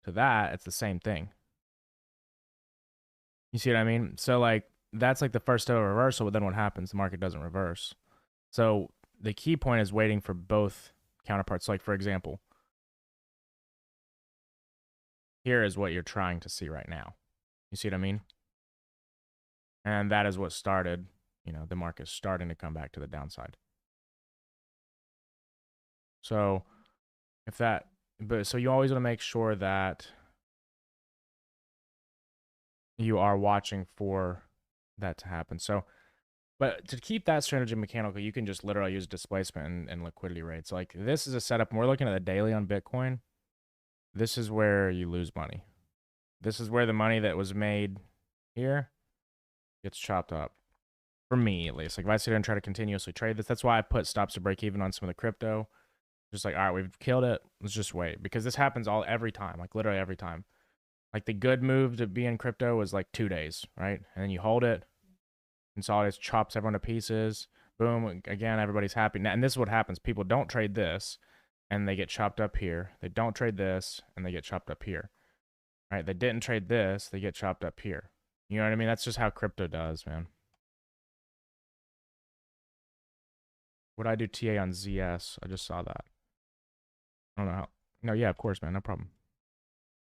to that, it's the same thing. You see what I mean? So like that's like the first step of reversal, but then what happens? The market doesn't reverse. So the key point is waiting for both counterparts. Like for example, here is what you're trying to see right now. You see what I mean? And that is what started, you know, the market starting to come back to the downside. So if that, but so you always want to make sure that you are watching for that to happen. So, but to keep that strategy mechanical, you can just literally use displacement and liquidity rates. Like this is a setup, and we're looking at the daily on Bitcoin. This is where you lose money. This is where the money that was made here gets chopped up. For me, at least. Like if I sit here and try to continuously trade this, that's why I put stops to break even on some of the crypto. Just like, all right, we've killed it. Let's just wait. Because this happens every time, like literally every time. Like the good move to be in crypto was like 2 days, right? And then you hold it, consolidates, chops everyone to pieces. Boom, again, everybody's happy. And this is what happens. People don't trade this and they get chopped up here. They don't trade this and they get chopped up here. Right? They didn't trade this, they get chopped up here. You know what I mean? That's just how crypto does, man. Would I do TA on ZS? I just saw that. I don't know how. No, yeah, of course, man. No problem.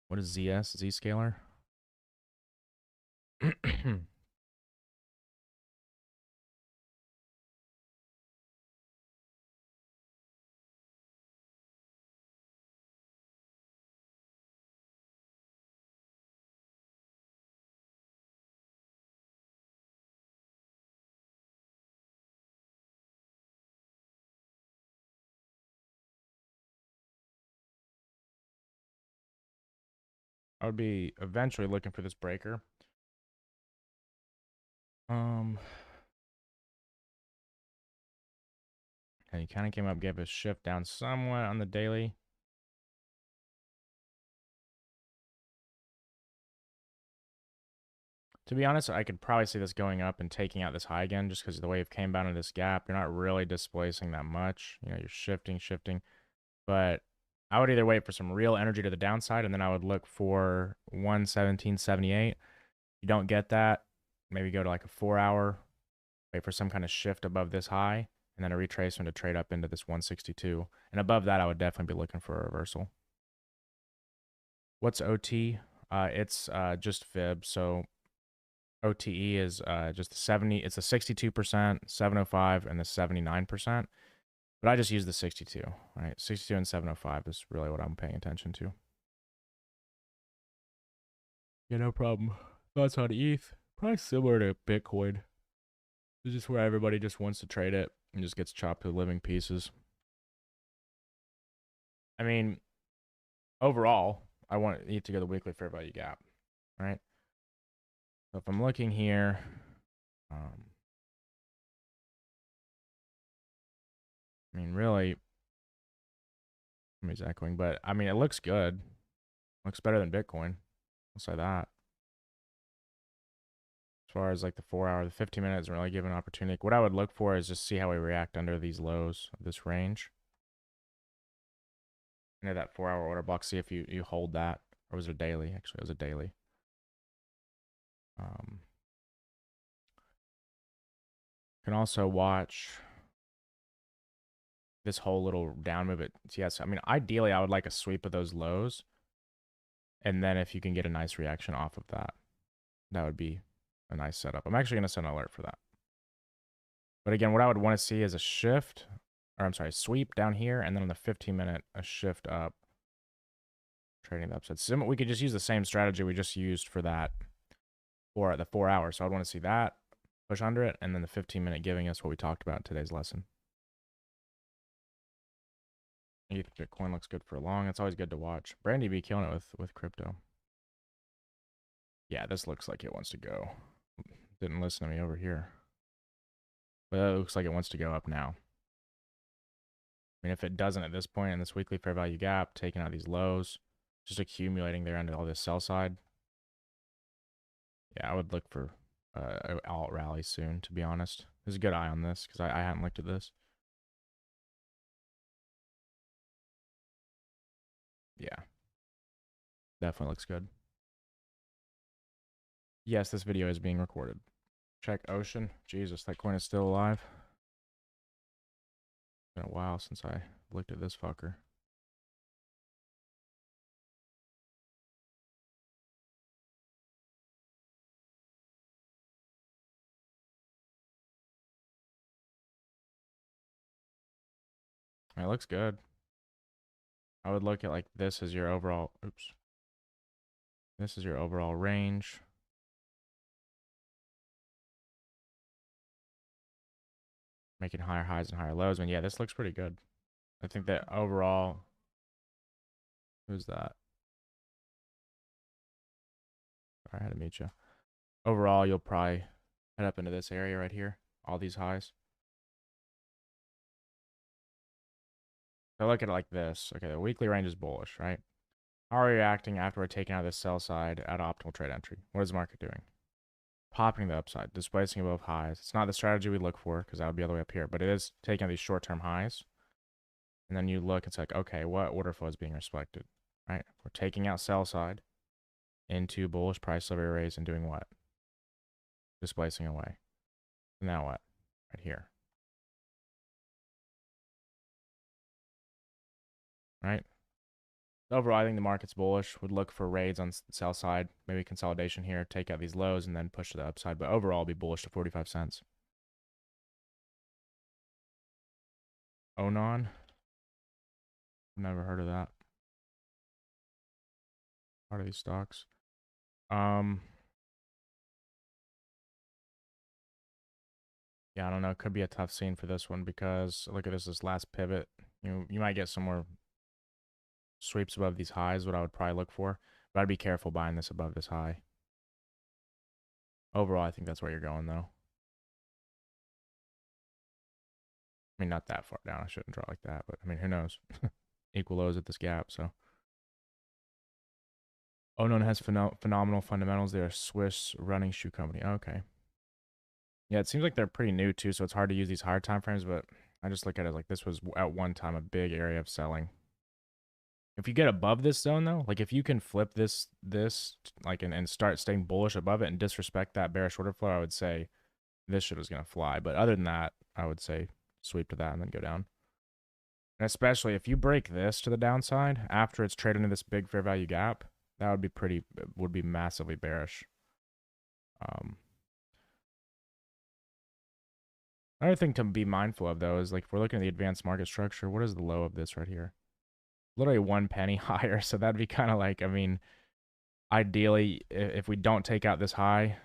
What is ZS? Zscaler? I would be eventually looking for this breaker. And he kind of came up, gave a shift down somewhat on the daily. To be honest, I could probably see this going up and taking out this high again just because of the way it came down to this gap. You're not really displacing that much. You know, you're shifting. But I would either wait for some real energy to the downside and then I would look for 117.78. You don't get that, maybe go to like a 4-hour, wait for some kind of shift above this high, and then a retracement to trade up into this 162. And above that, I would definitely be looking for a reversal. What's OT? It's just fib. So OTE is just the 70. It's the 62%, 705, and the 79%. But I just use the 62, right? 62 and 705 is really what I'm paying attention to. Yeah, no problem. Thoughts on ETH? Probably similar to Bitcoin. It's just where everybody just wants to trade it and just gets chopped to living pieces. I mean, overall, I want ETH to go the weekly fair value gap, right? So if I'm looking here, I mean, really, somebody's echoing, but I mean, it looks good. Looks better than Bitcoin. I'll say that. As far as like the 4-hour, the 15 minutes doesn't really give an opportunity. What I would look for is just see how we react under these lows of this range. Into that 4-hour order block, see if you hold that. Or was it a daily? Actually, it was a daily. Can also watch this whole little down move. Yes, I mean, ideally, I would like a sweep of those lows. And then if you can get a nice reaction off of that, that would be a nice setup. I'm actually going to send an alert for that. But again, what I would want to see is a shift, or I'm sorry, sweep down here, and then on the 15-minute, a shift up. trading the upside. We could just use the same strategy we just used for that for the 4 hours. So I'd want to see that, push under it, and then the 15-minute giving us what we talked about in today's lesson. Bitcoin looks good for long. It's always good to watch. Brandy be killing it with crypto. Yeah, this looks like it wants to go. Didn't listen to me over here. But it looks like it wants to go up now. I mean, if it doesn't at this point in this weekly fair value gap, taking out these lows, just accumulating there under all this sell side. Yeah, I would look for an alt rally soon, to be honest. There's a good eye on this because I hadn't looked at this. Yeah. Definitely looks good. Yes, this video is being recorded. Check Ocean. Jesus, that coin is still alive. It's been a while since I looked at this fucker. It looks good. I would look at like this as your overall, oops. This is your overall range. Making higher highs and higher lows. I mean, yeah, this looks pretty good. I think that overall, who's that? Sorry, I had to mute you. Overall, you'll probably head up into this area right here. All these highs. So look at it like this. Okay, the weekly range is bullish, right? How are we reacting after we're taking out this sell side at optimal trade entry? What is the market doing? Popping the upside, displacing above highs. It's not the strategy we look for because that would be all the way up here, but it is taking out these short-term highs. And then you look, it's like, okay, what order flow is being respected, right? We're taking out sell side into bullish price level arrays and doing what? Displacing away. Now what? Right here. Right? Overall, I think the market's bullish. Would look for raids on the sell side, maybe consolidation here, take out these lows, and then push to the upside. But overall, be bullish to 45 cents. Onan. Never heard of that. Part of these stocks. Yeah, I don't know. It could be a tough scene for this one because look at this last pivot. You might get some more sweeps above these highs, what I would probably look for. But I'd be careful buying this above this high. Overall, I think that's where you're going, though. I mean, not that far down. I shouldn't draw like that, but I mean, who knows? Equal lows at this gap, so. Onan has phenomenal fundamentals. They're a Swiss running shoe company. Okay. Yeah, it seems like they're pretty new, too, so it's hard to use these higher time frames, but I just look at it like this was at one time a big area of selling. If you get above this zone, though, like if you can flip this like and start staying bullish above it and disrespect that bearish order flow, I would say this shit is going to fly. But other than that, I would say sweep to that and then go down. And especially if you break this to the downside after it's traded into this big fair value gap, that would be massively bearish. Another thing to be mindful of, though, is like if we're looking at the advanced market structure, what is the low of this right here? Literally 1 penny higher, so that'd be kind of like, I mean, ideally, if we don't take out this high,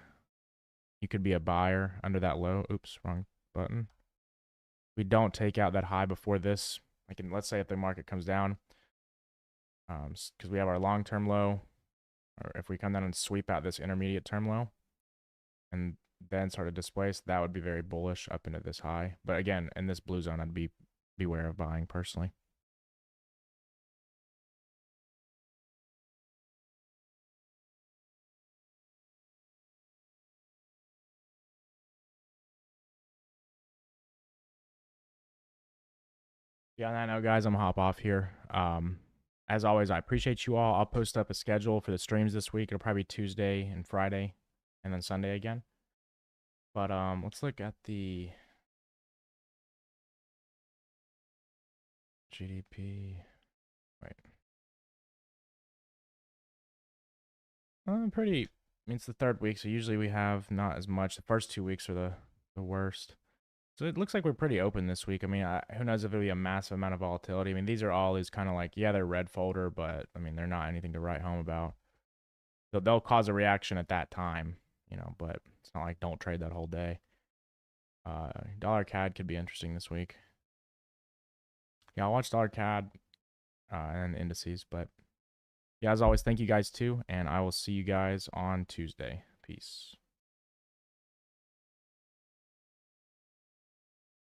you could be a buyer under that low. Oops, wrong button. If we don't take out that high before this, like let's say if the market comes down, because we have our long-term low, or if we come down and sweep out this intermediate term low, and then start to displace, that would be very bullish up into this high. But again, in this blue zone, I'd beware of buying personally. Yeah, on that note, guys, I'm gonna hop off here. As always, I appreciate you all. I'll post up a schedule for the streams this week. It'll probably be Tuesday and Friday, and then Sunday again. But let's look at the GDP. Wait. Pretty. I mean, it's the third week, so usually we have not as much. The first 2 weeks are the worst. So it looks like we're pretty open this week. I mean, who knows if it'll be a massive amount of volatility. I mean, these are always kind of like, yeah, they're red folder, but I mean, they're not anything to write home about. They'll cause a reaction at that time, you know, but it's not like don't trade that whole day. Dollar CAD could be interesting this week. Yeah, I'll watch dollar CAD and indices, but yeah, as always, thank you guys too, and I will see you guys on Tuesday. Peace.